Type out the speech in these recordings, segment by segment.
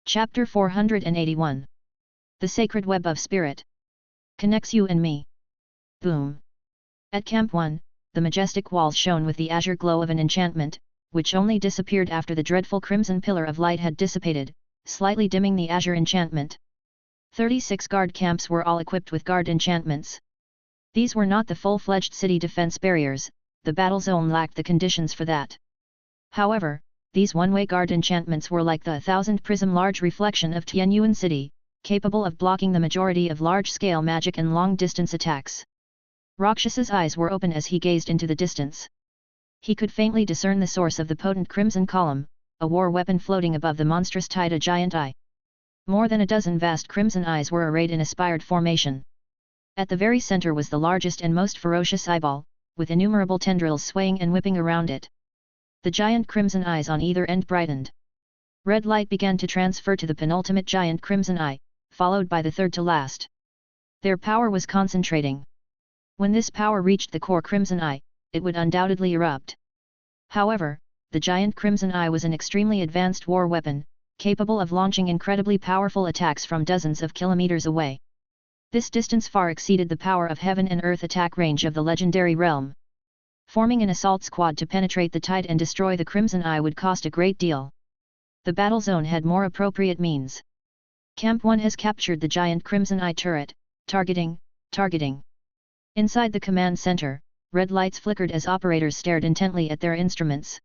Chapter 481. The Sacred Web of Spirit. Connects you and me. Boom. At Camp 1, the majestic walls shone with the azure glow of an enchantment, which only disappeared after the dreadful crimson pillar of light had dissipated, slightly dimming the azure enchantment. 36 guard camps were all equipped with guard enchantments. These were not the full-fledged city defense barriers, the battle zone lacked the conditions for that. However, these one-way guard enchantments were like the 1,000 prism large reflection of Yuan City, capable of blocking the majority of large-scale magic and long-distance attacks. Rakshas's eyes were open as he gazed into the distance. He could faintly discern the source of the potent crimson column, a war weapon floating above the monstrous tide, a giant eye. More than a dozen vast crimson eyes were arrayed in a spired formation. At the very center was the largest and most ferocious eyeball, with innumerable tendrils swaying and whipping around it. The giant crimson eyes on either end brightened. Red light began to transfer to the penultimate giant crimson eye, followed by the third to last. Their power was concentrating. When this power reached the core crimson eye, it would undoubtedly erupt. However, the giant crimson eye was an extremely advanced war weapon, capable of launching incredibly powerful attacks from dozens of kilometers away. This distance far exceeded the power of heaven and earth attack range of the legendary realm. Forming an assault squad to penetrate the tide and destroy the crimson eye would cost a great deal. The battle zone had more appropriate means. Camp 1 has captured the giant crimson eye turret. Targeting. Inside the command center, red lights flickered as operators stared intently at their instruments.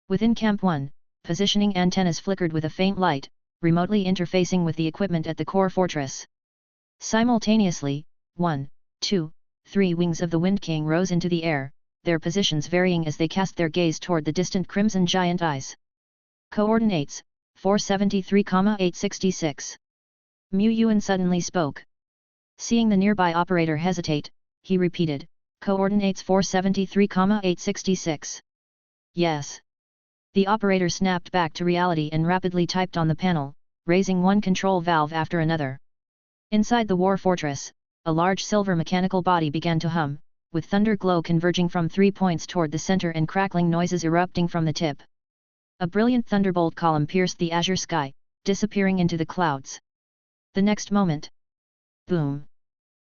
Within Camp 1, positioning antennas flickered with a faint light, remotely interfacing with the equipment at the core fortress. Simultaneously, 1, 2, 3 wings of the Wind King rose into the air, their positions varying as they cast their gaze toward the distant crimson giant eyes. Coordinates, 473,866. Yuan suddenly spoke. Seeing the nearby operator hesitate, he repeated, coordinates 473,866. Yes. The operator snapped back to reality and rapidly typed on the panel, raising one control valve after another. Inside the war fortress, a large silver mechanical body began to hum, with thunder glow converging from 3 points toward the center and crackling noises erupting from the tip. A brilliant thunderbolt column pierced the azure sky, disappearing into the clouds. The next moment. Boom!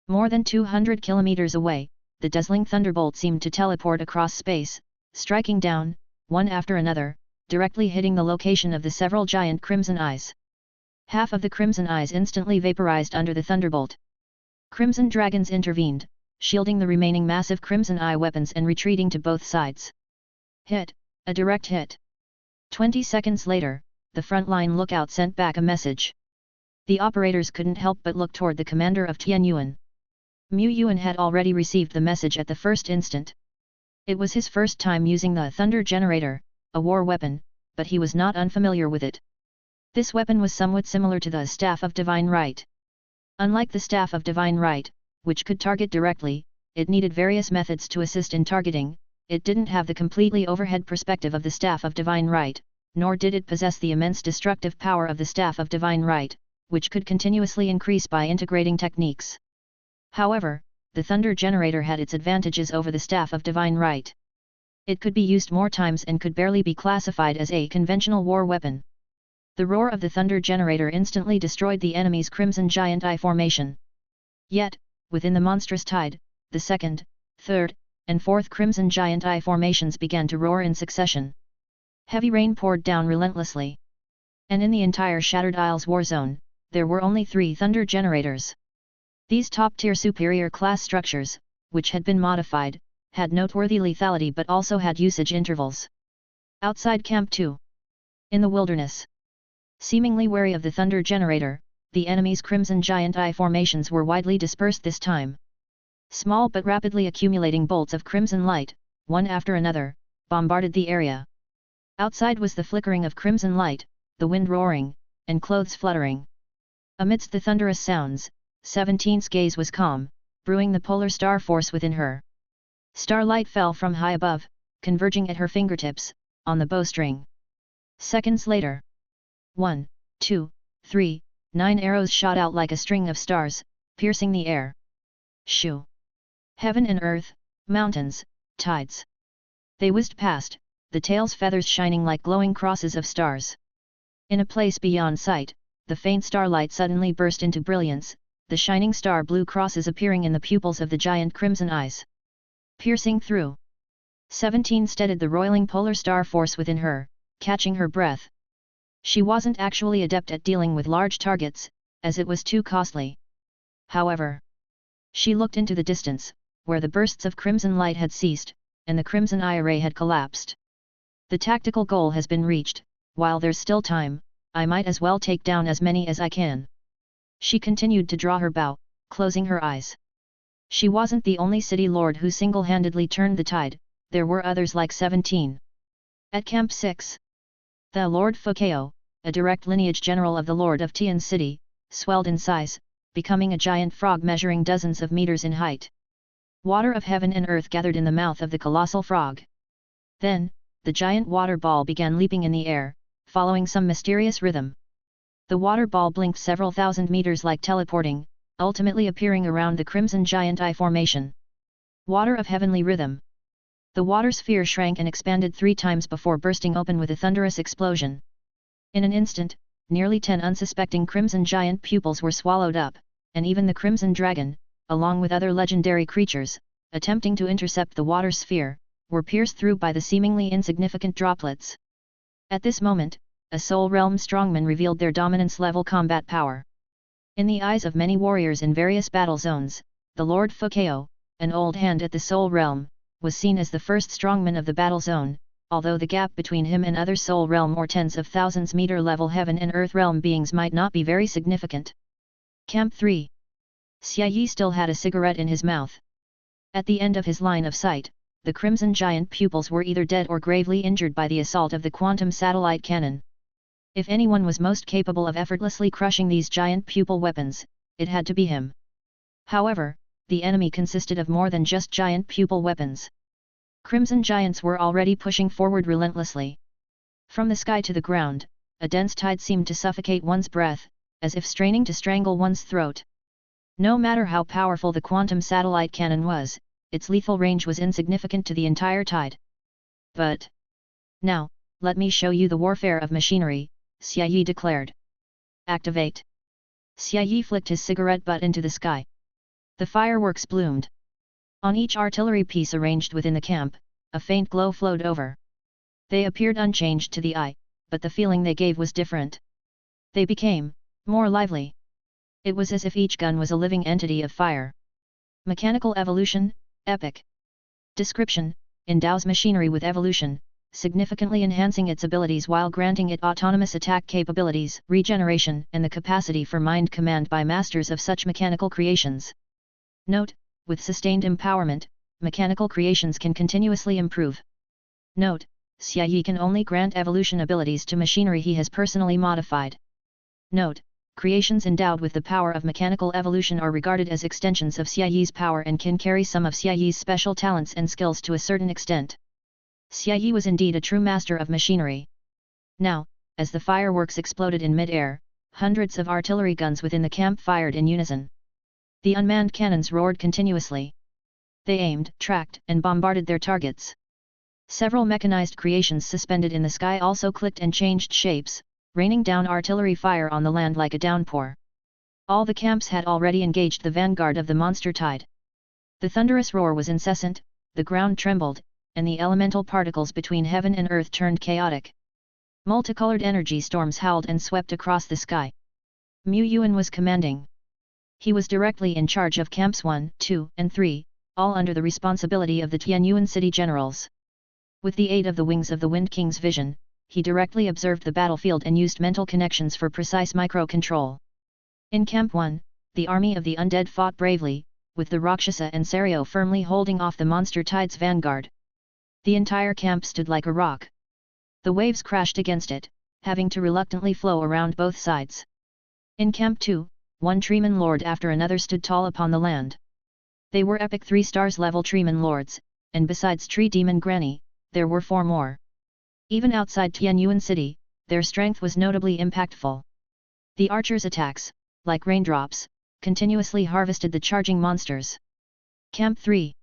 More than 200 kilometers away, the dazzling thunderbolt seemed to teleport across space, striking down, one after another, directly hitting the location of the several giant crimson eyes. Half of the crimson eyes instantly vaporized under the thunderbolt. Crimson dragons intervened, shielding the remaining massive crimson eye weapons and retreating to both sides. Hit, a direct hit. 20 seconds later, the frontline lookout sent back a message. The operators couldn't help but look toward the commander of Yuan. Yuan had already received the message at the first instant. It was his first time using the thunder generator, a war weapon, but he was not unfamiliar with it. This weapon was somewhat similar to the Staff of Divine Right. Unlike the Staff of Divine Right, which could target directly, it needed various methods to assist in targeting. It didn't have the completely overhead perspective of the Staff of Divine Right, nor did it possess the immense destructive power of the Staff of Divine Right, which could continuously increase by integrating techniques. However, the Thunder Generator had its advantages over the Staff of Divine Right. It could be used more times and could barely be classified as a conventional war weapon. The roar of the Thunder Generator instantly destroyed the enemy's Crimson Giant Eye formation. Yet, within the monstrous tide, the second, third, and fourth Crimson Giant Eye formations began to roar in succession. Heavy rain poured down relentlessly. And in the entire Shattered Isles war zone, there were only 3 Thunder Generators. These top-tier superior class structures, which had been modified, had noteworthy lethality but also had usage intervals. Outside Camp 2. In the wilderness. Seemingly wary of the Thunder Generator, the enemy's Crimson Giant Eye formations were widely dispersed this time. Small but rapidly accumulating bolts of crimson light, one after another, bombarded the area. Outside was the flickering of crimson light, the wind roaring, and clothes fluttering. Amidst the thunderous sounds, 17's gaze was calm, brewing the polar star force within her. Starlight fell from high above, converging at her fingertips, on the bowstring. Seconds later. 1, 2, 3, 9 arrows shot out like a string of stars, piercing the air. Shoo! Heaven and earth, mountains, tides. They whizzed past, the tail's feathers shining like glowing crosses of stars. In a place beyond sight, the faint starlight suddenly burst into brilliance, the shining star blue crosses appearing in the pupils of the giant crimson eyes. Piercing through. 17 steadied the roiling polar star force within her, catching her breath. She wasn't actually adept at dealing with large targets, as it was too costly. However, she looked into the distance, where the bursts of crimson light had ceased, and the crimson eye array had collapsed. The tactical goal has been reached, while there's still time, I might as well take down as many as I can. She continued to draw her bow, closing her eyes. She wasn't the only city lord who single-handedly turned the tide, there were others like 17. At Camp 6. The Lord Fukeo, a direct lineage general of the Lord of Tian City, swelled in size, becoming a giant frog measuring dozens of meters in height. Water of heaven and earth gathered in the mouth of the colossal frog. Then, the giant water ball began leaping in the air, following some mysterious rhythm. The water ball blinked several thousand meters like teleporting, ultimately appearing around the crimson giant eye formation. Water of heavenly rhythm. The water sphere shrank and expanded 3 times before bursting open with a thunderous explosion. In an instant, nearly 10 unsuspecting crimson giant pupils were swallowed up, and even the crimson dragon, along with other legendary creatures, attempting to intercept the water sphere, were pierced through by the seemingly insignificant droplets. At this moment, a Soul Realm strongman revealed their dominance-level combat power. In the eyes of many warriors in various battle zones, the Lord Fukeo, an old hand at the Soul Realm, was seen as the first strongman of the battle zone, although the gap between him and other Soul Realm or tens of thousands meter level heaven and earth realm beings might not be very significant. Camp 3. Xia Yi still had a cigarette in his mouth. At the end of his line of sight, the crimson giant pupils were either dead or gravely injured by the assault of the quantum satellite cannon. If anyone was most capable of effortlessly crushing these giant pupil weapons, it had to be him. However, the enemy consisted of more than just giant pupil weapons. Crimson giants were already pushing forward relentlessly. From the sky to the ground, a dense tide seemed to suffocate one's breath, as if straining to strangle one's throat. No matter how powerful the quantum satellite cannon was, its lethal range was insignificant to the entire tide. But now, let me show you the warfare of machinery, Xia Yi declared. Activate. Xia Yi flicked his cigarette butt into the sky. The fireworks bloomed. On each artillery piece arranged within the camp, a faint glow flowed over. They appeared unchanged to the eye, but the feeling they gave was different. They became more lively. It was as if each gun was a living entity of fire. Mechanical evolution, epic. Description: endows machinery with evolution, significantly enhancing its abilities while granting it autonomous attack capabilities, regeneration, and the capacity for mind command by masters of such mechanical creations. Note: with sustained empowerment, mechanical creations can continuously improve. Note: Xia Yi can only grant evolution abilities to machinery he has personally modified. Note: creations endowed with the power of mechanical evolution are regarded as extensions of Xia Yi's power and can carry some of Xia Yi's special talents and skills to a certain extent. Xia Yi was indeed a true master of machinery. Now, as the fireworks exploded in mid-air, hundreds of artillery guns within the camp fired in unison. The unmanned cannons roared continuously. They aimed, tracked, and bombarded their targets. Several mechanized creations suspended in the sky also clicked and changed shapes, raining down artillery fire on the land like a downpour. All the camps had already engaged the vanguard of the monster tide. The thunderous roar was incessant, the ground trembled, and the elemental particles between heaven and earth turned chaotic. Multicolored energy storms howled and swept across the sky. Yuan was commanding. He was directly in charge of Camps 1, 2, and 3, all under the responsibility of the Tianyuan city generals. With the aid of the wings of the Wind King's vision, he directly observed the battlefield and used mental connections for precise micro-control. In Camp 1, the army of the undead fought bravely, with the Rakshasa and Sario firmly holding off the monster tide's vanguard. The entire camp stood like a rock. The waves crashed against it, having to reluctantly flow around both sides. In Camp 2, one Treeman Lord after another stood tall upon the land. They were epic 3-stars level Treeman Lords, and besides Tree Demon Granny, there were 4 more. Even outside Tianyuan City, their strength was notably impactful. The archers' attacks, like raindrops, continuously harvested the charging monsters. Camp 3.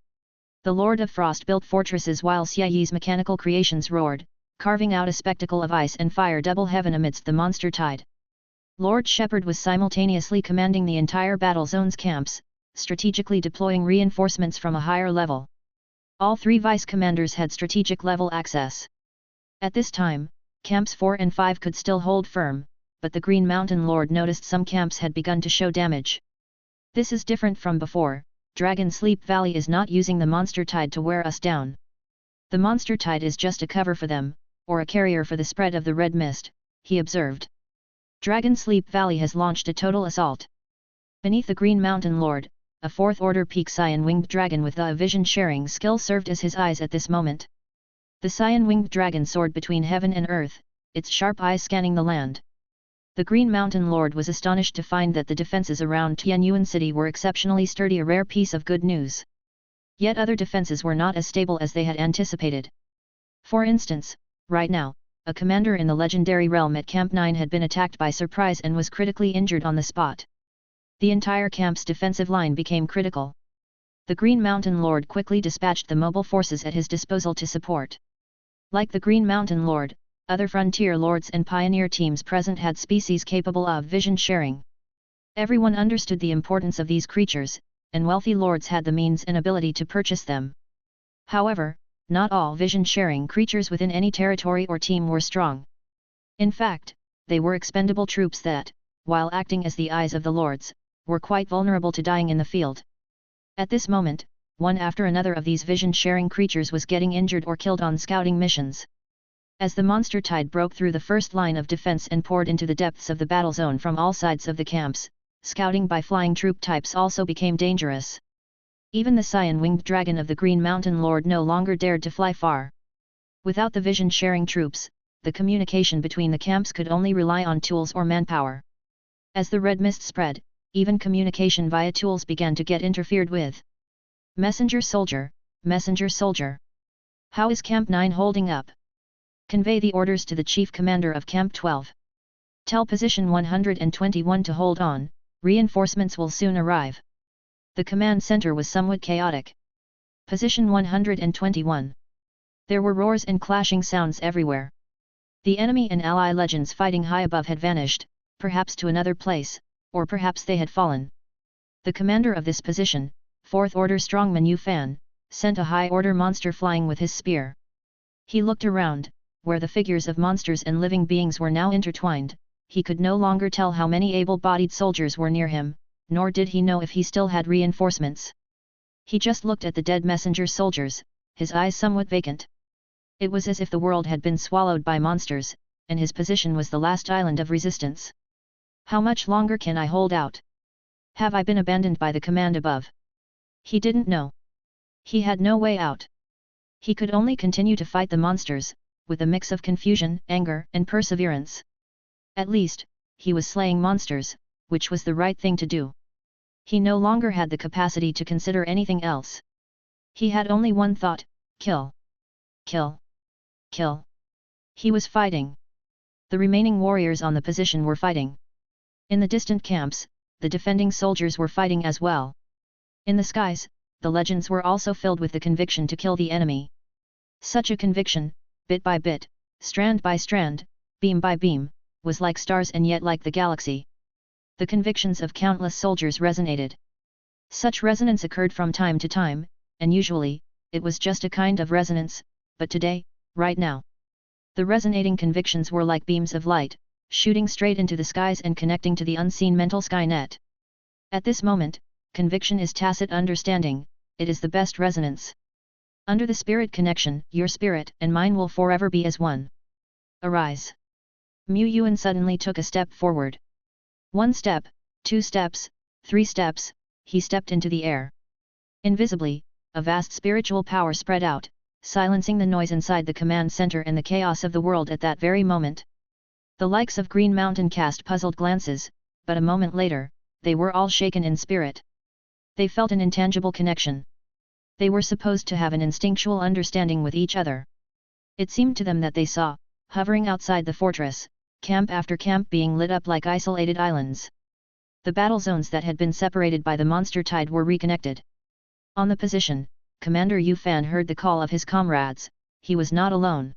The Lord of Frost built fortresses while Xia Yi's mechanical creations roared, carving out a spectacle of ice and fire double heaven amidst the monster tide. Lord Shepherd was simultaneously commanding the entire battle zone's camps, strategically deploying reinforcements from a higher level. All three vice commanders had strategic level access. At this time, camps 4 and 5 could still hold firm, but the Green Mountain Lord noticed some camps had begun to show damage. This is different from before. Dragon Sleep Valley is not using the monster tide to wear us down. The monster tide is just a cover for them, or a carrier for the spread of the red mist, he observed. Dragon Sleep Valley has launched a total assault. Beneath the Green Mountain Lord, a 4th Order Peak Scion-winged dragon with the vision-sharing skill served as his eyes at this moment. The Scion-winged dragon soared between heaven and earth, its sharp eyes scanning the land. The Green Mountain Lord was astonished to find that the defenses around Yuan City were exceptionally sturdy, a rare piece of good news. Yet other defenses were not as stable as they had anticipated. For instance, right now, a commander in the legendary realm at Camp 9 had been attacked by surprise and was critically injured on the spot. The entire camp's defensive line became critical. The Green Mountain Lord quickly dispatched the mobile forces at his disposal to support. Like the Green Mountain Lord, other frontier lords and pioneer teams present had species capable of vision sharing. Everyone understood the importance of these creatures, and wealthy lords had the means and ability to purchase them. However, not all vision-sharing creatures within any territory or team were strong. In fact, they were expendable troops that, while acting as the eyes of the lords, were quite vulnerable to dying in the field. At this moment, one after another of these vision-sharing creatures was getting injured or killed on scouting missions. As the monster tide broke through the first line of defense and poured into the depths of the battle zone from all sides of the camps, scouting by flying troop types also became dangerous. Even the Scion-winged dragon of the Green Mountain Lord no longer dared to fly far. Without the vision-sharing troops, the communication between the camps could only rely on tools or manpower. As the red mist spread, even communication via tools began to get interfered with. Messenger soldier, messenger soldier. How is Camp 9 holding up? Convey the orders to the chief commander of Camp 12. Tell Position 121 to hold on, reinforcements will soon arrive. The command center was somewhat chaotic. Position 121. There were roars and clashing sounds everywhere. The enemy and ally legends fighting high above had vanished, perhaps to another place, or perhaps they had fallen. The commander of this position, 4th Order Strongman Yuan, sent a high-order monster flying with his spear. He looked around, where the figures of monsters and living beings were now intertwined. He could no longer tell how many able-bodied soldiers were near him, nor did he know if he still had reinforcements. He just looked at the dead messenger soldiers, his eyes somewhat vacant. It was as if the world had been swallowed by monsters, and his position was the last island of resistance. How much longer can I hold out? Have I been abandoned by the command above? He didn't know. He had no way out. He could only continue to fight the monsters, with a mix of confusion, anger, and perseverance. At least, he was slaying monsters, which was the right thing to do. He no longer had the capacity to consider anything else. He had only one thought: kill. Kill. Kill. He was fighting. The remaining warriors on the position were fighting. In the distant camps, the defending soldiers were fighting as well. In the skies, the legends were also filled with the conviction to kill the enemy. Such a conviction, bit by bit, strand by strand, beam by beam, was like stars and yet like the galaxy. The convictions of countless soldiers resonated. Such resonance occurred from time to time, and usually, it was just a kind of resonance, but today, right now, the resonating convictions were like beams of light, shooting straight into the skies and connecting to the unseen mental skynet. At this moment, conviction is tacit understanding, it is the best resonance. Under the spirit connection, your spirit and mine will forever be as one. Arise. Yuan suddenly took a step forward. 1 step, 2 steps, 3 steps, he stepped into the air. Invisibly, a vast spiritual power spread out, silencing the noise inside the command center and the chaos of the world at that very moment. The likes of Green Mountain cast puzzled glances, but a moment later, they were all shaken in spirit. They felt an intangible connection. They were supposed to have an instinctual understanding with each other. It seemed to them that they saw, hovering outside the fortress, camp after camp being lit up like isolated islands. The battle zones that had been separated by the monster tide were reconnected. On the position, Commander Yuan heard the call of his comrades. He was not alone.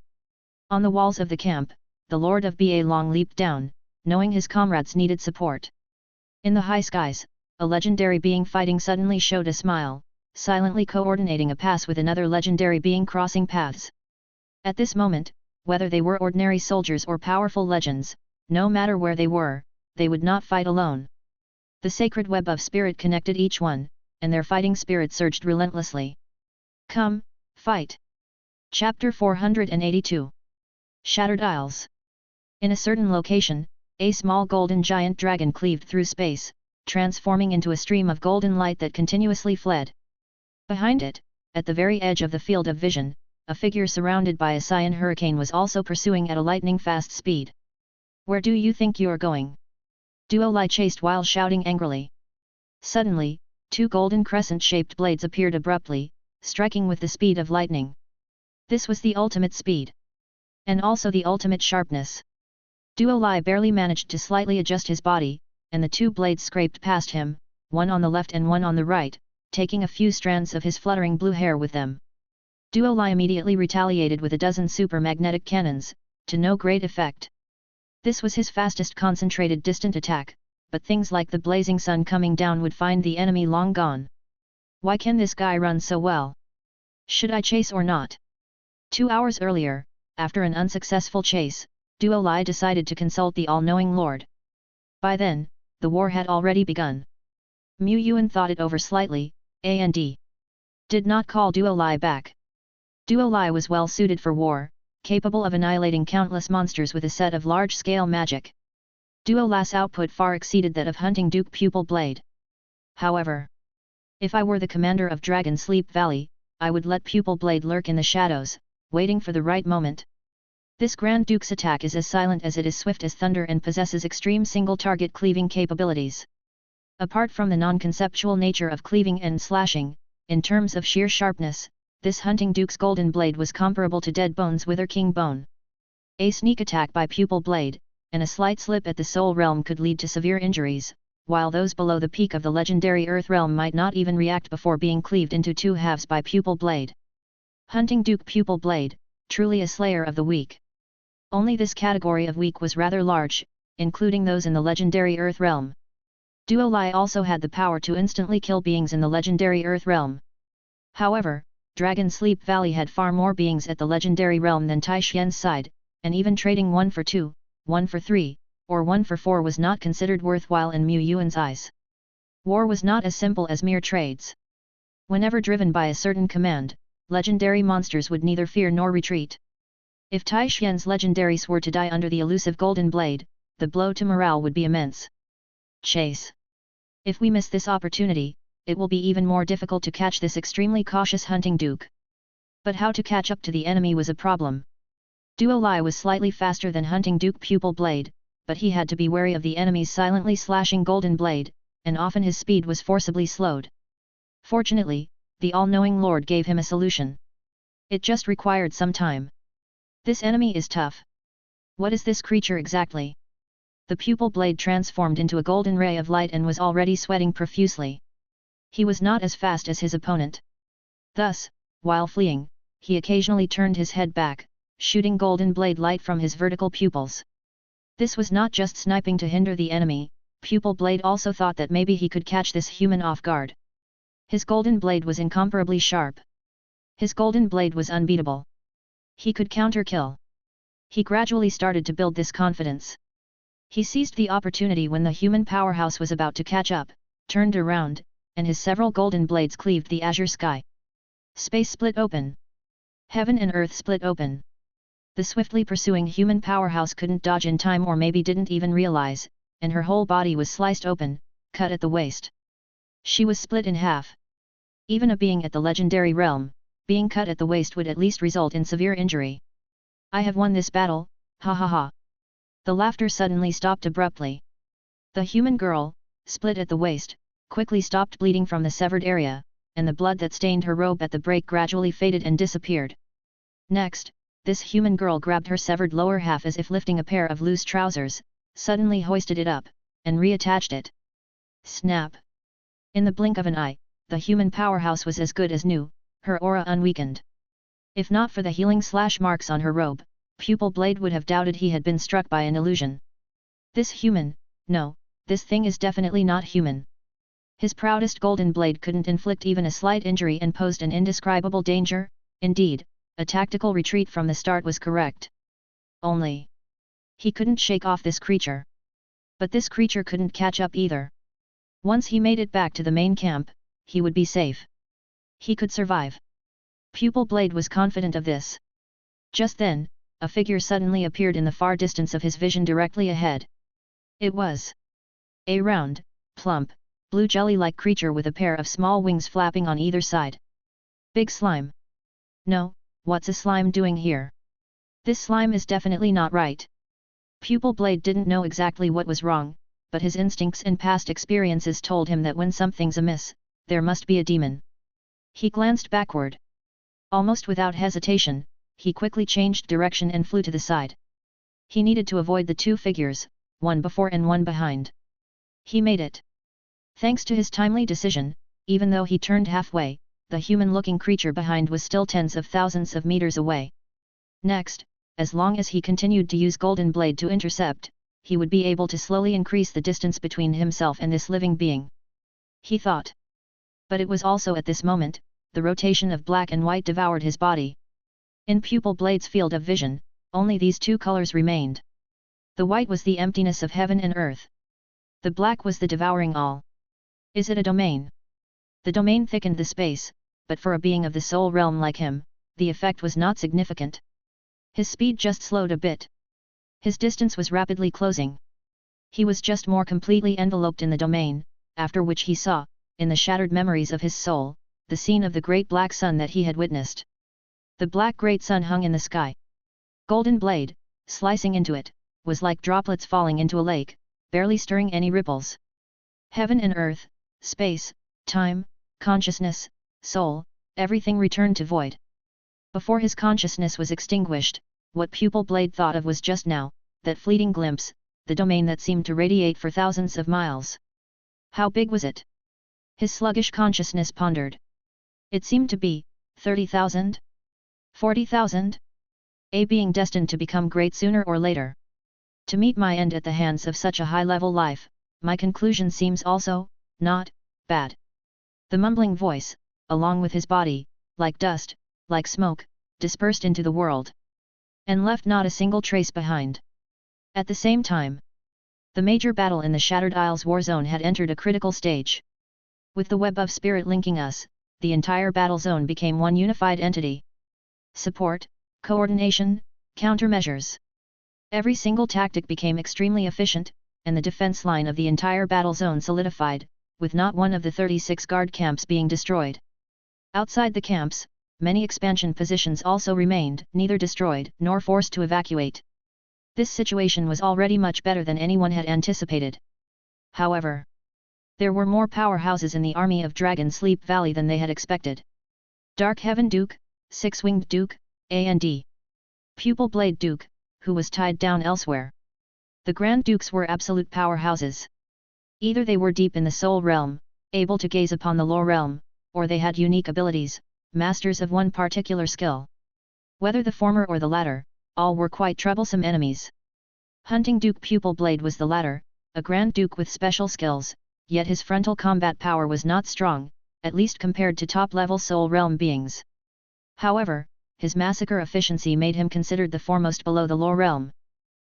On the walls of the camp, the Lord of Ba Long leaped down, knowing his comrades needed support. In the high skies, a legendary being fighting suddenly showed a smile, silently coordinating a pass with another legendary being crossing paths. At this moment, whether they were ordinary soldiers or powerful legends, no matter where they were, they would not fight alone. The sacred web of spirit connected each one, and their fighting spirit surged relentlessly. Come, fight! Chapter 482. Shattered Isles. In a certain location, a small golden giant dragon cleaved through space, transforming into a stream of golden light that continuously fled. Behind it, at the very edge of the field of vision, a figure surrounded by a cyan hurricane was also pursuing at a lightning-fast speed. Where do you think you're going? Duolai chased while shouting angrily. Suddenly, two golden crescent-shaped blades appeared abruptly, striking with the speed of lightning. This was the ultimate speed. And also the ultimate sharpness. Duolai barely managed to slightly adjust his body, and the two blades scraped past him, one on the left and one on the right, taking a few strands of his fluttering blue hair with them. Duolai immediately retaliated with a dozen super magnetic cannons, to no great effect. This was his fastest concentrated distant attack, but things like the blazing sun coming down would find the enemy long gone. Why can this guy run so well? Should I chase or not? 2 hours earlier, after an unsuccessful chase, Duolai decided to consult the all-knowing Lord. By then, the war had already begun. Yuan thought it over slightly, and did not call Duolai back. Duolai was well suited for war, capable of annihilating countless monsters with a set of large-scale magic. Duolai's output far exceeded that of Hunting Duke Pupil Blade. However, if I were the commander of Dragon Sleep Valley, I would let Pupil Blade lurk in the shadows, waiting for the right moment. This Grand Duke's attack is as silent as it is swift as thunder and possesses extreme single-target cleaving capabilities. Apart from the non-conceptual nature of cleaving and slashing, in terms of sheer sharpness, this Hunting Duke's Golden Blade was comparable to Dead Bone's Wither King Bone. A sneak attack by Pupil Blade, and a slight slip at the Soul Realm could lead to severe injuries, while those below the peak of the legendary Earth Realm might not even react before being cleaved into two halves by Pupil Blade. Hunting Duke Pupil Blade, truly a slayer of the weak. Only this category of weak was rather large, including those in the legendary Earth Realm. Duolai also had the power to instantly kill beings in the legendary Earth Realm. However, Dragon Sleep Valley had far more beings at the legendary realm than Tai Xian's side, and even trading 1 for 2, 1 for 3, or 1 for 4 was not considered worthwhile in Yuan's eyes. War was not as simple as mere trades. Whenever driven by a certain command, legendary monsters would neither fear nor retreat. If Tai Xian's legendaries were to die under the elusive Golden Blade, the blow to morale would be immense. Chase. If we miss this opportunity, it will be even more difficult to catch this extremely cautious Hunting Duke. But how to catch up to the enemy was a problem. Duolai was slightly faster than Hunting Duke Pupil Blade, but he had to be wary of the enemy's silently slashing Golden Blade, and often his speed was forcibly slowed. Fortunately, the all-knowing Lord gave him a solution. It just required some time. This enemy is tough. What is this creature exactly? The Pupil Blade transformed into a golden ray of light and was already sweating profusely. He was not as fast as his opponent. Thus, while fleeing, he occasionally turned his head back, shooting Golden Blade light from his vertical pupils. This was not just sniping to hinder the enemy, Pupil Blade also thought that maybe he could catch this human off guard. His Golden Blade was incomparably sharp. His Golden Blade was unbeatable. He could counter-kill. He gradually started to build this confidence. He seized the opportunity when the human powerhouse was about to catch up, turned around, and his several golden blades cleaved the azure sky. Space split open. Heaven and earth split open. The swiftly pursuing human powerhouse couldn't dodge in time or maybe didn't even realize, and her whole body was sliced open, cut at the waist. She was split in half. Even a being at the legendary realm, being cut at the waist would at least result in severe injury. I have won this battle, ha ha ha. The laughter suddenly stopped abruptly. The human girl, split at the waist, quickly stopped bleeding from the severed area, and the blood that stained her robe at the break gradually faded and disappeared. Next, this human girl grabbed her severed lower half as if lifting a pair of loose trousers, suddenly hoisted it up, and reattached it. Snap! In the blink of an eye, the human powerhouse was as good as new, her aura unweakened. If not for the healing slash marks on her robe, Pupil Blade would have doubted he had been struck by an illusion. This human, no, this thing is definitely not human. His proudest golden blade couldn't inflict even a slight injury and posed an indescribable danger. Indeed, a tactical retreat from the start was correct. Only, he couldn't shake off this creature. But this creature couldn't catch up either. Once he made it back to the main camp, he would be safe. He could survive. Pupil Blade was confident of this. Just then, a figure suddenly appeared in the far distance of his vision directly ahead. It was a round, plump, blue jelly-like creature with a pair of small wings flapping on either side. Big slime. No, what's a slime doing here? This slime is definitely not right. Pupil Blade didn't know exactly what was wrong, but his instincts and past experiences told him that when something's amiss, there must be a demon. He glanced backward. Almost without hesitation, he quickly changed direction and flew to the side. He needed to avoid the two figures, one before and one behind. He made it. Thanks to his timely decision, even though he turned halfway, the human-looking creature behind was still tens of thousands of meters away. Next, as long as he continued to use Golden Blade to intercept, he would be able to slowly increase the distance between himself and this living being. He thought. But it was also at this moment, the rotation of black and white devoured his body. In Pupil Blade's field of vision, only these two colors remained. The white was the emptiness of heaven and earth. The black was the devouring all. Is it a domain? The domain thickened the space, but for a being of the soul realm like him, the effect was not significant. His speed just slowed a bit. His distance was rapidly closing. He was just more completely enveloped in the domain, after which he saw, in the shattered memories of his soul, the scene of the great black sun that he had witnessed. The black great sun hung in the sky. Golden Blade, slicing into it, was like droplets falling into a lake, barely stirring any ripples. Heaven and earth, space, time, consciousness, soul, everything returned to void. Before his consciousness was extinguished, what Pupil Blade thought of was just now, that fleeting glimpse, the domain that seemed to radiate for thousands of miles. How big was it? His sluggish consciousness pondered. It seemed to be 30,000? 40,000? A being destined to become great sooner or later. To meet my end at the hands of such a high-level life, my conclusion seems also not bad. The mumbling voice, along with his body, like dust, like smoke, dispersed into the world, and left not a single trace behind. At the same time, the major battle in the Shattered Isles war zone had entered a critical stage. With the web of spirit linking us, the entire battle zone became one unified entity. Support, coordination, countermeasures. Every single tactic became extremely efficient, and the defense line of the entire battle zone solidified, with not one of the 36 guard camps being destroyed. Outside the camps, many expansion positions also remained, neither destroyed nor forced to evacuate. This situation was already much better than anyone had anticipated. However, there were more powerhouses in the army of Dragon Sleep Valley than they had expected. Dark Heaven Duke, Six-Winged Duke, and Pupil Blade Duke, who was tied down elsewhere. The Grand Dukes were absolute powerhouses. Either they were deep in the soul realm, able to gaze upon the lore realm, or they had unique abilities, masters of one particular skill. Whether the former or the latter, all were quite troublesome enemies. Hunting Duke Pupil Blade was the latter, a Grand Duke with special skills, yet his frontal combat power was not strong, at least compared to top-level soul realm beings. However, his massacre efficiency made him considered the foremost below the lore realm.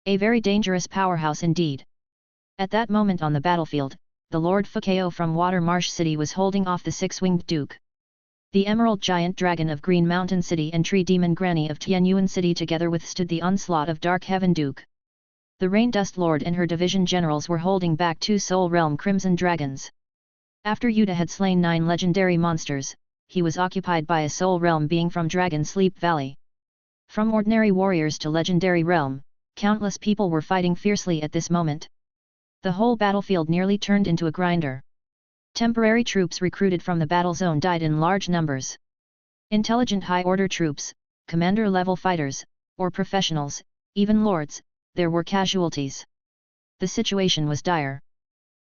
A very dangerous powerhouse indeed. At that moment on the battlefield, the Lord Fukeo from Watermarsh City was holding off the Six-Winged Duke. The Emerald Giant Dragon of Green Mountain City and Tree Demon Granny of Yuan City together withstood the onslaught of Dark Heaven Duke. The Rain Dust Lord and her division generals were holding back 2 Soul Realm Crimson Dragons. After Yuta had slain 9 legendary monsters, he was occupied by a Soul Realm being from Dragon Sleep Valley. From ordinary warriors to legendary realm, countless people were fighting fiercely at this moment. The whole battlefield nearly turned into a grinder. Temporary troops recruited from the battle zone died in large numbers. Intelligent high-order troops, commander-level fighters, or professionals, even lords, there were casualties. The situation was dire.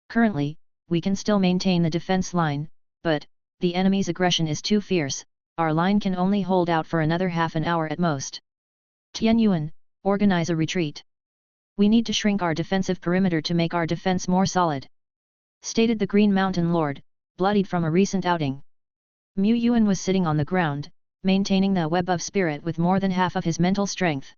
Currently, we can still maintain the defense line, but the enemy's aggression is too fierce, our line can only hold out for another half an hour at most. Tianyuan, organize a retreat. We need to shrink our defensive perimeter to make our defense more solid," stated the Green Mountain Lord, bloodied from a recent outing. Mu Yuan was sitting on the ground, maintaining the web of spirit with more than half of his mental strength.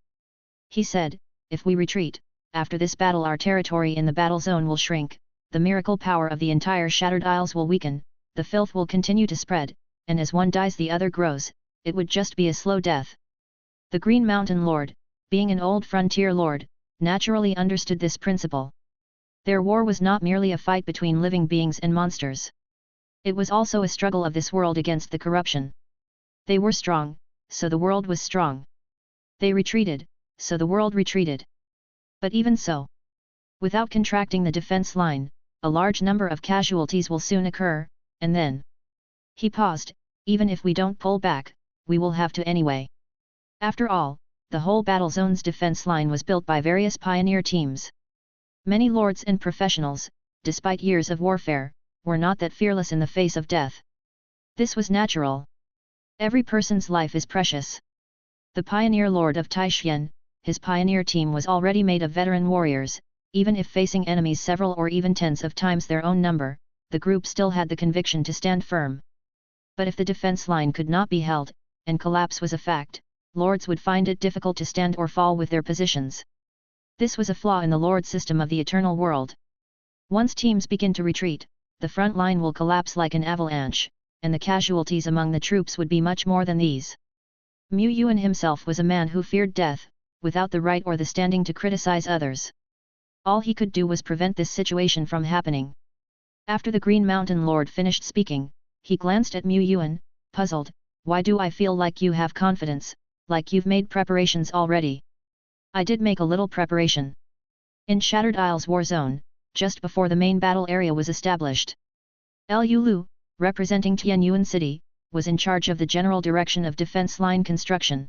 He said, "If we retreat, after this battle our territory in the battle zone will shrink, the miracle power of the entire Shattered Isles will weaken, the filth will continue to spread, and as one dies the other grows, it would just be a slow death." The Green Mountain Lord, being an old frontier lord, naturally understood this principle. Their war was not merely a fight between living beings and monsters. It was also a struggle of this world against the corruption. They were strong, so the world was strong. They retreated, so the world retreated. But even so, without contracting the defense line, a large number of casualties will soon occur, and then... He paused, "Even if we don't pull back, we will have to anyway. After all, the whole battle zone's defense line was built by various pioneer teams. Many lords and professionals, despite years of warfare, were not that fearless in the face of death. This was natural. Every person's life is precious. The pioneer lord of Taishan, his pioneer team was already made of veteran warriors. Even if facing enemies several or even tens of times their own number, the group still had the conviction to stand firm. But if the defense line could not be held, and collapse was a fact, lords would find it difficult to stand or fall with their positions. This was a flaw in the lord system of the eternal world. Once teams begin to retreat, the front line will collapse like an avalanche, and the casualties among the troops would be much more than these. Mu Yuan himself was a man who feared death, without the right or the standing to criticize others. All he could do was prevent this situation from happening. After the Green Mountain Lord finished speaking, he glanced at Mu Yuan, puzzled. "Why do I feel like you have confidence, like you've made preparations already?" "I did make a little preparation. In Shattered Isles war zone, just before the main battle area was established. Liu Lu, representing Tianyuan City, was in charge of the general direction of defense line construction.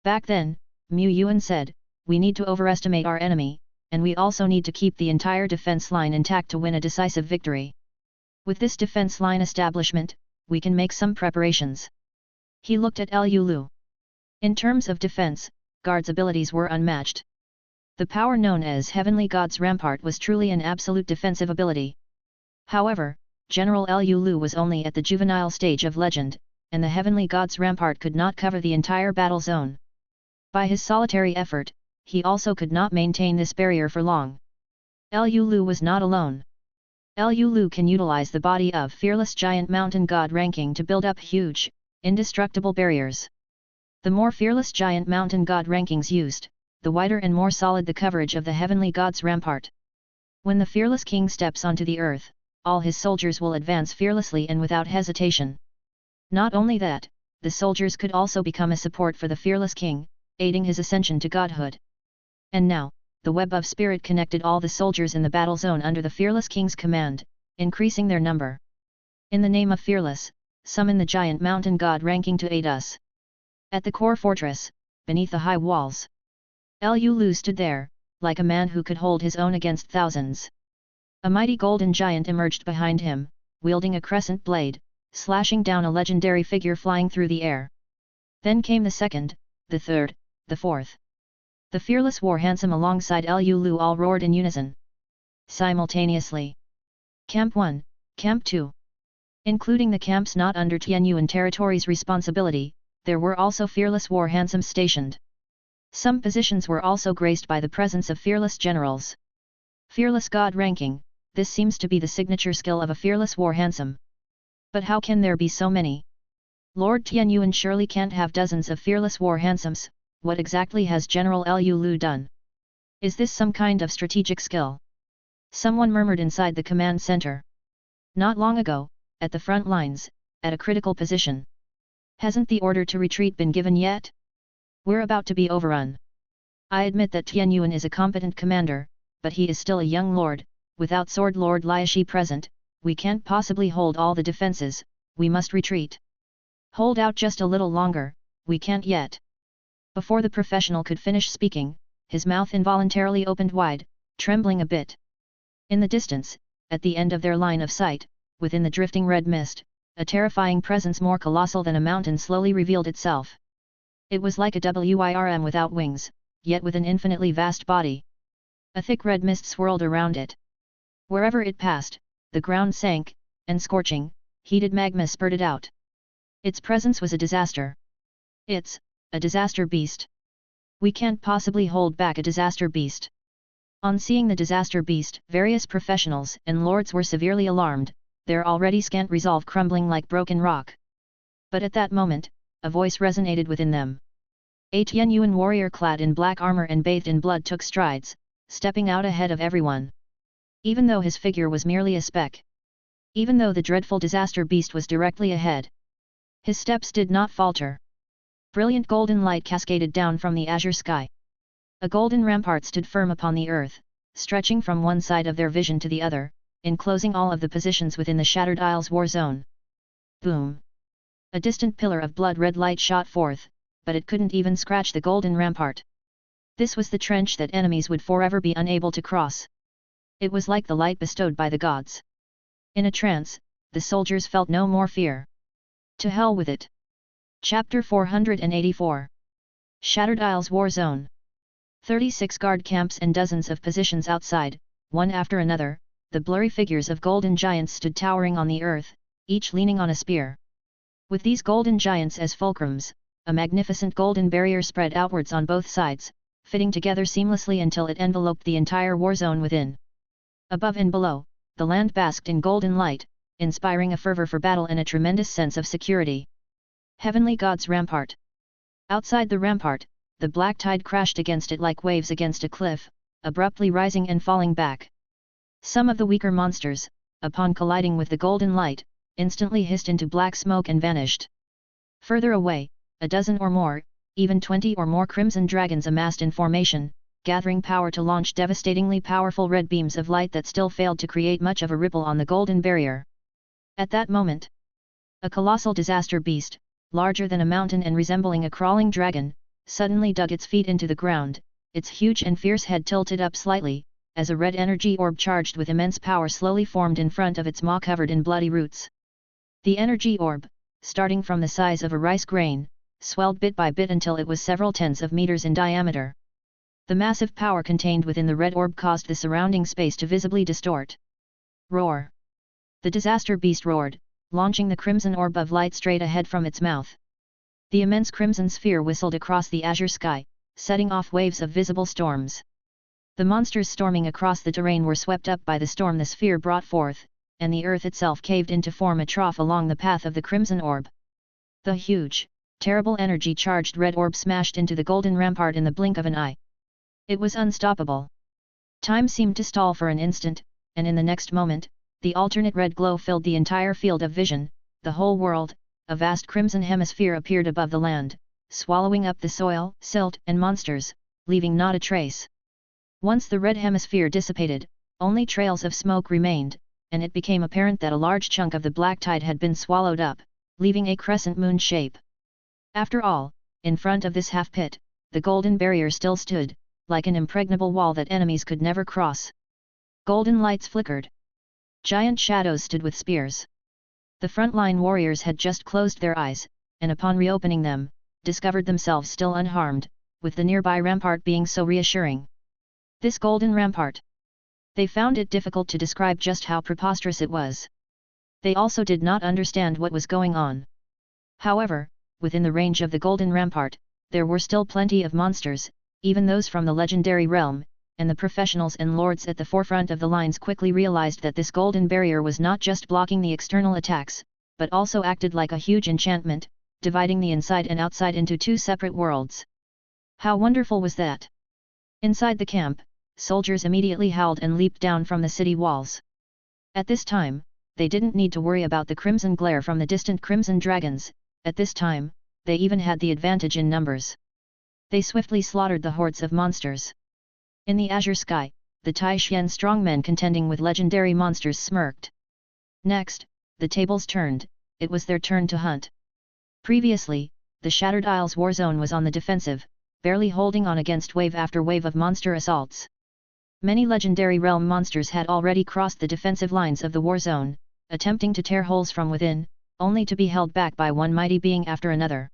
Back then," Mu Yuan said, "we need to overestimate our enemy, and we also need to keep the entire defense line intact to win a decisive victory. With this defense line establishment, we can make some preparations." He looked at Liu Lu. In terms of defense, Guard's abilities were unmatched. The power known as Heavenly God's Rampart was truly an absolute defensive ability. However, General Liu Lu was only at the juvenile stage of legend, and the Heavenly God's Rampart could not cover the entire battle zone. By his solitary effort, he also could not maintain this barrier for long. Liu Lu was not alone. Liu Lu can utilize the body of fearless giant mountain god ranking to build up huge, indestructible barriers. The more fearless giant mountain god rankings used, the wider and more solid the coverage of the Heavenly God's Rampart. When the fearless king steps onto the earth, all his soldiers will advance fearlessly and without hesitation. Not only that, the soldiers could also become a support for the fearless king, aiding his ascension to godhood. And now, the web of spirit connected all the soldiers in the battle zone under the fearless king's command, increasing their number. In the name of fearless, summon the giant mountain god ranking to aid us. At the core fortress, beneath the high walls, Liu Lu stood there, like a man who could hold his own against thousands. A mighty golden giant emerged behind him, wielding a crescent blade, slashing down a legendary figure flying through the air. Then came the second, the third, the fourth. The fearless war handsome alongside Liu Lu all roared in unison. Simultaneously. Camp 1, Camp 2. Including the camps not under Tianyuan territory's responsibility, there were also fearless war handsome stationed. Some positions were also graced by the presence of fearless generals. Fearless god ranking, this seems to be the signature skill of a fearless war handsome. But how can there be so many? Lord Tianyuan surely can't have dozens of fearless war handsomes. What exactly has General Liu Lu done? Is this some kind of strategic skill? Someone murmured inside the command center. Not long ago, at the front lines, at a critical position. Hasn't the order to retreat been given yet? We're about to be overrun. I admit that Tianyuan is a competent commander, but he is still a young lord. Without Sword Lord Liashi present, we can't possibly hold all the defenses. We must retreat. Hold out just a little longer, we can't yet. Before the professional could finish speaking, his mouth involuntarily opened wide, trembling a bit. In the distance, at the end of their line of sight, within the drifting red mist, a terrifying presence more colossal than a mountain slowly revealed itself. It was like a WIRM without wings, yet with an infinitely vast body. A thick red mist swirled around it. Wherever it passed, the ground sank, and scorching, heated magma spurted out. Its presence was a disaster. It's a disaster beast. We can't possibly hold back a disaster beast. On seeing the disaster beast, various professionals and lords were severely alarmed, their already scant resolve crumbling like broken rock. But at that moment, a voice resonated within them. A Yuan warrior clad in black armor and bathed in blood took strides, stepping out ahead of everyone. Even though his figure was merely a speck. Even though the dreadful disaster beast was directly ahead. His steps did not falter. Brilliant golden light cascaded down from the azure sky. A golden rampart stood firm upon the earth, stretching from one side of their vision to the other, enclosing all of the positions within the Shattered Isles war zone. Boom! A distant pillar of blood-red light shot forth, but it couldn't even scratch the golden rampart. This was the trench that enemies would forever be unable to cross. It was like the light bestowed by the gods. In a trance, the soldiers felt no more fear. To hell with it. Chapter 484. Shattered Isles War Zone. 36 guard camps and dozens of positions outside, one after another, the blurry figures of golden giants stood towering on the earth, each leaning on a spear. With these golden giants as fulcrums, a magnificent golden barrier spread outwards on both sides, fitting together seamlessly until it enveloped the entire war zone within. Above and below, the land basked in golden light, inspiring a fervor for battle and a tremendous sense of security. Heavenly God's Rampart. Outside the rampart, the black tide crashed against it like waves against a cliff, abruptly rising and falling back. Some of the weaker monsters, upon colliding with the golden light, instantly hissed into black smoke and vanished. Further away, a dozen or more, even 20 or more crimson dragons amassed in formation, gathering power to launch devastatingly powerful red beams of light that still failed to create much of a ripple on the golden barrier. At that moment, a colossal disaster beast, larger than a mountain and resembling a crawling dragon, suddenly dug its feet into the ground, its huge and fierce head tilted up slightly, as a red energy orb charged with immense power slowly formed in front of its maw covered in bloody roots. The energy orb, starting from the size of a rice grain, swelled bit by bit until it was several tens of meters in diameter. The massive power contained within the red orb caused the surrounding space to visibly distort. Roar! The disaster beast roared, launching the crimson orb of light straight ahead from its mouth. The immense crimson sphere whistled across the azure sky, setting off waves of visible storms. The monsters storming across the terrain were swept up by the storm the sphere brought forth, and the earth itself caved in to form a trough along the path of the crimson orb. The huge, terrible energy-charged red orb smashed into the golden rampart in the blink of an eye. It was unstoppable. Time seemed to stall for an instant, and in the next moment, the alternate red glow filled the entire field of vision, the whole world, a vast crimson hemisphere appeared above the land, swallowing up the soil, silt and monsters, leaving not a trace. Once the red hemisphere dissipated, only trails of smoke remained, and it became apparent that a large chunk of the black tide had been swallowed up, leaving a crescent moon shape. After all, in front of this half-pit, the golden barrier still stood, like an impregnable wall that enemies could never cross. Golden lights flickered. Giant shadows stood with spears. The front-line warriors had just closed their eyes, and upon reopening them, discovered themselves still unharmed, with the nearby rampart being so reassuring. This golden rampart. They found it difficult to describe just how preposterous it was. They also did not understand what was going on. However, within the range of the golden rampart, there were still plenty of monsters, even those from the legendary realm, and the professionals and lords at the forefront of the lines quickly realized that this golden barrier was not just blocking the external attacks, but also acted like a huge enchantment, dividing the inside and outside into two separate worlds. How wonderful was that? Inside the camp, soldiers immediately howled and leaped down from the city walls. At this time, they didn't need to worry about the crimson glare from the distant crimson dragons. At this time, they even had the advantage in numbers. They swiftly slaughtered the hordes of monsters. In the azure sky, the Taishan strongmen contending with legendary monsters smirked. Next, the tables turned, it was their turn to hunt. Previously, the Shattered Isles war zone was on the defensive, barely holding on against wave after wave of monster assaults. Many legendary realm monsters had already crossed the defensive lines of the war zone, attempting to tear holes from within, only to be held back by one mighty being after another.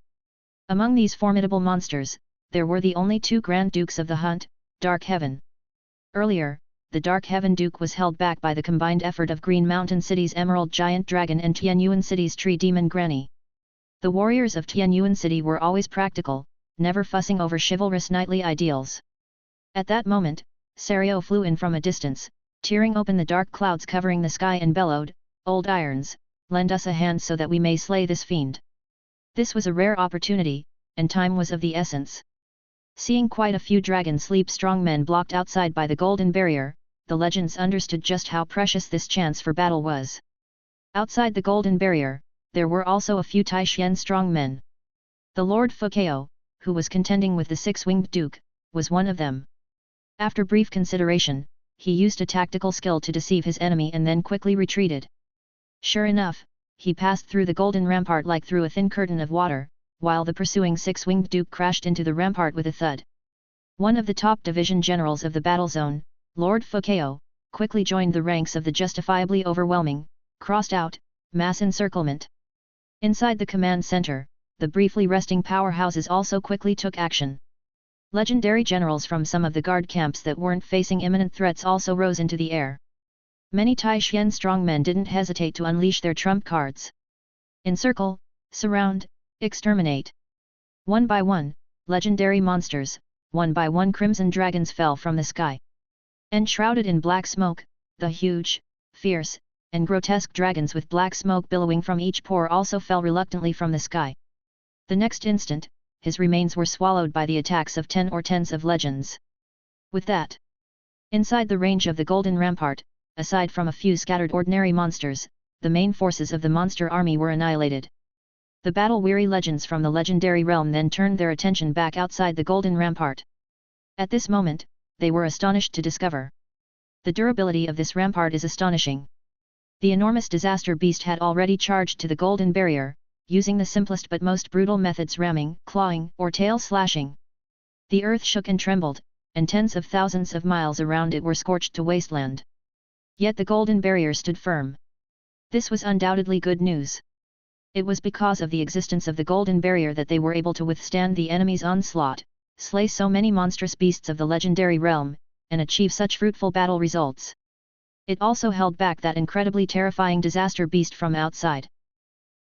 Among these formidable monsters, there were the only two Grand Dukes of the hunt, Dark Heaven. Earlier, the Dark Heaven Duke was held back by the combined effort of Green Mountain City's Emerald Giant Dragon and Tianyuan City's Tree Demon Granny. The warriors of Tianyuan City were always practical, never fussing over chivalrous knightly ideals. At that moment, Sario flew in from a distance, tearing open the dark clouds covering the sky and bellowed, "Old Irons, lend us a hand so that we may slay this fiend." This was a rare opportunity, and time was of the essence. Seeing quite a few dragon sleep strong men blocked outside by the golden barrier, the legends understood just how precious this chance for battle was. Outside the golden barrier, there were also a few Taishian strong men. The Lord Fukao, who was contending with the six-winged duke, was one of them. After brief consideration, he used a tactical skill to deceive his enemy and then quickly retreated. Sure enough, he passed through the golden rampart like through a thin curtain of water, while the pursuing six-winged duke crashed into the rampart with a thud. One of the top division generals of the battle zone, Lord Fukao, quickly joined the ranks of the justifiably overwhelming, crossed out, mass encirclement. Inside the command center, the briefly resting powerhouses also quickly took action. Legendary generals from some of the guard camps that weren't facing imminent threats also rose into the air. Many Taishian strongmen didn't hesitate to unleash their trump cards. Encircle, surround, exterminate. One by one, legendary monsters, one by one crimson dragons fell from the sky. Enshrouded in black smoke, the huge, fierce, and grotesque dragons with black smoke billowing from each pore also fell reluctantly from the sky. The next instant, his remains were swallowed by the attacks of 10 or tens of legends. With that, inside the range of the golden rampart, aside from a few scattered ordinary monsters, the main forces of the monster army were annihilated. The battle-weary legends from the legendary realm then turned their attention back outside the golden rampart. At this moment, they were astonished to discover. The durability of this rampart is astonishing. The enormous disaster beast had already charged to the golden barrier, using the simplest but most brutal methods: ramming, clawing, or tail slashing. The earth shook and trembled, and tens of thousands of miles around it were scorched to wasteland. Yet the golden barrier stood firm. This was undoubtedly good news. It was because of the existence of the golden barrier that they were able to withstand the enemy's onslaught, slay so many monstrous beasts of the legendary realm, and achieve such fruitful battle results. It also held back that incredibly terrifying disaster beast from outside.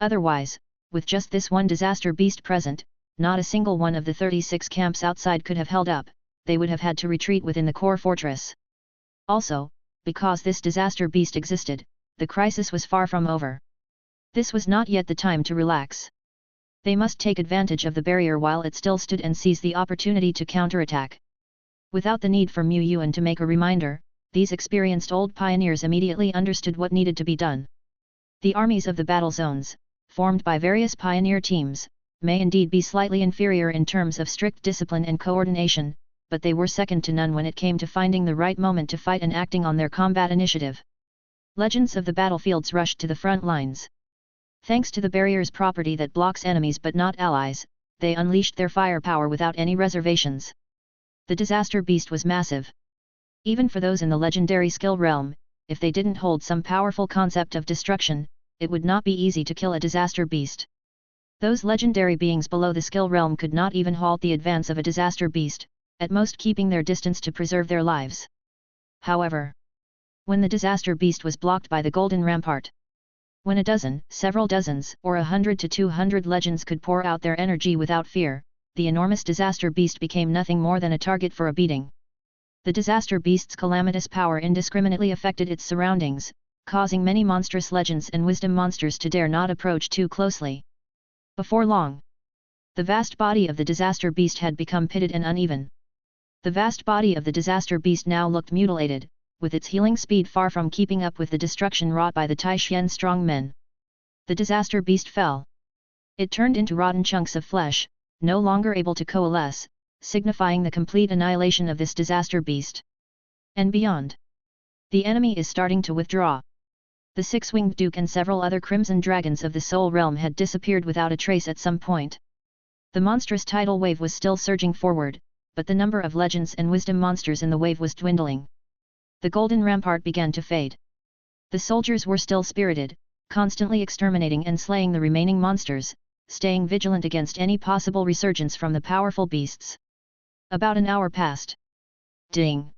Otherwise, with just this one disaster beast present, not a single one of the 36 camps outside could have held up, they would have had to retreat within the core fortress. Also, because this disaster beast existed, the crisis was far from over. This was not yet the time to relax. They must take advantage of the barrier while it still stood and seize the opportunity to counterattack. Without the need for Yuan to make a reminder, these experienced old pioneers immediately understood what needed to be done. The armies of the battle zones, formed by various pioneer teams, may indeed be slightly inferior in terms of strict discipline and coordination, but they were second to none when it came to finding the right moment to fight and acting on their combat initiative. Legends of the battlefields rushed to the front lines. Thanks to the barrier's property that blocks enemies but not allies, they unleashed their firepower without any reservations. The disaster beast was massive. Even for those in the legendary skill realm, if they didn't hold some powerful concept of destruction, it would not be easy to kill a disaster beast. Those legendary beings below the skill realm could not even halt the advance of a disaster beast, at most keeping their distance to preserve their lives. However, when the disaster beast was blocked by the golden rampart, when a dozen, several dozens, or 100 to 200 legends could pour out their energy without fear, the enormous disaster beast became nothing more than a target for a beating. The disaster beast's calamitous power indiscriminately affected its surroundings, causing many monstrous legends and wisdom monsters to dare not approach too closely. Before long, the vast body of the disaster beast had become pitted and uneven. The vast body of the disaster beast now looked mutilated, with its healing speed far from keeping up with the destruction wrought by the Taishian strong men. The disaster beast fell. It turned into rotten chunks of flesh, no longer able to coalesce, signifying the complete annihilation of this disaster beast. And beyond, the enemy is starting to withdraw. The six-winged duke and several other crimson dragons of the soul realm had disappeared without a trace at some point. The monstrous tidal wave was still surging forward, but the number of legends and wisdom monsters in the wave was dwindling. The golden rampart began to fade. The soldiers were still spirited, constantly exterminating and slaying the remaining monsters, staying vigilant against any possible resurgence from the powerful beasts. About an hour passed. Ding!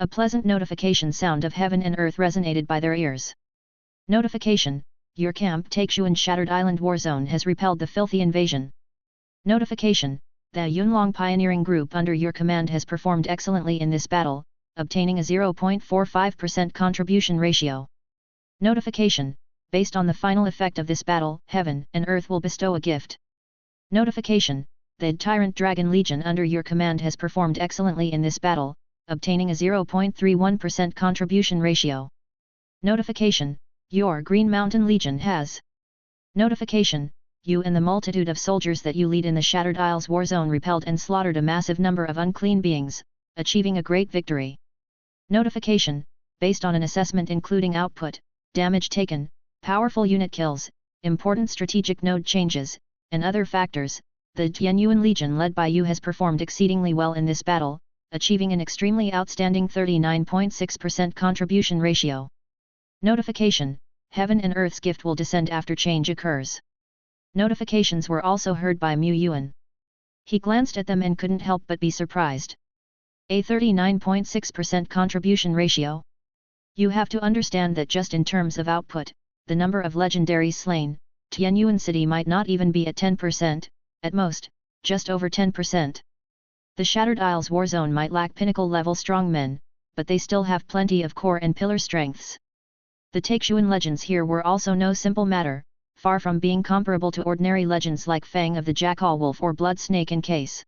A pleasant notification sound of heaven and earth resonated by their ears. Notification: your camp Taixuan Shattered Island War Zone has repelled the filthy invasion. Notification: the Yunlong pioneering group under your command has performed excellently in this battle, obtaining a 0.45% contribution ratio. Notification: based on the final effect of this battle, heaven and earth will bestow a gift. Notification: the Tyrant Dragon Legion under your command has performed excellently in this battle, obtaining a 0.31% contribution ratio. Notification: your Green Mountain Legion has. Notification: you and the multitude of soldiers that you lead in the Shattered Isles war zone repelled and slaughtered a massive number of unclean beings, achieving a great victory. Notification: based on an assessment including output, damage taken, powerful unit kills, important strategic node changes, and other factors, the Tianyuan Legion led by you has performed exceedingly well in this battle, achieving an extremely outstanding 39.6% contribution ratio. Notification: heaven and earth's gift will descend after change occurs. Notifications were also heard by Mu Yuan. He glanced at them and couldn't help but be surprised. A 39.6% contribution ratio? You have to understand that just in terms of output, the number of legendaries slain, Tianyuan City might not even be at 10%, at most, just over 10%. The Shattered Isles war zone might lack pinnacle-level strongmen, but they still have plenty of core and pillar strengths. The Taixuan legends here were also no simple matter, far from being comparable to ordinary legends like Fang of the Jackal Wolf or Blood Snake in case.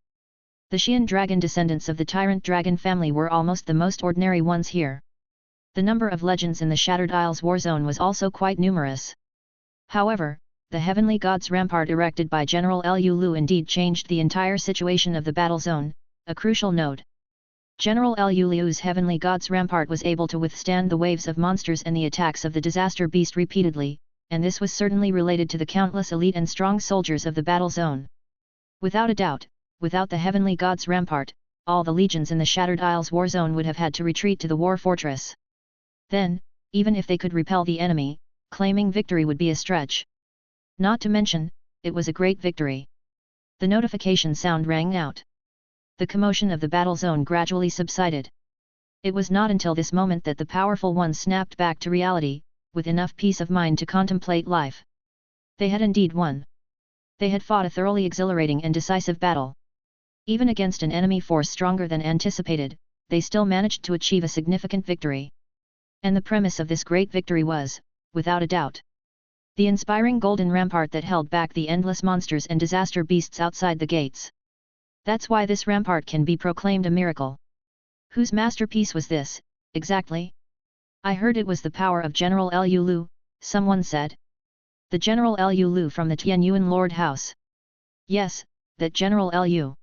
The Xian dragon descendants of the Tyrant Dragon family were almost the most ordinary ones here. The number of legends in the Shattered Isles war zone was also quite numerous. However, the Heavenly Gods Rampart erected by General Liu Lu indeed changed the entire situation of the battle zone, a crucial node. General Liu Lu's Heavenly Gods Rampart was able to withstand the waves of monsters and the attacks of the Disaster Beast repeatedly, and this was certainly related to the countless elite and strong soldiers of the battle zone. Without a doubt, without the Heavenly Gods Rampart, all the legions in the Shattered Isles war zone would have had to retreat to the war fortress. Then, even if they could repel the enemy, claiming victory would be a stretch. Not to mention, it was a great victory. The notification sound rang out. The commotion of the battle zone gradually subsided. It was not until this moment that the powerful ones snapped back to reality, with enough peace of mind to contemplate life. They had indeed won. They had fought a thoroughly exhilarating and decisive battle. Even against an enemy force stronger than anticipated, they still managed to achieve a significant victory. And the premise of this great victory was, without a doubt, the inspiring golden rampart that held back the endless monsters and disaster beasts outside the gates. That's why this rampart can be proclaimed a miracle. Whose masterpiece was this, exactly? I heard it was the power of General Liu Lu, someone said. The General Liu Lu from the Tianyuan Lord House. Yes, that General Liu.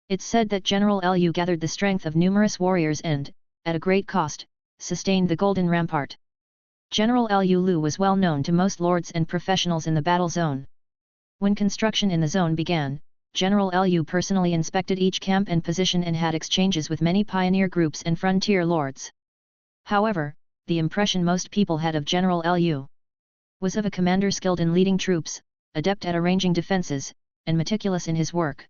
It's said that General Liu gathered the strength of numerous warriors and, at a great cost, sustained the golden rampart. General Liu Lu was well known to most lords and professionals in the battle zone. When construction in the zone began, General Liu personally inspected each camp and position and had exchanges with many pioneer groups and frontier lords. However, the impression most people had of General Liu was of a commander skilled in leading troops, adept at arranging defenses, and meticulous in his work.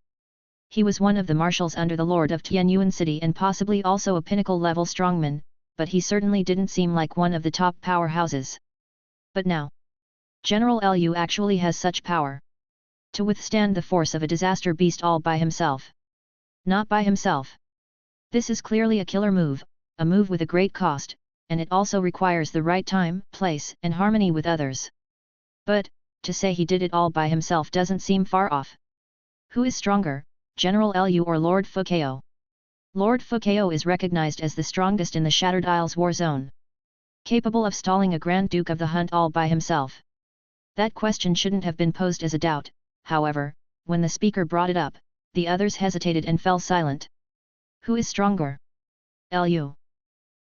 He was one of the marshals under the Lord of Tianyuan City and possibly also a pinnacle-level strongman, but he certainly didn't seem like one of the top powerhouses. But now, General Liu actually has such power to withstand the force of a disaster beast all by himself. Not by himself. This is clearly a killer move, a move with a great cost, and it also requires the right time, place, and harmony with others. But, to say he did it all by himself doesn't seem far off. Who is stronger, General Liu or Lord Fukao? Lord Fukao is recognized as the strongest in the Shattered Isles war zone. Capable of stalling a Grand Duke of the Hunt all by himself. That question shouldn't have been posed as a doubt, however, when the speaker brought it up, the others hesitated and fell silent. Who is stronger? Liu.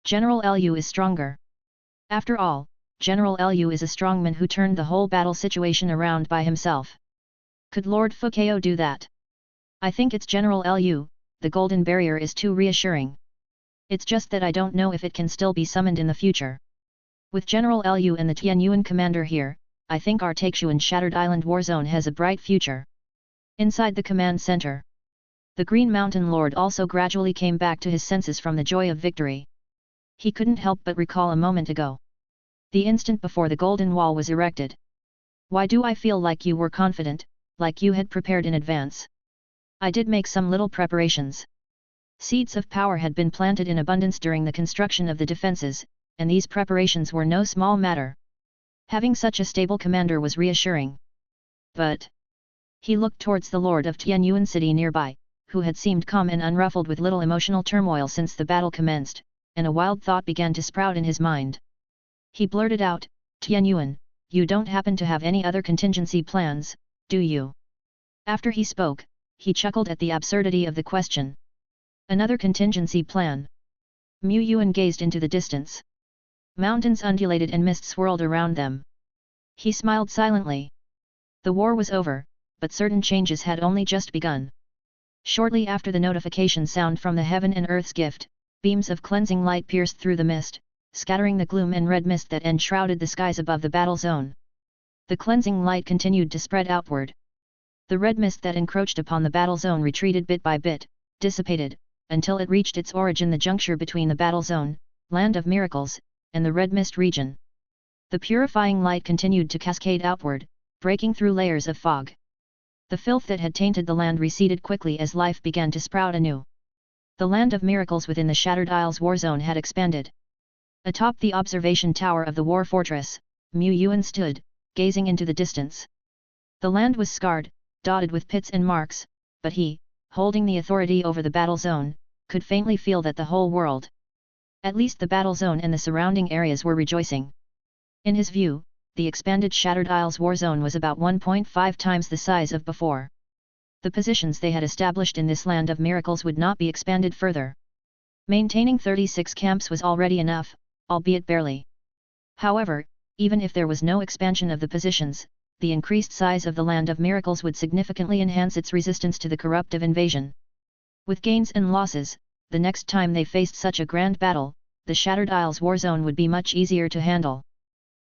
General Liu is stronger. After all, General Liu is a strongman who turned the whole battle situation around by himself. Could Lord Fukao do that? I think it's General Liu. The golden barrier is too reassuring. It's just that I don't know if it can still be summoned in the future. With General Liu and the Tianyuan commander here, I think our Taixuan Shattered Island war zone has a bright future. Inside the command center, the Green Mountain Lord also gradually came back to his senses from the joy of victory. He couldn't help but recall a moment ago. The instant before the golden wall was erected. Why do I feel like you were confident, like you had prepared in advance? I did make some little preparations. Seeds of power had been planted in abundance during the construction of the defenses, and these preparations were no small matter. Having such a stable commander was reassuring. But he looked towards the lord of Tianyuan city nearby, who had seemed calm and unruffled with little emotional turmoil since the battle commenced, and a wild thought began to sprout in his mind. He blurted out, "Tianyuan, you don't happen to have any other contingency plans, do you?" After he spoke, he chuckled at the absurdity of the question. Another contingency plan? Mu Yuan gazed into the distance. Mountains undulated and mist swirled around them. He smiled silently. The war was over, but certain changes had only just begun. Shortly after the notification sound from the heaven and earth's gift, beams of cleansing light pierced through the mist, scattering the gloom and red mist that enshrouded the skies above the battle zone. The cleansing light continued to spread outward. The red mist that encroached upon the battle zone retreated bit by bit, dissipated, until it reached its origin, the juncture between the battle zone, land of miracles, and the red mist region. The purifying light continued to cascade outward, breaking through layers of fog. The filth that had tainted the land receded quickly as life began to sprout anew. The land of miracles within the Shattered Isles war zone had expanded. Atop the observation tower of the war fortress, Mu Yuan stood, gazing into the distance. The land was scarred, dotted with pits and marks, but he, holding the authority over the battle zone, could faintly feel that the whole world, at least the battle zone and the surrounding areas, were rejoicing. In his view, the expanded Shattered Isles war zone was about 1.5 times the size of before. The positions they had established in this land of miracles would not be expanded further. Maintaining 36 camps was already enough, albeit barely. However, even if there was no expansion of the positions, the increased size of the land of miracles would significantly enhance its resistance to the corruptive invasion. With gains and losses, the next time they faced such a grand battle, the Shattered Isles war zone would be much easier to handle.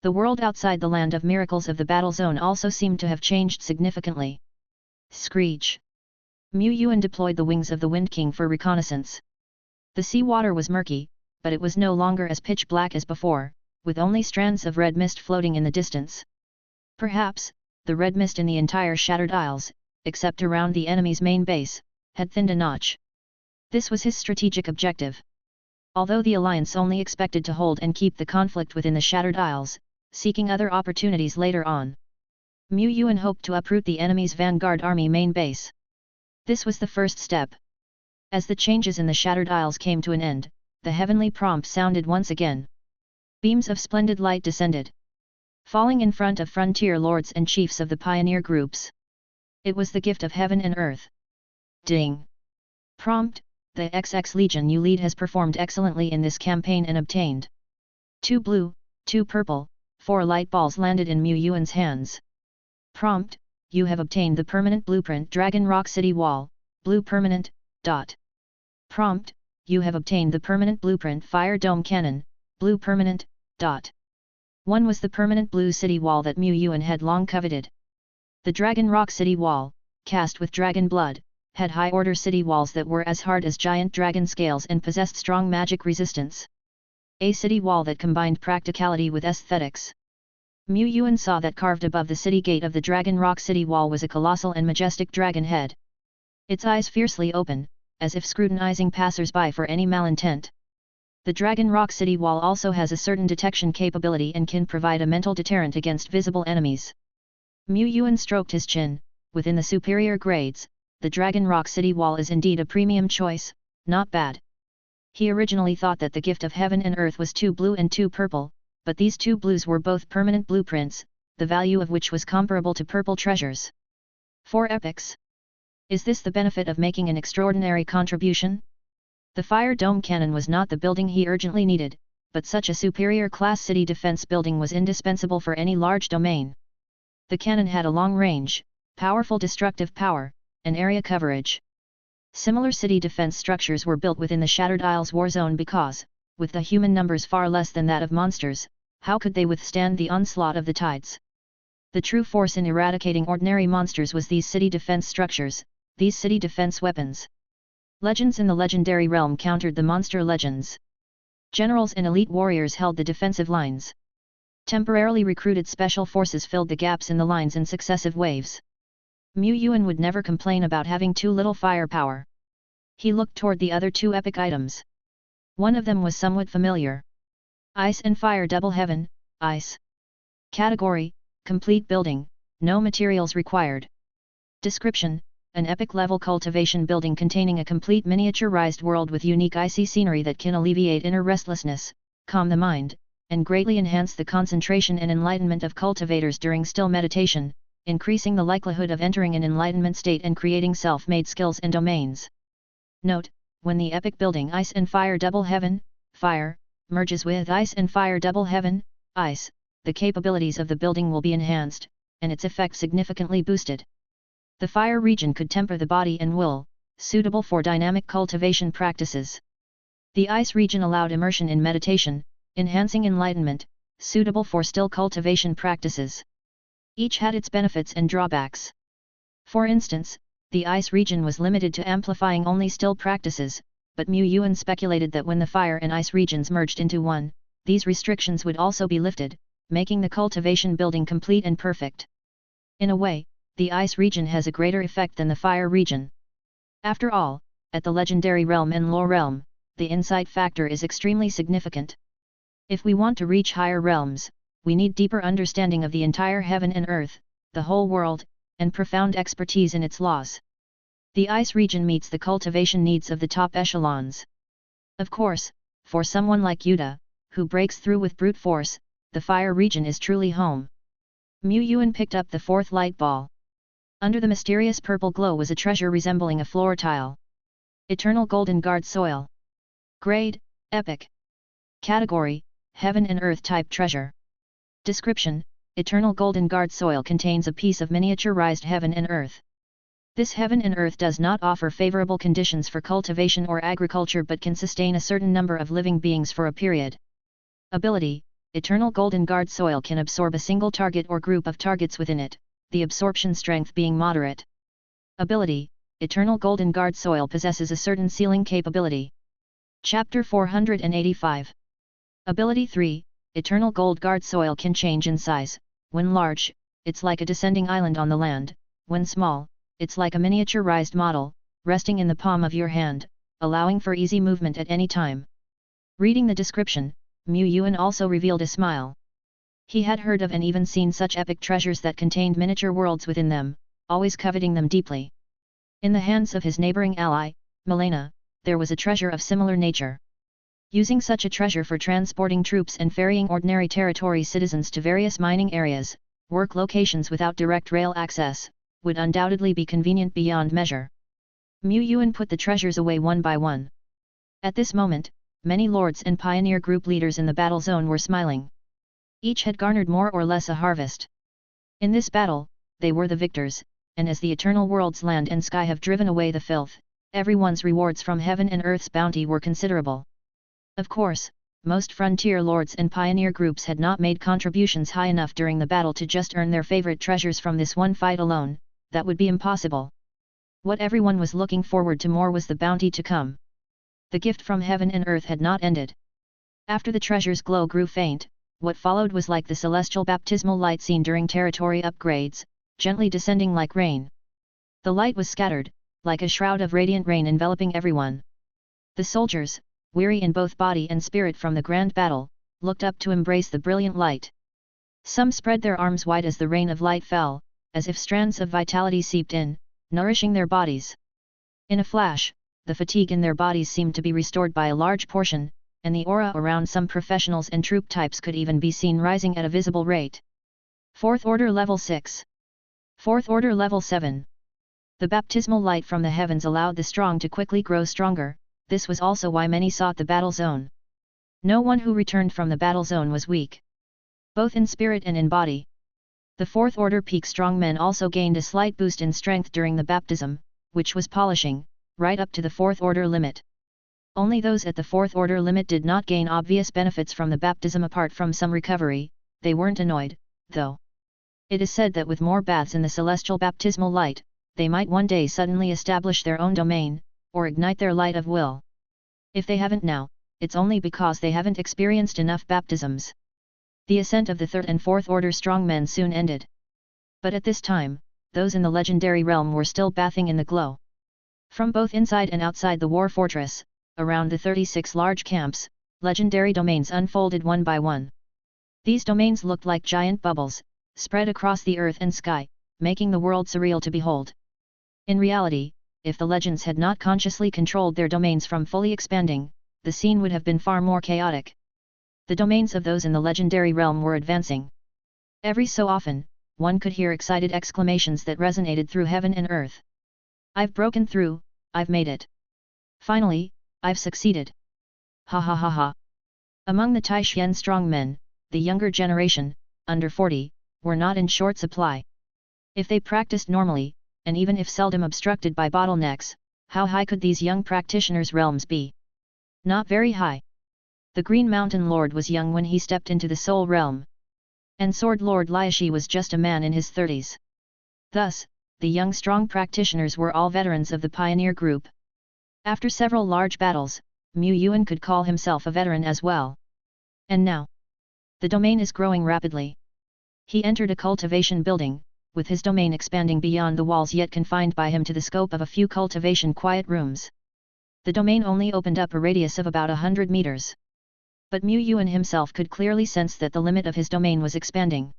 The world outside the land of miracles of the battle zone also seemed to have changed significantly. Screech! Mu Yuan deployed the wings of the Wind King for reconnaissance. The sea water was murky, but it was no longer as pitch black as before, with only strands of red mist floating in the distance. Perhaps, the red mist in the entire Shattered Isles, except around the enemy's main base, had thinned a notch. This was his strategic objective. Although the alliance only expected to hold and keep the conflict within the Shattered Isles, seeking other opportunities later on, Mu Yuan hoped to uproot the enemy's vanguard army main base. This was the first step. As the changes in the Shattered Isles came to an end, the heavenly prompt sounded once again. Beams of splendid light descended, falling in front of frontier lords and chiefs of the pioneer groups. It was the gift of heaven and earth. Ding! Prompt: the XX Legion you lead has performed excellently in this campaign and obtained 2 blue, 2 purple, 4 light balls landed in Mu Yuan's hands. Prompt: you have obtained the permanent blueprint Dragon Rock City Wall, blue permanent. Prompt: you have obtained the permanent blueprint Fire Dome Cannon, blue permanent. 1 was the permanent blue city wall that Mu Yuan had long coveted. The Dragon Rock City Wall, cast with dragon blood, had high-order city walls that were as hard as giant dragon scales and possessed strong magic resistance. A city wall that combined practicality with aesthetics. Mu Yuan saw that carved above the city gate of the Dragon Rock City Wall was a colossal and majestic dragon head. Its eyes fiercely open, as if scrutinizing passers-by for any malintent. The Dragon Rock City Wall also has a certain detection capability and can provide a mental deterrent against visible enemies. Mu Yuan stroked his chin. Within the superior grades, the Dragon Rock City Wall is indeed a premium choice, not bad. He originally thought that the gift of heaven and earth was 2 blue and 2 purple, but these 2 blues were both permanent blueprints, the value of which was comparable to purple treasures. 4 epics. Is this the benefit of making an extraordinary contribution? The Fire Dome Cannon was not the building he urgently needed, but such a superior class city defense building was indispensable for any large domain. The cannon had a long range, powerful destructive power, and area coverage. Similar city defense structures were built within the Shattered Isles war zone because, with the human numbers far less than that of monsters, how could they withstand the onslaught of the tides? The true force in eradicating ordinary monsters was these city defense structures, these city defense weapons. Legends in the legendary realm countered the monster legends. Generals and elite warriors held the defensive lines. Temporarily recruited special forces filled the gaps in the lines in successive waves. Yuan would never complain about having too little firepower. He looked toward the other two epic items. One of them was somewhat familiar. Ice and Fire Double Heaven, Ice. Category, Complete building, no materials required. Description, an epic-level cultivation building containing a complete miniaturized world with unique icy scenery that can alleviate inner restlessness, calm the mind, and greatly enhance the concentration and enlightenment of cultivators during still meditation, increasing the likelihood of entering an enlightenment state and creating self-made skills and domains. Note, when the epic building Ice and Fire Double Heaven, Fire, merges with Ice and Fire Double Heaven, Ice, the capabilities of the building will be enhanced, and its effect significantly boosted. The fire region could temper the body and will, suitable for dynamic cultivation practices. The ice region allowed immersion in meditation, enhancing enlightenment, suitable for still cultivation practices. Each had its benefits and drawbacks. For instance, the ice region was limited to amplifying only still practices, but Yuan speculated that when the fire and ice regions merged into one, these restrictions would also be lifted, making the cultivation building complete and perfect. In a way, the ice region has a greater effect than the fire region. After all, at the legendary realm and lore realm, the insight factor is extremely significant. If we want to reach higher realms, we need deeper understanding of the entire heaven and earth, the whole world, and profound expertise in its laws. The ice region meets the cultivation needs of the top echelons. Of course, for someone like Yuta, who breaks through with brute force, the fire region is truly home. Yuan picked up the fourth light ball. Under the mysterious purple glow was a treasure resembling a floor tile. Eternal Golden Guard Soil. Grade, Epic. Category, Heaven and Earth Type Treasure. Description, Eternal Golden Guard Soil contains a piece of miniaturized heaven and earth. This heaven and earth does not offer favorable conditions for cultivation or agriculture but can sustain a certain number of living beings for a period. Ability, Eternal Golden Guard Soil can absorb a single target or group of targets within it, the absorption strength being moderate. Ability, Eternal Golden Guard Soil possesses a certain sealing capability. Chapter 485. Ability 3, Eternal Gold Guard Soil can change in size. When large, it's like a descending island on the land; when small, it's like a miniaturized model, resting in the palm of your hand, allowing for easy movement at any time. Reading the description, Yuan also revealed a smile. He had heard of and even seen such epic treasures that contained miniature worlds within them, always coveting them deeply. In the hands of his neighboring ally, Milena, there was a treasure of similar nature. Using such a treasure for transporting troops and ferrying ordinary territory citizens to various mining areas, work locations without direct rail access, would undoubtedly be convenient beyond measure. Yuan put the treasures away one by one. At this moment, many lords and pioneer group leaders in the battle zone were smiling. Each had garnered more or less a harvest. In this battle, they were the victors, and as the eternal world's land and sky have driven away the filth, everyone's rewards from heaven and earth's bounty were considerable. Of course, most frontier lords and pioneer groups had not made contributions high enough during the battle to just earn their favorite treasures from this one fight alone. That would be impossible. What everyone was looking forward to more was the bounty to come. The gift from heaven and earth had not ended. After the treasure's glow grew faint, what followed was like the celestial baptismal light seen during territory upgrades, gently descending like rain. The light was scattered, like a shroud of radiant rain enveloping everyone. The soldiers, weary in both body and spirit from the grand battle, looked up to embrace the brilliant light. Some spread their arms wide as the rain of light fell, as if strands of vitality seeped in, nourishing their bodies. In a flash, the fatigue in their bodies seemed to be restored by a large portion, and the aura around some professionals and troop types could even be seen rising at a visible rate. 4th Order Level 6. 4th Order Level 7. The baptismal light from the heavens allowed the strong to quickly grow stronger. This was also why many sought the battle zone. No one who returned from the battle zone was weak, both in spirit and in body. The 4th Order peak strong men also gained a slight boost in strength during the baptism, which was polishing, right up to the 4th Order limit. Only those at the 4th Order limit did not gain obvious benefits from the baptism apart from some recovery. They weren't annoyed, though. It is said that with more baths in the celestial baptismal light, they might one day suddenly establish their own domain, or ignite their light of will. If they haven't now, it's only because they haven't experienced enough baptisms. The ascent of the third and fourth order strongmen soon ended. But at this time, those in the legendary realm were still bathing in the glow. From both inside and outside the war fortress, around the 36 large camps, legendary domains unfolded one by one. These domains looked like giant bubbles, spread across the earth and sky, making the world surreal to behold. In reality, if the legends had not consciously controlled their domains from fully expanding, the scene would have been far more chaotic. The domains of those in the legendary realm were advancing. Every so often, one could hear excited exclamations that resonated through heaven and earth. "I've broken through, I've made it. Finally, I've succeeded. Ha ha ha ha." Among the Taishan strongmen, the younger generation, under 40, were not in short supply. If they practiced normally, and even if seldom obstructed by bottlenecks, how high could these young practitioners' realms be? Not very high. The Green Mountain Lord was young when he stepped into the Soul Realm. And Sword Lord Liashi was just a man in his 30s. Thus, the young strong practitioners were all veterans of the pioneer group. After several large battles, Yuan could call himself a veteran as well. And now, the domain is growing rapidly. He entered a cultivation building, with his domain expanding beyond the walls yet confined by him to the scope of a few cultivation quiet rooms. The domain only opened up a radius of about 100 meters. But Yuan himself could clearly sense that the limit of his domain was expanding.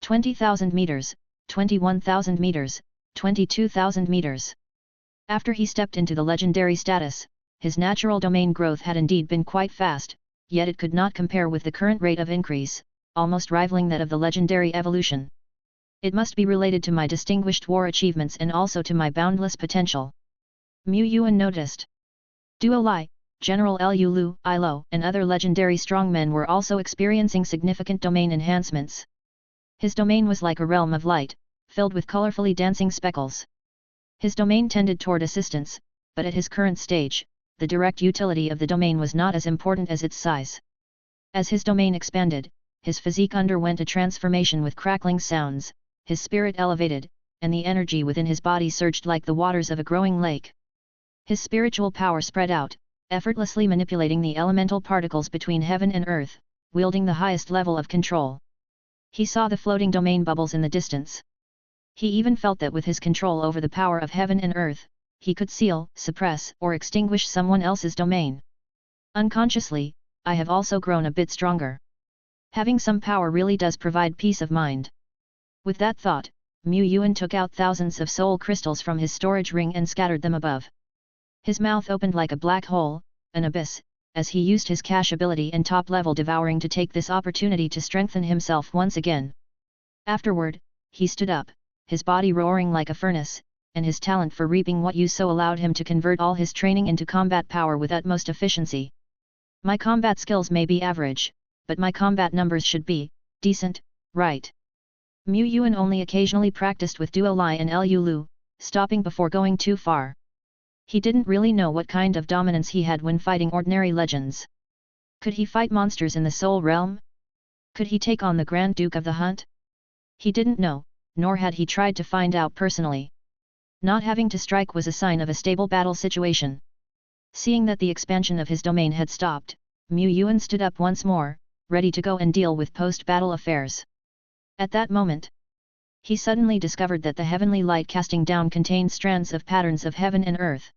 20,000 meters, 21,000 meters, 22,000 meters. After he stepped into the legendary status, his natural domain growth had indeed been quite fast, yet it could not compare with the current rate of increase, almost rivaling that of the legendary evolution. It must be related to my distinguished war achievements and also to my boundless potential. Yuan noticed. Duo Lai, General Liu Lu, Ilo, and other legendary strongmen were also experiencing significant domain enhancements. His domain was like a realm of light, filled with colorfully dancing speckles. His domain tended toward assistance, but at his current stage, the direct utility of the domain was not as important as its size. As his domain expanded, his physique underwent a transformation with crackling sounds, his spirit elevated, and the energy within his body surged like the waters of a growing lake. His spiritual power spread out, effortlessly manipulating the elemental particles between heaven and earth, wielding the highest level of control. He saw the floating domain bubbles in the distance. He even felt that with his control over the power of heaven and earth, he could seal, suppress, or extinguish someone else's domain. Unconsciously, I have also grown a bit stronger. Having some power really does provide peace of mind. With that thought, Yuan took out thousands of soul crystals from his storage ring and scattered them above. His mouth opened like a black hole, an abyss, as he used his cache ability and top-level devouring to take this opportunity to strengthen himself once again. Afterward, he stood up, his body roaring like a furnace, and his talent for reaping what you sow allowed him to convert all his training into combat power with utmost efficiency. My combat skills may be average, but my combat numbers should be decent, right? Yuan only occasionally practiced with Duo Lai and Liu Lu, stopping before going too far. He didn't really know what kind of dominance he had when fighting ordinary legends. Could he fight monsters in the Soul Realm? Could he take on the Grand Duke of the Hunt? He didn't know, nor had he tried to find out personally. Not having to strike was a sign of a stable battle situation. Seeing that the expansion of his domain had stopped, Yuan stood up once more, ready to go and deal with post-battle affairs. At that moment, he suddenly discovered that the heavenly light casting down contained strands of patterns of heaven and earth.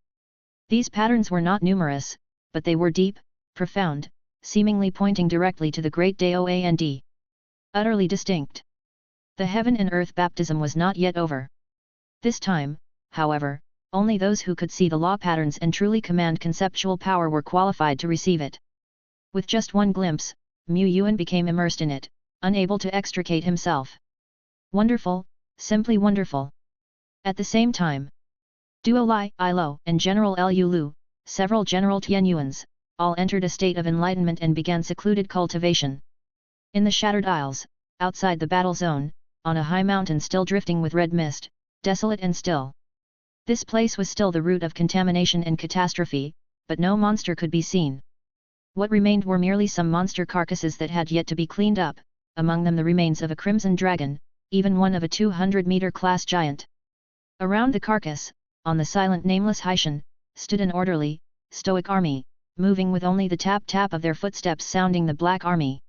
These patterns were not numerous, but they were deep, profound, seemingly pointing directly to the great Daoand. Utterly distinct. The heaven and earth baptism was not yet over. This time, however, only those who could see the law patterns and truly command conceptual power were qualified to receive it. With just one glimpse, Yuan became immersed in it, unable to extricate himself. Wonderful, simply wonderful. At the same time, Duo Lai, Ilo, and General Liu Lu, several General Tianyuans, all entered a state of enlightenment and began secluded cultivation. In the Shattered Isles, outside the battle zone, on a high mountain still drifting with red mist, desolate and still. This place was still the root of contamination and catastrophe, but no monster could be seen. What remained were merely some monster carcasses that had yet to be cleaned up, among them the remains of a crimson dragon, even one of a 200-meter class giant. Around the carcass, on the silent nameless Haishan, stood an orderly, stoic army, moving with only the tap-tap of their footsteps sounding the Black Army.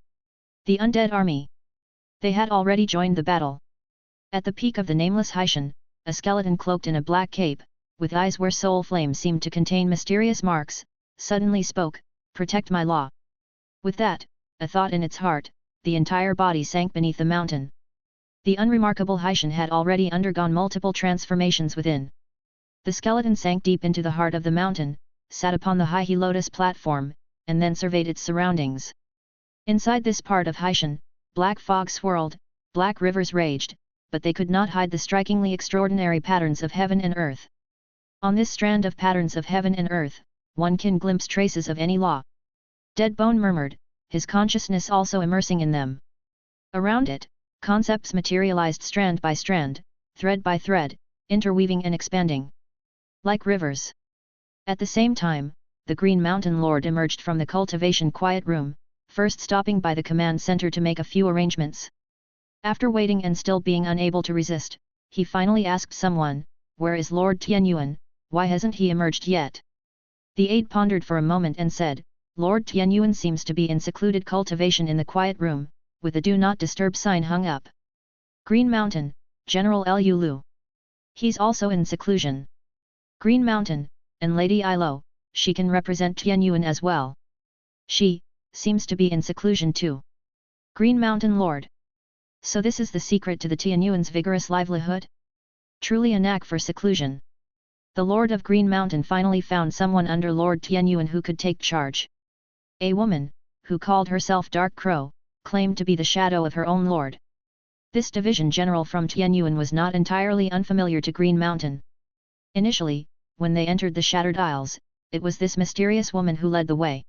The Undead Army. They had already joined the battle. At the peak of the nameless Haitian, a skeleton cloaked in a black cape, with eyes where soul flame seemed to contain mysterious marks, suddenly spoke, "Protect my law." With that, a thought in its heart, the entire body sank beneath the mountain. The unremarkable Haitian had already undergone multiple transformations within. The skeleton sank deep into the heart of the mountain, sat upon the high lotus platform, and then surveyed its surroundings. Inside this part of Haitian, black fog swirled, black rivers raged, but they could not hide the strikingly extraordinary patterns of heaven and earth. On this strand of patterns of heaven and earth, one can glimpse traces of any law. Deadbone murmured, his consciousness also immersing in them. Around it, concepts materialized strand by strand, thread by thread, interweaving and expanding. Like rivers. At the same time, the Green Mountain Lord emerged from the cultivation quiet room, first stopping by the command center to make a few arrangements. After waiting and still being unable to resist, he finally asked someone, "Where is Lord Tianyuan, why hasn't he emerged yet?" The aide pondered for a moment and said, "Lord Tianyuan seems to be in secluded cultivation in the quiet room, with the Do Not Disturb sign hung up. Green Mountain, General Lu Lu. He's also in seclusion. Green Mountain, and Lady Ilo, she can represent Tianyuan as well. She seems to be in seclusion too. Green Mountain Lord. So this is the secret to the Tianyuan's vigorous livelihood? Truly a knack for seclusion." The Lord of Green Mountain finally found someone under Lord Tianyuan who could take charge. A woman, who called herself Dark Crow, claimed to be the shadow of her own lord. This division general from Tianyuan was not entirely unfamiliar to Green Mountain. Initially, when they entered the Shattered Isles, it was this mysterious woman who led the way.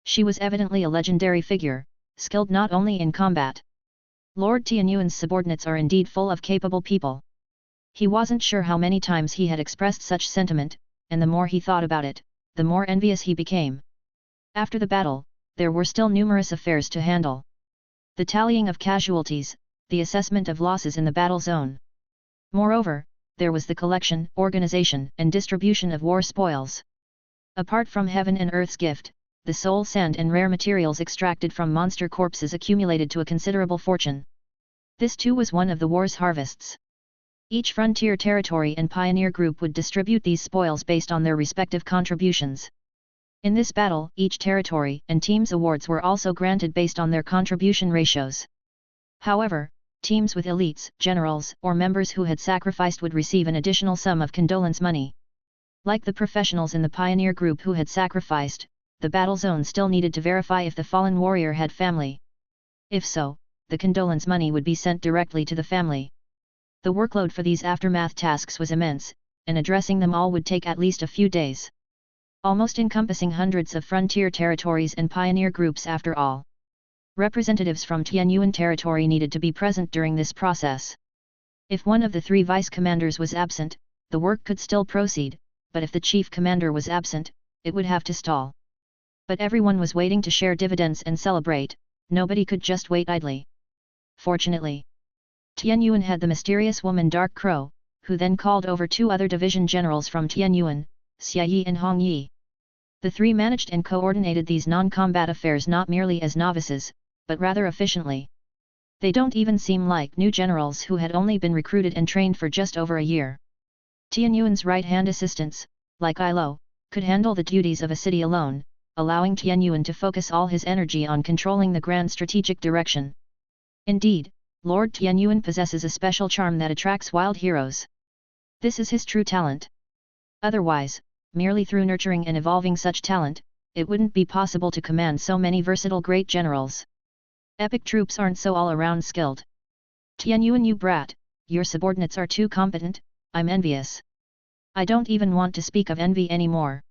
She was evidently a legendary figure, skilled not only in combat. Lord Tianyuan's subordinates are indeed full of capable people. He wasn't sure how many times he had expressed such sentiment, and the more he thought about it, the more envious he became. After the battle, there were still numerous affairs to handle. The tallying of casualties, the assessment of losses in the battle zone. Moreover, there was the collection, organization, and distribution of war spoils. Apart from heaven and earth's gift, the soul sand and rare materials extracted from monster corpses accumulated to a considerable fortune. This too was one of the war's harvests. Each frontier territory and pioneer group would distribute these spoils based on their respective contributions. In this battle, each territory and team's awards were also granted based on their contribution ratios. However, teams with elites, generals, or members who had sacrificed would receive an additional sum of condolence money. Like the professionals in the pioneer group who had sacrificed, the battle zone still needed to verify if the fallen warrior had family. If so, the condolence money would be sent directly to the family. The workload for these aftermath tasks was immense, and addressing them all would take at least a few days. Almost encompassing hundreds of frontier territories and pioneer groups after all. Representatives from Tianyuan territory needed to be present during this process. If one of the three vice commanders was absent, the work could still proceed, but if the chief commander was absent, it would have to stall. But everyone was waiting to share dividends and celebrate, nobody could just wait idly. Fortunately, Tianyuan had the mysterious woman Dark Crow, who then called over two other division generals from Tianyuan, Xia Yi and Hong Yi. The three managed and coordinated these non-combat affairs not merely as novices, but rather efficiently. They don't even seem like new generals who had only been recruited and trained for just over a year. Tianyuan's right-hand assistants, like Ilo, could handle the duties of a city alone, allowing Tianyuan to focus all his energy on controlling the grand strategic direction. Indeed, Lord Tianyuan possesses a special charm that attracts wild heroes. This is his true talent. Otherwise, merely through nurturing and evolving such talent, it wouldn't be possible to command so many versatile great generals. Epic troops aren't so all-around skilled. Tianyuan, you brat, your subordinates are too competent, I'm envious. I don't even want to speak of envy anymore.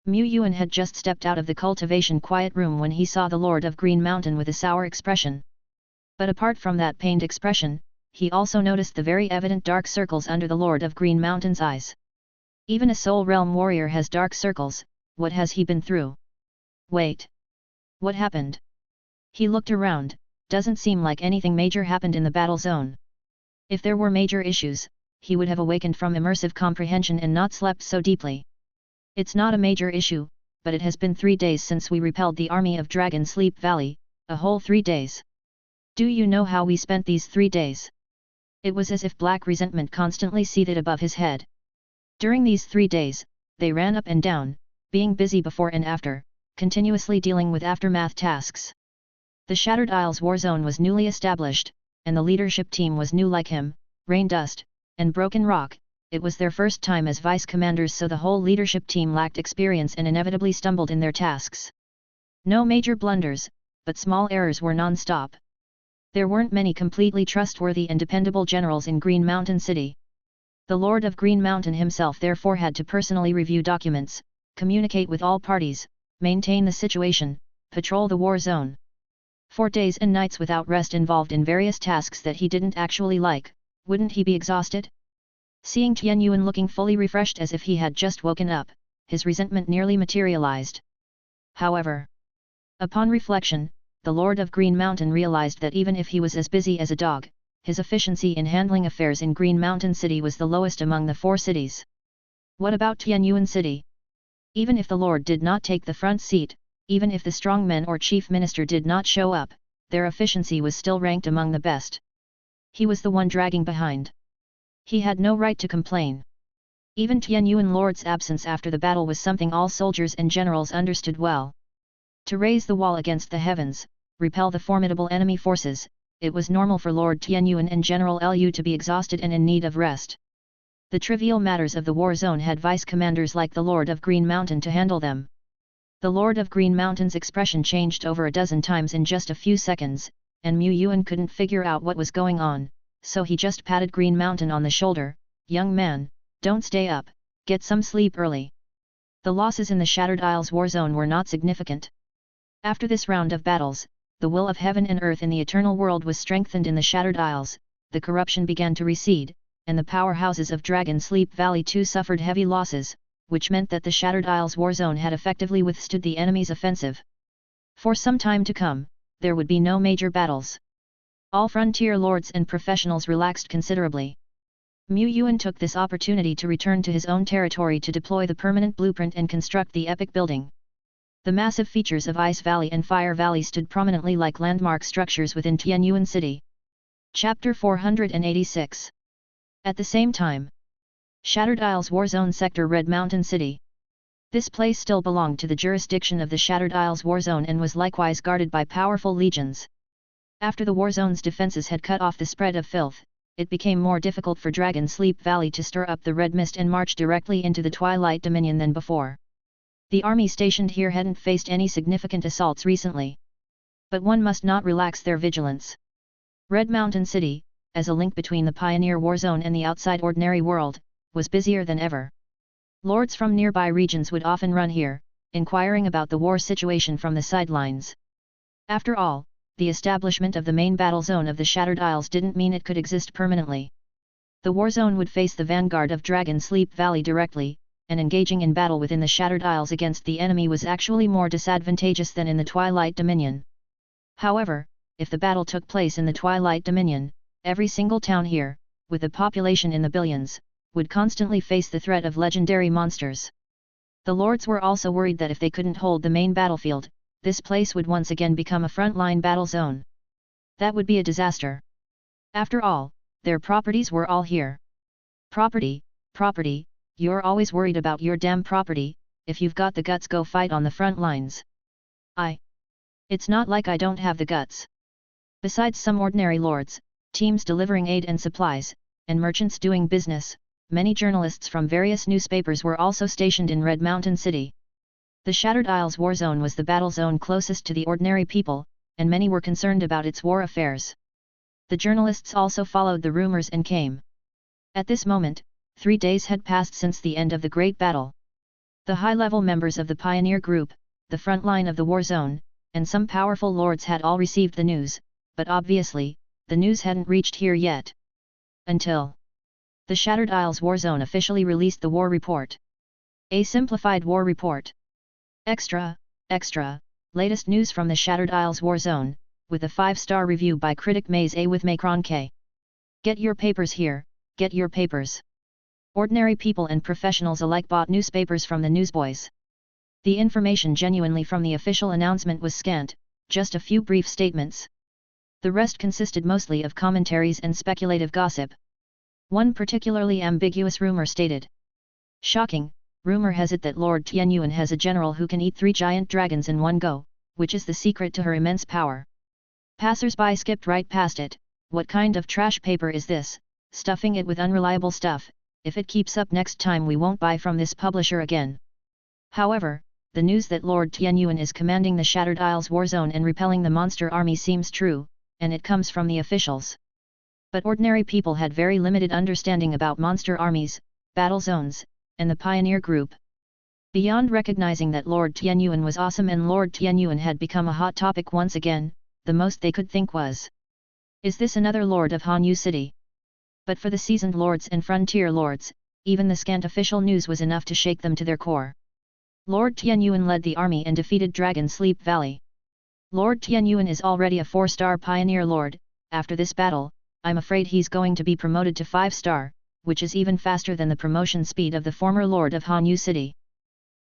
Mu Yuan had just stepped out of the cultivation quiet room when he saw the Lord of Green Mountain with a sour expression. But apart from that pained expression, he also noticed the very evident dark circles under the Lord of Green Mountain's eyes. Even a Soul Realm warrior has dark circles, what has he been through? Wait. What happened? He looked around, doesn't seem like anything major happened in the battle zone. If there were major issues, he would have awakened from immersive comprehension and not slept so deeply. It's not a major issue, but it has been 3 days since we repelled the army of Dragon Sleep Valley, a whole 3 days. Do you know how we spent these 3 days? It was as if black resentment constantly seethed above his head. During these 3 days, they ran up and down, being busy before and after, continuously dealing with aftermath tasks. The Shattered Isles war zone was newly established, and the leadership team was new like him, Rain Dust, and Broken Rock. It was their first time as vice commanders, so the whole leadership team lacked experience and inevitably stumbled in their tasks. No major blunders, but small errors were non-stop. There weren't many completely trustworthy and dependable generals in Green Mountain City. The Lord of Green Mountain himself therefore had to personally review documents, communicate with all parties, maintain the situation, patrol the war zone. 4 days and nights without rest involved in various tasks that he didn't actually like. Wouldn't he be exhausted? Seeing Tian Yuan looking fully refreshed as if he had just woken up, his resentment nearly materialized. However, upon reflection, the Lord of Green Mountain realized that even if he was as busy as a dog, his efficiency in handling affairs in Green Mountain City was the lowest among the 4 cities. What about Tian Yuan City? Even if the Lord did not take the front seat, even if the strongmen or chief minister did not show up, their efficiency was still ranked among the best. He was the one dragging behind. He had no right to complain. Even Tian Yuan Lord's absence after the battle was something all soldiers and generals understood well. To raise the wall against the heavens, repel the formidable enemy forces, it was normal for Lord Tian Yuan and General Lu to be exhausted and in need of rest. The trivial matters of the war zone had vice commanders like the Lord of Green Mountain to handle them. The Lord of Green Mountain's expression changed over a dozen times in just a few seconds, and Mu Yuan couldn't figure out what was going on, so he just patted Green Mountain on the shoulder. "Young man, don't stay up, get some sleep early." The losses in the Shattered Isles war zone were not significant. After this round of battles, the will of heaven and earth in the eternal world was strengthened in the Shattered Isles, the corruption began to recede, and the powerhouses of Dragon Sleep Valley too suffered heavy losses, which meant that the Shattered Isles war zone had effectively withstood the enemy's offensive. For some time to come, there would be no major battles. All frontier lords and professionals relaxed considerably. Mu Yuan took this opportunity to return to his own territory to deploy the permanent blueprint and construct the epic building. The massive features of Ice Valley and Fire Valley stood prominently like landmark structures within Tian Yuan City. Chapter 486. At the same time, Shattered Isles War Zone Sector Red Mountain City. This place still belonged to the jurisdiction of the Shattered Isles War Zone and was likewise guarded by powerful legions. After the war zone's defenses had cut off the spread of filth, it became more difficult for Dragon Sleep Valley to stir up the red mist and march directly into the Twilight Dominion than before. The army stationed here hadn't faced any significant assaults recently. But one must not relax their vigilance. Red Mountain City, as a link between the Pioneer War Zone and the outside ordinary world, was busier than ever. Lords from nearby regions would often run here, inquiring about the war situation from the sidelines. After all, the establishment of the main battle zone of the Shattered Isles didn't mean it could exist permanently. The war zone would face the vanguard of Dragon Sleep Valley directly, and engaging in battle within the Shattered Isles against the enemy was actually more disadvantageous than in the Twilight Dominion. However, if the battle took place in the Twilight Dominion, every single town here, with a population in the billions, would constantly face the threat of legendary monsters. The lords were also worried that if they couldn't hold the main battlefield, this place would once again become a frontline battle zone. That would be a disaster. After all, their properties were all here. Property, property, you're always worried about your damn property. If you've got the guts, go fight on the front lines. It's not like I don't have the guts. Besides some ordinary lords, teams delivering aid and supplies, and merchants doing business, many journalists from various newspapers were also stationed in Red Mountain City. The Shattered Isles war zone was the battle zone closest to the ordinary people, and many were concerned about its war affairs. The journalists also followed the rumors and came. At this moment, 3 days had passed since the end of the Great Battle. The high-level members of the Pioneer Group, the front line of the war zone, and some powerful lords had all received the news, but obviously, the news hadn't reached here yet. Until the Shattered Isles war zone officially released the war report. A simplified war report. Extra, latest news from the Shattered Isles war zone, with a 5-star review by critic Maze A with Macron K. Get your papers here, get your papers. Ordinary people and professionals alike bought newspapers from the newsboys. The information genuinely from the official announcement was scant, just a few brief statements. The rest consisted mostly of commentaries and speculative gossip. One particularly ambiguous rumor stated. Shocking, rumor has it that Lord Tianyuan has a general who can eat 3 giant dragons in one go, which is the secret to her immense power. Passers-by skipped right past it. What kind of trash paper is this, stuffing it with unreliable stuff? If it keeps up next time we won't buy from this publisher again. However, the news that Lord Tianyuan is commanding the Shattered Isles war zone and repelling the monster army seems true, and it comes from the officials. But ordinary people had very limited understanding about monster armies, battle zones, and the pioneer group. Beyond recognizing that Lord Tianyuan was awesome and Lord Tianyuan had become a hot topic once again, the most they could think was, is this another Lord of Hanyu City? But for the seasoned lords and frontier lords, even the scant official news was enough to shake them to their core. Lord Tianyuan led the army and defeated Dragon Sleep Valley. Lord Tianyuan is already a 4-star pioneer lord. After this battle, I'm afraid he's going to be promoted to 5-star, which is even faster than the promotion speed of the former Lord of Hanyu City.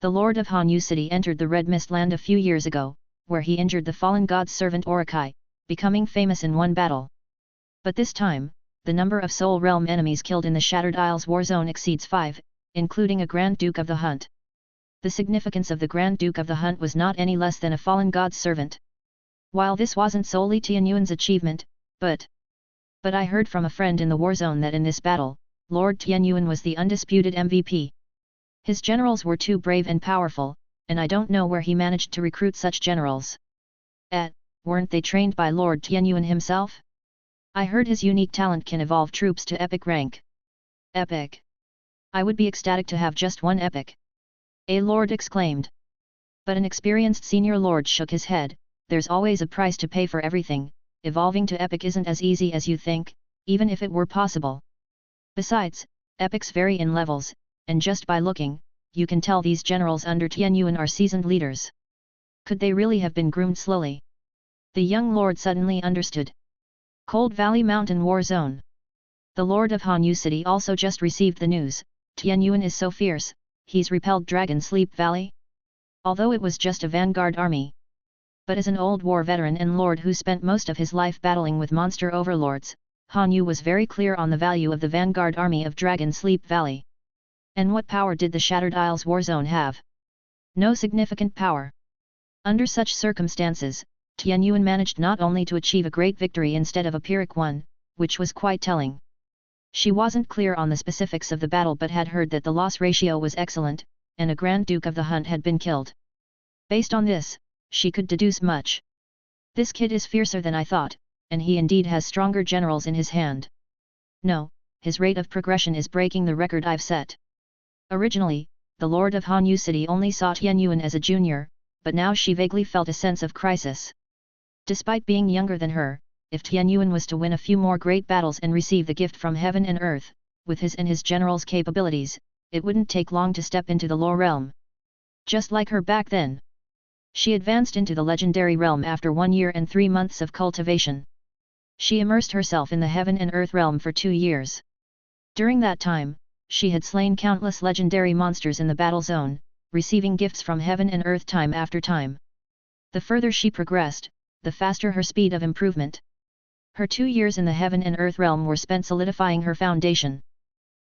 The Lord of Hanyu City entered the Red Mist Land a few years ago, where he injured the fallen god's servant Orokai, becoming famous in one battle. But this time, the number of Soul Realm enemies killed in the Shattered Isles war zone exceeds 5, including a Grand Duke of the Hunt. The significance of the Grand Duke of the Hunt was not any less than a fallen god's servant. While this wasn't solely Tianyuan's achievement, but I heard from a friend in the war zone that in this battle, Lord Tianyuan was the undisputed MVP. His generals were too brave and powerful, and I don't know where he managed to recruit such generals. Weren't they trained by Lord Tianyuan himself? I heard his unique talent can evolve troops to epic rank. Epic! I would be ecstatic to have just one epic. A lord exclaimed. But an experienced senior lord shook his head. There's always a price to pay for everything. Evolving to epic isn't as easy as you think, even if it were possible. Besides, epics vary in levels, and just by looking, you can tell these generals under Tianyuan are seasoned leaders. Could they really have been groomed slowly? The young lord suddenly understood. Cold Valley Mountain War Zone. The Lord of Hanyu City also just received the news. Tianyuan is so fierce, he's repelled Dragon Sleep Valley? Although it was just a vanguard army. But as an old war veteran and lord who spent most of his life battling with monster overlords, Hanyu was very clear on the value of the vanguard army of Dragon Sleep Valley. And what power did the Shattered Isles war zone have? No significant power. Under such circumstances, Tianyuan managed not only to achieve a great victory instead of a Pyrrhic one, which was quite telling. She wasn't clear on the specifics of the battle but had heard that the loss ratio was excellent, and a Grand Duke of the Hunt had been killed. Based on this, she could deduce much. This kid is fiercer than I thought, and he indeed has stronger generals in his hand. No, his rate of progression is breaking the record I've set. Originally, the Lord of Hanyu City only saw Tianyuan as a junior, but now she vaguely felt a sense of crisis. Despite being younger than her, if Tianyuan was to win a few more great battles and receive the gift from heaven and earth, with his and his generals' capabilities, it wouldn't take long to step into the lore realm. Just like her back then. She advanced into the legendary realm after 1 year and 3 months of cultivation. She immersed herself in the heaven and earth realm for 2 years. During that time, she had slain countless legendary monsters in the battle zone, receiving gifts from heaven and earth time after time. The further she progressed, the faster her speed of improvement. Her 2 years in the heaven and earth realm were spent solidifying her foundation.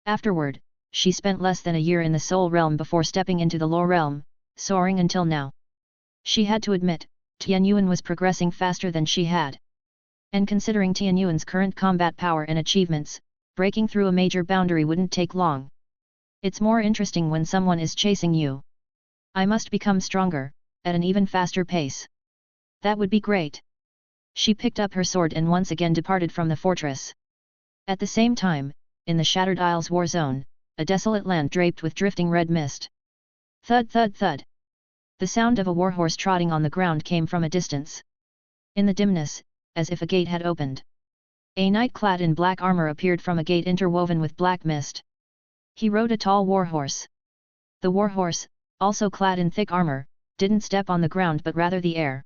Afterward, she spent less than a year in the soul realm before stepping into the lore realm, soaring until now. She had to admit, Tianyuan was progressing faster than she had. And considering Tianyuan's current combat power and achievements, breaking through a major boundary wouldn't take long. It's more interesting when someone is chasing you. I must become stronger, at an even faster pace. That would be great. She picked up her sword and once again departed from the fortress. At the same time, in the Shattered Isles war zone, a desolate land draped with drifting red mist. Thud thud thud. The sound of a warhorse trotting on the ground came from a distance. In the dimness, as if a gate had opened. A knight clad in black armor appeared from a gate interwoven with black mist. He rode a tall warhorse. The warhorse, also clad in thick armor, didn't step on the ground but rather the air.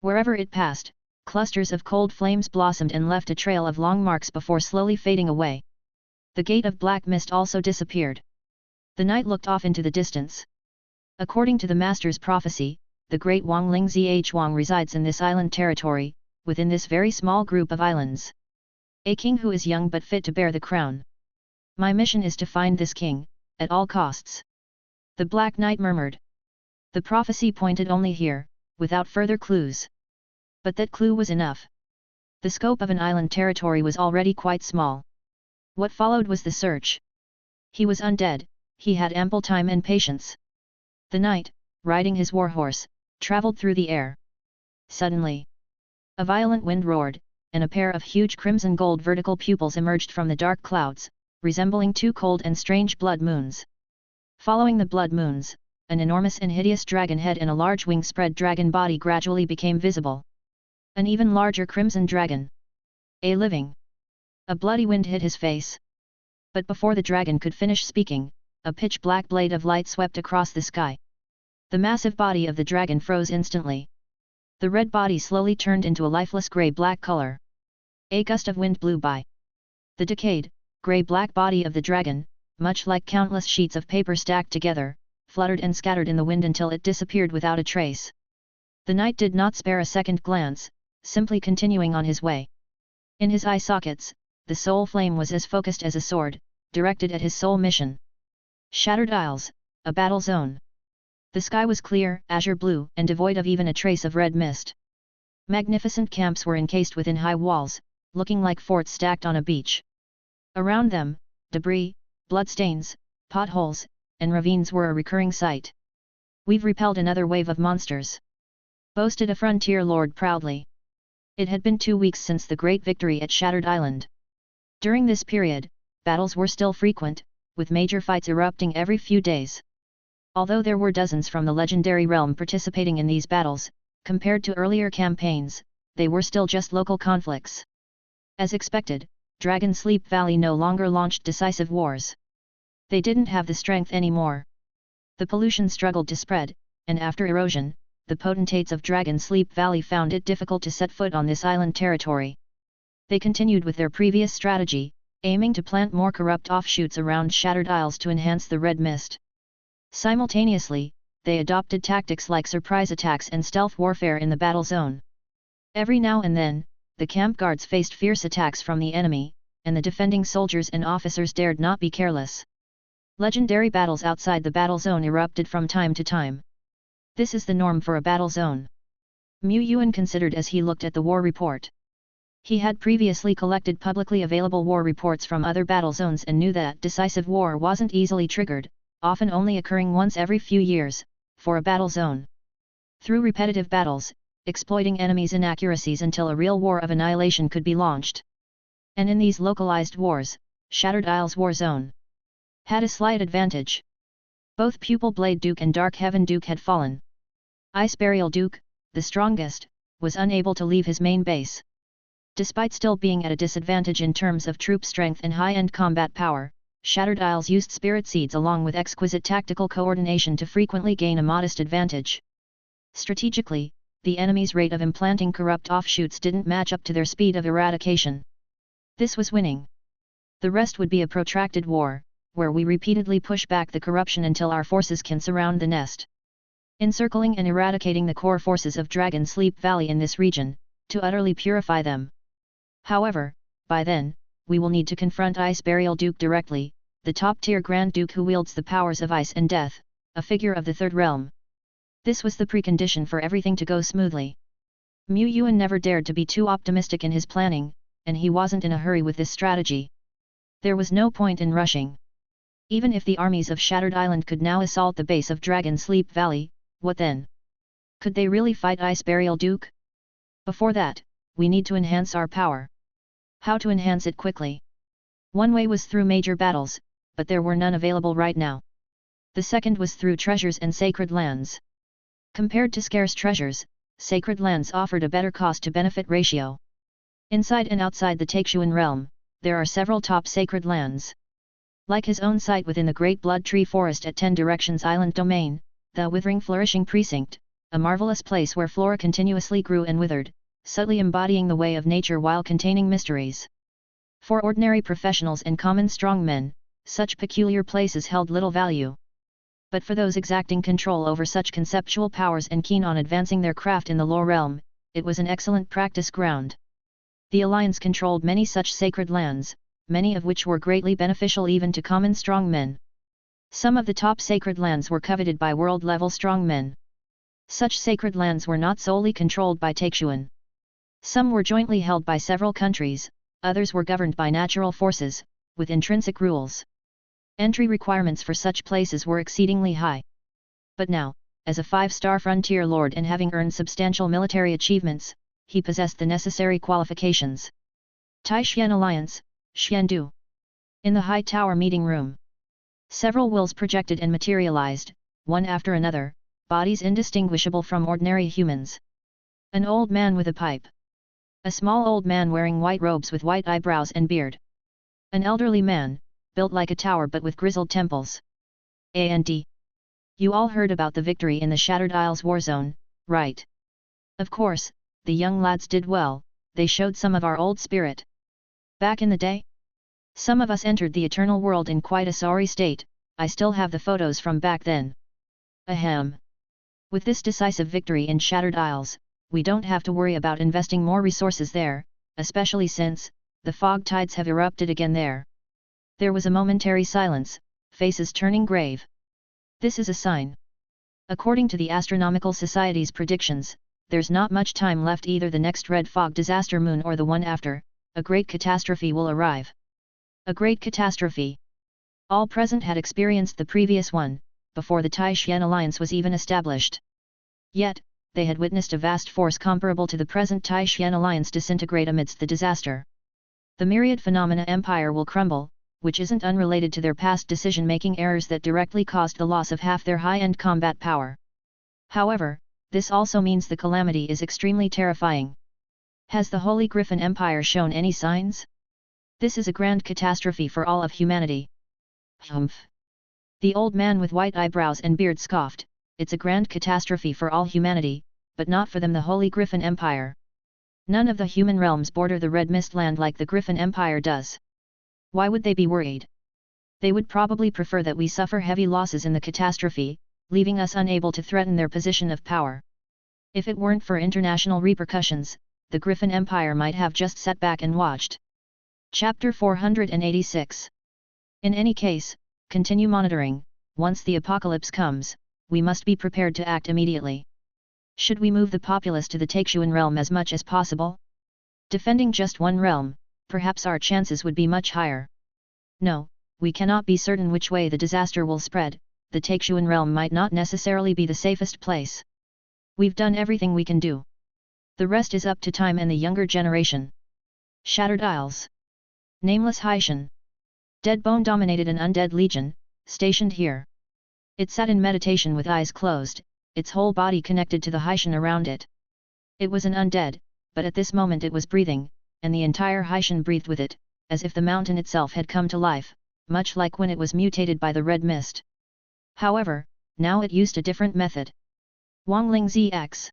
Wherever it passed, clusters of cold flames blossomed and left a trail of long marks before slowly fading away. The gate of black mist also disappeared. The knight looked off into the distance. According to the master's prophecy, the great Wangling Zhuang resides in this island territory, within this very small group of islands. A king who is young but fit to bear the crown. My mission is to find this king, at all costs. The Black Knight murmured. The prophecy pointed only here, without further clues. But that clue was enough. The scope of an island territory was already quite small. What followed was the search. He was undead, he had ample time and patience. The knight, riding his warhorse, travelled through the air. Suddenly, a violent wind roared, and a pair of huge crimson-gold vertical pupils emerged from the dark clouds, resembling two cold and strange blood moons. Following the blood moons, an enormous and hideous dragon head and a large wing-spread dragon body gradually became visible. An even larger crimson dragon. A living. A bloody wind hit his face. But before the dragon could finish speaking, a pitch-black blade of light swept across the sky. The massive body of the dragon froze instantly. The red body slowly turned into a lifeless grey-black color. A gust of wind blew by. The decayed, grey-black body of the dragon, much like countless sheets of paper stacked together, fluttered and scattered in the wind until it disappeared without a trace. The knight did not spare a second glance, simply continuing on his way. In his eye sockets, the soul flame was as focused as a sword, directed at his sole mission. Shattered Isles, a battle zone. The sky was clear, azure blue, and devoid of even a trace of red mist. Magnificent camps were encased within high walls, looking like forts stacked on a beach. Around them, debris, bloodstains, potholes, and ravines were a recurring sight. "We've repelled another wave of monsters," boasted a frontier lord proudly. It had been 2 weeks since the great victory at Shattered Island. During this period, battles were still frequent, with major fights erupting every few days. Although there were dozens from the legendary realm participating in these battles, compared to earlier campaigns, they were still just local conflicts. As expected, Dragon Sleep Valley no longer launched decisive wars. They didn't have the strength anymore. The pollution struggled to spread, and after erosion, the potentates of Dragon Sleep Valley found it difficult to set foot on this island territory. They continued with their previous strategy, aiming to plant more corrupt offshoots around Shattered Isles to enhance the red mist. Simultaneously, they adopted tactics like surprise attacks and stealth warfare in the battle zone. Every now and then, the camp guards faced fierce attacks from the enemy, and the defending soldiers and officers dared not be careless. Legendary battles outside the battle zone erupted from time to time. This is the norm for a battle zone. Yuan considered as he looked at the war report. He had previously collected publicly available war reports from other battle zones and knew that decisive war wasn't easily triggered, often only occurring once every few years, for a battle zone. Through repetitive battles, exploiting enemies' inaccuracies until a real war of annihilation could be launched. And in these localized wars, Shattered Isles War Zone had a slight advantage. Both Pupil Blade Duke and Dark Heaven Duke had fallen. Ice Burial Duke, the strongest, was unable to leave his main base. Despite still being at a disadvantage in terms of troop strength and high-end combat power, Shattered Isles used Spirit Seeds along with exquisite tactical coordination to frequently gain a modest advantage. Strategically, the enemy's rate of implanting corrupt offshoots didn't match up to their speed of eradication. This was winning. The rest would be a protracted war, where we repeatedly push back the corruption until our forces can surround the nest. Encircling and eradicating the core forces of Dragon Sleep Valley in this region, to utterly purify them. However, by then, we will need to confront Ice Burial Duke directly, the top-tier Grand Duke who wields the powers of ice and death, a figure of the Third Realm. This was the precondition for everything to go smoothly. Yuan never dared to be too optimistic in his planning, and he wasn't in a hurry with this strategy. There was no point in rushing. Even if the armies of Shattered Island could now assault the base of Dragon Sleep Valley, what then? Could they really fight Ice Burial Duke? Before that, we need to enhance our power. How to enhance it quickly? One way was through major battles, but there were none available right now. The second was through treasures and sacred lands. Compared to scarce treasures, sacred lands offered a better cost-to-benefit ratio. Inside and outside the Taixuan realm, there are several top sacred lands. Like his own site within the Great Blood Tree Forest at 10 Directions Island Domain, the Withering Flourishing Precinct, a marvelous place where flora continuously grew and withered, subtly embodying the way of nature while containing mysteries. For ordinary professionals and common strong men, such peculiar places held little value. But for those exacting control over such conceptual powers and keen on advancing their craft in the lore realm, it was an excellent practice ground. The Alliance controlled many such sacred lands, many of which were greatly beneficial even to common strong men. Some of the top sacred lands were coveted by world-level strong men. Such sacred lands were not solely controlled by Taixuan. Some were jointly held by several countries, others were governed by natural forces, with intrinsic rules. Entry requirements for such places were exceedingly high. But now, as a 5-star frontier lord and having earned substantial military achievements, he possessed the necessary qualifications. Taixuan Alliance, Xiandu. In the high tower meeting room. Several wills projected and materialized, one after another, bodies indistinguishable from ordinary humans. An old man with a pipe. A small old man wearing white robes with white eyebrows and beard. An elderly man, built like a tower but with grizzled temples. And you all heard about the victory in the Shattered Isles war zone, right? Of course, the young lads did well, they showed some of our old spirit. Back in the day? Some of us entered the eternal world in quite a sorry state, I still have the photos from back then. Ahem. With this decisive victory in Shattered Isles, we don't have to worry about investing more resources there, especially since, the fog tides have erupted again there. There was a momentary silence, faces turning grave. This is a sign. According to the Astronomical Society's predictions, there's not much time left, either the next red fog disaster moon or the one after, a great catastrophe will arrive. A great catastrophe. All present had experienced the previous one, before the Taixuan Alliance was even established. Yet, they had witnessed a vast force comparable to the present Taixuan Alliance disintegrate amidst the disaster. The myriad phenomena empire will crumble, which isn't unrelated to their past decision-making errors that directly caused the loss of half their high-end combat power. However, this also means the calamity is extremely terrifying. Has the Holy Griffin Empire shown any signs? This is a grand catastrophe for all of humanity. Humph. The old man with white eyebrows and beard scoffed, it's a grand catastrophe for all humanity, but not for them, the Holy Griffin Empire. None of the human realms border the Red Mist Land like the Griffin Empire does. Why would they be worried? They would probably prefer that we suffer heavy losses in the catastrophe, leaving us unable to threaten their position of power. If it weren't for international repercussions, the Griffin Empire might have just sat back and watched. Chapter 486. In any case, continue monitoring. Once the apocalypse comes, we must be prepared to act immediately. Should we move the populace to the Taixuan realm as much as possible? Defending just one realm, perhaps our chances would be much higher. No, we cannot be certain which way the disaster will spread, the Taixuan realm might not necessarily be the safest place. We've done everything we can do. The rest is up to time and the younger generation. Shattered Isles. Nameless Haitian. Deadbone dominated an undead legion, stationed here. It sat in meditation with eyes closed, its whole body connected to the Haitian around it. It was an undead, but at this moment it was breathing, and the entire Haitian breathed with it, as if the mountain itself had come to life, much like when it was mutated by the red mist. However, now it used a different method. Wangling ZX.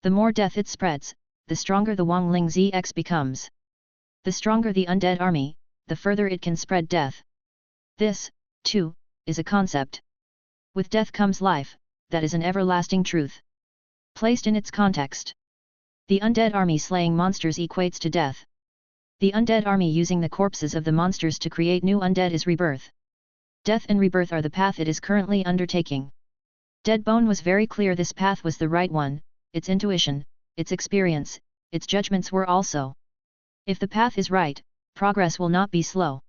The more death it spreads, the stronger the Wangling ZX becomes. The stronger the undead army, the further it can spread death. This, too, is a concept. With death comes life, that is an everlasting truth. Placed in its context. The undead army slaying monsters equates to death. The undead army using the corpses of the monsters to create new undead is rebirth. Death and rebirth are the path it is currently undertaking. Deadbone was very clear this path was the right one, its intuition, its experience, its judgments were also. If the path is right, progress will not be slow.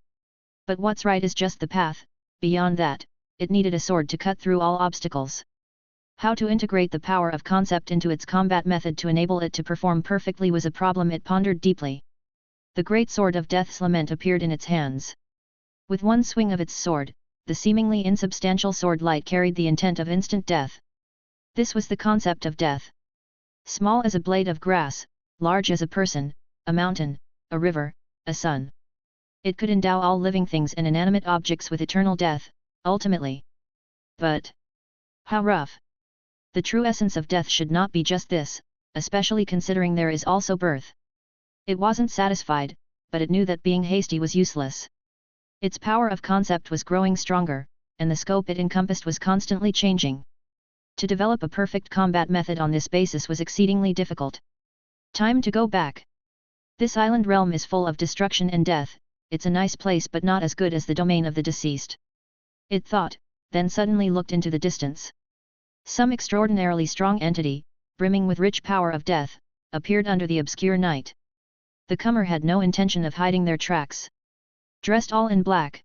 But what's right is just the path, beyond that, it needed a sword to cut through all obstacles. How to integrate the power of concept into its combat method to enable it to perform perfectly was a problem it pondered deeply. The great sword of Death's Lament appeared in its hands. With one swing of its sword, the seemingly insubstantial sword light carried the intent of instant death. This was the concept of death. Small as a blade of grass, large as a person, a mountain, a river, a sun. It could endow all living things and inanimate objects with eternal death, ultimately. But how rough! The true essence of death should not be just this, especially considering there is also birth. It wasn't satisfied, but it knew that being hasty was useless. Its power of concept was growing stronger, and the scope it encompassed was constantly changing. To develop a perfect combat method on this basis was exceedingly difficult. Time to go back. This island realm is full of destruction and death, it's a nice place but not as good as the domain of the deceased. It thought, then suddenly looked into the distance. Some extraordinarily strong entity, brimming with rich power of death, appeared under the obscure night. The comer had no intention of hiding their tracks. Dressed all in black.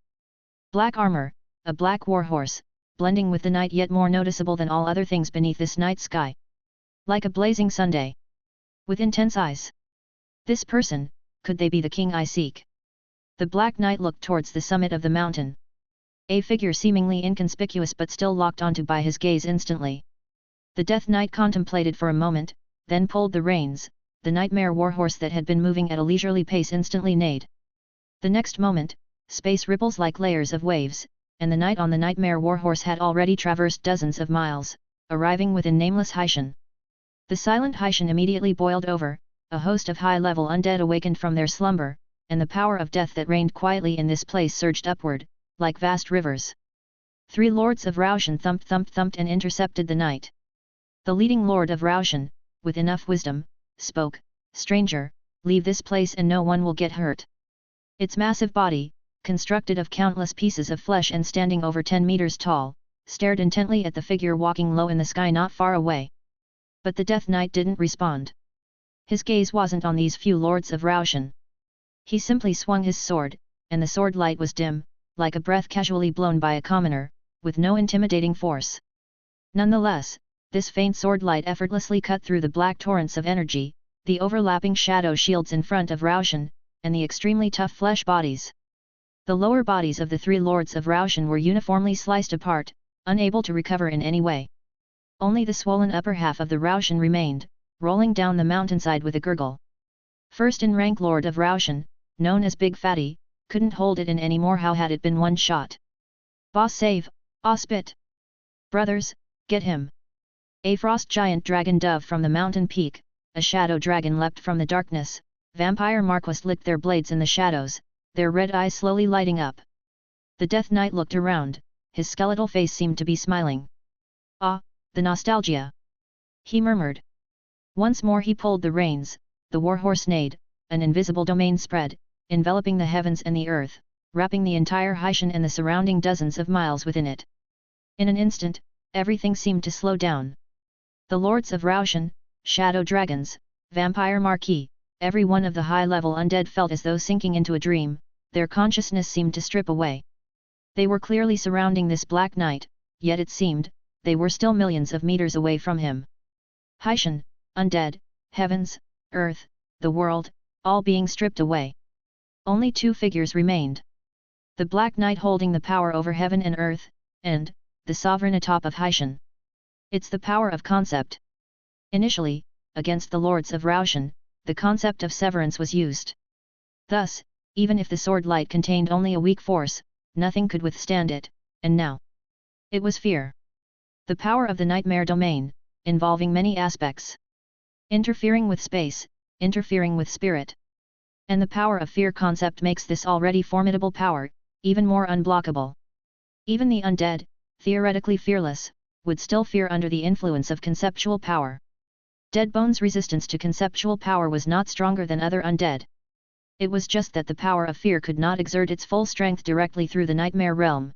Black armor, a black warhorse, blending with the night yet more noticeable than all other things beneath this night sky. Like a blazing Sunday. With intense eyes. This person, could they be the king I seek? The Black Knight looked towards the summit of the mountain. A figure seemingly inconspicuous but still locked onto by his gaze instantly. The Death Knight contemplated for a moment, then pulled the reins. The nightmare warhorse that had been moving at a leisurely pace instantly neighed. The next moment, space ripples like layers of waves, and the knight on the nightmare warhorse had already traversed dozens of miles, arriving within nameless Haishan. The silent Haishan immediately boiled over, a host of high-level undead awakened from their slumber, and the power of death that reigned quietly in this place surged upward, like vast rivers. 3 lords of Raushan thumped and intercepted the night. The leading lord of Raushan, with enough wisdom, spoke, "Stranger, leave this place and no one will get hurt." Its massive body, constructed of countless pieces of flesh and standing over 10 meters tall, stared intently at the figure walking low in the sky not far away. But the Death Knight didn't respond. His gaze wasn't on these few lords of Raushan. He simply swung his sword, and the sword light was dim, like a breath casually blown by a commoner, with no intimidating force. Nonetheless, this faint sword light effortlessly cut through the black torrents of energy, the overlapping shadow shields in front of Raushan, and the extremely tough flesh bodies. The lower bodies of the 3 lords of Raushan were uniformly sliced apart, unable to recover in any way. Only the swollen upper half of the Raushan remained, rolling down the mountainside with a gurgle. First in rank lord of Raushan, known as Big Fatty, couldn't hold it in any more. How had it been one shot? Boss save, spit! Brothers, get him! A frost giant dragon dove from the mountain peak, a shadow dragon leapt from the darkness, vampire Marquis licked their blades in the shadows, their red eyes slowly lighting up. The Death Knight looked around, his skeletal face seemed to be smiling. "Ah, the nostalgia!" he murmured. Once more he pulled the reins, the warhorse neighed, an invisible domain spread, enveloping the heavens and the earth, wrapping the entire Haishan and the surrounding dozens of miles within it. In an instant, everything seemed to slow down. The lords of Raushan, shadow dragons, vampire marquis, every one of the high-level undead felt as though sinking into a dream, their consciousness seemed to strip away. They were clearly surrounding this Black Knight, yet it seemed, they were still millions of meters away from him. Haishan, undead, heavens, earth, the world, all being stripped away. Only 2 figures remained. The Black Knight holding the power over heaven and earth, and, the sovereign atop of Haishan. It's the power of concept. Initially, against the lords of Raushan, the concept of severance was used. Thus, even if the sword light contained only a weak force, nothing could withstand it, and now. It was fear. The power of the nightmare domain, involving many aspects. Interfering with space, interfering with spirit. And the power of fear concept makes this already formidable power, even more unblockable. Even the undead, theoretically fearless, would still fear under the influence of conceptual power. Deadbone's resistance to conceptual power was not stronger than other undead. It was just that the power of fear could not exert its full strength directly through the nightmare realm.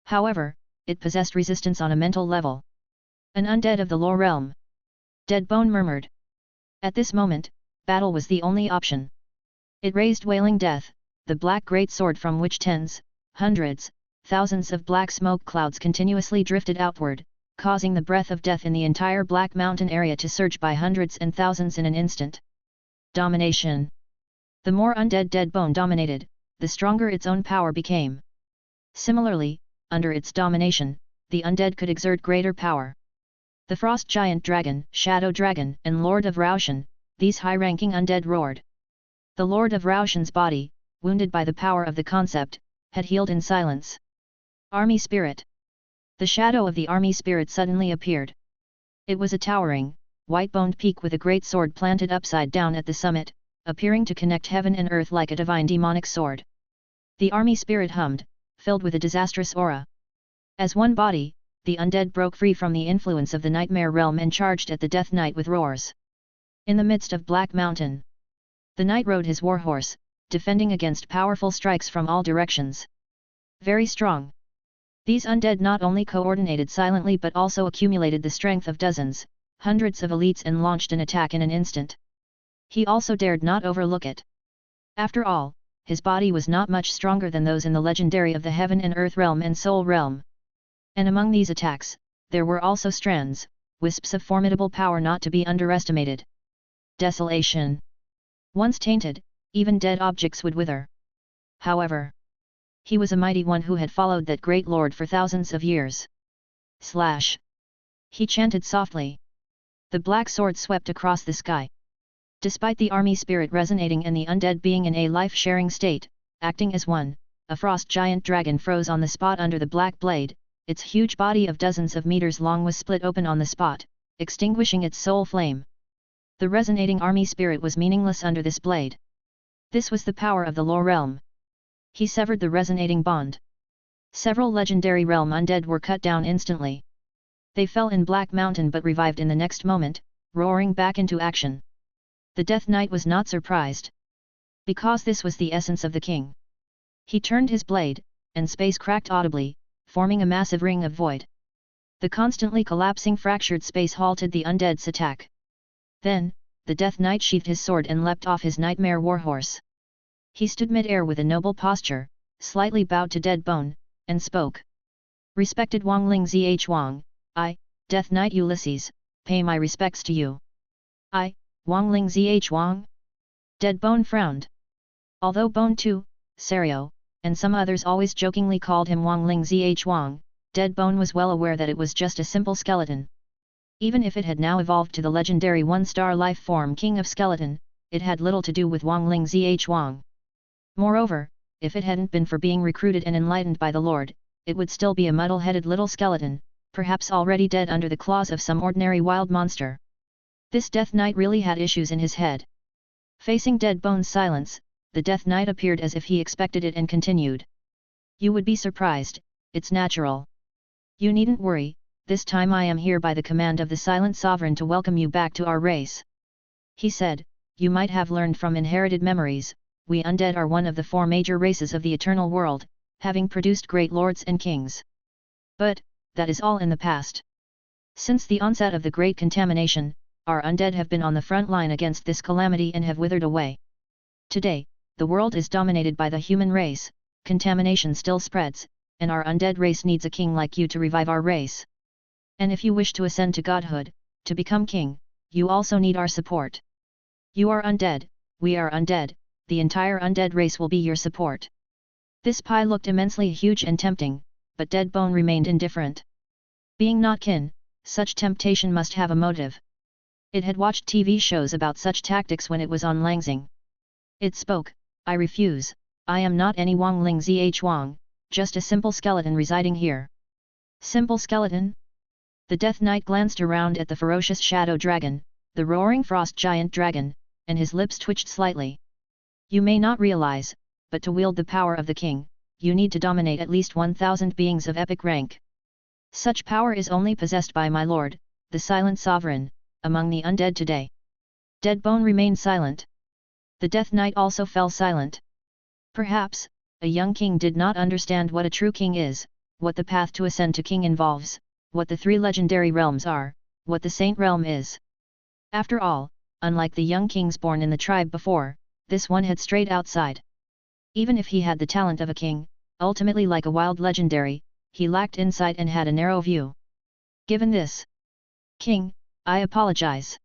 However, it possessed resistance on a mental level. An undead of the lower realm. Deadbone murmured. At this moment, battle was the only option. It raised wailing death, the black great sword from which tens, hundreds, thousands of black smoke clouds continuously drifted outward, causing the breath of death in the entire Black Mountain area to surge by hundreds and thousands in an instant. Domination. The more undead Deadbone dominated, the stronger its own power became. Similarly, under its domination, the undead could exert greater power. The frost giant dragon, shadow dragon, and lord of Raushan, these high-ranking undead roared. The lord of Raushan's body, wounded by the power of the concept, had healed in silence. Army spirit. The shadow of the army spirit suddenly appeared. It was a towering, white-boned peak with a great sword planted upside down at the summit, appearing to connect heaven and earth like a divine demonic sword. The army spirit hummed, filled with a disastrous aura. As one body, the undead broke free from the influence of the nightmare realm and charged at the Death Knight with roars. In the midst of Black Mountain, the knight rode his warhorse, defending against powerful strikes from all directions. Very strong. These undead not only coordinated silently but also accumulated the strength of dozens, hundreds of elites and launched an attack in an instant. He also dared not overlook it. After all, his body was not much stronger than those in the legendary of the Heaven and Earth realm and Soul realm. And among these attacks, there were also strands, wisps of formidable power not to be underestimated. Desolation. Once tainted, even dead objects would wither. However, he was a mighty one who had followed that great lord for thousands of years. Slash. He chanted softly. The black sword swept across the sky. Despite the army spirit resonating and the undead being in a life-sharing state, acting as one, a frost giant dragon froze on the spot under the black blade. Its huge body of dozens of meters long was split open on the spot, extinguishing its soul flame. The resonating army spirit was meaningless under this blade. This was the power of the Lore realm. He severed the resonating bond. Several legendary realm undead were cut down instantly. They fell in Black Mountain but revived in the next moment, roaring back into action. The Death Knight was not surprised. Because this was the essence of the king. He turned his blade, and space cracked audibly, forming a massive ring of void. The constantly collapsing fractured space halted the undead's attack. Then, the Death Knight sheathed his sword and leapt off his nightmare warhorse. He stood mid-air with a noble posture, slightly bowed to Dead Bone, and spoke. Respected Wangling Zh Wang, I, Death Knight Ulysses, pay my respects to you. I, Wangling Zh Wang? Dead Bone frowned. Although Bone too, Serio, and some others always jokingly called him Wangling Zh Wang, Dead Bone was well aware that it was just a simple skeleton. Even if it had now evolved to the legendary one-star life form King of Skeleton, it had little to do with Wangling Zh Wang. Moreover, if it hadn't been for being recruited and enlightened by the Lord, it would still be a muddle-headed little skeleton, perhaps already dead under the claws of some ordinary wild monster. This Death Knight really had issues in his head. Facing Dead Bone's silence, the Death Knight appeared as if he expected it and continued. You would be surprised, it's natural. You needn't worry, this time I am here by the command of the Silent Sovereign to welcome you back to our race. He said, you might have learned from inherited memories, we undead are one of the four major races of the eternal world, having produced great lords and kings. But, that is all in the past. Since the onset of the great contamination, our undead have been on the front line against this calamity and have withered away. Today, the world is dominated by the human race, contamination still spreads, and our undead race needs a king like you to revive our race. And if you wish to ascend to godhood, to become king, you also need our support. You are undead, we are undead, the entire undead race will be your support. This pie looked immensely huge and tempting, but Dead Bone remained indifferent. Being not kin, such temptation must have a motive. It had watched TV shows about such tactics when it was on Langsing. It spoke, I refuse, I am not any Wangling Zh Wang, just a simple skeleton residing here. Simple skeleton? The Death Knight glanced around at the ferocious shadow dragon, the roaring frost giant dragon, and his lips twitched slightly. You may not realize, but to wield the power of the king, you need to dominate at least 1,000 beings of epic rank. Such power is only possessed by my lord, the Silent Sovereign, among the undead today. Dead Bone remained silent. The Death Knight also fell silent. Perhaps, a young king did not understand what a true king is, what the path to ascend to king involves, what the three legendary realms are, what the Saint realm is. After all, unlike the young kings born in the tribe before, this one had strayed outside. Even if he had the talent of a king, ultimately like a wild legendary, he lacked insight and had a narrow view. Given this, king, I apologize.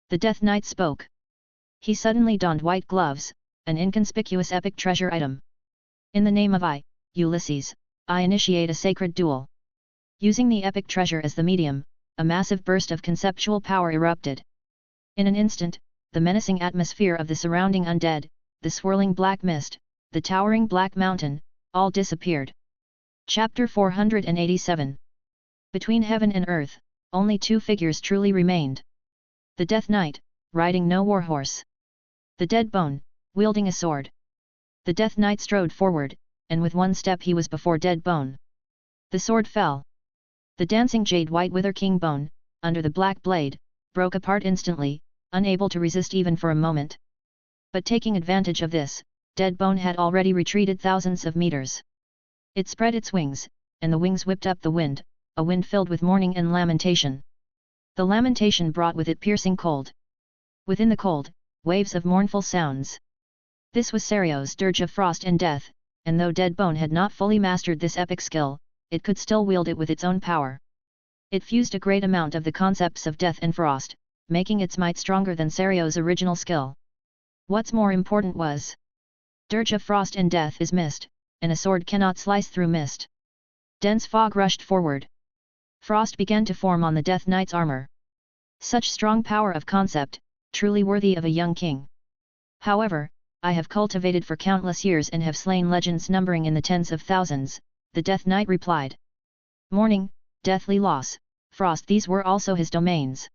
The Death Knight spoke. He suddenly donned white gloves, an inconspicuous epic treasure item. In the name of I, Ulysses, I initiate a sacred duel. Using the epic treasure as the medium, a massive burst of conceptual power erupted. In an instant, the menacing atmosphere of the surrounding undead, the swirling black mist, the towering black mountain, all disappeared. Chapter 487. Between heaven and earth, only two figures truly remained. The Death Knight, riding no warhorse. The Dead Bone, wielding a sword. The Death Knight strode forward, and with one step he was before Dead Bone. The sword fell. The dancing jade white wither king bone, under the black blade, broke apart instantly, unable to resist even for a moment. But taking advantage of this, dead bone had already retreated thousands of meters. It spread its wings, and the wings whipped up the wind, a wind filled with mourning and lamentation. The lamentation brought with it piercing cold. Within the cold, waves of mournful sounds. This was Sario's dirge of frost and death, and though dead bone had not fully mastered this epic skill, it could still wield it with its own power. It fused a great amount of the concepts of death and frost, making its might stronger than Sario's original skill. What's more important was, dirge of frost and death is mist, and a sword cannot slice through mist. Dense fog rushed forward. Frost began to form on the Death Knight's armor. Such strong power of concept, truly worthy of a young king. However, I have cultivated for countless years and have slain legends numbering in the tens of thousands, the Death Knight replied. Mourning, deathly loss, frost, these were also his domains.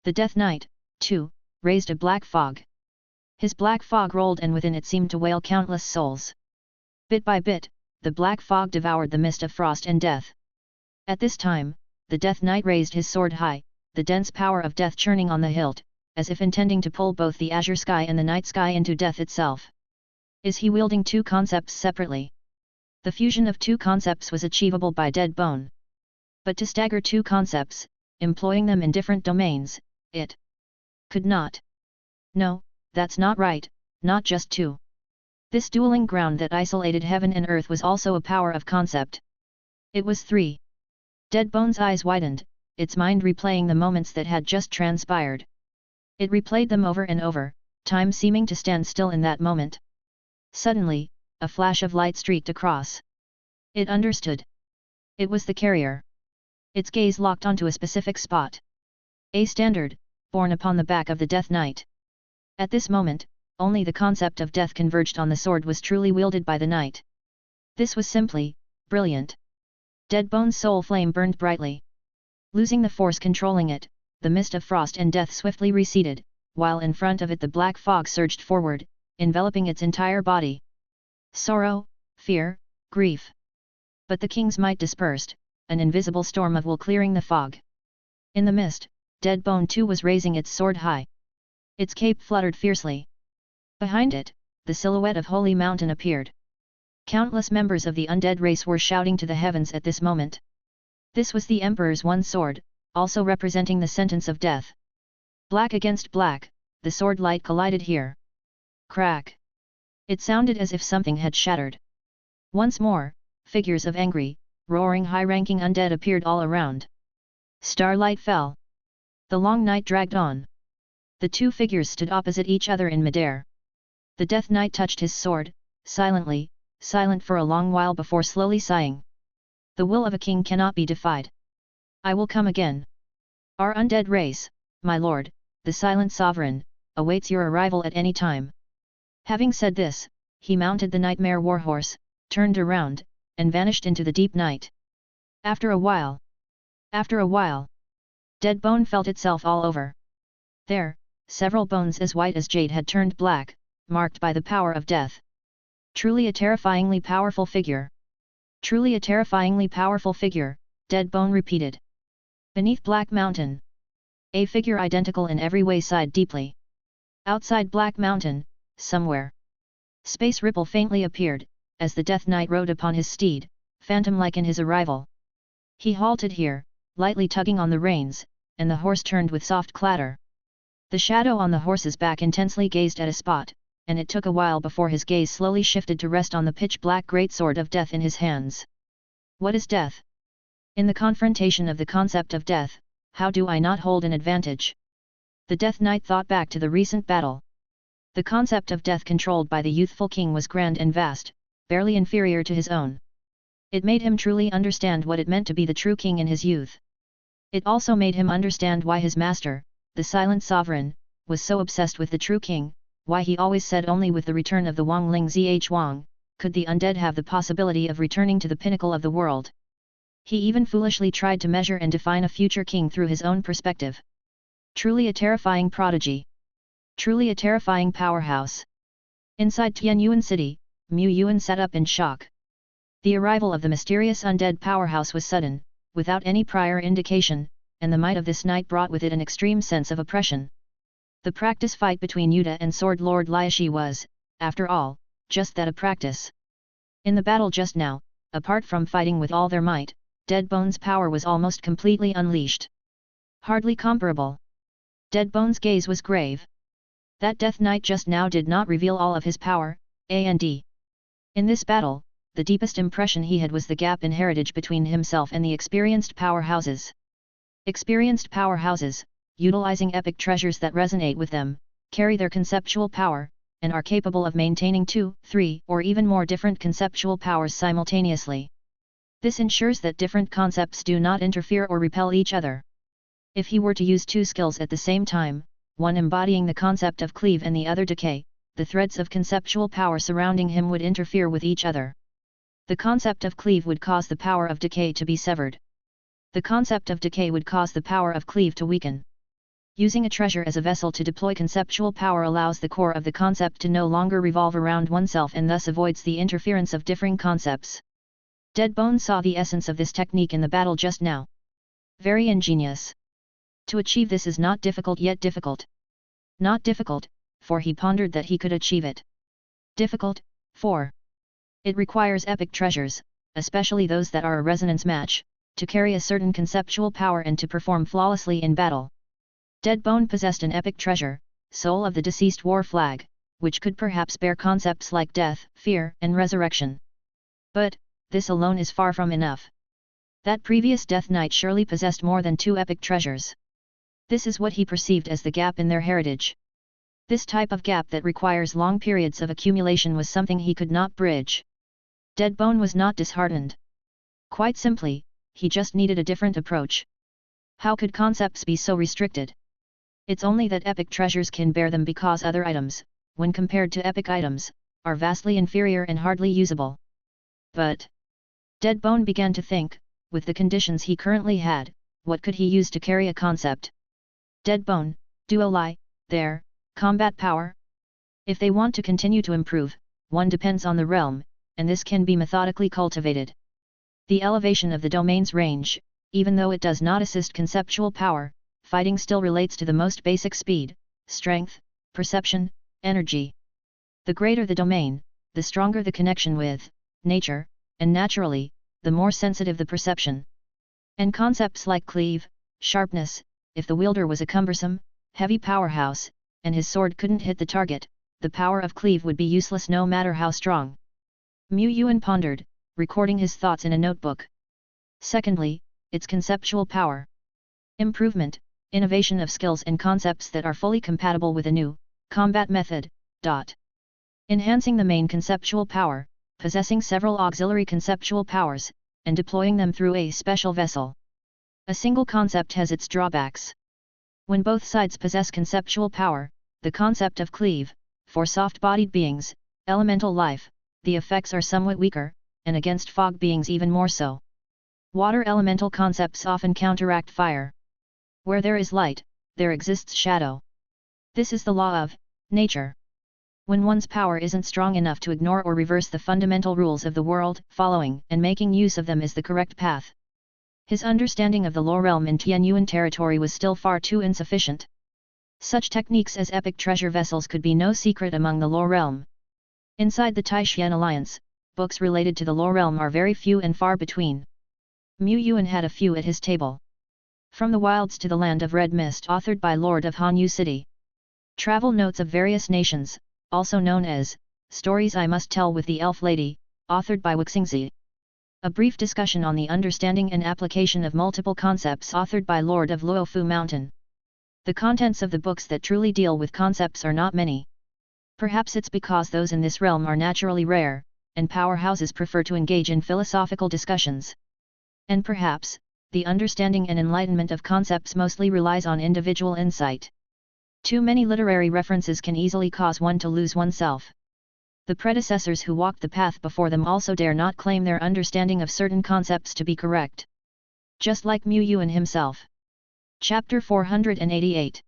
The Death Knight, too, raised a black fog. His black fog rolled, and within it seemed to wail countless souls. Bit by bit, the black fog devoured the mist of frost and death. At this time, the Death Knight raised his sword high, the dense power of death churning on the hilt, as if intending to pull both the azure sky and the night sky into death itself. Is he wielding two concepts separately? The fusion of two concepts was achievable by dead bone. But to stagger two concepts, employing them in different domains, it could not. No, that's not right, not just two. This dueling ground that isolated heaven and earth was also a power of concept. It was three. Dead bone's eyes widened, its mind replaying the moments that had just transpired. It replayed them over and over, time seeming to stand still in that moment. Suddenly, a flash of light streaked across. It understood. It was the carrier. Its gaze locked onto a specific spot. A standard, borne upon the back of the Death Knight. At this moment, only the concept of death converged on the sword was truly wielded by the knight. This was simply brilliant. Dead bone's soul flame burned brightly. Losing the force controlling it, the mist of frost and death swiftly receded, while in front of it the black fog surged forward, enveloping its entire body. Sorrow, fear, grief. But the king's might dispersed, an invisible storm of will clearing the fog. In the mist, dead bone too was raising its sword high. Its cape fluttered fiercely. Behind it, the silhouette of Holy Mountain appeared. Countless members of the undead race were shouting to the heavens at this moment. This was the Emperor's one sword, also representing the sentence of death. Black against black, the sword light collided here. Crack! It sounded as if something had shattered. Once more, figures of angry, roaring high-ranking undead appeared all around. Starlight fell. The long night dragged on. The two figures stood opposite each other in midair. The Death Knight touched his sword, silently, silent for a long while before slowly sighing. The will of a king cannot be defied. I will come again. Our undead race, my lord, the silent sovereign, awaits your arrival at any time. Having said this, he mounted the nightmare warhorse, turned around, and vanished into the deep night. After a while, dead bone felt itself all over. There, several bones as white as jade had turned black, marked by the power of death. Truly a terrifyingly powerful figure. Truly a terrifyingly powerful figure, dead bone repeated. Beneath Black Mountain. A figure identical in every way sighed deeply. Outside Black Mountain, somewhere. Space ripple faintly appeared, as the Death Knight rode upon his steed, phantom-like in his arrival. He halted here, lightly tugging on the reins, and the horse turned with soft clatter. The shadow on the horse's back intensely gazed at a spot, and it took a while before his gaze slowly shifted to rest on the pitch-black greatsword of death in his hands. What is death? In the confrontation of the concept of death, how do I not hold an advantage? The Death Knight thought back to the recent battle. The concept of death controlled by the youthful king was grand and vast, barely inferior to his own. It made him truly understand what it meant to be the true king in his youth. It also made him understand why his master, the silent sovereign, was so obsessed with the true king, why he always said only with the return of the Wangling Zhuang, could the undead have the possibility of returning to the pinnacle of the world. He even foolishly tried to measure and define a future king through his own perspective. Truly a terrifying prodigy. Truly a terrifying powerhouse. Inside Tianyuan City, Mu Yuan sat up in shock. The arrival of the mysterious undead powerhouse was sudden, without any prior indication, and the might of this night brought with it an extreme sense of oppression. The practice fight between Yuta and Sword Lord Liashi was, after all, just that, a practice. In the battle just now, apart from fighting with all their might, Deadbone's power was almost completely unleashed. Hardly comparable. Deadbone's gaze was grave. That Death Knight just now did not reveal all of his power, and in this battle, the deepest impression he had was the gap in heritage between himself and the experienced powerhouses. Experienced powerhouses, utilizing epic treasures that resonate with them, carry their conceptual power, and are capable of maintaining 2, 3, or even more different conceptual powers simultaneously. This ensures that different concepts do not interfere or repel each other. If he were to use two skills at the same time, one embodying the concept of cleave and the other decay, the threads of conceptual power surrounding him would interfere with each other. The concept of cleave would cause the power of decay to be severed. The concept of decay would cause the power of cleave to weaken. Using a treasure as a vessel to deploy conceptual power allows the core of the concept to no longer revolve around oneself and thus avoids the interference of differing concepts. Deadbone saw the essence of this technique in the battle just now. Very ingenious. To achieve this is not difficult, yet difficult. Not difficult, for he pondered that he could achieve it. Difficult, for it requires epic treasures, especially those that are a resonance match, to carry a certain conceptual power and to perform flawlessly in battle. Deadbone possessed an epic treasure, Soul of the Deceased War Flag, which could perhaps bear concepts like death, fear, and resurrection. But, this alone is far from enough. That previous Death Knight surely possessed more than 2 epic treasures. This is what he perceived as the gap in their heritage. This type of gap that requires long periods of accumulation was something he could not bridge. Deadbone was not disheartened. Quite simply, he just needed a different approach. How could concepts be so restricted? It's only that epic treasures can bear them because other items, when compared to epic items, are vastly inferior and hardly usable. But Deadbone began to think, with the conditions he currently had, what could he use to carry a concept? Deadbone, duo lie, their combat power? If they want to continue to improve, one depends on the realm, and this can be methodically cultivated. The elevation of the domain's range, even though it does not assist conceptual power, fighting still relates to the most basic speed, strength, perception, energy. The greater the domain, the stronger the connection with nature, and naturally, the more sensitive the perception. And concepts like cleave, sharpness, if the wielder was a cumbersome, heavy powerhouse, and his sword couldn't hit the target, the power of cleave would be useless no matter how strong. Yuan pondered, recording his thoughts in a notebook. Secondly, its conceptual power. Improvement, innovation of skills and concepts that are fully compatible with a new combat method. Enhancing the main conceptual power, possessing several auxiliary conceptual powers, and deploying them through a special vessel. A single concept has its drawbacks. When both sides possess conceptual power, the concept of cleave, for soft-bodied beings, elemental life, the effects are somewhat weaker, and against fog beings even more so. Water elemental concepts often counteract fire. Where there is light, there exists shadow. This is the law of nature. When one's power isn't strong enough to ignore or reverse the fundamental rules of the world, following and making use of them is the correct path. His understanding of the lower realm in Tianyuan territory was still far too insufficient. Such techniques as epic treasure vessels could be no secret among the lower realm. Inside the Taishan Alliance, books related to the lower realm are very few and far between. Yuan had a few at his table. From the Wilds to the Land of Red Mist, authored by Lord of Hanyu City. Travel notes of various nations, also known as Stories I Must Tell with the Elf Lady, authored by Wixingzi. A brief discussion on the understanding and application of multiple concepts, authored by Lord of Luofu Mountain. The contents of the books that truly deal with concepts are not many. Perhaps it's because those in this realm are naturally rare, and powerhouses prefer to engage in philosophical discussions. And perhaps, the understanding and enlightenment of concepts mostly relies on individual insight. Too many literary references can easily cause one to lose oneself. The predecessors who walked the path before them also dare not claim their understanding of certain concepts to be correct. Just like Yuan himself. Chapter 488.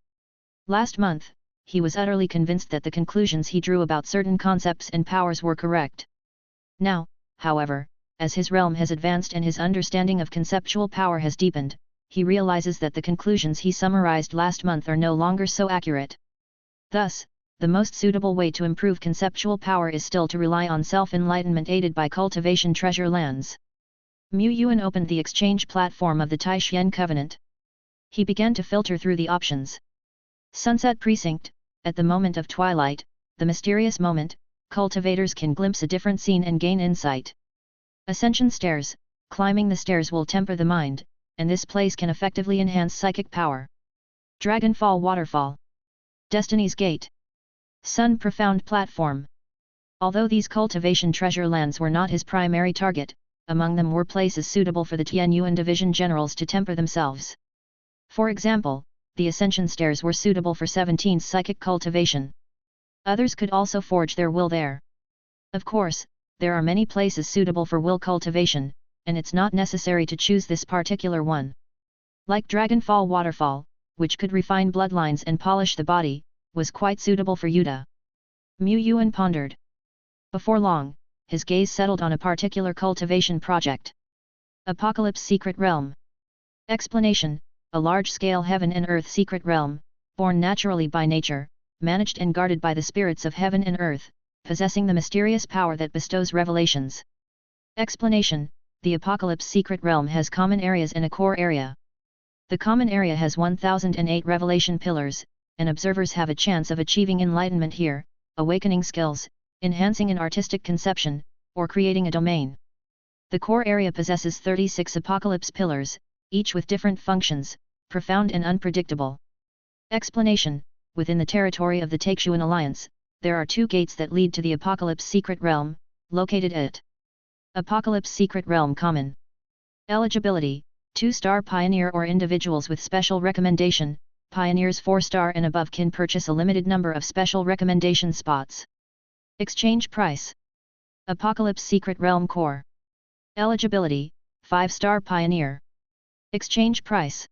Last month, he was utterly convinced that the conclusions he drew about certain concepts and powers were correct. Now, however, as his realm has advanced and his understanding of conceptual power has deepened, he realizes that the conclusions he summarized last month are no longer so accurate. Thus, the most suitable way to improve conceptual power is still to rely on self-enlightenment aided by cultivation treasure lands. Yuan opened the exchange platform of the Taishan Covenant. He began to filter through the options. Sunset Precinct, at the moment of twilight, the mysterious moment, cultivators can glimpse a different scene and gain insight. Ascension Stairs, climbing the stairs will temper the mind, and this place can effectively enhance psychic power. Dragonfall Waterfall. Destiny's Gate. Sun Profound Platform. Although these cultivation treasure lands were not his primary target, among them were places suitable for the Tianyuan division generals to temper themselves. For example, the Ascension Stairs were suitable for 17's psychic cultivation. Others could also forge their will there. Of course, there are many places suitable for will cultivation, and it's not necessary to choose this particular one. Like Dragonfall Waterfall, which could refine bloodlines and polish the body, was quite suitable for Yuta. Yuan pondered. Before long, his gaze settled on a particular cultivation project. Apocalypse Secret Realm. Explanation: a large-scale heaven and earth secret realm, born naturally by nature, managed and guarded by the spirits of heaven and earth, possessing the mysterious power that bestows revelations. Explanation: the Apocalypse Secret Realm has common areas and a core area. The common area has 1008 revelation pillars, and observers have a chance of achieving enlightenment here, awakening skills, enhancing an artistic conception, or creating a domain. The core area possesses 36 apocalypse pillars, each with different functions, profound and unpredictable. Explanation: within the territory of the Taishuan Alliance, there are 2 gates that lead to the Apocalypse Secret Realm, located at Apocalypse Secret Realm Common. Eligibility: 2-star pioneer or individuals with special recommendation. Pioneers 4-star and above can purchase a limited number of special recommendation spots. Exchange price: Apocalypse Secret Realm Core. Eligibility: 5-star pioneer. Exchange price: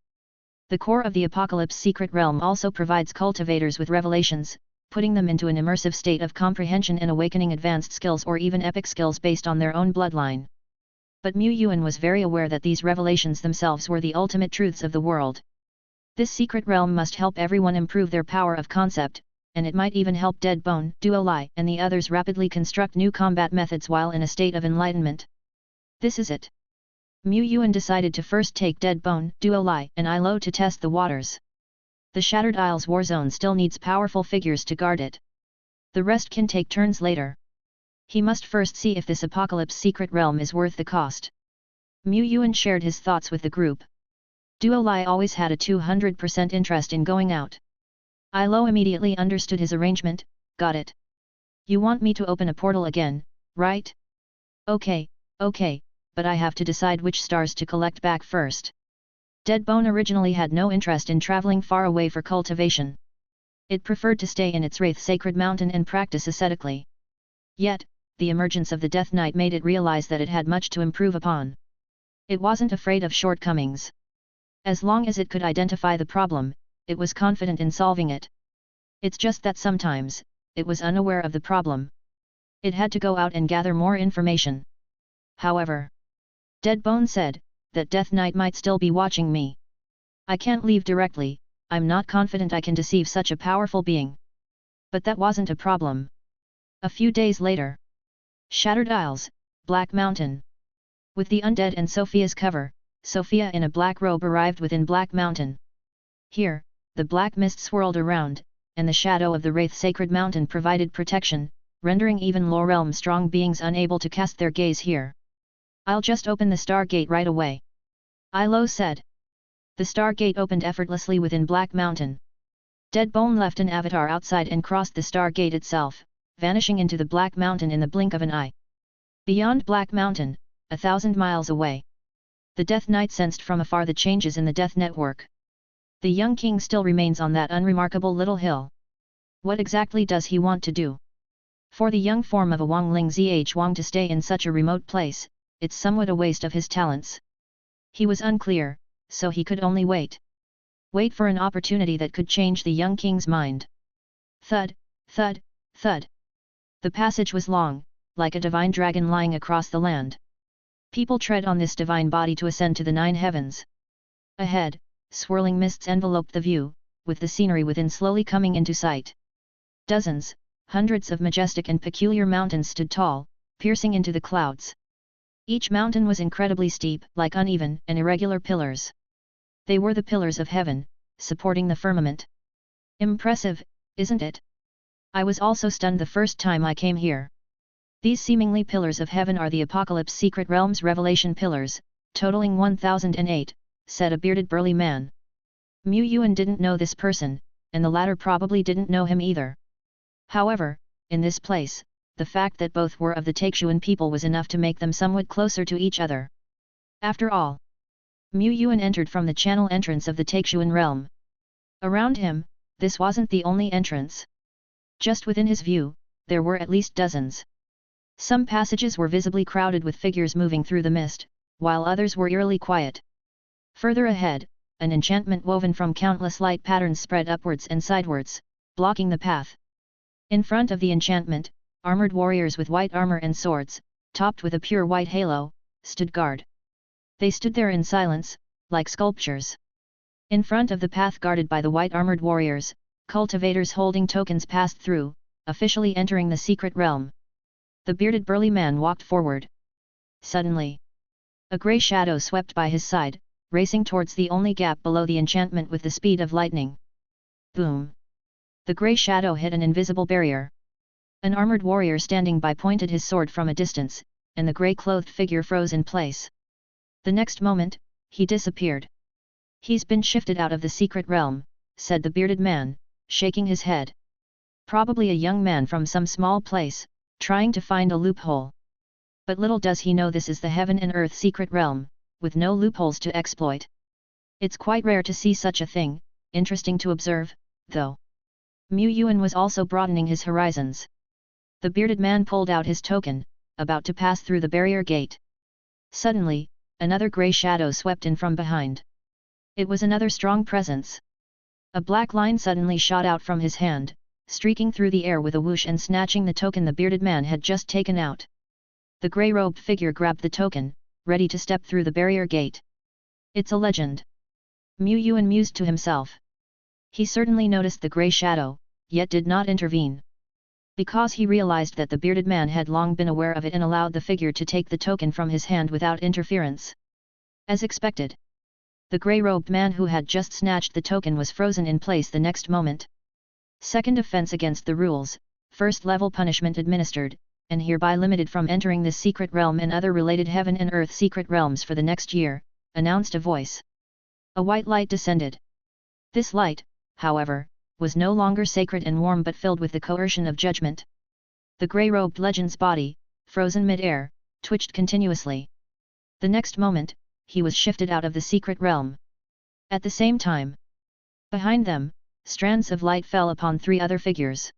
the core of the Apocalypse Secret Realm also provides cultivators with revelations, putting them into an immersive state of comprehension and awakening advanced skills or even epic skills based on their own bloodline. But Yuan was very aware that these revelations themselves were the ultimate truths of the world. This secret realm must help everyone improve their power of concept, and it might even help Dead Bone, Duo Lai, and the others rapidly construct new combat methods while in a state of enlightenment. This is it. Yuan decided to first take Dead Bone, Duo Lai, and Ilo to test the waters. The Shattered Isles war zone still needs powerful figures to guard it. The rest can take turns later. He must first see if this Apocalypse Secret Realm is worth the cost. Yuan shared his thoughts with the group. Duo Lai always had a 200% interest in going out. Ilo immediately understood his arrangement. Got it. You want me to open a portal again, right? Okay, but I have to decide which stars to collect back first. Dead Bone originally had no interest in traveling far away for cultivation. It preferred to stay in its Wraith Sacred Mountain and practice ascetically. Yet, the emergence of the Death Knight made it realize that it had much to improve upon. It wasn't afraid of shortcomings. As long as it could identify the problem, it was confident in solving it. It's just that sometimes, it was unaware of the problem. It had to go out and gather more information. However, Dead Bone said, that Death Knight might still be watching me. I can't leave directly, I'm not confident I can deceive such a powerful being. But that wasn't a problem. A few days later. Shattered Isles, Black Mountain. With the undead and Sophia's cover, Sophia in a black robe arrived within Black Mountain. Here, the black mist swirled around, and the shadow of the Wraith Sacred Mountain provided protection, rendering even low realm strong beings unable to cast their gaze here. I'll just open the Star Gate right away. Ilo said. The Star Gate opened effortlessly within Black Mountain. Dead Bone left an avatar outside and crossed the Star Gate itself, vanishing into the Black Mountain in the blink of an eye. Beyond Black Mountain, 1,000 miles away. The Death Knight sensed from afar the changes in the Death Network. The young king still remains on that unremarkable little hill. What exactly does he want to do? For the young form of a Wangling Zhuang to stay in such a remote place, it's somewhat a waste of his talents. He was unclear, so he could only wait. Wait for an opportunity that could change the young king's mind. Thud, thud, thud. The passage was long, like a divine dragon lying across the land. People tread on this divine body to ascend to the 9 heavens. Ahead, swirling mists enveloped the view, with the scenery within slowly coming into sight. Dozens, hundreds of majestic and peculiar mountains stood tall, piercing into the clouds. Each mountain was incredibly steep, like uneven and irregular pillars. They were the pillars of heaven, supporting the firmament. Impressive, isn't it? I was also stunned the first time I came here. These seemingly pillars of heaven are the Apocalypse Secret Realms Revelation pillars, totaling 1008, said a bearded burly man. Yuan didn't know this person, and the latter probably didn't know him either. However, in this place, the fact that both were of the Taixuan people was enough to make them somewhat closer to each other. After all, Yuan entered from the channel entrance of the Taixuan realm. Around him, this wasn't the only entrance. Just within his view, there were at least dozens. Some passages were visibly crowded with figures moving through the mist, while others were eerily quiet. Further ahead, an enchantment woven from countless light patterns spread upwards and sidewards, blocking the path. In front of the enchantment, armored warriors with white armor and swords, topped with a pure white halo, stood guard. They stood there in silence, like sculptures. In front of the path guarded by the white-armored warriors, cultivators holding tokens passed through, officially entering the secret realm. The bearded burly man walked forward. Suddenly, a grey shadow swept by his side, racing towards the only gap below the enchantment with the speed of lightning. Boom! The grey shadow hit an invisible barrier. An armored warrior standing by pointed his sword from a distance, and the grey-clothed figure froze in place. The next moment, he disappeared. "He's been shifted out of the secret realm," said the bearded man, shaking his head. "Probably a young man from some small place, trying to find a loophole. But little does he know this is the heaven and earth secret realm, with no loopholes to exploit. It's quite rare to see such a thing, interesting to observe, though." Yuan was also broadening his horizons. The bearded man pulled out his token, about to pass through the barrier gate. Suddenly, another grey shadow swept in from behind. It was another strong presence. A black line suddenly shot out from his hand, streaking through the air with a whoosh and snatching the token the bearded man had just taken out. The grey-robed figure grabbed the token, ready to step through the barrier gate. "It's a legend," Yuan mused to himself. He certainly noticed the grey shadow, yet did not intervene. Because he realized that the bearded man had long been aware of it and allowed the figure to take the token from his hand without interference. As expected, the grey-robed man who had just snatched the token was frozen in place the next moment. Second offense against the rules, first-level punishment administered, and hereby limited from entering this secret realm and other related heaven and earth secret realms for the next year, announced a voice. A white light descended. This light, however, was no longer sacred and warm but filled with the coercion of judgment. The grey-robed legend's body, frozen mid-air, twitched continuously. The next moment, he was shifted out of the secret realm. At the same time, behind them, strands of light fell upon 3 other figures.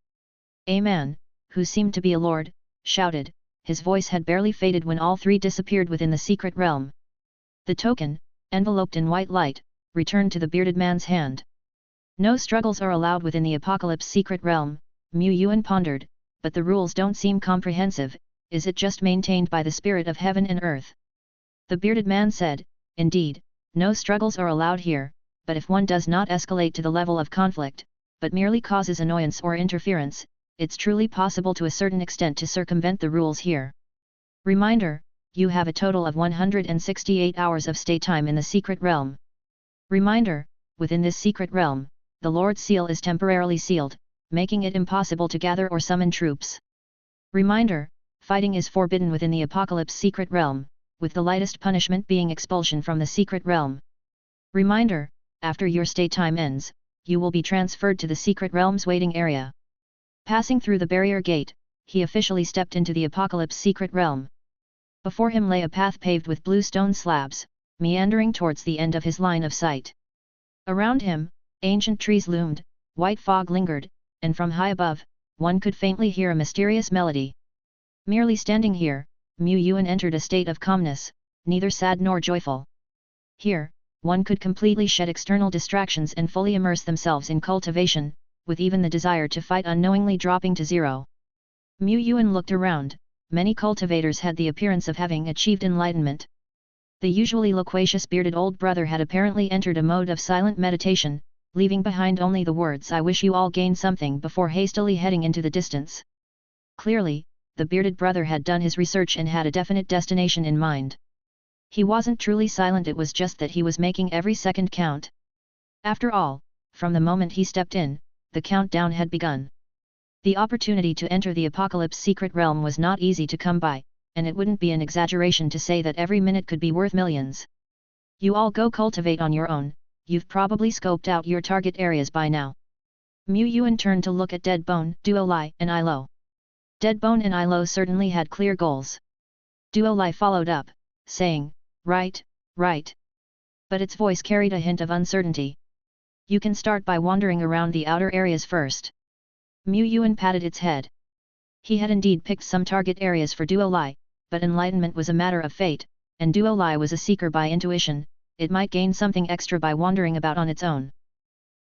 A man, who seemed to be a lord, shouted, his voice had barely faded when all 3 disappeared within the secret realm. The token, enveloped in white light, returned to the bearded man's hand. "No struggles are allowed within the Apocalypse secret realm," Yuan pondered, "but the rules don't seem comprehensive. Is it just maintained by the spirit of heaven and earth?" The bearded man said, "Indeed, no struggles are allowed here, but if one does not escalate to the level of conflict, but merely causes annoyance or interference, it's truly possible to a certain extent to circumvent the rules here. Reminder, you have a total of 168 hours of stay time in the secret realm. Reminder, within this secret realm, the Lord's seal is temporarily sealed, making it impossible to gather or summon troops. Reminder, fighting is forbidden within the Apocalypse secret realm, with the lightest punishment being expulsion from the secret realm. Reminder, after your stay time ends, you will be transferred to the secret realm's waiting area." Passing through the barrier gate, he officially stepped into the Apocalypse secret realm. Before him lay a path paved with blue stone slabs, meandering towards the end of his line of sight. Around him, ancient trees loomed, white fog lingered, and from high above, one could faintly hear a mysterious melody. Merely standing here, Yuan entered a state of calmness, neither sad nor joyful. Here, one could completely shed external distractions and fully immerse themselves in cultivation, with even the desire to fight unknowingly dropping to zero. Yuan looked around, many cultivators had the appearance of having achieved enlightenment. The usually loquacious bearded old brother had apparently entered a mode of silent meditation, leaving behind only the words "I wish you all gain something" before hastily heading into the distance. Clearly, the bearded brother had done his research and had a definite destination in mind. He wasn't truly silent, it was just that he was making every second count. After all, from the moment he stepped in, the countdown had begun. The opportunity to enter the Apocalypse secret realm was not easy to come by, and it wouldn't be an exaggeration to say that every minute could be worth millions. You all go cultivate on your own, you've probably scoped out your target areas by now. Mu Yuan turned to look at Deadbone, Duolai, and Ilo. Deadbone and Ilo certainly had clear goals. Duolai followed up, saying, right. But its voice carried a hint of uncertainty. You can start by wandering around the outer areas first. Mu Yuan patted its head. He had indeed picked some target areas for Duolai, but enlightenment was a matter of fate, and Duolai was a seeker by intuition. It might gain something extra by wandering about on its own.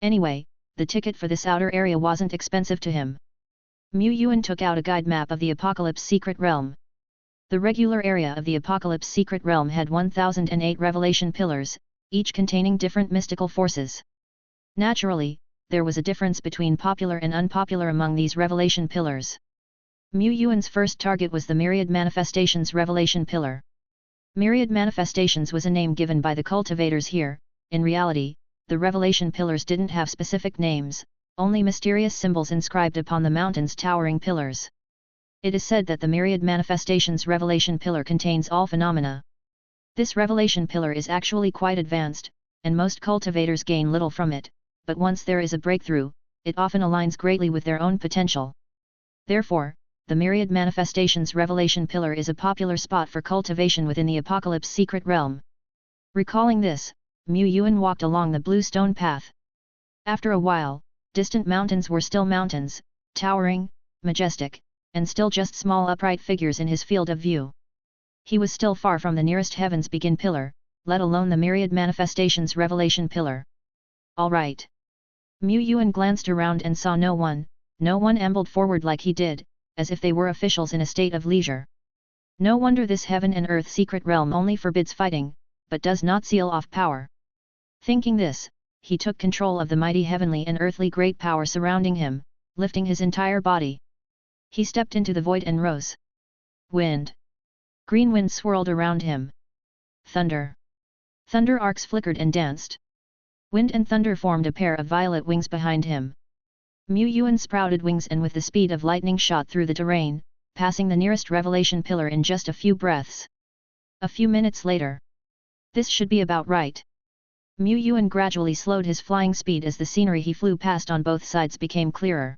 Anyway, the ticket for this outer area wasn't expensive to him. Mu Yuan took out a guide map of the Apocalypse secret realm. The regular area of the Apocalypse secret realm had 1008 revelation pillars, each containing different mystical forces. Naturally, there was a difference between popular and unpopular among these revelation pillars. Mu Yuan's first target was the Myriad Manifestations revelation pillar. Myriad Manifestations was a name given by the cultivators here. In reality, the revelation pillars didn't have specific names, only mysterious symbols inscribed upon the mountain's towering pillars. It is said that the Myriad Manifestations revelation pillar contains all phenomena. This revelation pillar is actually quite advanced, and most cultivators gain little from it, but once there is a breakthrough, it often aligns greatly with their own potential. Therefore, the Myriad Manifestations revelation pillar is a popular spot for cultivation within the Apocalypse secret realm. Recalling this, Mu Yuan walked along the blue stone path. After a while, distant mountains were still mountains, towering, majestic, and still just small upright figures in his field of view. He was still far from the nearest Heaven's Begin pillar, let alone the Myriad Manifestations revelation pillar. All right. Mu Yuan glanced around and saw no one ambled forward like he did, as if they were officials in a state of leisure. No wonder this heaven and earth secret realm only forbids fighting, but does not seal off power. Thinking this, he took control of the mighty heavenly and earthly great power surrounding him, lifting his entire body. He stepped into the void and rose. Wind. Green wind swirled around him. Thunder. Thunder arcs flickered and danced. Wind and thunder formed a pair of violet wings behind him. Mu Yuan sprouted wings and with the speed of lightning shot through the terrain, passing the nearest revelation pillar in just a few breaths. A few minutes later. This should be about right. Mu Yuan gradually slowed his flying speed as the scenery he flew past on both sides became clearer.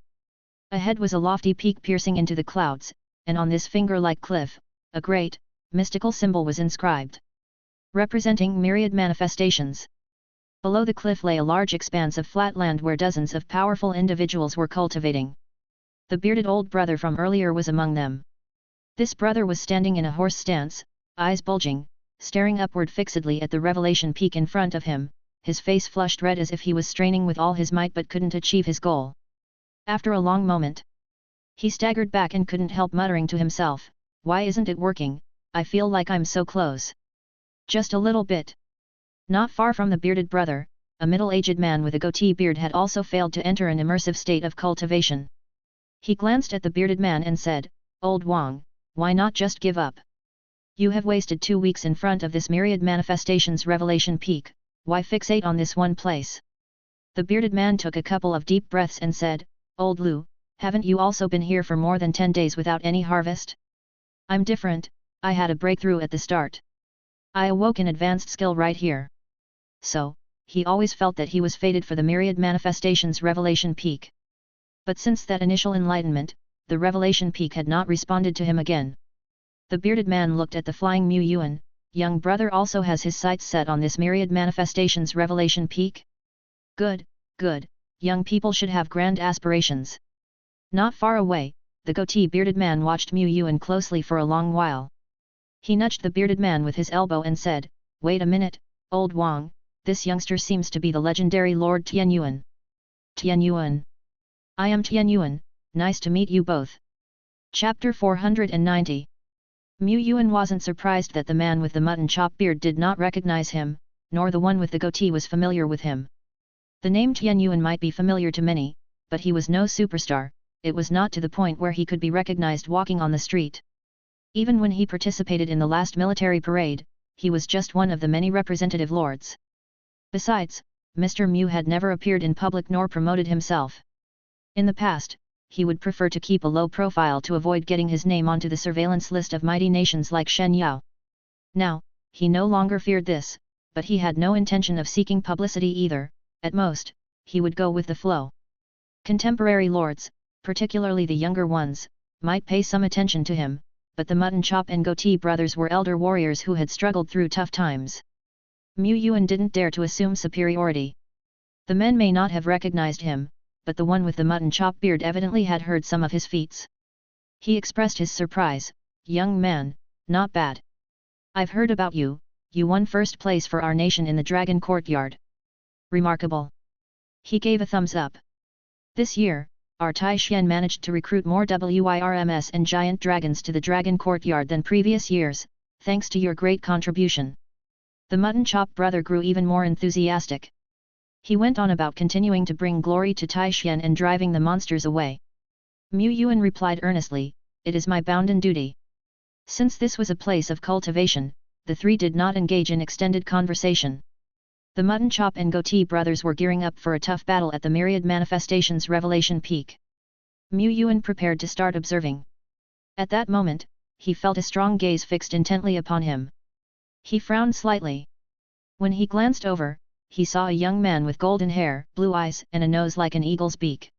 Ahead was a lofty peak piercing into the clouds, and on this finger-like cliff, a great, mystical symbol was inscribed, representing myriad manifestations. Below the cliff lay a large expanse of flat land where dozens of powerful individuals were cultivating. The bearded old brother from earlier was among them. This brother was standing in a horse stance, eyes bulging, staring upward fixedly at the revelation peak in front of him, his face flushed red as if he was straining with all his might but couldn't achieve his goal. After a long moment, he staggered back and couldn't help muttering to himself, "Why isn't it working? I feel like I'm so close." Just a little bit. Not far from the bearded brother, a middle-aged man with a goatee beard had also failed to enter an immersive state of cultivation. He glanced at the bearded man and said, "Old Wang, why not just give up? You have wasted 2 weeks in front of this myriad manifestations revelation peak, why fixate on this one place?" The bearded man took a couple of deep breaths and said, "Old Lu, haven't you also been here for more than 10 days without any harvest? I'm different, I had a breakthrough at the start. I awoke an advanced skill right here." So, he always felt that he was fated for the myriad manifestations revelation peak. But since that initial enlightenment, the revelation peak had not responded to him again. The bearded man looked at the flying Mu Yuan. Young brother also has his sights set on this myriad manifestations revelation peak? Good, good, young people should have grand aspirations. Not far away, the goatee bearded man watched Mu Yuan closely for a long while. He nudged the bearded man with his elbow and said, "Wait a minute, Old Wang, this youngster seems to be the legendary Lord Tian Yuan." "Tian Yuan. I am Tian Yuan, nice to meet you both." Chapter 490. Mu Yuan wasn't surprised that the man with the mutton chop beard did not recognize him, nor the one with the goatee was familiar with him. The name Tian Yuan might be familiar to many, but he was no superstar. It was not to the point where he could be recognized walking on the street. Even when he participated in the last military parade, he was just one of the many representative lords. Besides, Mr. Mu had never appeared in public nor promoted himself. In the past, he would prefer to keep a low profile to avoid getting his name onto the surveillance list of mighty nations like Shenyao. Now, he no longer feared this, but he had no intention of seeking publicity either. At most, he would go with the flow. Contemporary lords, particularly the younger ones, might pay some attention to him, but the mutton chop and goatee brothers were elder warriors who had struggled through tough times. Mu Yuan didn't dare to assume superiority. The men may not have recognized him, but the one with the mutton chop beard evidently had heard some of his feats. He expressed his surprise. "Young man, not bad. I've heard about you, you won first place for our nation in the Dragon Courtyard. Remarkable." He gave a thumbs up. "This year, our Tai Xian managed to recruit more WIRMs and giant dragons to the Dragon Courtyard than previous years, thanks to your great contribution." The mutton chop brother grew even more enthusiastic. He went on about continuing to bring glory to Tai Xian and driving the monsters away. Mu Yuan replied earnestly, "It is my bounden duty." Since this was a place of cultivation, the three did not engage in extended conversation. The mutton chop and goatee brothers were gearing up for a tough battle at the myriad manifestations Revelation Peak. Mu Yuan prepared to start observing. At that moment, he felt a strong gaze fixed intently upon him. He frowned slightly. When he glanced over, he saw a young man with golden hair, blue eyes and a nose like an eagle's beak.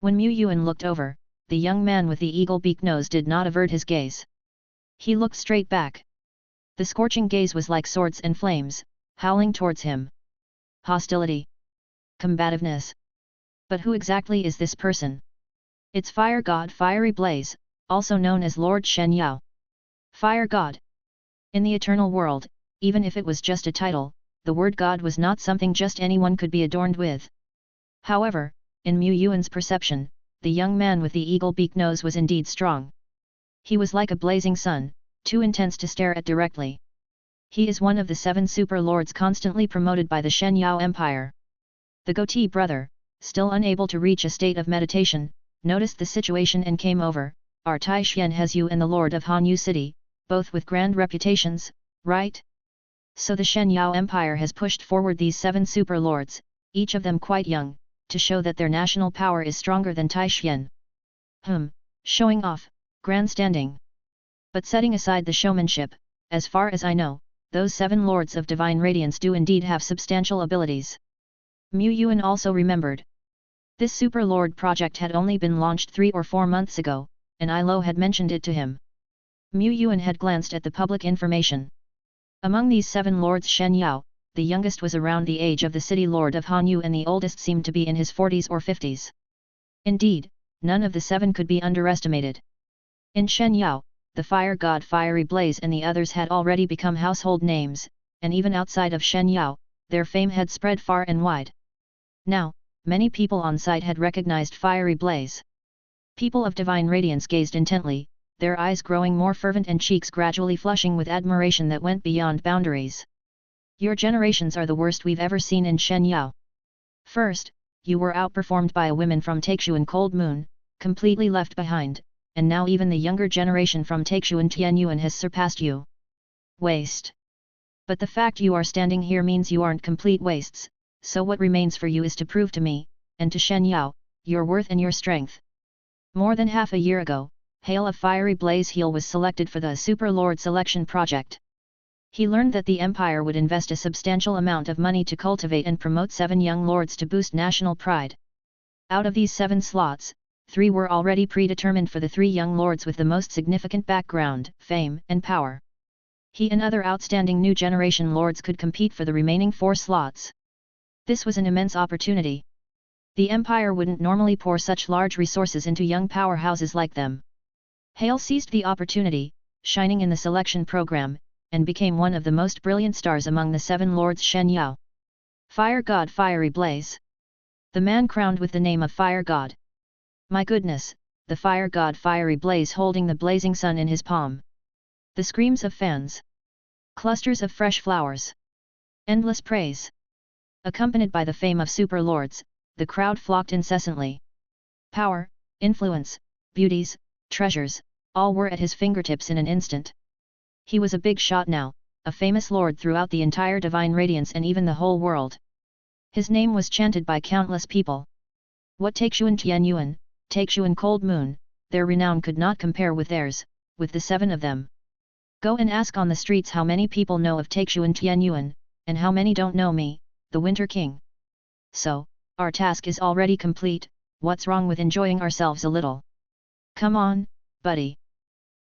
When Mu Yuan looked over, the young man with the eagle beak nose did not avert his gaze. He looked straight back. The scorching gaze was like swords and flames, howling towards him. Hostility. Combativeness. But who exactly is this person? It's Fire God Fiery Blaze, also known as Lord Shenyao. Fire God. In the eternal world, even if it was just a title, the word God was not something just anyone could be adorned with. However, in Mu Yuan's perception, the young man with the eagle beak nose was indeed strong. He was like a blazing sun, too intense to stare at directly. He is one of the 7 super lords constantly promoted by the Shenyao Empire. The goatee brother, still unable to reach a state of meditation, noticed the situation and came over. "Our Tai Xian has you and the Lord of Hanyu City, both with grand reputations, right? So the Shenyao Empire has pushed forward these 7 super lords, each of them quite young, to show that their national power is stronger than Tai Xian. Showing off, grandstanding. But setting aside the showmanship, as far as I know, those 7 lords of divine radiance do indeed have substantial abilities." Mu Yuan also remembered. This super lord project had only been launched 3 or 4 months ago, and Ilo had mentioned it to him. Mu Yuan had glanced at the public information. Among these 7 lords Shenyao, the youngest was around the age of the city lord of Hanyu and the oldest seemed to be in his 40s or 50s. Indeed, none of the 7 could be underestimated. In Shenyao, the fire god Fiery Blaze and the others had already become household names, and even outside of Shenyao, their fame had spread far and wide. Now, many people on site had recognized Fiery Blaze. People of divine radiance gazed intently, their eyes growing more fervent and cheeks gradually flushing with admiration that went beyond boundaries. "Your generations are the worst we've ever seen in Shenyao. First, you were outperformed by a woman from Taixu and Cold Moon, completely left behind, and now even the younger generation from Taixu and Tianyuan has surpassed you. Waste. But the fact you are standing here means you aren't complete wastes, so what remains for you is to prove to me, and to Shenyao, your worth and your strength." More than half a year ago, Hail of Fiery Blaze Heal was selected for the Super Lord Selection Project. He learned that the Empire would invest a substantial amount of money to cultivate and promote 7 young lords to boost national pride. Out of these 7 slots, 3 were already predetermined for the 3 young lords with the most significant background, fame and power. He and other outstanding new generation lords could compete for the remaining 4 slots. This was an immense opportunity. The Empire wouldn't normally pour such large resources into young powerhouses like them. Hale seized the opportunity, shining in the selection program, and became one of the most brilliant stars among the 7 lords Shenyao. Fire God Fiery Blaze. The man crowned with the name of Fire God. My goodness, the Fire God Fiery Blaze holding the blazing sun in his palm. The screams of fans. Clusters of fresh flowers. Endless praise. Accompanied by the fame of super lords, the crowd flocked incessantly. Power, influence, beauties, treasures, all were at his fingertips in an instant. He was a big shot now, a famous lord throughout the entire divine radiance and even the whole world. His name was chanted by countless people. What takes Yuan Tian Yuan, takes Yuan Cold Moon, their renown could not compare with theirs, with the 7 of them. Go and ask on the streets how many people know of Taixuan Tian Yuan, and how many don't know me, the Winter King. So, our task is already complete, what's wrong with enjoying ourselves a little? Come on, buddy.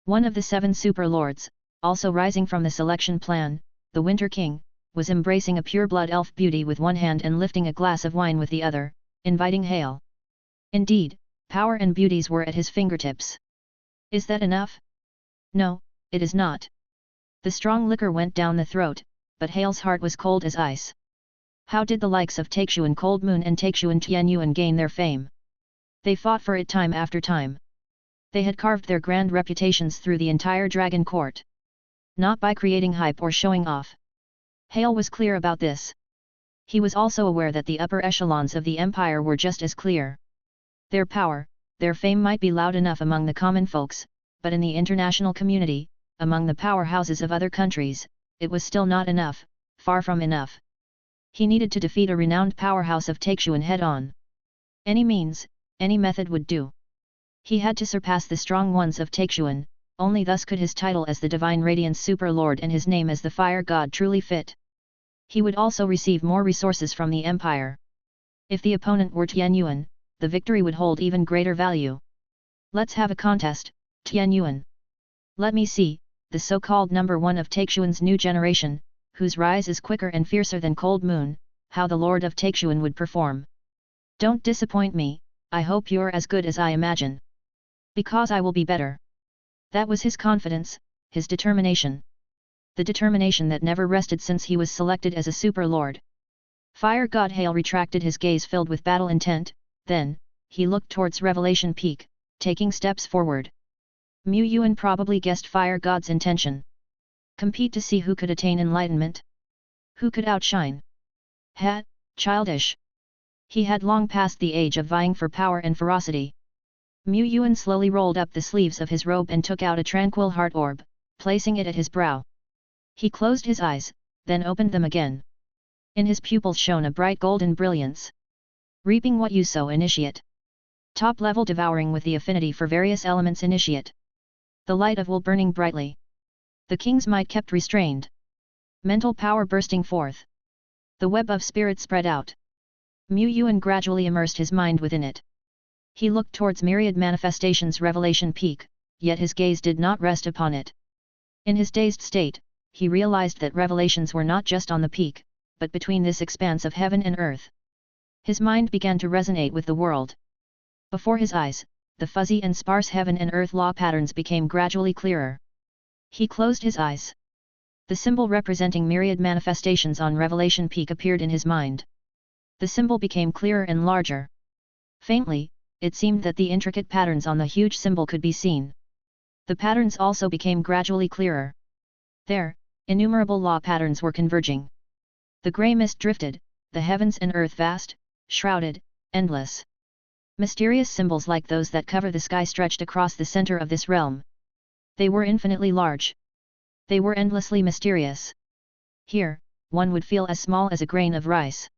One of the 7 super lords, also rising from the selection plan, the Winter King, was embracing a pure-blood elf beauty with one hand and lifting a glass of wine with the other, inviting hail. Indeed, power and beauties were at his fingertips. Is that enough? No, it is not. The strong liquor went down the throat, but Hale's heart was cold as ice. How did the likes of Taixuan Cold Moon and Taixuan Tian Yuan gain their fame? They fought for it time after time. They had carved their grand reputations through the entire Dragon Court. Not by creating hype or showing off. Hale was clear about this. He was also aware that the upper echelons of the empire were just as clear. Their power, their fame might be loud enough among the common folks, but in the international community, among the powerhouses of other countries, it was still not enough, far from enough. He needed to defeat a renowned powerhouse of Taixuan head-on. Any means, any method would do. He had to surpass the strong ones of Taixuan, only thus could his title as the Divine Radiance Super Lord and his name as the Fire God truly fit. He would also receive more resources from the Empire. If the opponent were Tian Yuan, the victory would hold even greater value. Let's have a contest, Tian Yuan. Let me see, the so-called number 1 of Taixuan's new generation, whose rise is quicker and fiercer than Cold Moon, how the Lord of Taixuan would perform. Don't disappoint me, I hope you're as good as I imagine. Because I will be better. That was his confidence, his determination. The determination that never rested since he was selected as a super lord. Fire God Hale retracted his gaze filled with battle intent, then, he looked towards Revelation Peak, taking steps forward. Mu Yuan probably guessed Fire God's intention. Compete to see who could attain enlightenment? Who could outshine? Childish. He had long passed the age of vying for power and ferocity. Mu Yuan slowly rolled up the sleeves of his robe and took out a tranquil heart orb, placing it at his brow. He closed his eyes, then opened them again. In his pupils shone a bright golden brilliance. Reaping what you sow, initiate. Top level devouring with the affinity for various elements, initiate. The light of will burning brightly. The king's might kept restrained. Mental power bursting forth. The web of spirit spread out. Mu Yuan gradually immersed his mind within it. He looked towards myriad manifestations Revelation Peak, yet his gaze did not rest upon it. In his dazed state, he realized that revelations were not just on the peak, but between this expanse of heaven and earth. His mind began to resonate with the world. Before his eyes, the fuzzy and sparse heaven and earth law patterns became gradually clearer. He closed his eyes. The symbol representing myriad manifestations on Revelation Peak appeared in his mind. The symbol became clearer and larger. Faintly, it seemed that the intricate patterns on the huge symbol could be seen. The patterns also became gradually clearer. There, innumerable law patterns were converging. The grey mist drifted, the heavens and earth vast, shrouded, endless. Mysterious symbols like those that cover the sky stretched across the center of this realm. They were infinitely large. They were endlessly mysterious. Here, one would feel as small as a grain of rice.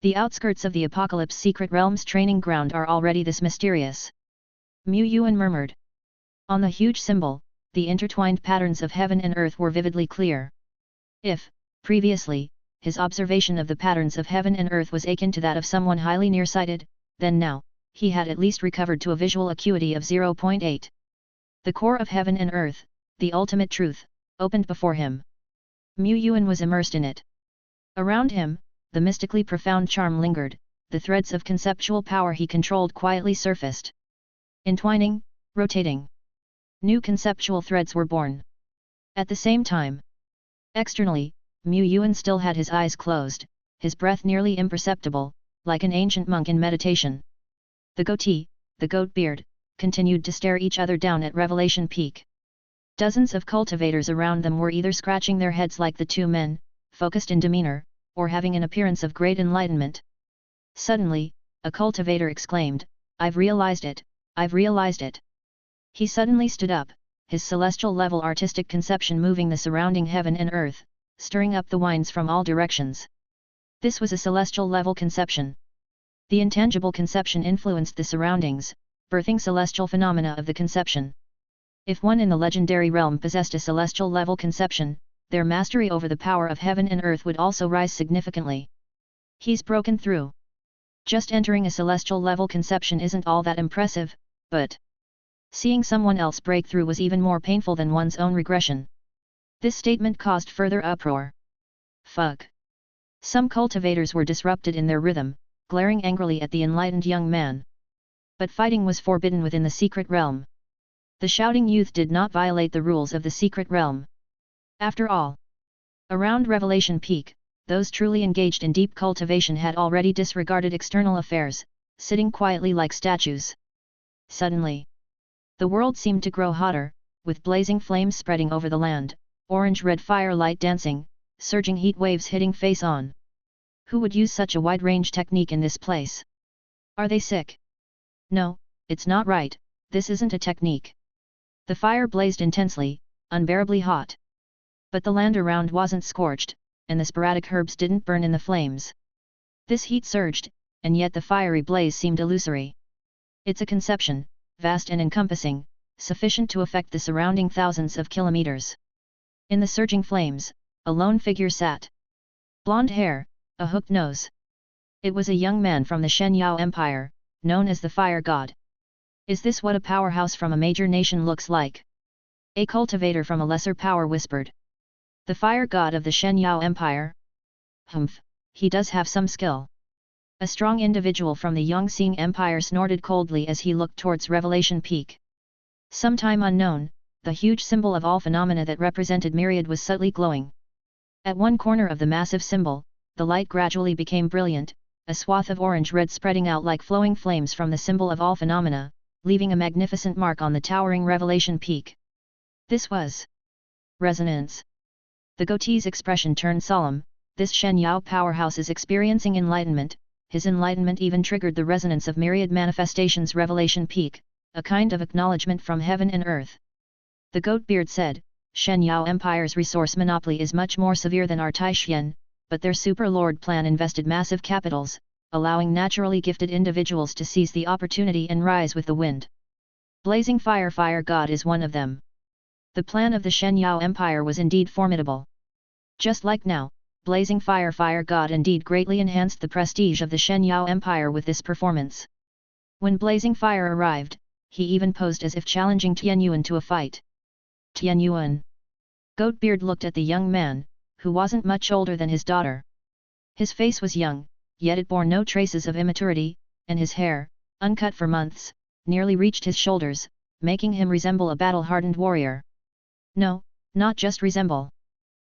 The outskirts of the Apocalypse Secret Realm's training ground are already this mysterious. Mu Yuan murmured. On the huge symbol, the intertwined patterns of heaven and earth were vividly clear. If, previously, his observation of the patterns of heaven and earth was akin to that of someone highly nearsighted, then now, he had at least recovered to a visual acuity of 0.8. The core of heaven and earth, the ultimate truth, opened before him. Mu Yuan was immersed in it. Around him, the mystically profound charm lingered, the threads of conceptual power he controlled quietly surfaced. Entwining, rotating. New conceptual threads were born. At the same time. Externally, Mu Yuan still had his eyes closed, his breath nearly imperceptible, like an ancient monk in meditation. The goatee, the goat beard, continued to stare each other down at Revelation Peak. Dozens of cultivators around them were either scratching their heads like the two men, focused in demeanor, or having an appearance of great enlightenment. Suddenly, a cultivator exclaimed, "I've realized it, I've realized it." He suddenly stood up, his celestial level artistic conception moving the surrounding heaven and earth, stirring up the winds from all directions. This was a celestial level conception. The intangible conception influenced the surroundings, birthing celestial phenomena of the conception. If one in the legendary realm possessed a celestial level conception, their mastery over the power of heaven and earth would also rise significantly. He's broken through. Just entering a celestial level conception isn't all that impressive, but seeing someone else break through was even more painful than one's own regression. This statement caused further uproar. Fuck. Some cultivators were disrupted in their rhythm, glaring angrily at the enlightened young man. But fighting was forbidden within the secret realm. The shouting youth did not violate the rules of the secret realm. After all, around Revelation Peak, those truly engaged in deep cultivation had already disregarded external affairs, sitting quietly like statues. Suddenly, the world seemed to grow hotter, with blazing flames spreading over the land, orange-red firelight dancing, surging heat waves hitting face on. Who would use such a wide-range technique in this place? Are they sick? No, it's not right, this isn't a technique. The fire blazed intensely, unbearably hot. But the land around wasn't scorched, and the sporadic herbs didn't burn in the flames. This heat surged, and yet the fiery blaze seemed illusory. It's a conception, vast and encompassing, sufficient to affect the surrounding thousands of kilometers. In the surging flames, a lone figure sat. Blonde hair, a hooked nose. It was a young man from the Shenyao Empire, known as the Fire God. Is this what a powerhouse from a major nation looks like? A cultivator from a lesser power whispered. The Fire God of the Shenyao Empire? Humph, he does have some skill. A strong individual from the Yongxing Empire snorted coldly as he looked towards Revelation Peak. Sometime unknown, the huge symbol of all phenomena that represented myriad was subtly glowing. At one corner of the massive symbol, the light gradually became brilliant, a swath of orange-red spreading out like flowing flames from the symbol of all phenomena, leaving a magnificent mark on the towering Revelation Peak. This was resonance. The goatee's expression turned solemn. This Shenyao powerhouse is experiencing enlightenment. His enlightenment even triggered the resonance of myriad manifestations. Revelation Peak, a kind of acknowledgement from heaven and earth. The goatbeard said, Shenyao Empire's resource monopoly is much more severe than our Taishan, but their super-lord plan invested massive capitals, allowing naturally gifted individuals to seize the opportunity and rise with the wind. Blazing Fire God is one of them. The plan of the Shenyao Empire was indeed formidable. Just like now, Blazing Fire God indeed greatly enhanced the prestige of the Shenyao Empire with this performance. When Blazing Fire arrived, he even posed as if challenging Tian Yuan to a fight. Tian Yuan. Goatbeard looked at the young man, who wasn't much older than his daughter. His face was young, yet it bore no traces of immaturity, and his hair, uncut for months, nearly reached his shoulders, making him resemble a battle-hardened warrior. No, not just resemble.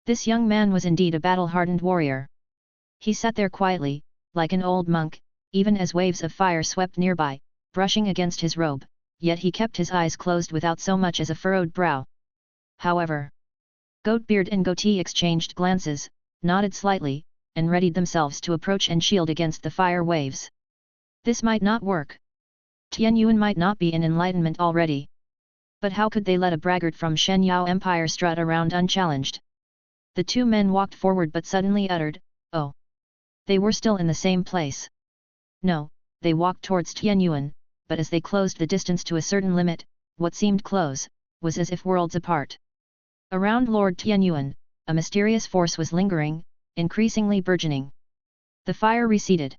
This young man was indeed a battle-hardened warrior. He sat there quietly, like an old monk, even as waves of fire swept nearby, brushing against his robe, yet he kept his eyes closed without so much as a furrowed brow. However, Goatbeard and Goatee exchanged glances, nodded slightly, and readied themselves to approach and shield against the fire waves. This might not work. Tian Yuan might not be in enlightenment already. But how could they let a braggart from Shenyao Empire strut around unchallenged? The two men walked forward but suddenly uttered, "Oh." They were still in the same place. No, they walked towards Tian Yuan, but as they closed the distance to a certain limit, what seemed close, was as if worlds apart. Around Lord Tian Yuan, a mysterious force was lingering, increasingly burgeoning. The fire receded.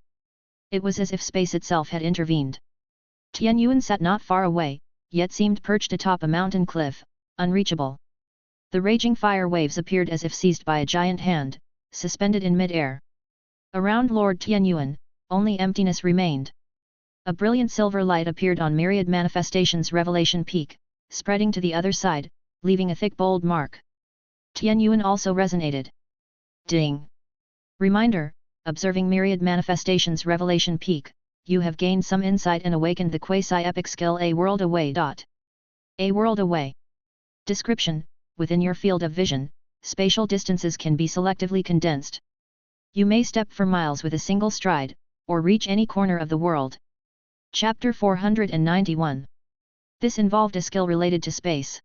It was as if space itself had intervened. Tian Yuan sat not far away, yet seemed perched atop a mountain cliff, unreachable. The raging fire waves appeared as if seized by a giant hand, suspended in mid-air. Around Lord Tian Yuan, only emptiness remained. A brilliant silver light appeared on myriad manifestations. Revelation Peak, spreading to the other side, leaving a thick bold mark. Tian Yuan also resonated. Ding! Reminder, observing myriad manifestations. Revelation Peak, you have gained some insight and awakened the quasi-epic skill A World Away. A World Away. Description: within your field of vision, spatial distances can be selectively condensed. You may step for miles with a single stride, or reach any corner of the world. Chapter 491. This involved a skill related to space.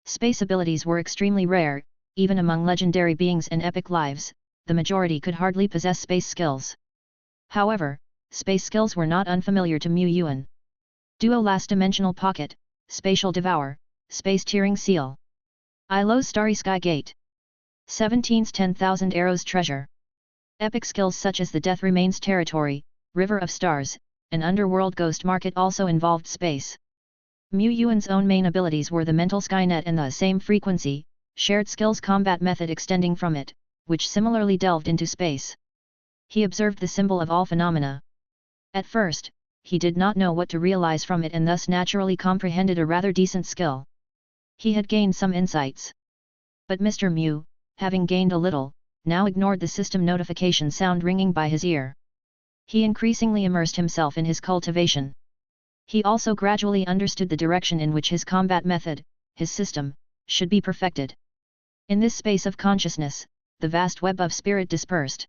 Space abilities were extremely rare, even among legendary beings and epic lives, the majority could hardly possess space skills. However, space skills were not unfamiliar to Yuan. Duo Last Dimensional Pocket, Spatial Devour, Space Tearing Seal. Ilo's Starry Sky Gate. 17's 10,000 Arrows Treasure. Epic skills such as the Death Remains Territory, River of Stars, and Underworld Ghost Market also involved space. Yuan's own main abilities were the Mental Skynet and the same frequency, shared skills combat method extending from it, which similarly delved into space. He observed the symbol of all phenomena. At first, he did not know what to realize from it and thus naturally comprehended a rather decent skill. He had gained some insights. But Mr. Mu, having gained a little, now ignored the system notification sound ringing by his ear. He increasingly immersed himself in his cultivation. He also gradually understood the direction in which his combat method, his system, should be perfected. In this space of consciousness, the vast web of spirit dispersed.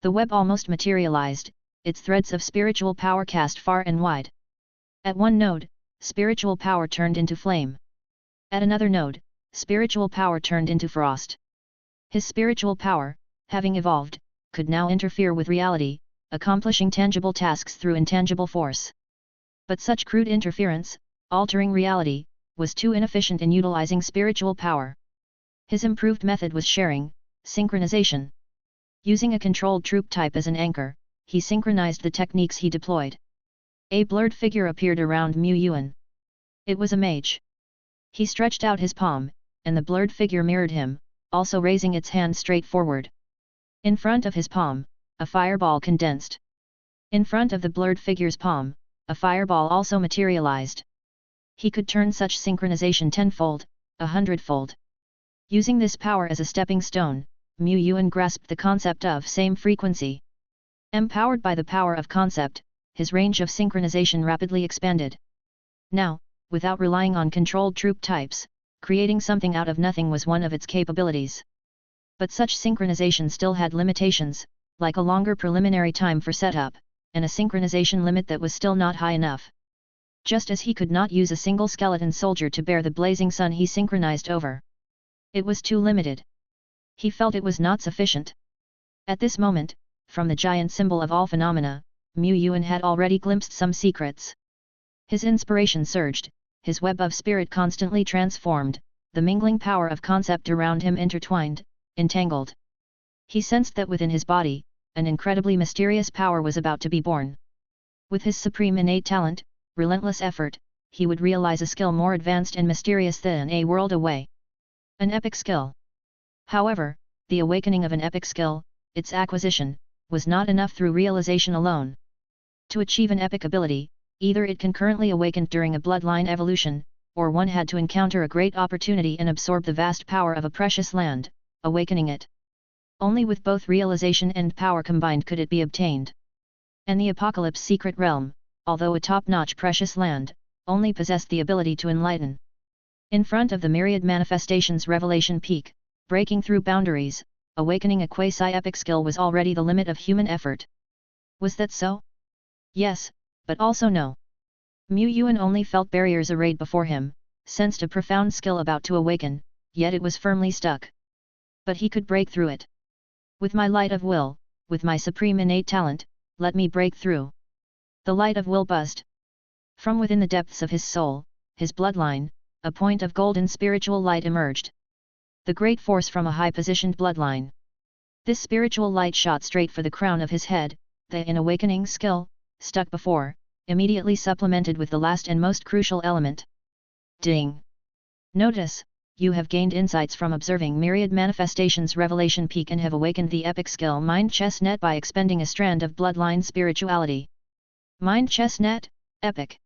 The web almost materialized, its threads of spiritual power cast far and wide. At one node, spiritual power turned into flame. At another node, spiritual power turned into frost. His spiritual power, having evolved, could now interfere with reality, accomplishing tangible tasks through intangible force. But such crude interference, altering reality, was too inefficient in utilizing spiritual power. His improved method was sharing, synchronization. Using a controlled troop type as an anchor, he synchronized the techniques he deployed. A blurred figure appeared around Yuan. It was a mage. He stretched out his palm, and the blurred figure mirrored him, also raising its hand straight forward. In front of his palm, a fireball condensed. In front of the blurred figure's palm, a fireball also materialized. He could turn such synchronization tenfold, 100-fold. Using this power as a stepping stone, Yuan grasped the concept of same frequency. Empowered by the power of concept, his range of synchronization rapidly expanded. Now, without relying on controlled troop types, creating something out of nothing was one of its capabilities. But such synchronization still had limitations, like a longer preliminary time for setup, and a synchronization limit that was still not high enough. Just as he could not use a single skeleton soldier to bear the blazing sun he synchronized over. It was too limited. He felt it was not sufficient. At this moment, from the giant symbol of all phenomena, Yuan had already glimpsed some secrets. His inspiration surged, his web of spirit constantly transformed, the mingling power of concept around him intertwined, entangled. He sensed that within his body, an incredibly mysterious power was about to be born. With his supreme innate talent, relentless effort, he would realize a skill more advanced and mysterious than a world away. An epic skill. However, the awakening of an epic skill, its acquisition, was not enough through realization alone. To achieve an epic ability, either it concurrently awakened during a bloodline evolution, or one had to encounter a great opportunity and absorb the vast power of a precious land, awakening it. Only with both realization and power combined could it be obtained. And the Apocalypse Secret Realm, although a top-notch precious land, only possessed the ability to enlighten. In front of the myriad manifestations revelation peak, breaking through boundaries, awakening a quasi-epic skill was already the limit of human effort. Was that so? Yes, but also no. Yuan only felt barriers arrayed before him, sensed a profound skill about to awaken, yet it was firmly stuck. But he could break through it. With my light of will, with my supreme innate talent, let me break through. The light of will buzzed. From within the depths of his soul, his bloodline, a point of golden spiritual light emerged. The great force from a high-positioned bloodline. This spiritual light shot straight for the crown of his head, the in awakening skill, stuck before, immediately supplemented with the last and most crucial element. Ding! Notice, you have gained insights from observing myriad manifestations revelation peak and have awakened the epic skill Mind Chess Net by expending a strand of bloodline spirituality. Mind Chess Net, epic.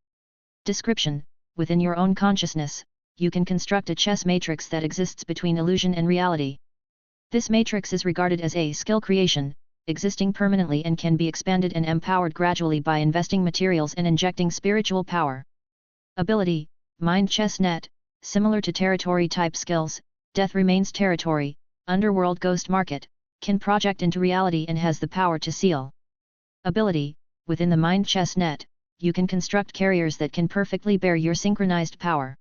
Description: within your own consciousness, you can construct a chess matrix that exists between illusion and reality. This matrix is regarded as a skill creation, existing permanently and can be expanded and empowered gradually by investing materials and injecting spiritual power. Ability: Mind Chess Net, similar to territory-type skills, death remains territory, underworld ghost market, can project into reality and has the power to seal. Ability, within the mind chess net, you can construct carriers that can perfectly bear your synchronized power.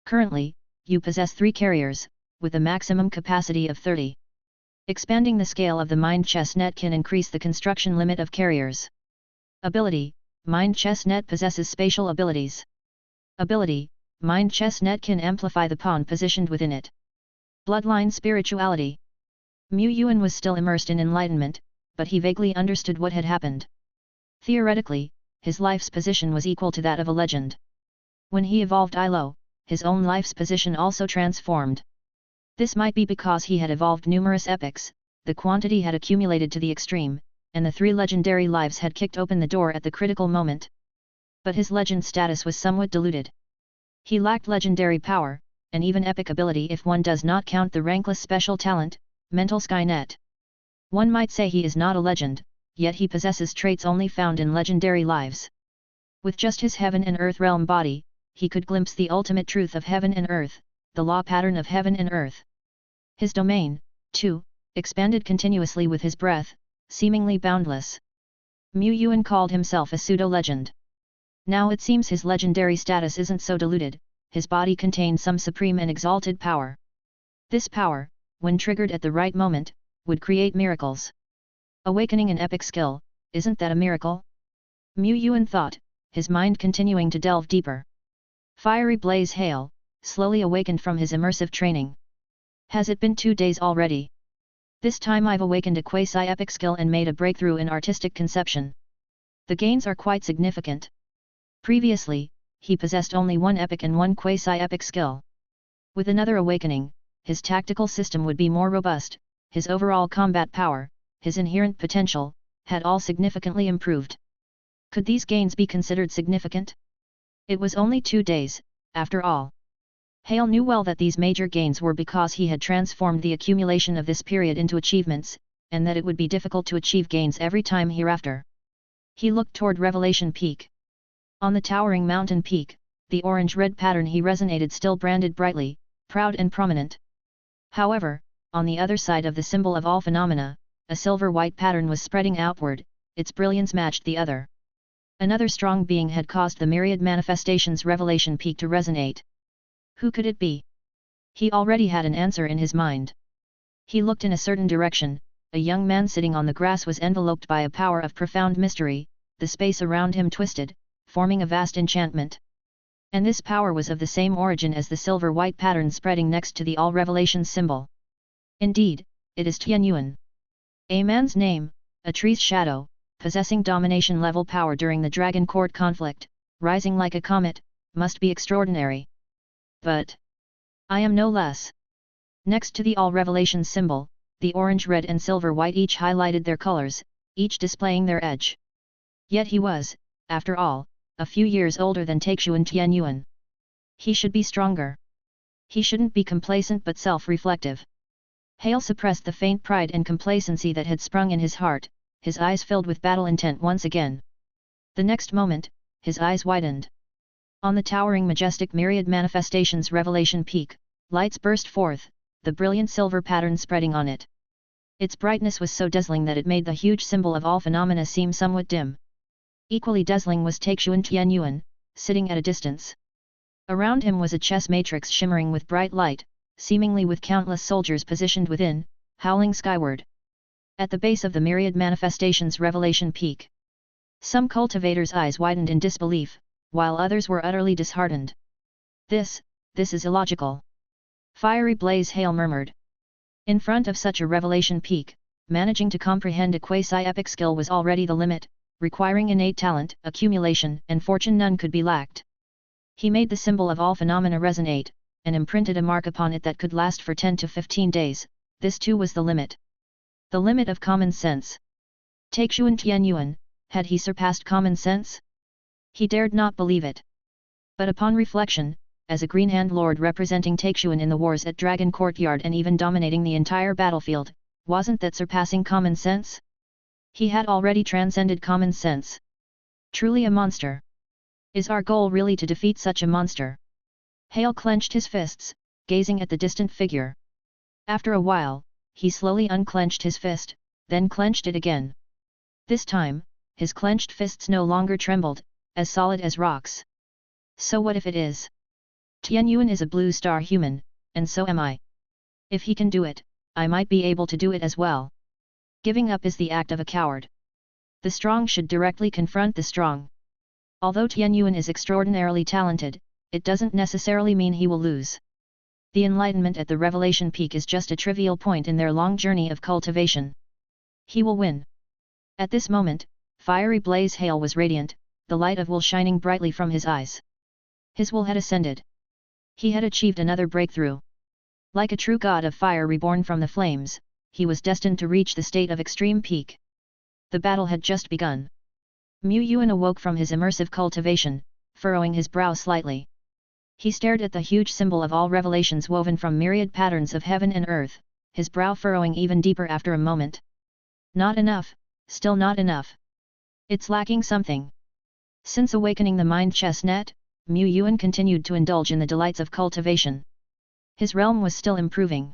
Currently, you possess 3 carriers, with a maximum capacity of 30. Expanding the scale of the mind chess net can increase the construction limit of carriers. Ability, mind chess net possesses spatial abilities. Ability, mind chess net can amplify the pawn positioned within it. Bloodline spirituality. Yuan was still immersed in enlightenment, but he vaguely understood what had happened. Theoretically, his life's position was equal to that of a legend. When he evolved ILO, his own life's position also transformed. This might be because he had evolved numerous epics, the quantity had accumulated to the extreme, and the 3 legendary lives had kicked open the door at the critical moment. But his legend status was somewhat diluted. He lacked legendary power, and even epic ability if one does not count the rankless special talent, mental Skynet. One might say he is not a legend, yet he possesses traits only found in legendary lives. With just his heaven and earth realm body, he could glimpse the ultimate truth of heaven and earth, the law pattern of heaven and earth. His domain, too, expanded continuously with his breath, seemingly boundless. Yuan called himself a pseudo-legend. Now it seems his legendary status isn't so diluted, his body contained some supreme and exalted power. This power, when triggered at the right moment, would create miracles. Awakening an epic skill, isn't that a miracle? Yuan thought, his mind continuing to delve deeper. Fiery blaze hail, slowly awakened from his immersive training. Has it been 2 days already? This time I've awakened a quasi-epic skill and made a breakthrough in artistic conception. The gains are quite significant. Previously, he possessed only 1 epic and 1 quasi-epic skill. With another awakening, his tactical system would be more robust, his overall combat power, his inherent potential, had all significantly improved. Could these gains be considered significant? It was only 2 days, after all. Hale knew well that these major gains were because he had transformed the accumulation of this period into achievements, and that it would be difficult to achieve gains every time hereafter. He looked toward Revelation Peak. On the towering mountain peak, the orange-red pattern he resonated still branded brightly, proud and prominent. However, on the other side of the symbol of all phenomena, a silver-white pattern was spreading outward, its brilliance matched the other. Another strong being had caused the myriad manifestations Revelation Peak to resonate. Who could it be? He already had an answer in his mind. He looked in a certain direction, a young man sitting on the grass was enveloped by a power of profound mystery, the space around him twisted, forming a vast enchantment. And this power was of the same origin as the silver-white pattern spreading next to the all-revelation symbol. Indeed, it is Yuan. A man's name, a tree's shadow, possessing domination-level power during the Dragon Court conflict, rising like a comet, must be extraordinary. But I am no less. Next to the all-revelation symbol, the orange-red and silver-white each highlighted their colors, each displaying their edge. Yet he was, after all, a few years older than Taixuan Tianyuan. He should be stronger. He shouldn't be complacent but self-reflective. Hale suppressed the faint pride and complacency that had sprung in his heart, his eyes filled with battle intent once again. The next moment, his eyes widened. On the towering majestic myriad manifestations Revelation Peak, lights burst forth, the brilliant silver pattern spreading on it. Its brightness was so dazzling that it made the huge symbol of all phenomena seem somewhat dim. Equally dazzling was Taixuan Tianyuan, sitting at a distance. Around him was a chess matrix shimmering with bright light, seemingly with countless soldiers positioned within, howling skyward. At the base of the myriad manifestations Revelation Peak, some cultivators' eyes widened in disbelief, while others were utterly disheartened. This is illogical. Fiery Blaze Hale murmured. In front of such a Revelation Peak, managing to comprehend a quasi-epic skill was already the limit, requiring innate talent, accumulation, and fortune none could be lacked. He made the symbol of all phenomena resonate, and imprinted a mark upon it that could last for 10 to 15 days, this too was the limit. The limit of common sense. Taixuan Tianyuan, had he surpassed common sense? He dared not believe it. But upon reflection, as a Greenhand Lord representing Taixuan in the wars at Dragon Courtyard and even dominating the entire battlefield, wasn't that surpassing common sense? He had already transcended common sense. Truly a monster. Is our goal really to defeat such a monster? Hale clenched his fists, gazing at the distant figure. After a while, he slowly unclenched his fist, then clenched it again. This time, his clenched fists no longer trembled, as solid as rocks. So what if it is? Yuan is a blue star human, and so am I. If he can do it, I might be able to do it as well. Giving up is the act of a coward. The strong should directly confront the strong. Although Yuan is extraordinarily talented, it doesn't necessarily mean he will lose. The enlightenment at the revelation peak is just a trivial point in their long journey of cultivation. He will win. At this moment, fiery blaze Hale was radiant, the light of will shining brightly from his eyes. His will had ascended. He had achieved another breakthrough. Like a true god of fire reborn from the flames, he was destined to reach the state of extreme peak. The battle had just begun. Yuan awoke from his immersive cultivation, furrowing his brow slightly. He stared at the huge symbol of all revelations woven from myriad patterns of heaven and earth, his brow furrowing even deeper after a moment. Not enough, still not enough. It's lacking something. Since awakening the mind chessnet, Yuan continued to indulge in the delights of cultivation. His realm was still improving.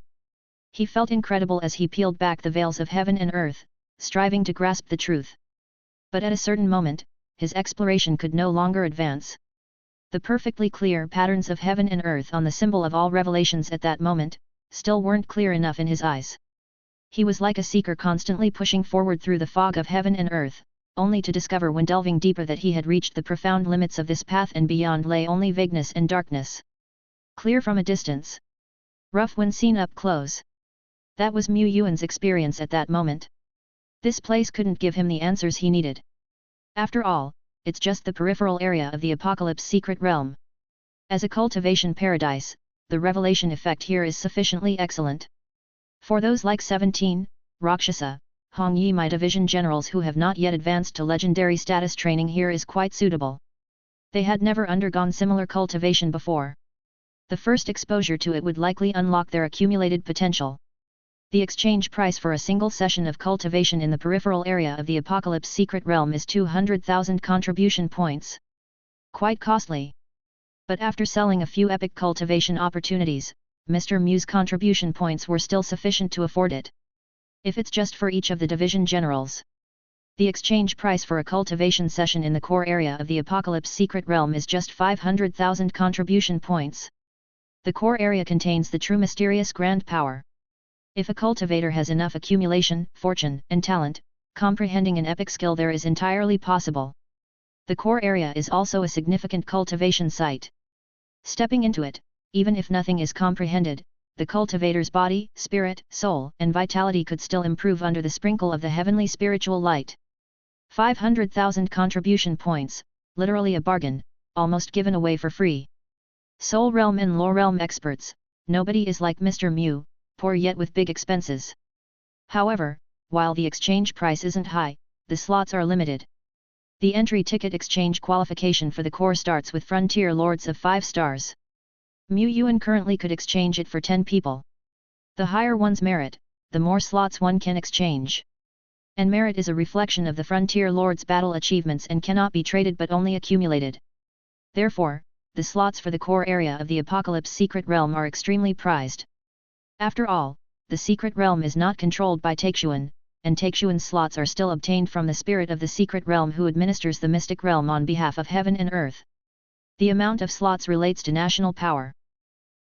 He felt incredible as he peeled back the veils of heaven and earth, striving to grasp the truth. But at a certain moment, his exploration could no longer advance. The perfectly clear patterns of heaven and earth on the symbol of all revelations at that moment, still weren't clear enough in his eyes. He was like a seeker constantly pushing forward through the fog of heaven and earth, only to discover when delving deeper that he had reached the profound limits of this path and beyond lay only vagueness and darkness. Clear from a distance. Rough when seen up close. That was Yuan's experience at that moment. This place couldn't give him the answers he needed. After all, it's just the peripheral area of the Apocalypse secret realm. As a cultivation paradise, the revelation effect here is sufficiently excellent. For those like 17, Rakshasa, Hong Yi division generals who have not yet advanced to legendary status, training here is quite suitable. They had never undergone similar cultivation before. The first exposure to it would likely unlock their accumulated potential. The exchange price for a single session of cultivation in the peripheral area of the Apocalypse secret realm is 200,000 contribution points. Quite costly. But after selling a few epic cultivation opportunities, Mr. Mu's contribution points were still sufficient to afford it. If it's just for each of the division generals. The exchange price for a cultivation session in the core area of the Apocalypse secret realm is just 500,000 contribution points. The core area contains the true mysterious grand power. If a cultivator has enough accumulation, fortune, and talent, comprehending an epic skill there is entirely possible. The core area is also a significant cultivation site. Stepping into it, even if nothing is comprehended, the cultivator's body, spirit, soul, and vitality could still improve under the sprinkle of the heavenly spiritual light. 500,000 contribution points, literally a bargain, almost given away for free. Soul realm and lore realm experts, nobody is like Mr. Mu, poor yet with big expenses. However, while the exchange price isn't high, the slots are limited. The entry ticket exchange qualification for the core starts with Frontier Lords of 5 stars. Yuan currently could exchange it for 10 people. The higher one's merit, the more slots one can exchange. And merit is a reflection of the Frontier Lord's battle achievements and cannot be traded but only accumulated. Therefore, the slots for the core area of the Apocalypse secret realm are extremely prized. After all, the secret realm is not controlled by Taixuan, and Taixuan's slots are still obtained from the spirit of the secret realm who administers the mystic realm on behalf of heaven and earth. The amount of slots relates to national power.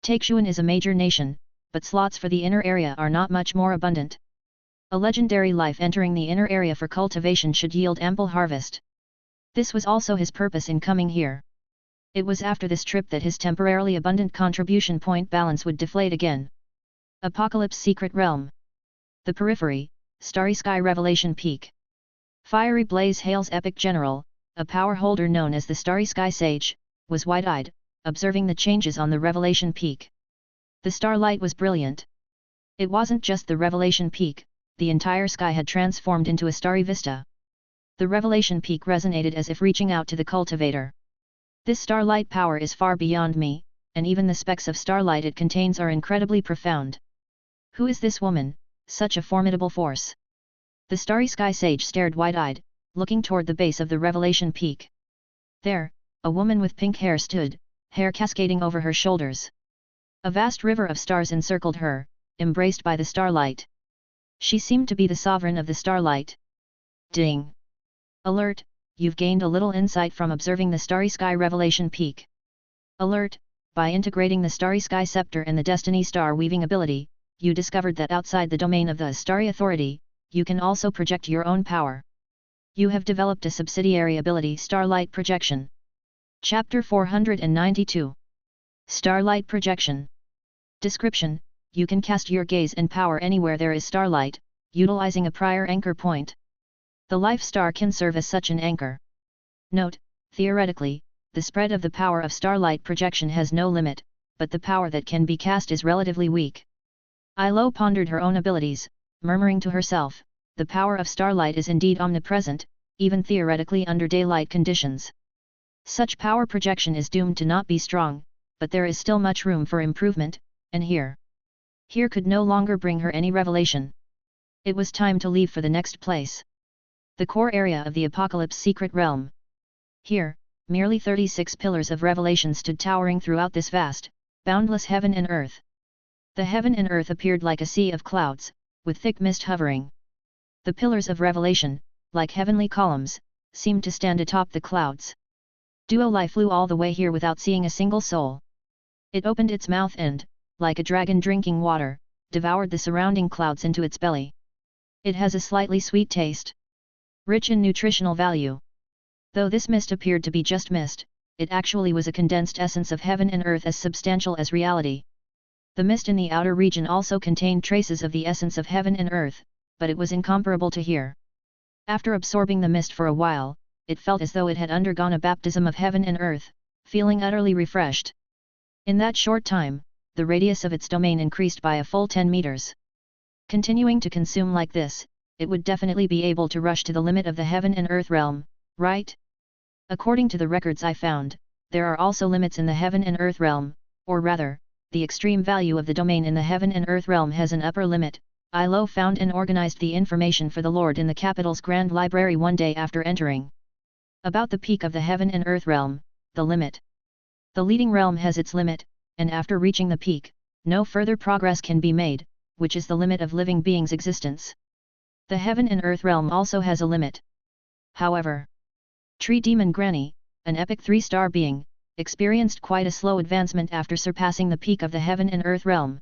Taixuan is a major nation, but slots for the inner area are not much more abundant. A legendary life entering the inner area for cultivation should yield ample harvest. This was also his purpose in coming here. It was after this trip that his temporarily abundant contribution point balance would deflate again. Apocalypse secret realm. The periphery, starry sky revelation peak. Fiery blaze Hale's epic general, a power holder known as the starry sky sage, was wide-eyed, observing the changes on the revelation peak. The starlight was brilliant. It wasn't just the revelation peak, the entire sky had transformed into a starry vista. The revelation peak resonated as if reaching out to the cultivator. This starlight power is far beyond me, and even the specks of starlight it contains are incredibly profound. Who is this woman, such a formidable force? The starry sky sage stared wide-eyed, looking toward the base of the revelation peak. There, a woman with pink hair stood, hair cascading over her shoulders. A vast river of stars encircled her, embraced by the starlight. She seemed to be the sovereign of the starlight. Ding! Alert! You've gained a little insight from observing the Starry Sky Revelation Peak. Alert! By integrating the Starry Sky Scepter and the Destiny Star Weaving ability, you discovered that outside the domain of the Starry Authority, you can also project your own power. You have developed a subsidiary ability, Starlight Projection. Chapter 492. Starlight Projection. Description: you can cast your gaze and power anywhere there is starlight, utilizing a prior anchor point. The life star can serve as such an anchor. Note: theoretically, the spread of the power of starlight projection has no limit, but the power that can be cast is relatively weak. Ilo pondered her own abilities, murmuring to herself, the power of starlight is indeed omnipresent, even theoretically under daylight conditions. Such power projection is doomed to not be strong, but there is still much room for improvement, and here could no longer bring her any revelation. It was time to leave for the next place. The core area of the Apocalypse Secret Realm. Here, merely 36 pillars of revelation stood towering throughout this vast, boundless heaven and earth. The heaven and earth appeared like a sea of clouds, with thick mist hovering. The pillars of revelation, like heavenly columns, seemed to stand atop the clouds. Duolai flew all the way here without seeing a single soul. It opened its mouth and, like a dragon drinking water, devoured the surrounding clouds into its belly. It has a slightly sweet taste, rich in nutritional value. Though this mist appeared to be just mist, it actually was a condensed essence of heaven and earth as substantial as reality. The mist in the outer region also contained traces of the essence of heaven and earth, but it was incomparable to here. After absorbing the mist for a while, it felt as though it had undergone a baptism of heaven and earth, feeling utterly refreshed. In that short time, the radius of its domain increased by a full 10 meters. Continuing to consume like this, it would definitely be able to rush to the limit of the heaven and earth realm, right? According to the records I found, there are also limits in the heaven and earth realm, or rather, the extreme value of the domain in the heaven and earth realm has an upper limit. Ilo found and organized the information for the Lord in the capital's Grand Library one day after entering. About the peak of the heaven and earth realm, the limit. The leading realm has its limit, and after reaching the peak, no further progress can be made, which is the limit of living beings' existence. The heaven and earth realm also has a limit. However, Tree Demon Granny, an epic 3-star being, experienced quite a slow advancement after surpassing the peak of the heaven and earth realm.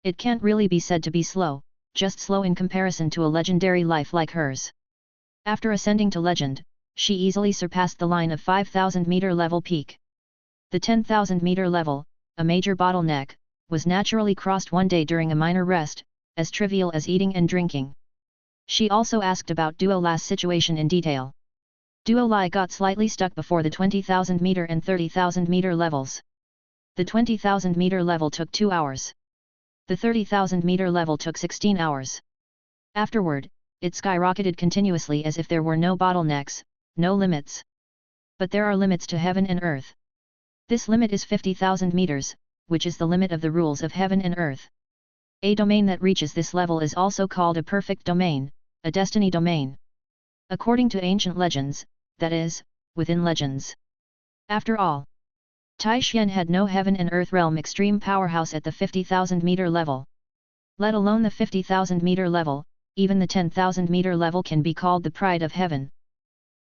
It can't really be said to be slow, just slow in comparison to a legendary life like hers. After ascending to legend, she easily surpassed the line of 5,000-meter level peak. The 10,000-meter level, a major bottleneck, was naturally crossed one day during a minor rest, as trivial as eating and drinking. She also asked about Duolai's situation in detail. Duolai got slightly stuck before the 20,000-meter and 30,000-meter levels. The 20,000-meter level took 2 hours. The 30,000-meter level took 16 hours. Afterward, it skyrocketed continuously as if there were no bottlenecks, no limits. But there are limits to heaven and earth. This limit is 50,000 meters, which is the limit of the rules of heaven and earth. A domain that reaches this level is also called a perfect domain, a destiny domain. According to ancient legends, that is, within legends. After all, Taishian had no heaven and earth realm extreme powerhouse at the 50,000-meter level. Let alone the 50,000-meter level, even the 10,000-meter level can be called the pride of heaven.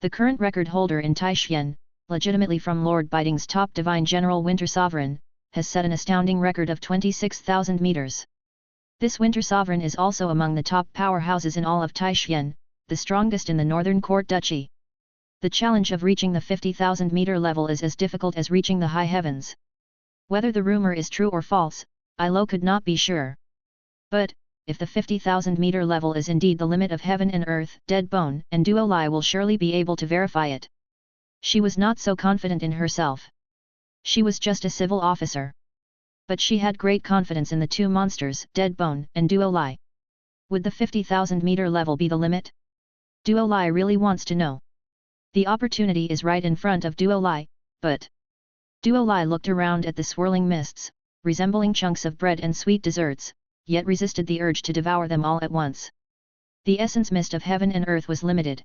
The current record holder in Taishian, legitimately from Lord Biding's top divine general Winter Sovereign, has set an astounding record of 26,000 meters. This Winter Sovereign is also among the top powerhouses in all of Taishian, the strongest in the Northern Court Duchy. The challenge of reaching the 50,000-meter level is as difficult as reaching the high heavens. Whether the rumor is true or false, Ilo could not be sure. But, if the 50,000-meter level is indeed the limit of heaven and earth, Deadbone and Duolai will surely be able to verify it. She was not so confident in herself. She was just a civil officer. But she had great confidence in the two monsters, Deadbone and Duolai. Would the 50,000-meter level be the limit? Duolai really wants to know. The opportunity is right in front of Duolai, but... Duolai looked around at the swirling mists, resembling chunks of bread and sweet desserts, yet resisted the urge to devour them all at once. The essence mist of heaven and earth was limited.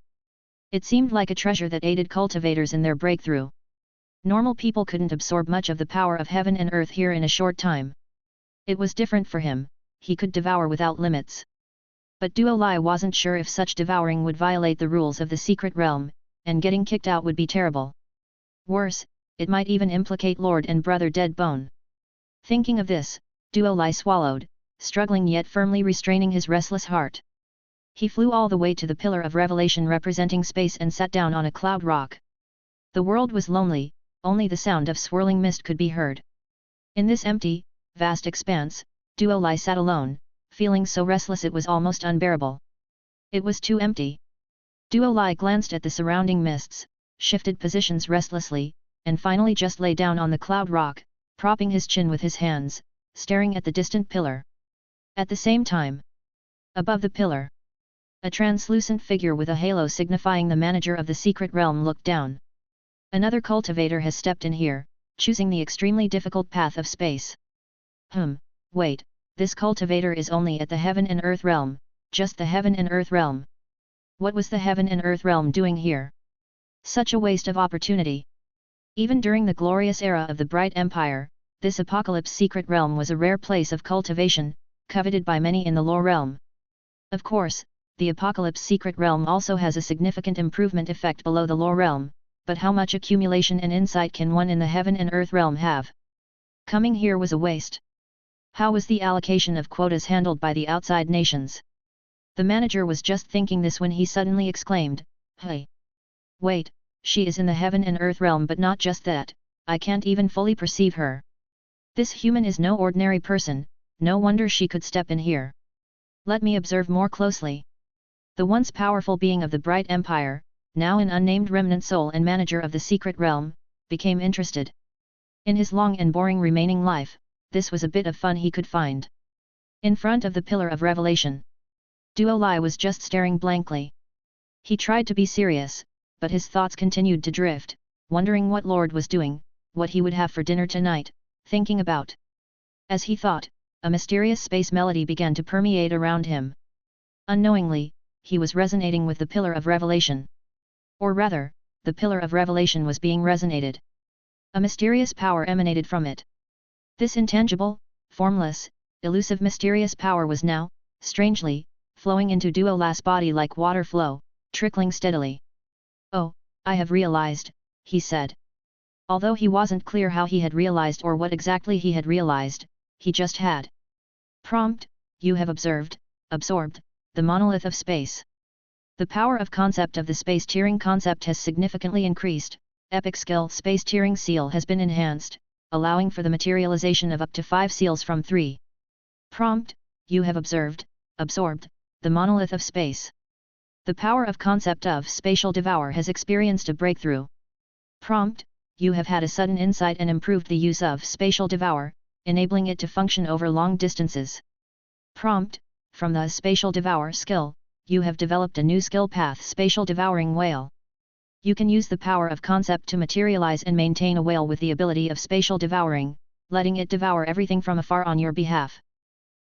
It seemed like a treasure that aided cultivators in their breakthrough. Normal people couldn't absorb much of the power of heaven and earth here in a short time. It was different for him, he could devour without limits. But Duo Lai wasn't sure if such devouring would violate the rules of the secret realm, and getting kicked out would be terrible. Worse, it might even implicate Lord and Brother Deadbone. Thinking of this, Duo Lai swallowed, struggling yet firmly restraining his restless heart. He flew all the way to the pillar of revelation representing space and sat down on a cloud rock. The world was lonely, only the sound of swirling mist could be heard. In this empty, vast expanse, Duo Lai sat alone, feeling so restless it was almost unbearable. It was too empty. Duo Lai glanced at the surrounding mists, shifted positions restlessly, and finally just lay down on the cloud rock, propping his chin with his hands, staring at the distant pillar. At the same time, above the pillar, a translucent figure with a halo signifying the manager of the secret realm looked down. Another cultivator has stepped in here, choosing the extremely difficult path of space. Wait, this cultivator is only at the heaven and earth realm, just the heaven and earth realm. What was the heaven and earth realm doing here? Such a waste of opportunity. Even during the glorious era of the Bright Empire, this apocalypse secret realm was a rare place of cultivation, coveted by many in the lore realm. Of course, the apocalypse secret realm also has a significant improvement effect below the lore realm, but how much accumulation and insight can one in the heaven and earth realm have? Coming here was a waste. How was the allocation of quotas handled by the outside nations? The manager was just thinking this when he suddenly exclaimed, "Hey! Wait, she is in the heaven and earth realm, but not just that, I can't even fully perceive her. This human is no ordinary person, no wonder she could step in here. Let me observe more closely." The once powerful being of the Bright Empire, now an unnamed remnant soul and manager of the secret realm, became interested. In his long and boring remaining life, this was a bit of fun he could find. In front of the pillar of revelation, Duo Lai was just staring blankly. He tried to be serious, but his thoughts continued to drift, wondering what Lord was doing, what he would have for dinner tonight, thinking about. As he thought, a mysterious space melody began to permeate around him. Unknowingly, he was resonating with the pillar of revelation. Or rather, the pillar of revelation was being resonated. A mysterious power emanated from it. This intangible, formless, elusive mysterious power was now, strangely, flowing into Duo Lai's body like water flow, trickling steadily. "Oh, I have realized," he said. Although he wasn't clear how he had realized or what exactly he had realized, he just had. Prompt: you have absorbed, the monolith of space. The power of concept of the space tiering concept has significantly increased, epic skill space tiering seal has been enhanced, allowing for the materialization of up to 5 seals from 3. Prompt: you have absorbed, the monolith of space. The power of concept of spatial devour has experienced a breakthrough. Prompt: you have had a sudden insight and improved the use of spatial devour, enabling it to function over long distances. Prompt: from the spatial devour skill, you have developed a new skill path, spatial devouring whale. You can use the power of concept to materialize and maintain a whale with the ability of spatial devouring, letting it devour everything from afar on your behalf.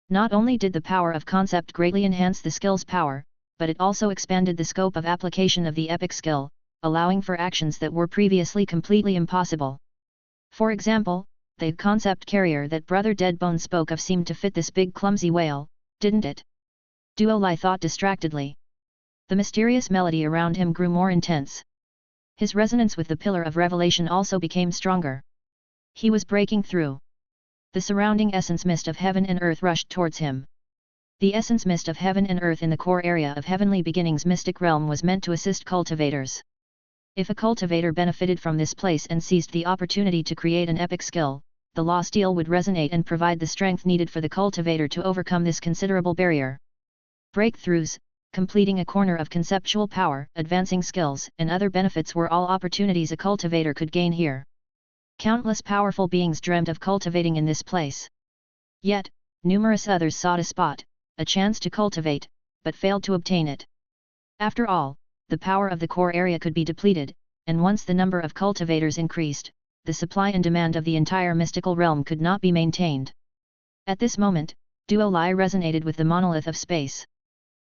Not only did the power of concept greatly enhance the skill's power, but it also expanded the scope of application of the epic skill, allowing for actions that were previously completely impossible. For example, the concept carrier that Brother Deadbone spoke of seemed to fit this big clumsy whale, didn't it? Duo Lai thought distractedly. The mysterious melody around him grew more intense. His resonance with the pillar of revelation also became stronger. He was breaking through. The surrounding essence mist of heaven and earth rushed towards him. The essence mist of heaven and earth in the core area of Heavenly Beginnings mystic realm was meant to assist cultivators. If a cultivator benefited from this place and seized the opportunity to create an epic skill, the law steel would resonate and provide the strength needed for the cultivator to overcome this considerable barrier. Breakthroughs, completing a corner of conceptual power, advancing skills, and other benefits were all opportunities a cultivator could gain here. Countless powerful beings dreamt of cultivating in this place. Yet, numerous others sought a spot, a chance to cultivate, but failed to obtain it. After all, the power of the core area could be depleted, and once the number of cultivators increased, the supply and demand of the entire mystical realm could not be maintained. At this moment, Duo Lai resonated with the monolith of space.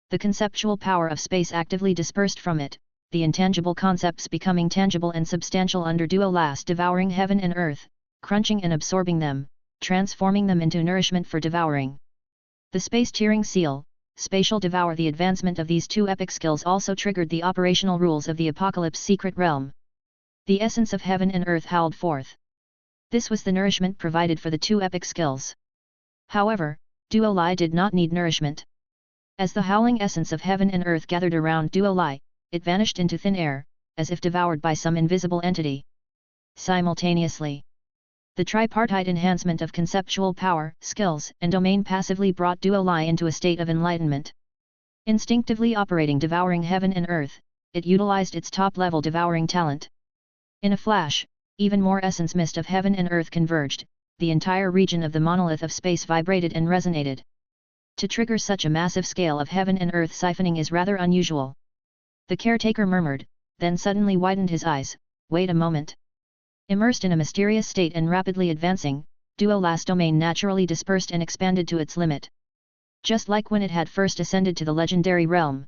The conceptual power of space actively dispersed from it, the intangible concepts becoming tangible and substantial under duo las, devouring heaven and earth, crunching and absorbing them, transforming them into nourishment for devouring. The space-tearing seal, spatial devour. The advancement of these two epic skills also triggered the operational rules of the Apocalypse secret realm. The essence of heaven and earth howled forth. This was the nourishment provided for the two epic skills. However, Duo Lai did not need nourishment. As the howling essence of heaven and earth gathered around Duo Lai, it vanished into thin air, as if devoured by some invisible entity. Simultaneously, the tripartite enhancement of conceptual power, skills, and domain passively brought Duo Lai into a state of enlightenment. Instinctively operating devouring heaven and earth, it utilized its top-level devouring talent. In a flash, even more essence mist of heaven and earth converged, the entire region of the monolith of space vibrated and resonated. To trigger such a massive scale of heaven and earth siphoning is rather unusual. The caretaker murmured, then suddenly widened his eyes. Wait a moment. Immersed in a mysterious state and rapidly advancing, Duo Lai's domain naturally dispersed and expanded to its limit. Just like when it had first ascended to the legendary realm.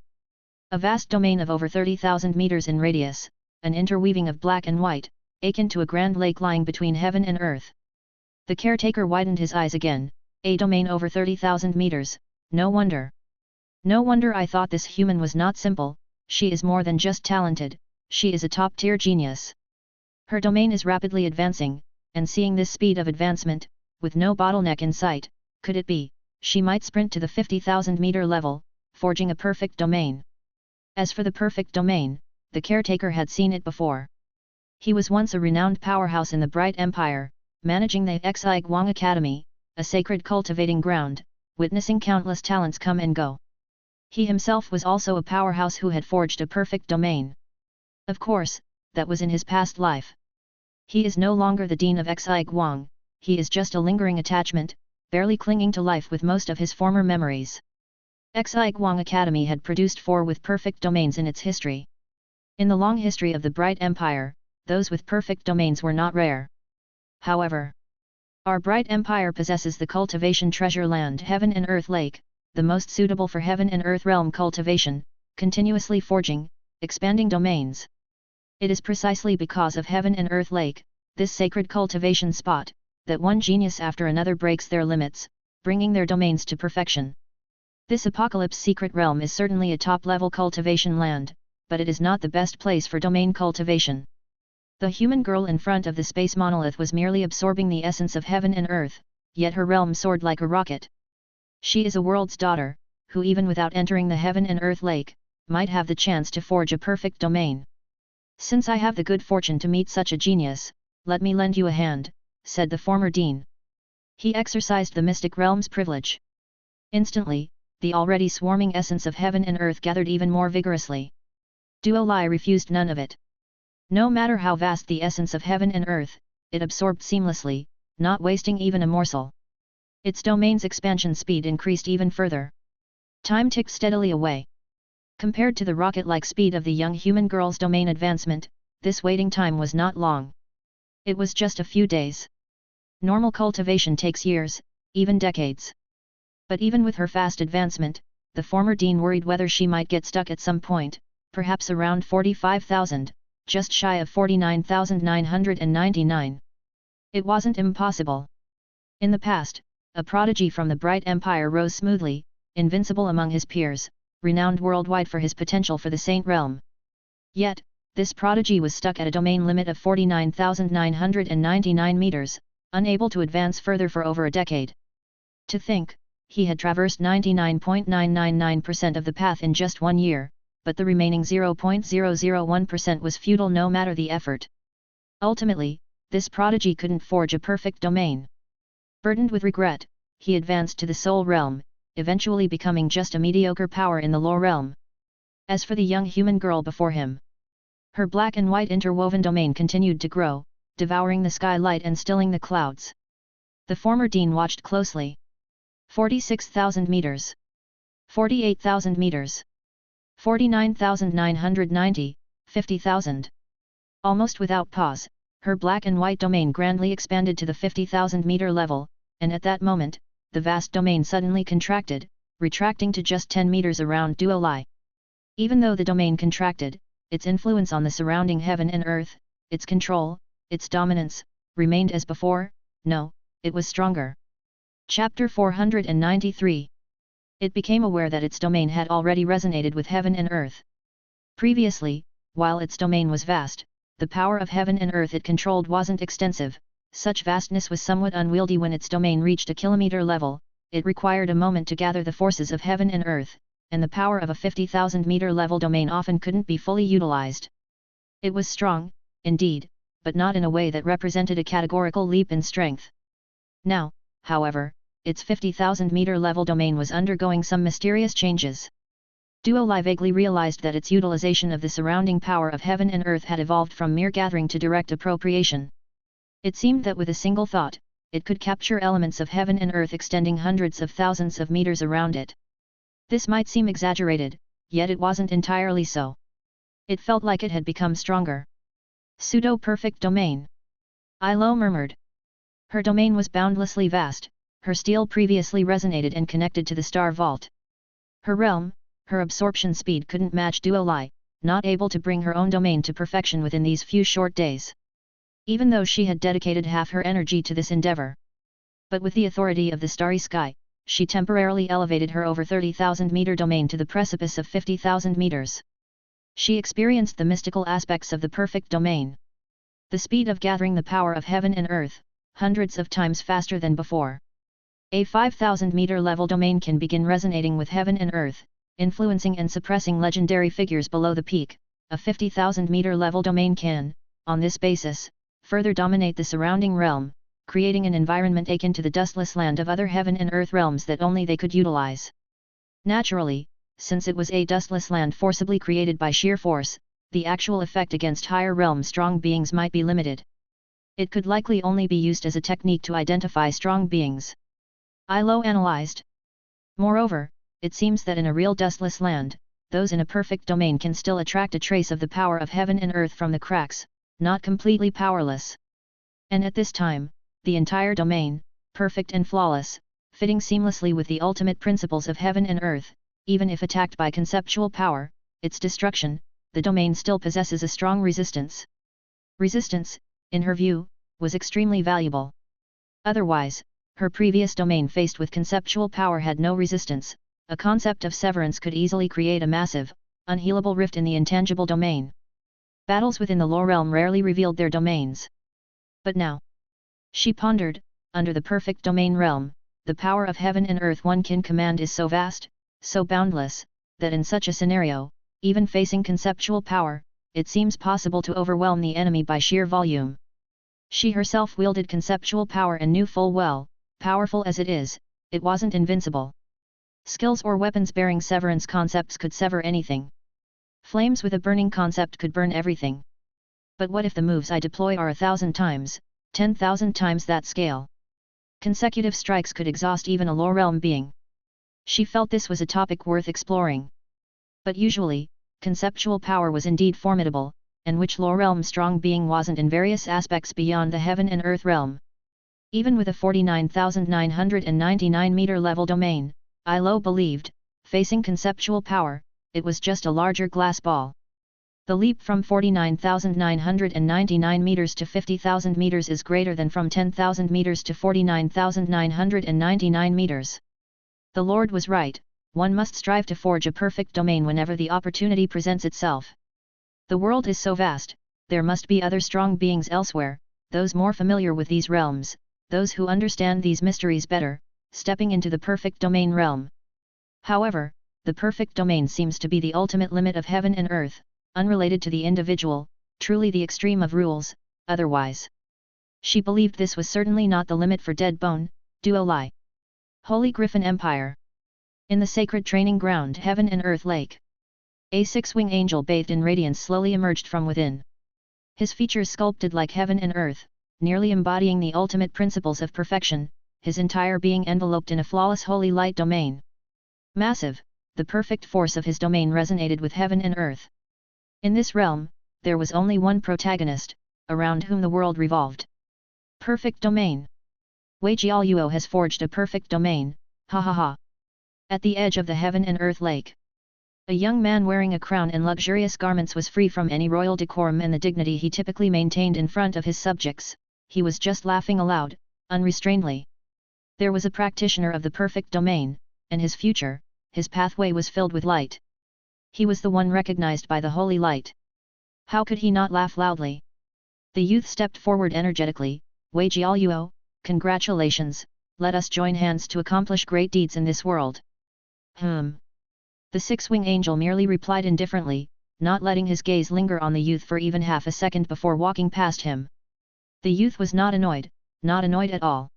A vast domain of over 30,000 meters in radius, an interweaving of black and white, akin to a grand lake lying between heaven and earth. The caretaker widened his eyes again. A domain over 30,000 meters, no wonder. No wonder I thought this human was not simple. She is more than just talented, she is a top-tier genius. Her domain is rapidly advancing, and seeing this speed of advancement, with no bottleneck in sight, could it be, she might sprint to the 50,000-meter level, forging a perfect domain. As for the perfect domain, the caretaker had seen it before. He was once a renowned powerhouse in the Bright Empire, managing the Xi Guang Academy, a sacred cultivating ground, witnessing countless talents come and go. He himself was also a powerhouse who had forged a perfect domain. Of course, that was in his past life. He is no longer the dean of Xi Guang, he is just a lingering attachment, barely clinging to life with most of his former memories. Xi Guang Academy had produced 4 with perfect domains in its history. In the long history of the Bright Empire, those with perfect domains were not rare. However, our Bright Empire possesses the cultivation treasure land Heaven and Earth Lake, the most suitable for Heaven and Earth realm cultivation, continuously forging, expanding domains. It is precisely because of Heaven and Earth Lake, this sacred cultivation spot, that one genius after another breaks their limits, bringing their domains to perfection. This Apocalypse secret realm is certainly a top-level cultivation land, but it is not the best place for domain cultivation. The human girl in front of the space monolith was merely absorbing the essence of heaven and earth, yet her realm soared like a rocket. She is a world's daughter, who even without entering the Heaven and Earth Lake, might have the chance to forge a perfect domain. Since I have the good fortune to meet such a genius, let me lend you a hand, said the former dean. He exercised the mystic realm's privilege. Instantly, the already swarming essence of heaven and earth gathered even more vigorously. Duo Lai refused none of it. No matter how vast the essence of heaven and earth, it absorbed seamlessly, not wasting even a morsel. Its domain's expansion speed increased even further. Time ticked steadily away. Compared to the rocket-like speed of the young human girl's domain advancement, this waiting time was not long. It was just a few days. Normal cultivation takes years, even decades. But even with her fast advancement, the former dean worried whether she might get stuck at some point, perhaps around 45,000, just shy of 49,999. It wasn't impossible. In the past, a prodigy from the Bright Empire rose smoothly, invincible among his peers, renowned worldwide for his potential for the Saint Realm. Yet, this prodigy was stuck at a domain limit of 49,999 meters, unable to advance further for over a decade. To think, he had traversed 99.999% of the path in just 1 year, but the remaining 0.001% was futile no matter the effort. Ultimately, this prodigy couldn't forge a perfect domain. Burdened with regret, he advanced to the Soul Realm, eventually becoming just a mediocre power in the Low Realm. As for the young human girl before him, her black and white interwoven domain continued to grow, devouring the skylight and stilling the clouds. The former dean watched closely. 46,000 meters. 48,000 meters. 49,990, 50,000. Almost without pause, her black and white domain grandly expanded to the 50,000-meter level, and at that moment, the vast domain suddenly contracted, retracting to just 10 meters around Duo Lai. Even though the domain contracted, its influence on the surrounding heaven and earth, its control, its dominance, remained as before? No, it was stronger. Chapter 493. It became aware that its domain had already resonated with heaven and earth. Previously, while its domain was vast, the power of heaven and earth it controlled wasn't extensive. Such vastness was somewhat unwieldy. When its domain reached a kilometer level, it required a moment to gather the forces of heaven and earth, and the power of a 50,000 meter level domain often couldn't be fully utilized. It was strong, indeed, but not in a way that represented a categorical leap in strength. Now, however, its 50,000 meter level domain was undergoing some mysterious changes. Duolai vaguely realized that its utilization of the surrounding power of heaven and earth had evolved from mere gathering to direct appropriation. It seemed that with a single thought, it could capture elements of heaven and earth extending hundreds of thousands of meters around it. This might seem exaggerated, yet it wasn't entirely so. It felt like it had become stronger. Pseudo-perfect domain. Ilo murmured. Her domain was boundlessly vast, her steel previously resonated and connected to the star vault. Her realm, her absorption speed couldn't match Duolai, not able to bring her own domain to perfection within these few short days. Even though she had dedicated half her energy to this endeavor. But with the authority of the starry sky, she temporarily elevated her over 30,000 meter domain to the precipice of 50,000 meters. She experienced the mystical aspects of the perfect domain. The speed of gathering the power of heaven and earth, hundreds of times faster than before. A 5,000 meter level domain can begin resonating with heaven and earth, influencing and suppressing legendary figures below the peak. A 50,000 meter level domain can, on this basis, further dominate the surrounding realm, creating an environment akin to the dustless land of other heaven and earth realms that only they could utilize. Naturally, since it was a dustless land forcibly created by sheer force, the actual effect against higher realm strong beings might be limited. It could likely only be used as a technique to identify strong beings. Ilo analyzed. Moreover, it seems that in a real dustless land, those in a perfect domain can still attract a trace of the power of heaven and earth from the cracks, not completely powerless. And at this time, the entire domain, perfect and flawless, fitting seamlessly with the ultimate principles of heaven and earth, even if attacked by conceptual power, its destruction, the domain still possesses a strong resistance. Resistance, in her view, was extremely valuable. Otherwise, her previous domain faced with conceptual power had no resistance. A concept of severance could easily create a massive, unhealable rift in the intangible domain. Battles within the lore realm rarely revealed their domains. But now, she pondered, under the perfect domain realm, the power of heaven and earth one can command is so vast, so boundless, that in such a scenario, even facing conceptual power, it seems possible to overwhelm the enemy by sheer volume. She herself wielded conceptual power and knew full well, powerful as it is, it wasn't invincible. Skills or weapons bearing severance concepts could sever anything. Flames with a burning concept could burn everything. But what if the moves I deploy are 1,000 times, 10,000 times that scale? Consecutive strikes could exhaust even a lore realm being. She felt this was a topic worth exploring. But usually, conceptual power was indeed formidable, and which lore realm strong being wasn't in various aspects beyond the heaven and earth realm. Even with a 49,999 meter level domain, Ilo believed, facing conceptual power, it was just a larger glass ball. The leap from 49,999 meters to 50,000 meters is greater than from 10,000 meters to 49,999 meters. The Lord was right, one must strive to forge a perfect domain whenever the opportunity presents itself. The world is so vast, there must be other strong beings elsewhere, those more familiar with these realms, those who understand these mysteries better, stepping into the perfect domain realm. However, the perfect domain seems to be the ultimate limit of heaven and earth, unrelated to the individual, truly the extreme of rules, otherwise. She believed this was certainly not the limit for Dead Bone, Duolai. Holy Griffin Empire. In the sacred training ground Heaven and Earth Lake. A six-wing angel bathed in radiance slowly emerged from within. His features sculpted like heaven and earth, nearly embodying the ultimate principles of perfection, his entire being enveloped in a flawless holy light domain. Massive, the perfect force of his domain resonated with heaven and earth. In this realm, there was only one protagonist, around whom the world revolved. Perfect domain. Wei Jiaoyuo has forged a perfect domain, ha ha ha. At the edge of the heaven and earth lake. A young man wearing a crown and luxurious garments was free from any royal decorum and the dignity he typically maintained in front of his subjects. He was just laughing aloud, unrestrainedly. There was a practitioner of the perfect domain, and his future, his pathway was filled with light. He was the one recognized by the holy light. How could he not laugh loudly? The youth stepped forward energetically. Wei Jiaoyuo, congratulations, let us join hands to accomplish great deeds in this world. The six-winged angel merely replied indifferently, not letting his gaze linger on the youth for even half a second before walking past him. The youth was not annoyed at all.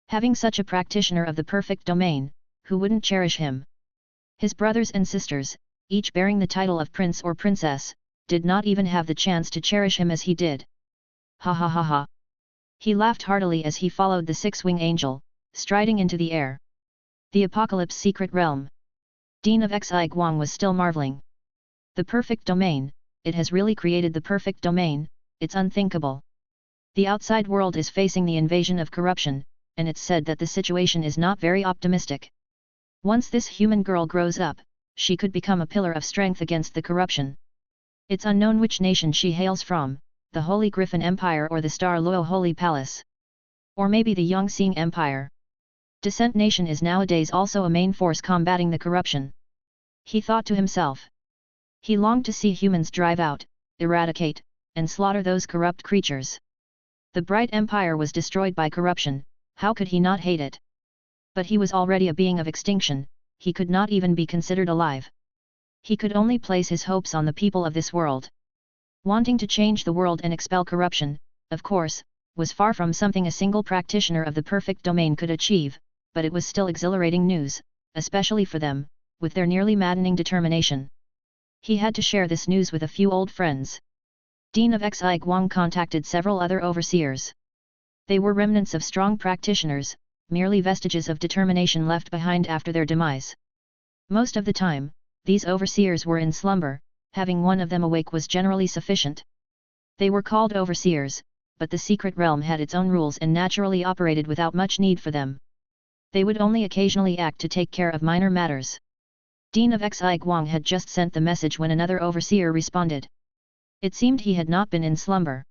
Having such a practitioner of the perfect domain, who wouldn't cherish him? His brothers and sisters, each bearing the title of prince or princess, did not even have the chance to cherish him as he did. Ha ha ha ha. He laughed heartily as he followed the six-winged angel, striding into the air. The Apocalypse Secret Realm. Dean of Xi Guang was still marveling. The perfect domain, it has really created the perfect domain, it's unthinkable. The outside world is facing the invasion of corruption, and it's said that the situation is not very optimistic. Once this human girl grows up, she could become a pillar of strength against the corruption. It's unknown which nation she hails from, the Holy Griffin Empire or the Star Luo Holy Palace. Or maybe the Yongxing Empire. Descent Nation is nowadays also a main force combating the corruption. He thought to himself. He longed to see humans drive out, eradicate, and slaughter those corrupt creatures. The bright empire was destroyed by corruption, how could he not hate it? But he was already a being of extinction, he could not even be considered alive. He could only place his hopes on the people of this world. Wanting to change the world and expel corruption, of course, was far from something a single practitioner of the perfect domain could achieve, but it was still exhilarating news, especially for them, with their nearly maddening determination. He had to share this news with a few old friends. Dean of Xi Guang contacted several other overseers. They were remnants of strong practitioners, merely vestiges of determination left behind after their demise. Most of the time, these overseers were in slumber, having one of them awake was generally sufficient. They were called overseers, but the secret realm had its own rules and naturally operated without much need for them. They would only occasionally act to take care of minor matters. Dean of Xi Guang had just sent the message when another overseer responded. It seemed he had not been in slumber.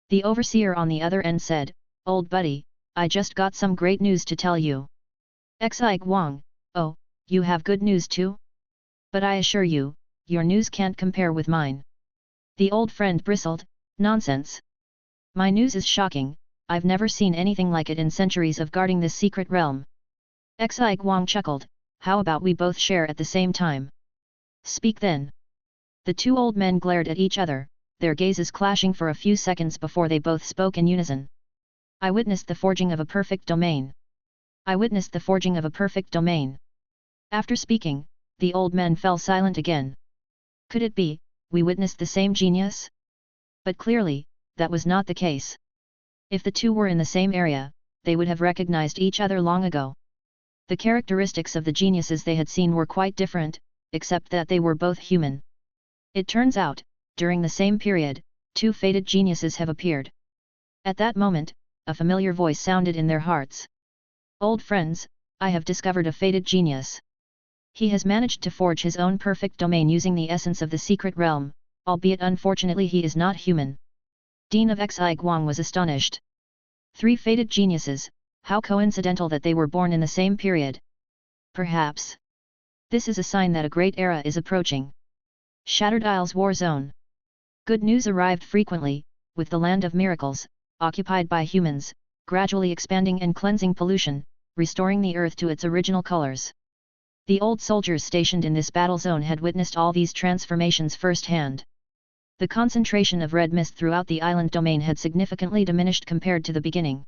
The overseer on the other end said, "Old buddy, I just got some great news to tell you." Xi Guang, "Oh, you have good news too? But I assure you, your news can't compare with mine." The old friend bristled, "Nonsense. My news is shocking, I've never seen anything like it in centuries of guarding this secret realm." Xi Guang chuckled, "How about we both share at the same time? Speak then." The two old men glared at each other, their gazes clashing for a few seconds before they both spoke in unison. "I witnessed the forging of a perfect domain. I witnessed the forging of a perfect domain." After speaking, the old men fell silent again. Could it be, we witnessed the same genius? But clearly, that was not the case. If the two were in the same area, they would have recognized each other long ago. The characteristics of the geniuses they had seen were quite different, except that they were both human. It turns out, during the same period, two fated geniuses have appeared. At that moment, a familiar voice sounded in their hearts. "Old friends, I have discovered a fated genius. He has managed to forge his own perfect domain using the essence of the secret realm, albeit unfortunately he is not human." Dean of Xi Guang was astonished. Three fated geniuses, how coincidental that they were born in the same period. Perhaps this is a sign that a great era is approaching. Shattered Isles War Zone. Good news arrived frequently, with the land of miracles, occupied by humans, gradually expanding and cleansing pollution, restoring the earth to its original colors. The old soldiers stationed in this battle zone had witnessed all these transformations firsthand. The concentration of red mist throughout the island domain had significantly diminished compared to the beginning.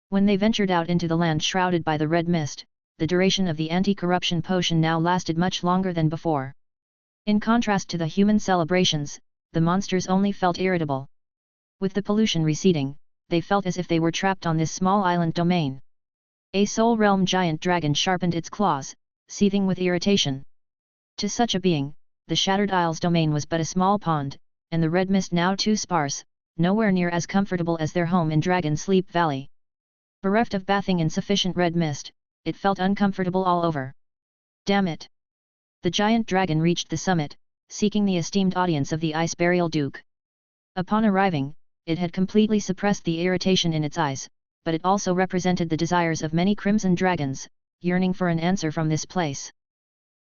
When they ventured out into the land shrouded by the red mist, the duration of the anti-corruption potion now lasted much longer than before. In contrast to the human celebrations, the monsters only felt irritable. With the pollution receding, they felt as if they were trapped on this small island domain. A soul realm giant dragon sharpened its claws, seething with irritation. To such a being, the Shattered Isles domain was but a small pond, and the red mist now too sparse, nowhere near as comfortable as their home in Dragon Sleep Valley. Bereft of bathing in sufficient red mist, it felt uncomfortable all over. Damn it! The giant dragon reached the summit, seeking the esteemed audience of the Ice Burial Duke. Upon arriving, it had completely suppressed the irritation in its eyes, but it also represented the desires of many crimson dragons, yearning for an answer from this place.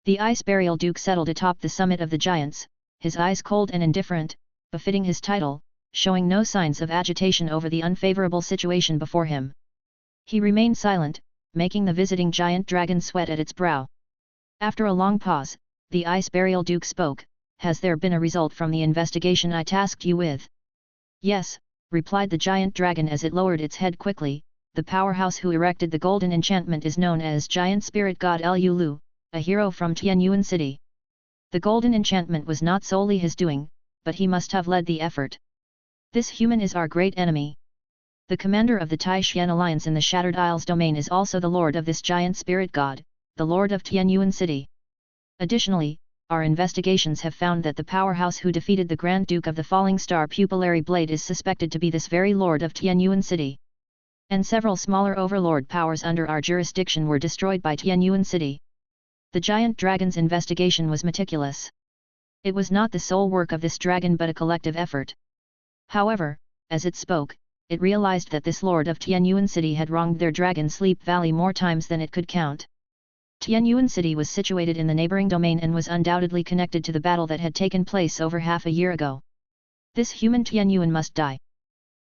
The Ice Burial Duke settled atop the summit of the giants, his eyes cold and indifferent, befitting his title, showing no signs of agitation over the unfavorable situation before him. He remained silent, making the visiting giant dragon sweat at its brow. After a long pause, the Ice Burial Duke spoke, "Has there been a result from the investigation I tasked you with?" "Yes," replied the giant dragon as it lowered its head quickly. "The powerhouse who erected the golden enchantment is known as Giant Spirit God Lu Lu, a hero from Yuan City. The golden enchantment was not solely his doing, but he must have led the effort. This human is our great enemy. The commander of the Taishan Alliance in the Shattered Isles domain is also the lord of this giant spirit god, the lord of Yuan City. Additionally, our investigations have found that the powerhouse who defeated the Grand Duke of the Falling Star Pupillary Blade is suspected to be this very lord of Yuan City. And several smaller overlord powers under our jurisdiction were destroyed by Yuan City." The giant dragon's investigation was meticulous. It was not the sole work of this dragon but a collective effort. However, as it spoke, it realized that this lord of Yuan City had wronged their Dragon Sleep Valley more times than it could count. Yuan City was situated in the neighboring domain and was undoubtedly connected to the battle that had taken place over half a year ago. This human Yuan must die.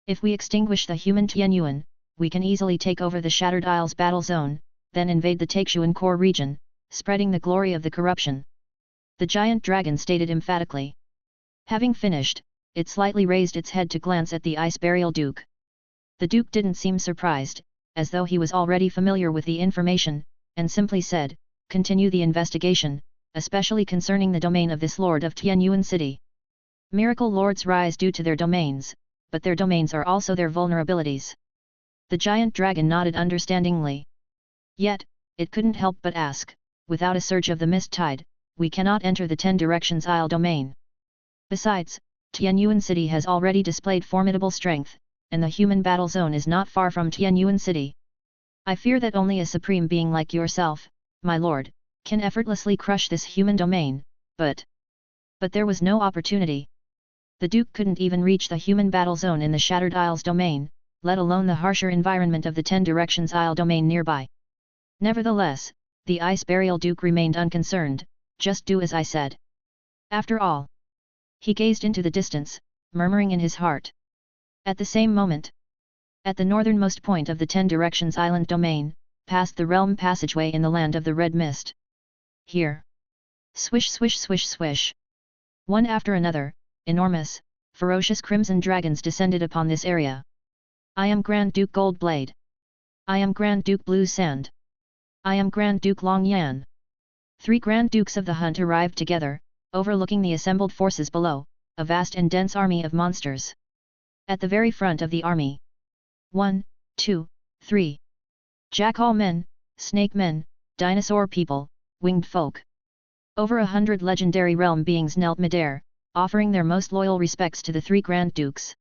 If we extinguish the human Yuan, we can easily take over the Shattered Isles battle zone, then invade the Taixuan core region, spreading the glory of the corruption. The giant dragon stated emphatically. Having finished, it slightly raised its head to glance at the Ice Burial Duke. The Duke didn't seem surprised, as though he was already familiar with the information, and simply said, "Continue the investigation, especially concerning the domain of this lord of Yuan City. Miracle lords rise due to their domains, but their domains are also their vulnerabilities." The giant dragon nodded understandingly. Yet, it couldn't help but ask, "Without a surge of the mist tide, we cannot enter the 10 Directions Isle domain. Besides, Yuan City has already displayed formidable strength, and the human battle zone is not far from Yuan City. I fear that only a supreme being like yourself, my lord, can effortlessly crush this human domain, but there was no opportunity. The Duke couldn't even reach the human battle zone in the Shattered Isles domain, let alone the harsher environment of the 10 Directions Isle domain nearby." Nevertheless, the Ice Burial Duke remained unconcerned. "Just do as I said. After all." He gazed into the distance, murmuring in his heart. At the same moment, at the northernmost point of the 10 Directions Island domain, past the realm passageway in the land of the red mist. Here. Swish swish swish swish. One after another, enormous, ferocious crimson dragons descended upon this area. "I am Grand Duke Goldblade. I am Grand Duke Blue Sand. I am Grand Duke Long Yan." 3 Grand Dukes of the Hunt arrived together, overlooking the assembled forces below, a vast and dense army of monsters. At the very front of the army. 1, 2, 3. Jackal men, snake men, dinosaur people, winged folk. Over 100 legendary realm beings knelt midair, offering their most loyal respects to the 3 Grand Dukes.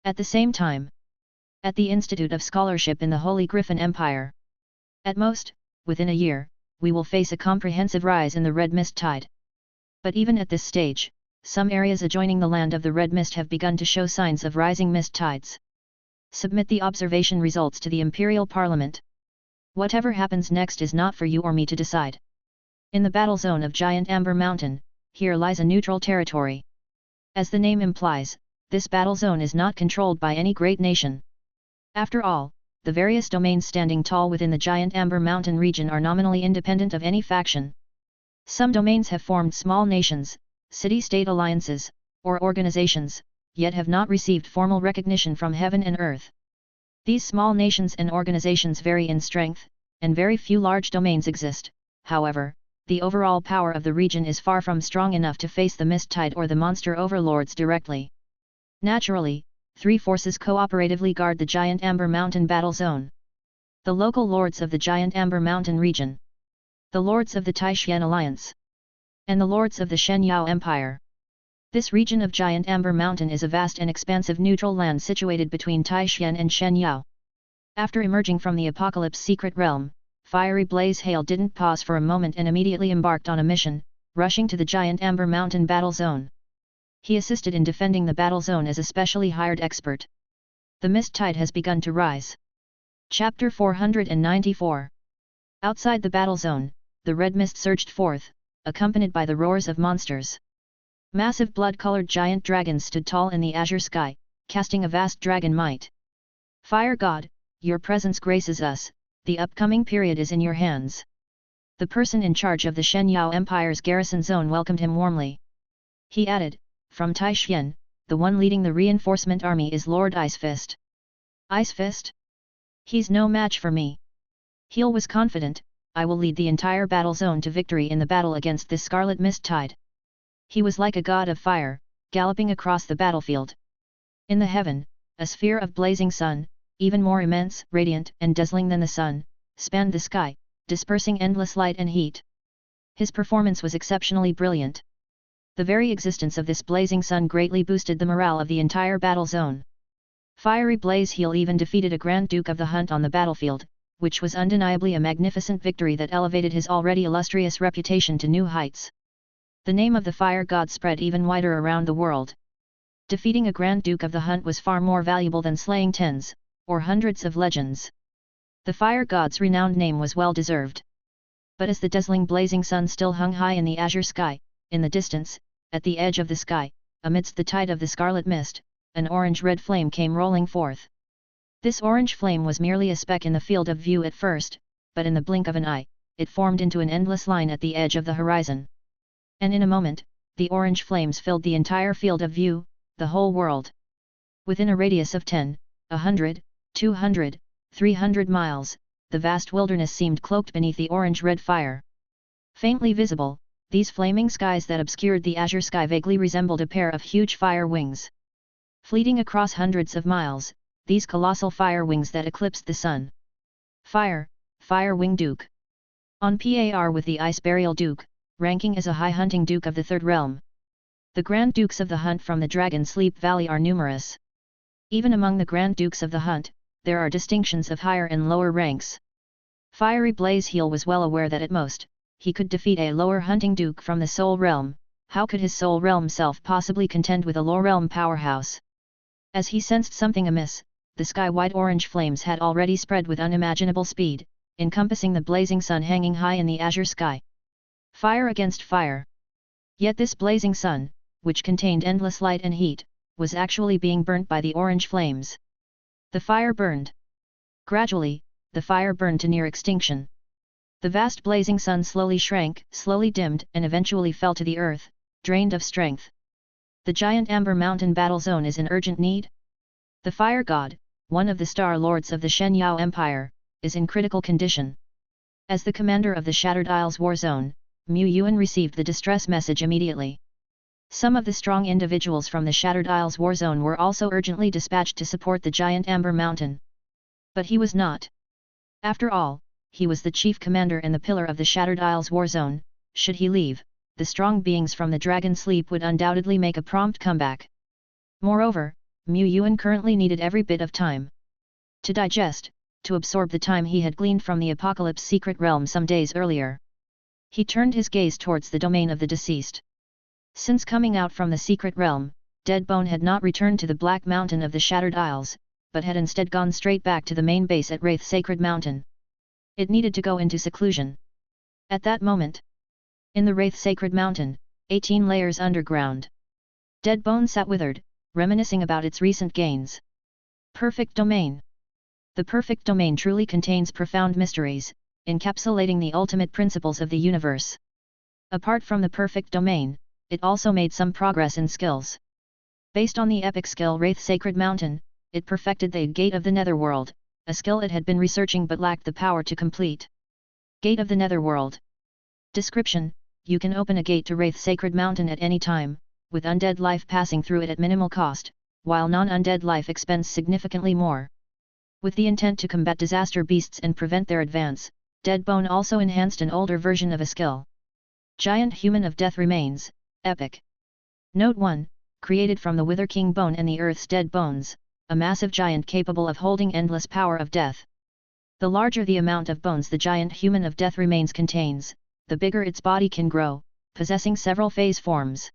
At the same time, at the Institute of Scholarship in the Holy Griffin Empire. At most, within a year, we will face a comprehensive rise in the red mist tide. But even at this stage, some areas adjoining the land of the red mist have begun to show signs of rising mist tides. Submit the observation results to the Imperial Parliament. Whatever happens next is not for you or me to decide. In the battle zone of Giant Amber Mountain, here lies a neutral territory. As the name implies, this battle zone is not controlled by any great nation. After all, the various domains standing tall within the Giant Amber Mountain region are nominally independent of any faction. Some domains have formed small nations, city-state alliances, or organizations, yet have not received formal recognition from heaven and earth. These small nations and organizations vary in strength, and very few large domains exist. However, the overall power of the region is far from strong enough to face the mist tide or the monster overlords directly. Naturally, 3 forces cooperatively guard the Giant Amber Mountain battle zone. The local lords of the Giant Amber Mountain region, the lords of the Taishan Alliance, and the lords of the Shenyao Empire. This region of Giant Amber Mountain is a vast and expansive neutral land situated between Taishan and Shenyao. After emerging from the Apocalypse secret realm, Fiery Blaze Hail didn't pause for a moment and immediately embarked on a mission, rushing to the giant Amber Mountain battle zone. He assisted in defending the battle zone as a specially hired expert. The mist tide has begun to rise. Chapter 494. Outside the battle zone, the red mist surged forth, accompanied by the roars of monsters. Massive blood-colored giant dragons stood tall in the azure sky, casting a vast dragon might. Fire God, your presence graces us, the upcoming period is in your hands. The person in charge of the Shenyao Empire's garrison zone welcomed him warmly. He added, from Taixuan, the one leading the reinforcement army is Lord Icefist. Icefist? He's no match for me. Heal was confident, I will lead the entire battle zone to victory in the battle against this scarlet mist tide. He was like a god of fire, galloping across the battlefield. In the heaven, a sphere of blazing sun, even more immense, radiant and dazzling than the sun, spanned the sky, dispersing endless light and heat. His performance was exceptionally brilliant. The very existence of this blazing sun greatly boosted the morale of the entire battle zone. Fiery Blaze Heal even defeated a Grand Duke of the Hunt on the battlefield, which was undeniably a magnificent victory that elevated his already illustrious reputation to new heights. The name of the fire god spread even wider around the world. Defeating a Grand Duke of the Hunt was far more valuable than slaying tens, or hundreds of legends. The fire god's renowned name was well deserved. But as the dazzling blazing sun still hung high in the azure sky, in the distance, at the edge of the sky, amidst the tide of the scarlet mist, an orange-red flame came rolling forth. This orange flame was merely a speck in the field of view at first, but in the blink of an eye, it formed into an endless line at the edge of the horizon. And in a moment, the orange flames filled the entire field of view, the whole world. Within a radius of 10, 100, 200, 300 miles, the vast wilderness seemed cloaked beneath the orange-red fire. Faintly visible, these flaming skies that obscured the azure sky vaguely resembled a pair of huge fire wings. Fleeting across hundreds of miles, these colossal fire wings that eclipsed the sun. Fire Wing Duke. On par with the Ice Burial Duke, ranking as a high hunting duke of the Third Realm. The Grand Dukes of the Hunt from the Dragon Sleep Valley are numerous. Even among the Grand Dukes of the Hunt, there are distinctions of higher and lower ranks. Fiery Blaze Heal was well aware that at most, he could defeat a lower hunting duke from the Soul Realm. How could his Soul Realm self possibly contend with a low realm powerhouse? As he sensed something amiss, the sky-wide orange flames had already spread with unimaginable speed, encompassing the blazing sun hanging high in the azure sky. Fire against fire. Yet this blazing sun, which contained endless light and heat, was actually being burnt by the orange flames. The fire burned. Gradually, the fire burned to near extinction. The vast blazing sun slowly shrank, slowly dimmed, and eventually fell to the earth, drained of strength. The giant Amber Mountain battle zone is in urgent need. The fire god, one of the star lords of the Shenyao Empire, is in critical condition. As the commander of the Shattered Isles war zone, Yuan received the distress message immediately. Some of the strong individuals from the Shattered Isles war zone were also urgently dispatched to support the giant Amber Mountain. But he was not. After all, he was the chief commander and the pillar of the Shattered Isles war zone. Should he leave, the strong beings from the Dragon Sleep would undoubtedly make a prompt comeback. Moreover, Yuan currently needed every bit of time to digest, to absorb the time he had gleaned from the Apocalypse secret realm some days earlier. He turned his gaze towards the domain of the deceased. Since coming out from the secret realm, Deadbone had not returned to the Black Mountain of the Shattered Isles, but had instead gone straight back to the main base at Wraith Sacred Mountain. It needed to go into seclusion. At that moment, in the Wraith Sacred Mountain, 18 layers underground, Deadbone sat withered, reminiscing about its recent gains. Perfect Domain. The Perfect Domain truly contains profound mysteries, encapsulating the ultimate principles of the universe. Apart from the Perfect Domain, it also made some progress in skills. Based on the epic skill Wraith Sacred Mountain, it perfected the Gate of the Netherworld, a skill it had been researching but lacked the power to complete. Gate of the Netherworld. Description: you can open a gate to Wraith Sacred Mountain at any time, with undead life passing through it at minimal cost, while non-undead life expends significantly more. With the intent to combat disaster beasts and prevent their advance, Deadbone also enhanced an older version of a skill. Giant Human of Death Remains, Epic. Note 1, created from the Wither King bone and the Earth's dead bones, a massive giant capable of holding endless power of death. The larger the amount of bones the giant Human of Death Remains contains, the bigger its body can grow, possessing several phase forms.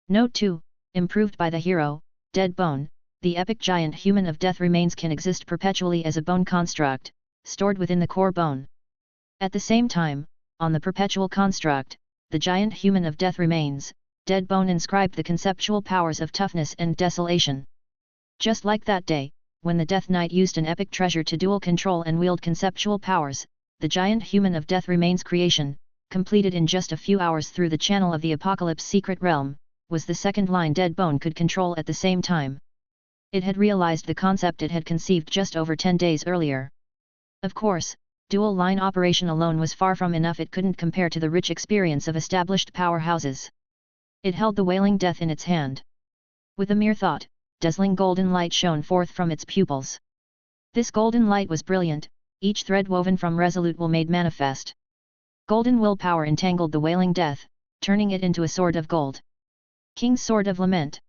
Note 2, improved by the hero, Dead Bone, the epic giant human of death remains can exist perpetually as a bone construct, stored within the core bone. At the same time, on the perpetual construct, the giant human of death remains, Dead Bone inscribed the conceptual powers of toughness and desolation. Just like that day, when the Death Knight used an epic treasure to dual control and wield conceptual powers, the giant human of death remains creation, completed in just a few hours through the channel of the Apocalypse secret realm, was the second line Dead Bone could control at the same time. It had realized the concept it had conceived just over 10 days earlier. Of course, dual line operation alone was far from enough. It couldn't compare to the rich experience of established powerhouses. It held the wailing death in its hand. With a mere thought, dazzling golden light shone forth from its pupils. This golden light was brilliant, each thread woven from resolute will made manifest. Golden willpower entangled the wailing death, turning it into a sword of gold. King's Sword of Lament.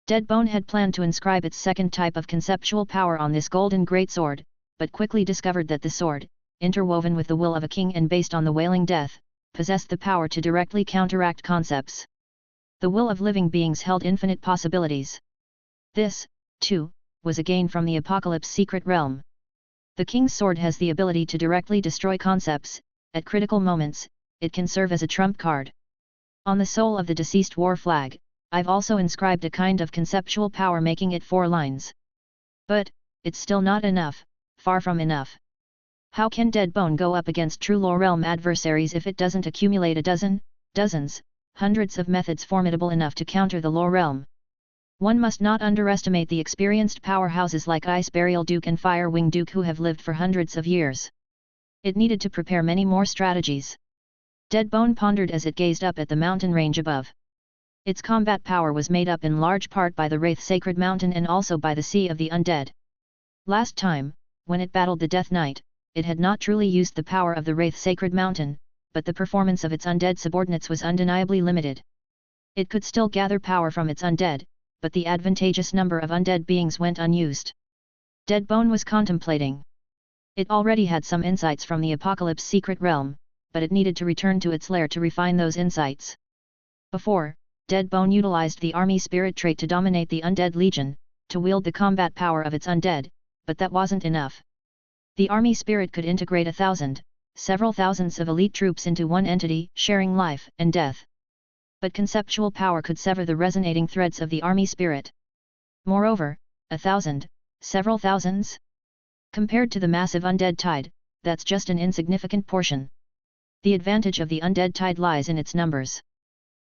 Dead Bone had planned to inscribe its second type of conceptual power on this golden greatsword, but quickly discovered that the sword, interwoven with the will of a king and based on the wailing death, possessed the power to directly counteract concepts. The will of living beings held infinite possibilities. This, too, was a gain from the Apocalypse secret realm. The King's Sword has the ability to directly destroy concepts. At critical moments, it can serve as a trump card. On the soul of the deceased war flag, I've also inscribed a kind of conceptual power making it 4 lines. But, it's still not enough, far from enough. How can Dead Bone go up against true lore realm adversaries if it doesn't accumulate a dozen, dozens, hundreds of methods formidable enough to counter the lore realm? One must not underestimate the experienced powerhouses like Ice Burial Duke and Fire Wing Duke who have lived for hundreds of years. It needed to prepare many more strategies. Dead Bone pondered as it gazed up at the mountain range above. Its combat power was made up in large part by the Wraith Sacred Mountain and also by the Sea of the Undead. Last time, when it battled the Death Knight, it had not truly used the power of the Wraith Sacred Mountain, but the performance of its undead subordinates was undeniably limited. It could still gather power from its undead, but the advantageous number of undead beings went unused. Dead Bone was contemplating. It already had some insights from the Apocalypse secret realm, but it needed to return to its lair to refine those insights. Before, Dead Bone utilized the army spirit trait to dominate the undead legion, to wield the combat power of its undead, but that wasn't enough. The army spirit could integrate 1,000, several thousands of elite troops into one entity, sharing life and death. But conceptual power could sever the resonating threads of the army spirit. Moreover, 1,000, several thousands? Compared to the massive undead tide, that's just an insignificant portion. The advantage of the undead tide lies in its numbers.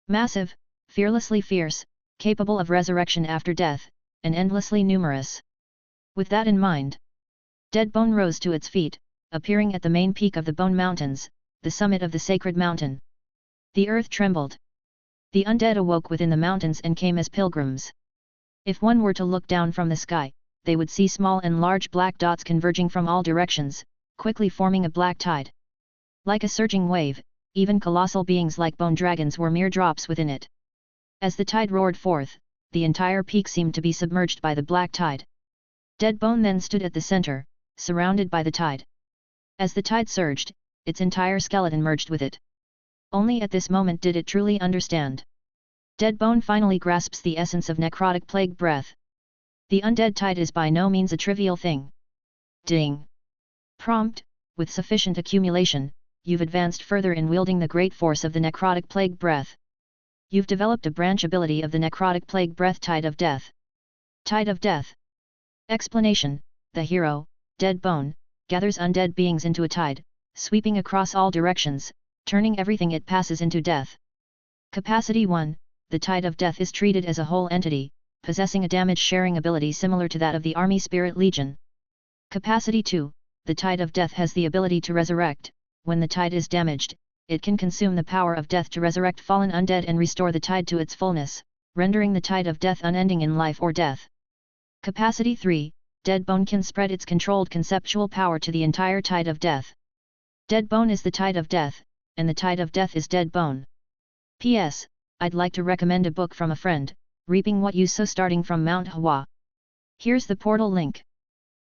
Massive, fearlessly fierce, capable of resurrection after death, and endlessly numerous. With that in mind, Dead Bone rose to its feet, appearing at the main peak of the Bone Mountains, the summit of the sacred mountain. The earth trembled. The undead awoke within the mountains and came as pilgrims. If one were to look down from the sky, they would see small and large black dots converging from all directions, quickly forming a black tide. Like a surging wave, even colossal beings like bone dragons were mere drops within it. As the tide roared forth, the entire peak seemed to be submerged by the black tide. Dead Bone then stood at the center, surrounded by the tide. As the tide surged, its entire skeleton merged with it. Only at this moment did it truly understand. Dead Bone finally grasps the essence of necrotic plague breath. The undead tide is by no means a trivial thing. Ding! Prompt, with sufficient accumulation, you've advanced further in wielding the great force of the necrotic plague breath. You've developed a branch ability of the necrotic plague breath Tide of Death. Tide of Death. Explanation: the hero, Dead Bone, gathers undead beings into a tide, sweeping across all directions, turning everything it passes into death. Capacity 1, the Tide of Death is treated as a whole entity, possessing a damage-sharing ability similar to that of the Army Spirit Legion. Capacity 2, the Tide of Death has the ability to resurrect. When the tide is damaged, it can consume the power of death to resurrect fallen undead and restore the tide to its fullness, rendering the Tide of Death unending in life or death. Capacity 3, Dead Bone can spread its controlled conceptual power to the entire Tide of Death. Dead Bone is the Tide of Death, and the Tide of Death is Dead Bone. P.S. I'd like to recommend a book from a friend, Reaping What You Sow, starting from Mount Hua. Here's the portal link.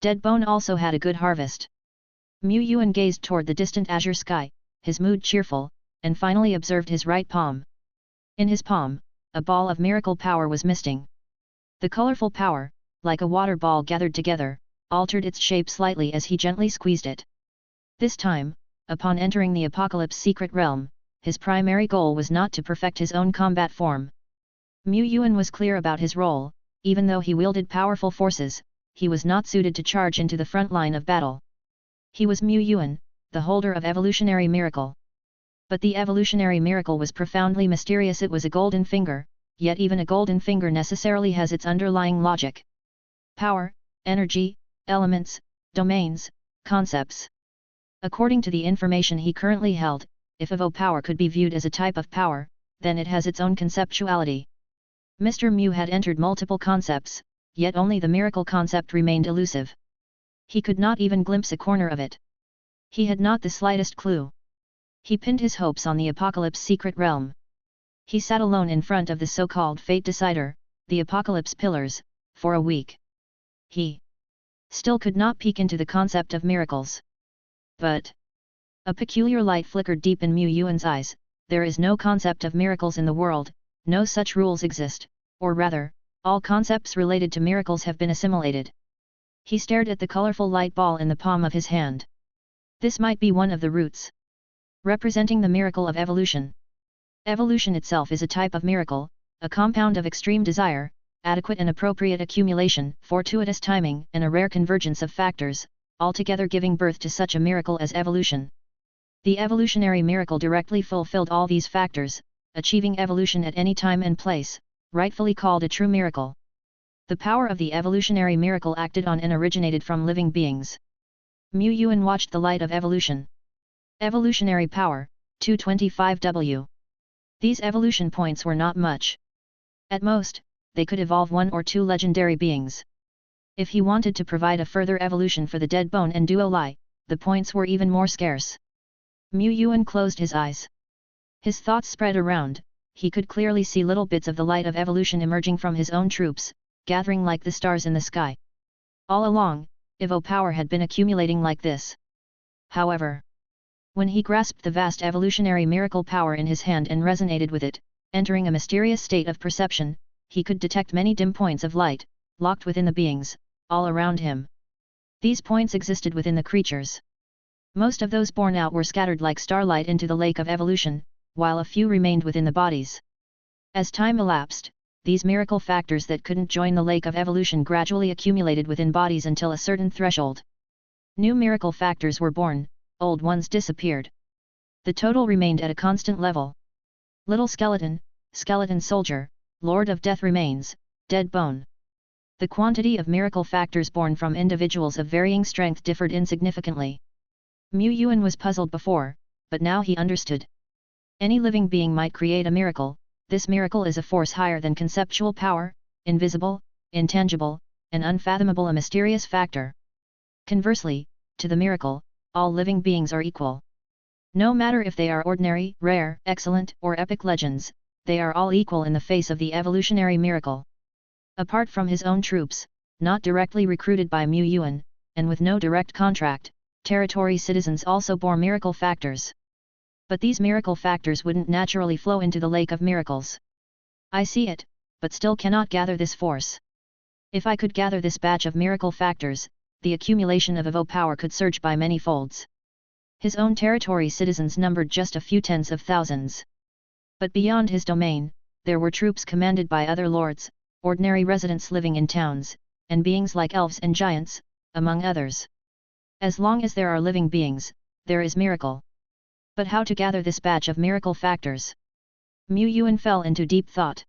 Dead Bone also had a good harvest. Yuan gazed toward the distant azure sky, his mood cheerful, and finally observed his right palm. In his palm, a ball of miracle power was misting. The colorful power, like a water ball gathered together, altered its shape slightly as he gently squeezed it. This time, upon entering the Apocalypse secret realm, his primary goal was not to perfect his own combat form. Yuan was clear about his role. Even though he wielded powerful forces, he was not suited to charge into the front line of battle. He was Yuan, the holder of evolutionary miracle. But the evolutionary miracle was profoundly mysterious. It was a golden finger, yet even a golden finger necessarily has its underlying logic. Power, energy, elements, domains, concepts. According to the information he currently held, if Evo power could be viewed as a type of power, then it has its own conceptuality. Mr. Mu had entered multiple concepts, yet only the miracle concept remained elusive. He could not even glimpse a corner of it. He had not the slightest clue. He pinned his hopes on the Apocalypse secret realm. He sat alone in front of the so-called Fate Decider, the Apocalypse Pillars, for a week. He still could not peek into the concept of miracles. But a peculiar light flickered deep in Yuan's eyes. There is no concept of miracles in the world, no such rules exist, or rather, all concepts related to miracles have been assimilated. He stared at the colorful light ball in the palm of his hand. This might be one of the roots representing the miracle of evolution. Evolution itself is a type of miracle, a compound of extreme desire, adequate and appropriate accumulation, fortuitous timing, and a rare convergence of factors, altogether giving birth to such a miracle as evolution. The evolutionary miracle directly fulfilled all these factors, achieving evolution at any time and place, rightfully called a true miracle. The power of the evolutionary miracle acted on and originated from living beings. Yuan watched the light of evolution. Evolutionary power, 225W. These evolution points were not much. At most, they could evolve 1 or 2 legendary beings. If he wanted to provide a further evolution for the dead bone and duo Lai, the points were even more scarce. Yuan closed his eyes. His thoughts spread around. He could clearly see little bits of the light of evolution emerging from his own troops, gathering like the stars in the sky. All along, Evo power had been accumulating like this. However, when he grasped the vast evolutionary miracle power in his hand and resonated with it, entering a mysterious state of perception, he could detect many dim points of light, locked within the beings, all around him. These points existed within the creatures. Most of those born out were scattered like starlight into the lake of evolution, while a few remained within the bodies. As time elapsed, these miracle factors that couldn't join the lake of evolution gradually accumulated within bodies until a certain threshold. New miracle factors were born, old ones disappeared. The total remained at a constant level. Little skeleton, skeleton soldier, lord of death remains, dead bone. The quantity of miracle factors born from individuals of varying strength differed insignificantly. Yuan was puzzled before, but now he understood. Any living being might create a miracle. This miracle is a force higher than conceptual power, invisible, intangible, and unfathomable, a mysterious factor. Conversely, to the miracle, all living beings are equal. No matter if they are ordinary, rare, excellent, or epic legends, they are all equal in the face of the evolutionary miracle. Apart from his own troops, not directly recruited by Yuan, and with no direct contract, territory citizens also bore miracle factors. But these miracle factors wouldn't naturally flow into the lake of miracles. I see it, but still cannot gather this force. If I could gather this batch of miracle factors, the accumulation of Evo power could surge by many folds. His own territory citizens numbered just a few tens of thousands. But beyond his domain, there were troops commanded by other lords, ordinary residents living in towns, and beings like elves and giants, among others. As long as there are living beings, there is miracle. But how to gather this batch of miracle factors? Yuan fell into deep thought.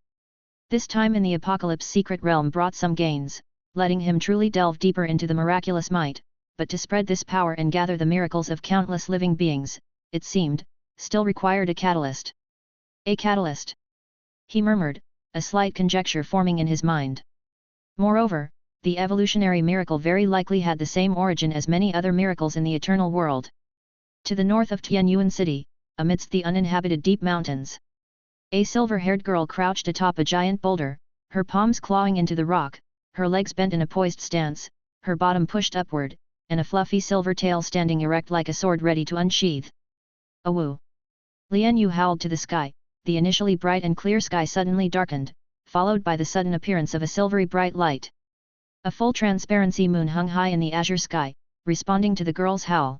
This time in the Apocalypse secret realm brought some gains, letting him truly delve deeper into the miraculous might, but to spread this power and gather the miracles of countless living beings, it seemed, still required a catalyst. A catalyst? He murmured, a slight conjecture forming in his mind. Moreover, the evolutionary miracle very likely had the same origin as many other miracles in the eternal world. To the north of Tianyuan City, amidst the uninhabited deep mountains, a silver-haired girl crouched atop a giant boulder, her palms clawing into the rock, her legs bent in a poised stance, her bottom pushed upward, and a fluffy silver tail standing erect like a sword ready to unsheath. Awoo! Lian Yu howled to the sky. The initially bright and clear sky suddenly darkened, followed by the sudden appearance of a silvery bright light. A full transparency moon hung high in the azure sky, responding to the girl's howl.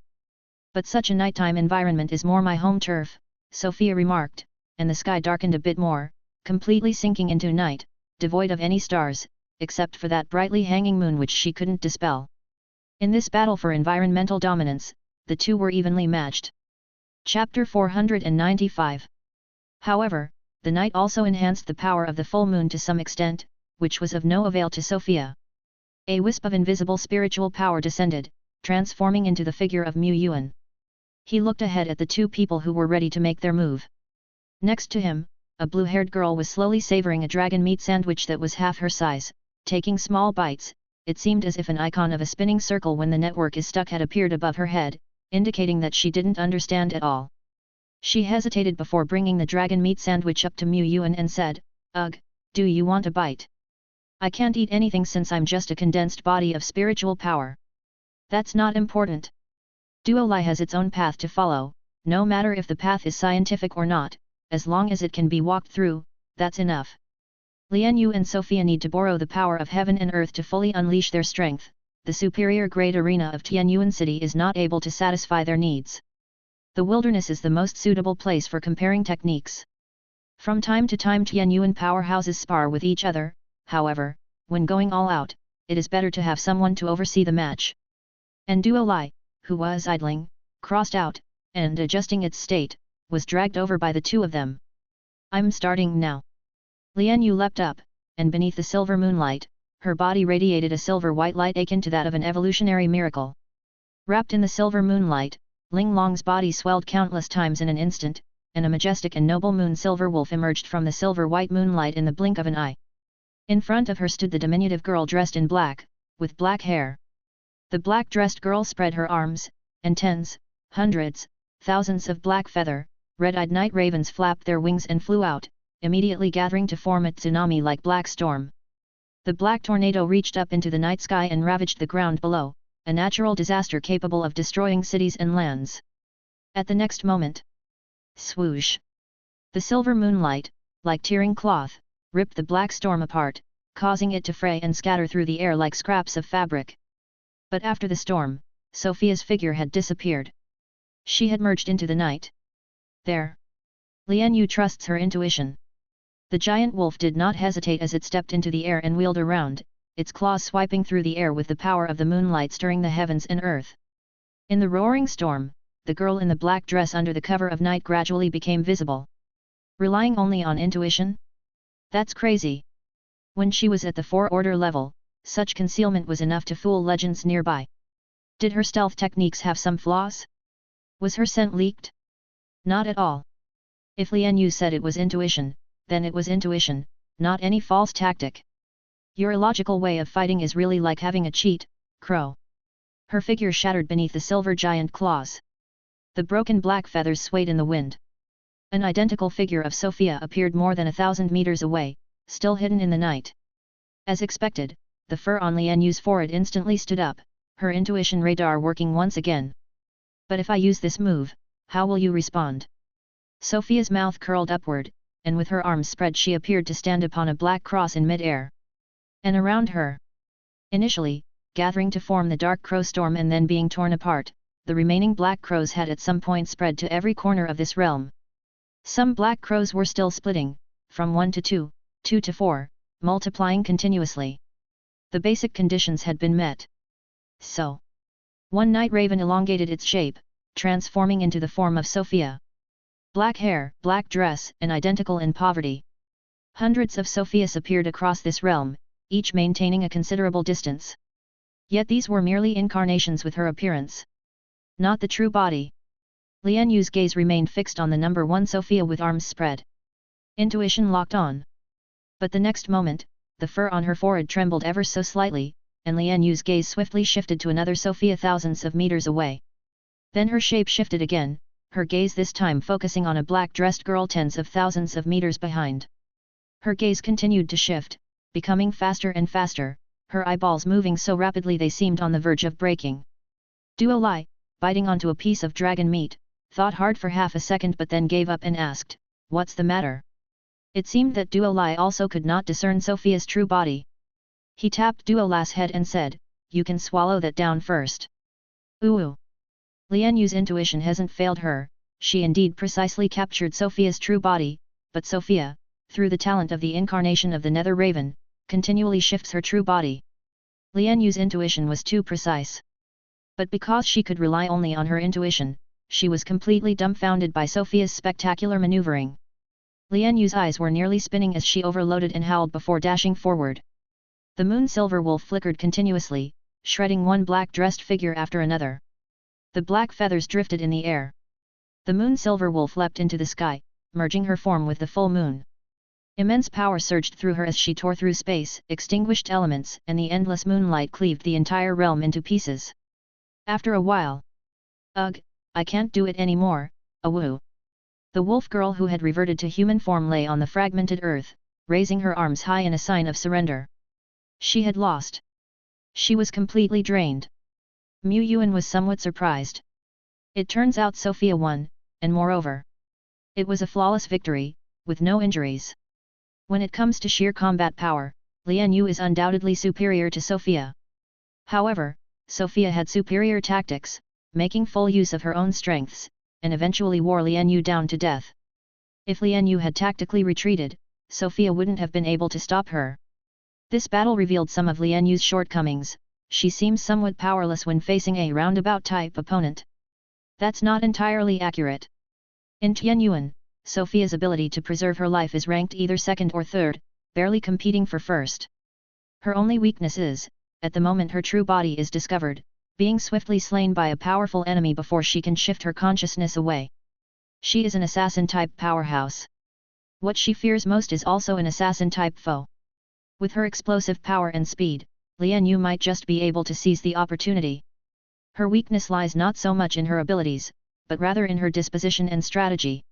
But such a nighttime environment is more my home turf, Sophia remarked, and the sky darkened a bit more, completely sinking into night, devoid of any stars, except for that brightly hanging moon which she couldn't dispel. In this battle for environmental dominance, the two were evenly matched. Chapter 495. However, the night also enhanced the power of the full moon to some extent, which was of no avail to Sophia. A wisp of invisible spiritual power descended, transforming into the figure of Yuan. He looked ahead at the two people who were ready to make their move. Next to him, a blue-haired girl was slowly savoring a dragon meat sandwich that was half her size, taking small bites. It seemed as if an icon of a spinning circle when the network is stuck had appeared above her head, indicating that she didn't understand at all. She hesitated before bringing the dragon meat sandwich up to Yuan and said, "Ugh, do you want a bite? I can't eat anything since I'm just a condensed body of spiritual power." "That's not important. Duo Li has its own path to follow, no matter if the path is scientific or not, as long as it can be walked through, that's enough." Lian Yu and Sophia need to borrow the power of heaven and earth to fully unleash their strength. The superior grade arena of Tianyuan City is not able to satisfy their needs. The wilderness is the most suitable place for comparing techniques. From time to time Tianyuan powerhouses spar with each other, however, when going all out, it is better to have someone to oversee the match. And Duo Li, who was idling, crossed out, and adjusting its state, was dragged over by the two of them. "I'm starting now." Lian Yu leapt up, and beneath the silver moonlight, her body radiated a silver-white light akin to that of an evolutionary miracle. Wrapped in the silver moonlight, Ling Long's body swelled countless times in an instant, and a majestic and noble moon silver wolf emerged from the silver-white moonlight in the blink of an eye. In front of her stood the diminutive girl dressed in black, with black hair. The black-dressed girl spread her arms, and tens, hundreds, thousands of black feather, red-eyed night ravens flapped their wings and flew out, immediately gathering to form a tsunami like black storm. The black tornado reached up into the night sky and ravaged the ground below, a natural disaster capable of destroying cities and lands. At the next moment, swoosh! The silver moonlight, like tearing cloth, ripped the black storm apart, causing it to fray and scatter through the air like scraps of fabric. But after the storm, Sophia's figure had disappeared. She had merged into the night. There. Lian Yu trusts her intuition. The giant wolf did not hesitate as it stepped into the air and wheeled around, its claws swiping through the air with the power of the moonlight stirring the heavens and earth. In the roaring storm, the girl in the black dress under the cover of night gradually became visible. Relying only on intuition? That's crazy. When she was at the 4-order level, such concealment was enough to fool legends nearby. Did her stealth techniques have some flaws? Was her scent leaked? Not at all. If Lian Yu said it was intuition, then it was intuition, not any false tactic. Your illogical way of fighting is really like having a cheat, crow. Her figure shattered beneath the silver giant claws. The broken black feathers swayed in the wind. An identical figure of Sophia appeared more than 1,000 meters away, still hidden in the night. As expected, the fur on Lian Yu's forehead instantly stood up, her intuition radar working once again. But if I use this move, how will you respond? Sophia's mouth curled upward, and with her arms spread she appeared to stand upon a black cross in mid-air. And around her, initially, gathering to form the dark crow storm and then being torn apart, the remaining black crows had at some point spread to every corner of this realm. Some black crows were still splitting, from 1 to 2, 2 to 4, multiplying continuously. The basic conditions had been met. So, one night raven elongated its shape, transforming into the form of Sophia. Black hair, black dress, and identical in poverty. Hundreds of Sophias appeared across this realm, each maintaining a considerable distance. Yet these were merely incarnations with her appearance. Not the true body. Lian Yu's gaze remained fixed on the number 1 Sophia with arms spread. Intuition locked on. But the next moment, the fur on her forehead trembled ever so slightly, and Lian Yu's gaze swiftly shifted to another Sophia thousands of meters away. Then her shape shifted again, her gaze this time focusing on a black-dressed girl tens of thousands of meters behind. Her gaze continued to shift, becoming faster and faster, her eyeballs moving so rapidly they seemed on the verge of breaking. Duo Li, biting onto a piece of dragon meat, thought hard for half a second but then gave up and asked, "What's the matter?" It seemed that Duo Lai also could not discern Sophia's true body. He tapped Duo Lai's head and said, "You can swallow that down first." Ooh! Lian Yu's intuition hasn't failed her, she indeed precisely captured Sophia's true body, but Sophia, through the talent of the incarnation of the Nether Raven, continually shifts her true body. Lian Yu's intuition was too precise. But because she could rely only on her intuition, she was completely dumbfounded by Sophia's spectacular maneuvering. Lian Yu's eyes were nearly spinning as she overloaded and howled before dashing forward. The moon silver wolf flickered continuously, shredding one black-dressed figure after another. The black feathers drifted in the air. The moon silver wolf leapt into the sky, merging her form with the full moon. Immense power surged through her as she tore through space, extinguished elements, and the endless moonlight cleaved the entire realm into pieces. After a while, "Ugh, I can't do it anymore, awoo." The wolf girl who had reverted to human form lay on the fragmented earth, raising her arms high in a sign of surrender. She had lost. She was completely drained. Yuan was somewhat surprised. It turns out Sophia won, and moreover, it was a flawless victory, with no injuries. When it comes to sheer combat power, Lian Yu is undoubtedly superior to Sophia. However, Sophia had superior tactics, making full use of her own strengths, and eventually wore Lian Yu down to death. If Lian Yu had tactically retreated, Sophia wouldn't have been able to stop her. This battle revealed some of Lian Yu's shortcomings. She seems somewhat powerless when facing a roundabout-type opponent. That's not entirely accurate. In Tianyuan, Sophia's ability to preserve her life is ranked either second or third, barely competing for first. Her only weakness is, at the moment her true body is discovered, being swiftly slain by a powerful enemy before she can shift her consciousness away. She is an assassin-type powerhouse. What she fears most is also an assassin-type foe. With her explosive power and speed, Lian Yu might just be able to seize the opportunity. Her weakness lies not so much in her abilities, but rather in her disposition and strategy.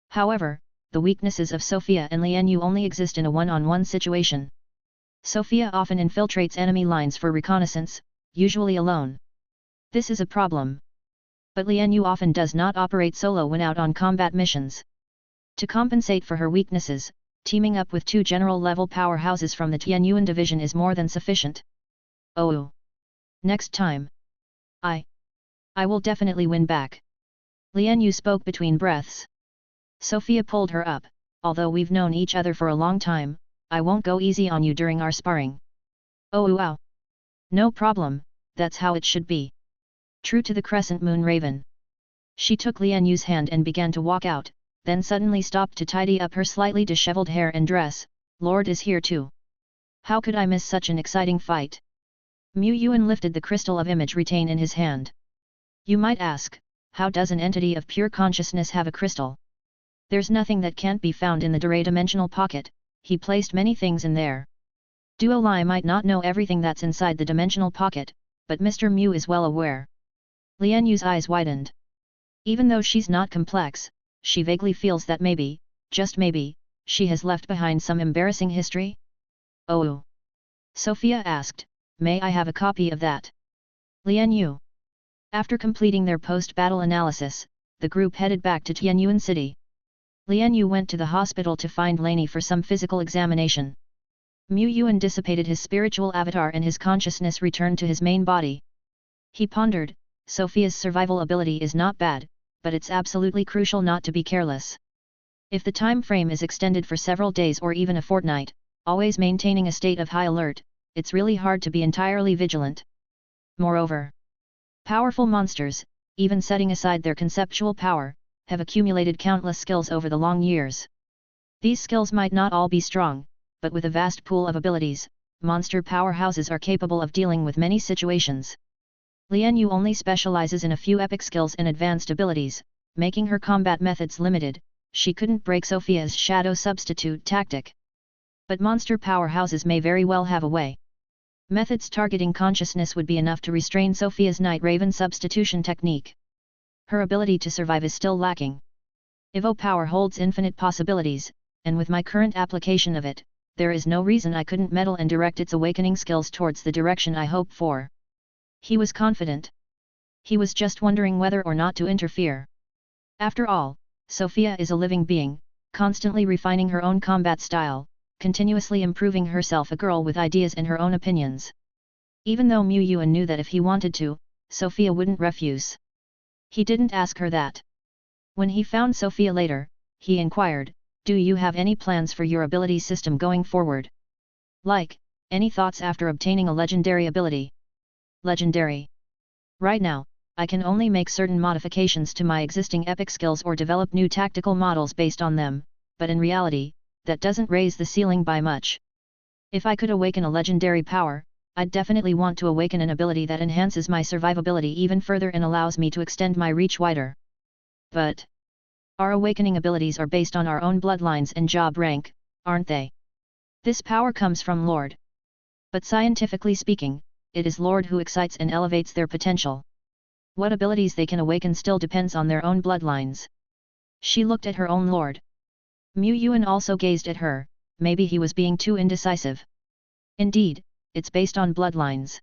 However, the weaknesses of Sophia and Lian Yu only exist in a one-on-one situation. Sophia often infiltrates enemy lines for reconnaissance, usually alone. This is a problem. But Lian Yu often does not operate solo when out on combat missions. To compensate for her weaknesses, teaming up with two general-level powerhouses from the Tianyuan division is more than sufficient. Oh! Next time. I will definitely win back. Lian Yu spoke between breaths. Sophia pulled her up, "Although we've known each other for a long time, I won't go easy on you during our sparring." "Oh wow! No problem, that's how it should be." True to the crescent moon raven. She took Lian Yu's hand and began to walk out, then suddenly stopped to tidy up her slightly disheveled hair and dress. "Lord is here too. How could I miss such an exciting fight?" Yuan lifted the crystal of image retain in his hand. You might ask, how does an entity of pure consciousness have a crystal? There's nothing that can't be found in the dimensional pocket. He placed many things in there. Duo Lai might not know everything that's inside the dimensional pocket, but Mr. Mu is well aware. Lian Yu's eyes widened. Even though she's not complex, she vaguely feels that maybe, just maybe, she has left behind some embarrassing history? "Oh?" Sophia asked, "May I have a copy of that?" Lian Yu. After completing their post-battle analysis, the group headed back to Tianyuan City. Lian Yu went to the hospital to find Lainey for some physical examination. Yuan dissipated his spiritual avatar and his consciousness returned to his main body. He pondered, Sophia's survival ability is not bad, but it's absolutely crucial not to be careless. If the time frame is extended for several days or even a fortnight, always maintaining a state of high alert, it's really hard to be entirely vigilant. Moreover, powerful monsters, even setting aside their conceptual power, have accumulated countless skills over the long years. These skills might not all be strong, but with a vast pool of abilities, monster powerhouses are capable of dealing with many situations. Lian Yu only specializes in a few epic skills and advanced abilities, making her combat methods limited. She couldn't break Sophia's shadow substitute tactic. But monster powerhouses may very well have a way. Methods targeting consciousness would be enough to restrain Sophia's Night Raven substitution technique. Her ability to survive is still lacking. Evo power holds infinite possibilities, and with my current application of it, there is no reason I couldn't meddle and direct its awakening skills towards the direction I hope for. He was confident. He was just wondering whether or not to interfere. After all, Sophia is a living being, constantly refining her own combat style, continuously improving herself, a girl with ideas and her own opinions. Even though Yuan knew that if he wanted to, Sophia wouldn't refuse. He didn't ask her that. When he found Sophia later, he inquired, "Do you have any plans for your ability system going forward? Like, any thoughts after obtaining a legendary ability?" Legendary. Right now, I can only make certain modifications to my existing epic skills or develop new tactical models based on them, but in reality, that doesn't raise the ceiling by much. If I could awaken a legendary power, I'd definitely want to awaken an ability that enhances my survivability even further and allows me to extend my reach wider. But our awakening abilities are based on our own bloodlines and job rank, aren't they? This power comes from Lord. But scientifically speaking, it is Lord who excites and elevates their potential. What abilities they can awaken still depends on their own bloodlines. She looked at her own Lord. Yuan also gazed at her, maybe he was being too indecisive. Indeed, it's based on bloodlines.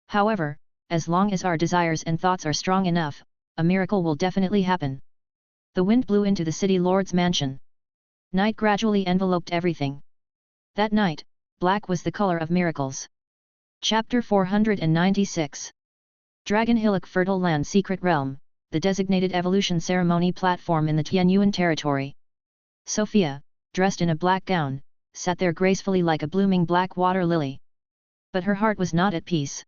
However, as long as our desires and thoughts are strong enough, a miracle will definitely happen. The wind blew into the city lord's mansion. Night gradually enveloped everything. That night, black was the color of miracles. Chapter 496. Dragon Hillock Fertile Land Secret Realm, the designated evolution ceremony platform in the Tianyuan territory. Sophia, dressed in a black gown, sat there gracefully like a blooming black water lily. But her heart was not at peace.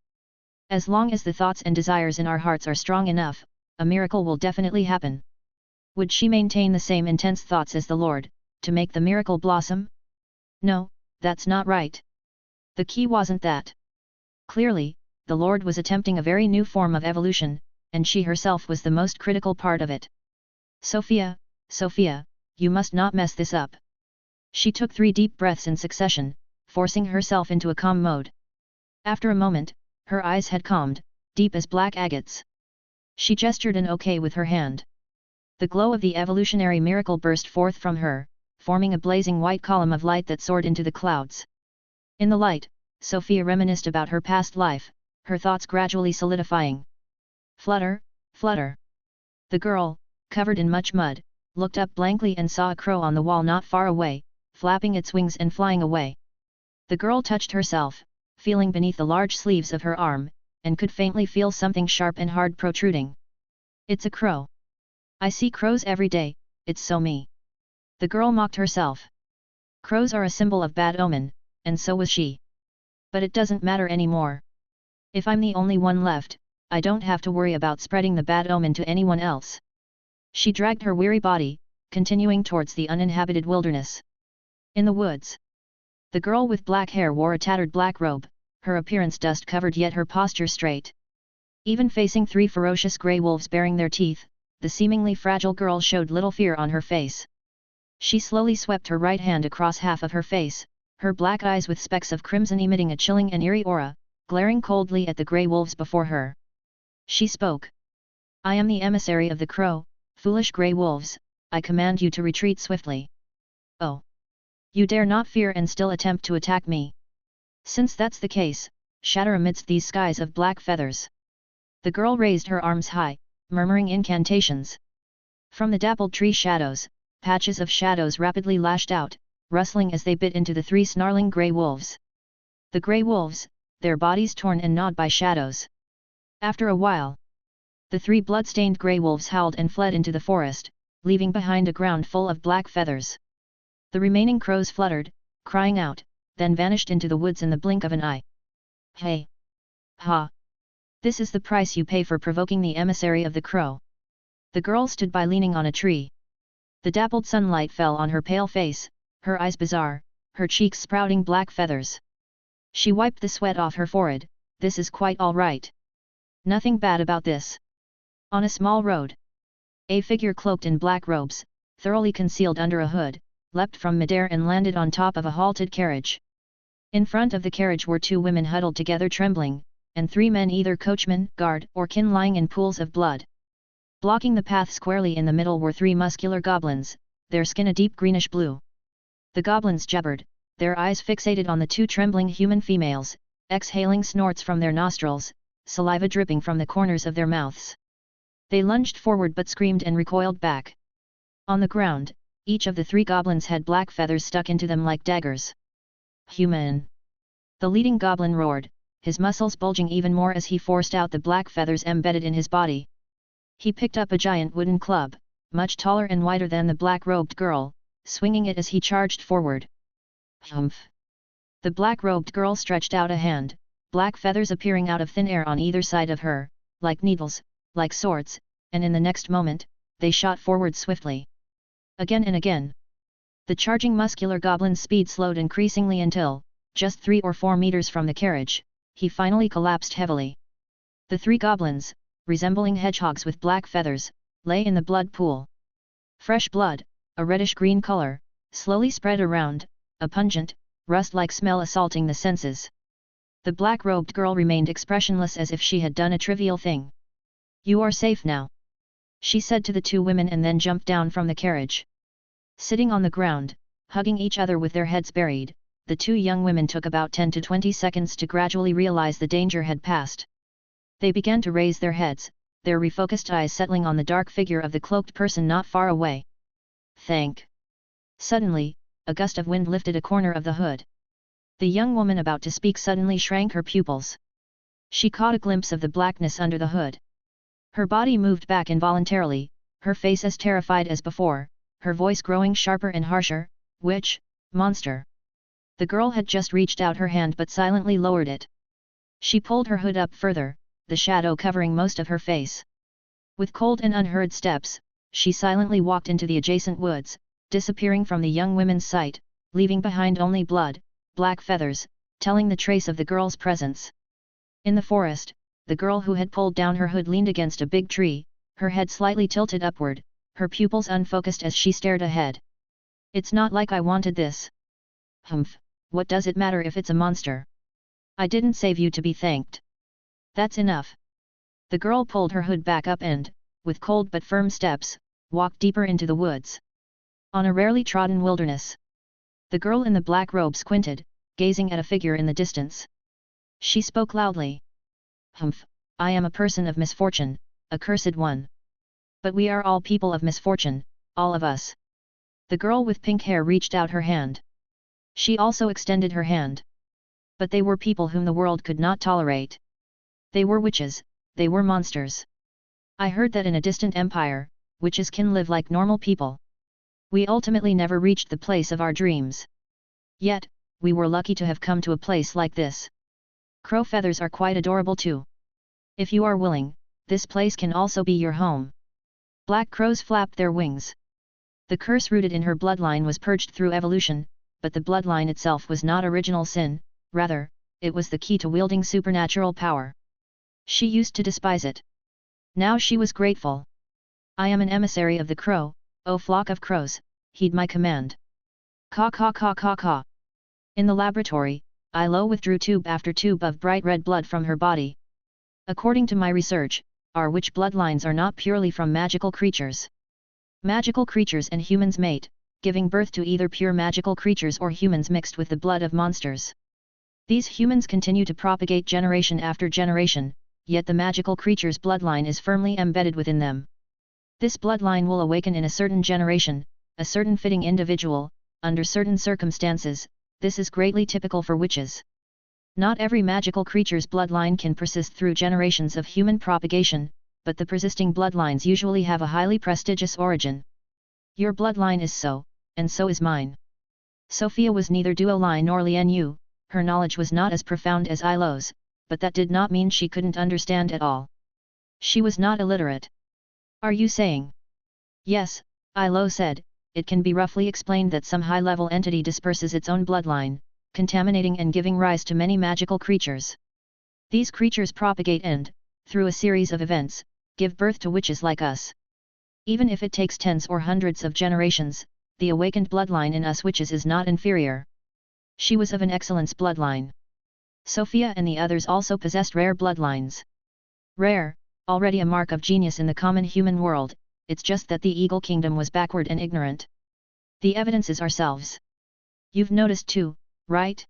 As long as the thoughts and desires in our hearts are strong enough, a miracle will definitely happen. Would she maintain the same intense thoughts as the Lord, to make the miracle blossom? No, that's not right. The key wasn't that. Clearly, the Lord was attempting a very new form of evolution, and she herself was the most critical part of it. Sophia, Sophia, you must not mess this up. She took 3 deep breaths in succession, forcing herself into a calm mode. After a moment, her eyes had calmed, deep as black agates. She gestured an okay with her hand. The glow of the evolutionary miracle burst forth from her, forming a blazing white column of light that soared into the clouds. In the light, Sophia reminisced about her past life, her thoughts gradually solidifying. Flutter, flutter. The girl, covered in much mud, looked up blankly and saw a crow on the wall not far away, flapping its wings and flying away. The girl touched herself, feeling beneath the large sleeves of her arm, and could faintly feel something sharp and hard protruding. It's a crow. I see crows every day, it's so me. The girl mocked herself. Crows are a symbol of bad omen, and so was she. But it doesn't matter anymore. If I'm the only one left, I don't have to worry about spreading the bad omen to anyone else. She dragged her weary body, continuing towards the uninhabited wilderness. In the woods, the girl with black hair wore a tattered black robe, her appearance dust-covered yet her posture straight. Even facing 3 ferocious grey wolves bearing their teeth, the seemingly fragile girl showed little fear on her face. She slowly swept her right hand across half of her face, her black eyes with specks of crimson emitting a chilling and eerie aura, glaring coldly at the grey wolves before her. She spoke. I am the emissary of the crow, foolish grey wolves, I command you to retreat swiftly. Oh! You dare not fear and still attempt to attack me. Since that's the case, shatter amidst these skies of black feathers. The girl raised her arms high, murmuring incantations. From the dappled tree shadows, patches of shadows rapidly lashed out, rustling as they bit into the 3 snarling grey wolves. The grey wolves, their bodies torn and gnawed by shadows. After a while, the 3 blood-stained grey wolves howled and fled into the forest, leaving behind a ground full of black feathers. The remaining crows fluttered, crying out, then vanished into the woods in the blink of an eye. Hey! Ha! This is the price you pay for provoking the emissary of the crow. The girl stood by leaning on a tree. The dappled sunlight fell on her pale face, her eyes bizarre, her cheeks sprouting black feathers. She wiped the sweat off her forehead. This is quite all right. Nothing bad about this. On a small road, a figure cloaked in black robes, thoroughly concealed under a hood, leapt from midair and landed on top of a halted carriage. In front of the carriage were 2 women huddled together trembling, and 3 men either coachman, guard, or kin lying in pools of blood. Blocking the path squarely in the middle were 3 muscular goblins, their skin a deep greenish blue. The goblins jabbered, their eyes fixated on the 2 trembling human females, exhaling snorts from their nostrils, saliva dripping from the corners of their mouths. They lunged forward but screamed and recoiled back. On the ground, each of the 3 goblins had black feathers stuck into them like daggers. Human! The leading goblin roared, his muscles bulging even more as he forced out the black feathers embedded in his body. He picked up a giant wooden club, much taller and wider than the black-robed girl, swinging it as he charged forward. Humph! The black-robed girl stretched out a hand, black feathers appearing out of thin air on either side of her, like needles, like swords, and in the next moment, they shot forward swiftly. Again and again. The charging muscular goblin's speed slowed increasingly until, just 3 or 4 meters from the carriage, he finally collapsed heavily. The 3 goblins, resembling hedgehogs with black feathers, lay in the blood pool. Fresh blood, a reddish-green color, slowly spread around, a pungent, rust-like smell assaulting the senses. The black-robed girl remained expressionless as if she had done a trivial thing. "You are safe now," she said to the 2 women and then jumped down from the carriage. Sitting on the ground, hugging each other with their heads buried, the 2 young women took about 10 to 20 seconds to gradually realize the danger had passed. They began to raise their heads, their refocused eyes settling on the dark figure of the cloaked person not far away. Thank! Suddenly, a gust of wind lifted a corner of the hood. The young woman about to speak suddenly shrank her pupils. She caught a glimpse of the blackness under the hood. Her body moved back involuntarily, her face as terrified as before, her voice growing sharper and harsher. "Witch, monster!" The girl had just reached out her hand but silently lowered it. She pulled her hood up further, the shadow covering most of her face. With cold and unheard steps, she silently walked into the adjacent woods, disappearing from the young women's sight, leaving behind only blood, black feathers, telling the trace of the girl's presence. In the forest, the girl who had pulled down her hood leaned against a big tree, her head slightly tilted upward, her pupils unfocused as she stared ahead. "It's not like I wanted this." "Humph, what does it matter if it's a monster? I didn't save you to be thanked." "That's enough." The girl pulled her hood back up and, with cold but firm steps, walked deeper into the woods. On a rarely trodden wilderness. The girl in the black robe squinted, gazing at a figure in the distance. She spoke loudly. "Humph, I am a person of misfortune, a cursed one. But we are all people of misfortune, all of us." The girl with pink hair reached out her hand. She also extended her hand. But they were people whom the world could not tolerate. They were witches, they were monsters. I heard that in a distant empire, witches can live like normal people. We ultimately never reached the place of our dreams. Yet, we were lucky to have come to a place like this. Crow feathers are quite adorable too. If you are willing, this place can also be your home. Black crows flapped their wings. The curse rooted in her bloodline was purged through evolution, but the bloodline itself was not original sin, rather, it was the key to wielding supernatural power. She used to despise it. Now she was grateful. "I am an emissary of the crow, O flock of crows, heed my command." Caw caw caw caw caw. In the laboratory, Ilo withdrew tube after tube of bright red blood from her body. According to my research, our witch bloodlines are not purely from magical creatures. Magical creatures and humans mate, giving birth to either pure magical creatures or humans mixed with the blood of monsters. These humans continue to propagate generation after generation, yet the magical creature's bloodline is firmly embedded within them. This bloodline will awaken in a certain generation, a certain fitting individual, under certain circumstances. This is greatly typical for witches. Not every magical creature's bloodline can persist through generations of human propagation, but the persisting bloodlines usually have a highly prestigious origin. Your bloodline is so, and so is mine. Sophia was neither Duo Li nor Lian Yu, her knowledge was not as profound as Ilo's, but that did not mean she couldn't understand at all. She was not illiterate. "Are you saying?" "Yes," Ilo said, "it can be roughly explained that some high-level entity disperses its own bloodline, contaminating and giving rise to many magical creatures. These creatures propagate and, through a series of events, give birth to witches like us. Even if it takes tens or hundreds of generations, the awakened bloodline in us witches is not inferior." She was of an excellence bloodline. Sophia and the others also possessed rare bloodlines. Rare, already a mark of genius in the common human world, it's just that the Eagle Kingdom was backward and ignorant. The evidence is ourselves. You've noticed too, right?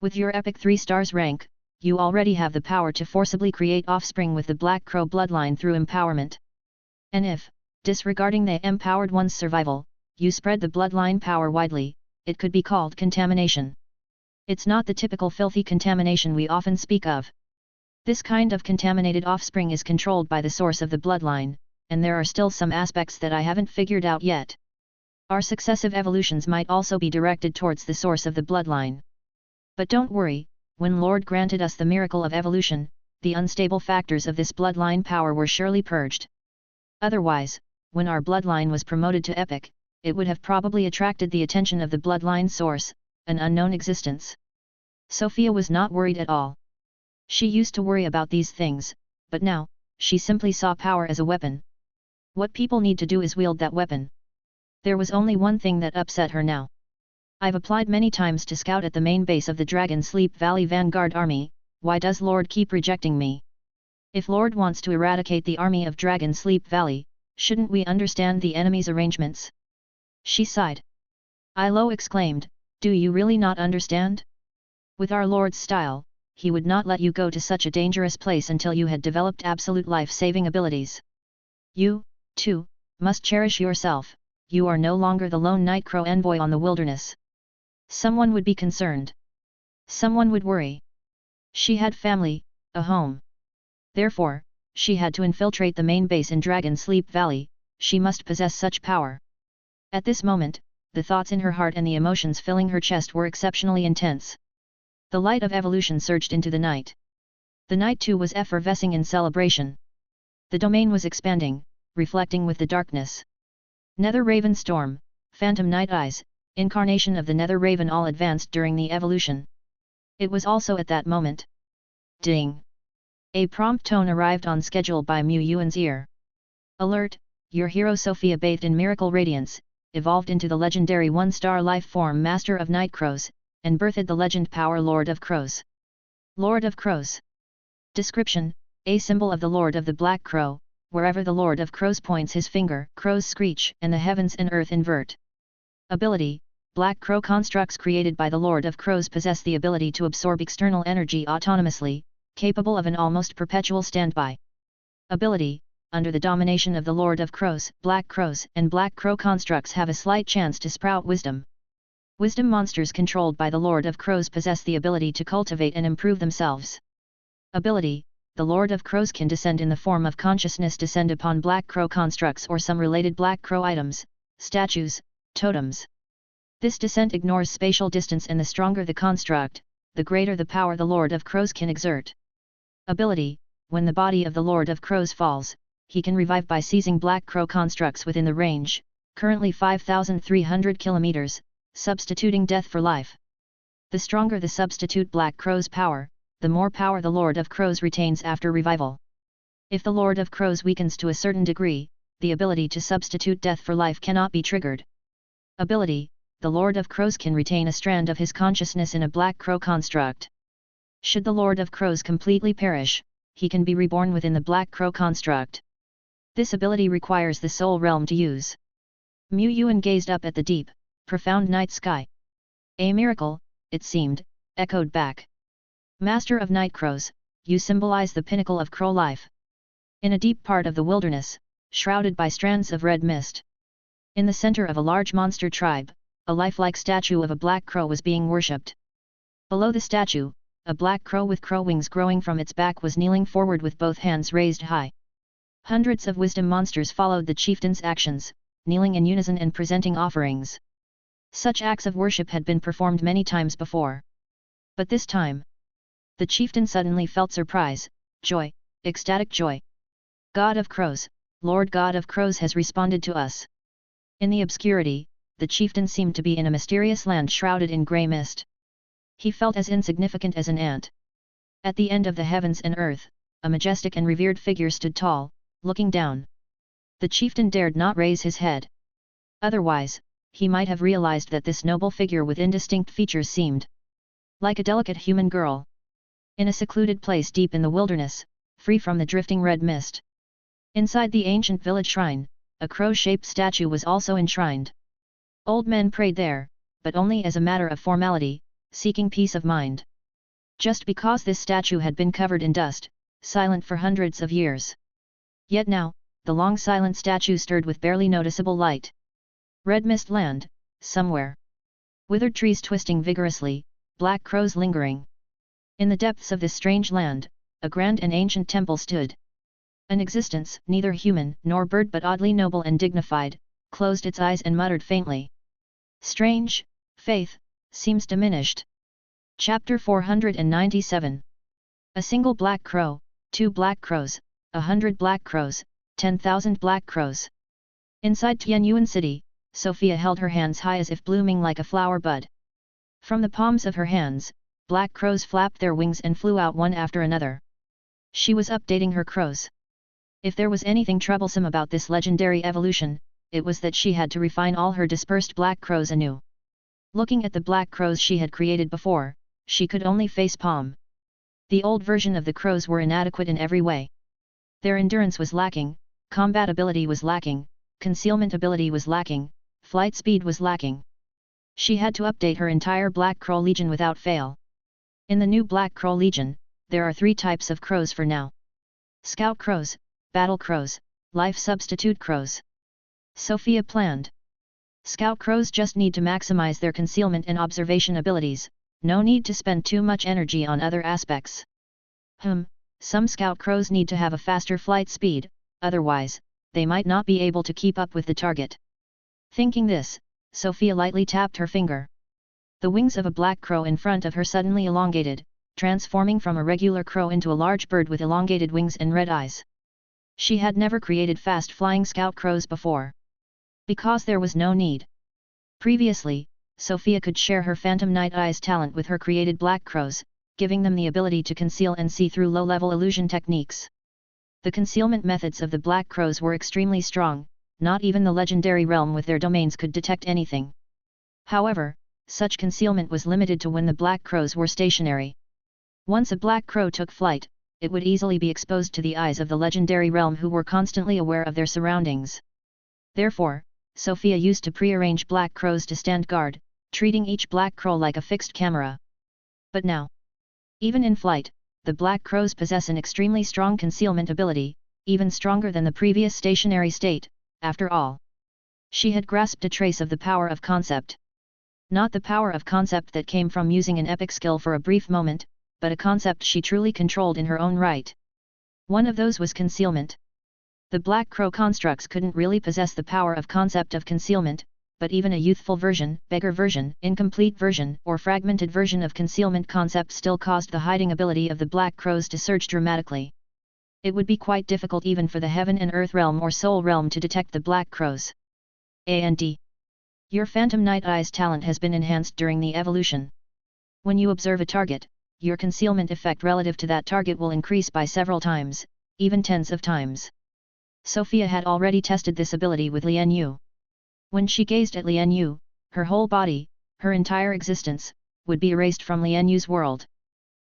With your epic 3 stars rank, you already have the power to forcibly create offspring with the Black Crow bloodline through empowerment. And if, disregarding the empowered one's survival, you spread the bloodline power widely, it could be called contamination. It's not the typical filthy contamination we often speak of. This kind of contaminated offspring is controlled by the source of the bloodline, and there are still some aspects that I haven't figured out yet. Our successive evolutions might also be directed towards the source of the bloodline. But don't worry, when Lord granted us the miracle of evolution, the unstable factors of this bloodline power were surely purged. Otherwise, when our bloodline was promoted to epic, it would have probably attracted the attention of the bloodline source, an unknown existence. Sophia was not worried at all. She used to worry about these things, but now, she simply saw power as a weapon. What people need to do is wield that weapon. There was only one thing that upset her now. I've applied many times to scout at the main base of the Dragon Sleep Valley Vanguard Army, why does Lord keep rejecting me? If Lord wants to eradicate the army of Dragon Sleep Valley, shouldn't we understand the enemy's arrangements? She sighed. Ilo exclaimed, do you really not understand? With our Lord's style, he would not let you go to such a dangerous place until you had developed absolute life-saving abilities. You, too, must cherish yourself, you are no longer the lone Nightcrow envoy on the wilderness. Someone would be concerned. Someone would worry. She had family, a home. Therefore, she had to infiltrate the main base in Dragon Sleep Valley, she must possess such power. At this moment, the thoughts in her heart and the emotions filling her chest were exceptionally intense. The light of evolution surged into the night. The night too was effervescing in celebration. The domain was expanding, reflecting with the darkness. Nether Raven Storm, Phantom Night Eyes, incarnation of the Nether Raven all advanced during the evolution. It was also at that moment. Ding! A prompt tone arrived on schedule by Yuan's ear. Alert, your hero Sophia bathed in miracle radiance, evolved into the legendary one-star life form Master of Night Crows, and birthed the legend power Lord of Crows. Lord of Crows. Description, a symbol of the Lord of the Black Crow, wherever the Lord of Crows points his finger, crows screech and the heavens and earth invert. Ability, Black Crow constructs created by the Lord of Crows possess the ability to absorb external energy autonomously, capable of an almost perpetual standby. Ability, under the domination of the Lord of Crows, Black Crows and Black Crow constructs have a slight chance to sprout wisdom. Wisdom monsters controlled by the Lord of Crows possess the ability to cultivate and improve themselves. Ability, the Lord of Crows can descend in the form of consciousness descend upon Black Crow constructs or some related Black Crow items, statues, totems. This descent ignores spatial distance and the stronger the construct, the greater the power the Lord of Crows can exert. Ability, when the body of the Lord of Crows falls, he can revive by seizing Black Crow constructs within the range, currently 5,300 kilometers, substituting death for life. The stronger the substitute Black Crow's power, the more power the Lord of Crows retains after revival. If the Lord of Crows weakens to a certain degree, the ability to substitute death for life cannot be triggered. Ability, the Lord of Crows can retain a strand of his consciousness in a Black Crow construct. Should the Lord of Crows completely perish, he can be reborn within the Black Crow construct. This ability requires the soul realm to use. Yuan gazed up at the deep, profound night sky. A miracle, it seemed, echoed back. Master of Night Crows, you symbolize the pinnacle of crow life. In a deep part of the wilderness, shrouded by strands of red mist. In the center of a large monster tribe, a lifelike statue of a black crow was being worshipped. Below the statue, a black crow with crow wings growing from its back was kneeling forward with both hands raised high. Hundreds of wisdom monsters followed the chieftain's actions, kneeling in unison and presenting offerings. Such acts of worship had been performed many times before. But this time, the chieftain suddenly felt surprise, joy, ecstatic joy. God of Crows, Lord God of Crows has responded to us. In the obscurity, the chieftain seemed to be in a mysterious land shrouded in grey mist. He felt as insignificant as an ant. At the end of the heavens and earth, a majestic and revered figure stood tall, looking down. The chieftain dared not raise his head. Otherwise, he might have realized that this noble figure with indistinct features seemed like a delicate human girl. In a secluded place deep in the wilderness, free from the drifting red mist. Inside the ancient village shrine, a crow-shaped statue was also enshrined. Old men prayed there, but only as a matter of formality, seeking peace of mind. Just because this statue had been covered in dust, silent for hundreds of years. Yet now, the long silent statue stirred with barely noticeable light. Red mist land, somewhere. Withered trees twisting vigorously, black crows lingering. In the depths of this strange land, a grand and ancient temple stood. An existence, neither human nor bird but oddly noble and dignified, closed its eyes and muttered faintly. Strange, faith, seems diminished. Chapter 497. A single black crow, 2 black crows, 100 black crows, 10,000 black crows. Inside Yuan city, Sophia held her hands high as if blooming like a flower bud. From the palms of her hands, black crows flapped their wings and flew out one after another. She was updating her crows. If there was anything troublesome about this legendary evolution, it was that she had to refine all her dispersed black crows anew. Looking at the black crows she had created before, she could only face palm. The old version of the crows were inadequate in every way. Their endurance was lacking, combat ability was lacking, concealment ability was lacking, flight speed was lacking. She had to update her entire Black Crow Legion without fail. In the new Black Crow Legion, there are 3 types of crows for now. Scout crows, battle crows, life substitute crows. Sophia planned. Scout crows just need to maximize their concealment and observation abilities, no need to spend too much energy on other aspects. Some scout crows need to have a faster flight speed, otherwise, they might not be able to keep up with the target. Thinking this, Sophia lightly tapped her finger. The wings of a black crow in front of her suddenly elongated, transforming from a regular crow into a large bird with elongated wings and red eyes. She had never created fast-flying scout crows before. Because there was no need. Previously, Sophia could share her Phantom Night Eyes talent with her created black crows, giving them the ability to conceal and see through low-level illusion techniques. The concealment methods of the black crows were extremely strong, not even the legendary realm with their domains could detect anything. However, such concealment was limited to when the black crows were stationary. Once a black crow took flight, it would easily be exposed to the eyes of the legendary realm who were constantly aware of their surroundings. Therefore, Sophia used to pre-arrange black crows to stand guard, treating each black crow like a fixed camera. But now, even in flight, the black crows possess an extremely strong concealment ability, even stronger than the previous stationary state. After all, she had grasped a trace of the power of concept. Not the power of concept that came from using an epic skill for a brief moment, but a concept she truly controlled in her own right. One of those was concealment. The black crow constructs couldn't really possess the power of concept of concealment, but even a youthful version, beggar version, incomplete version, or fragmented version of concealment concept still caused the hiding ability of the black crows to surge dramatically. It would be quite difficult even for the heaven and earth realm or soul realm to detect the black crows. And your Phantom Night Eyes talent has been enhanced during the evolution. When you observe a target, your concealment effect relative to that target will increase by several times, even tens of times. Sophia had already tested this ability with Lian Yu. When she gazed at Lian Yu, her whole body, her entire existence, would be erased from Lian Yu's world.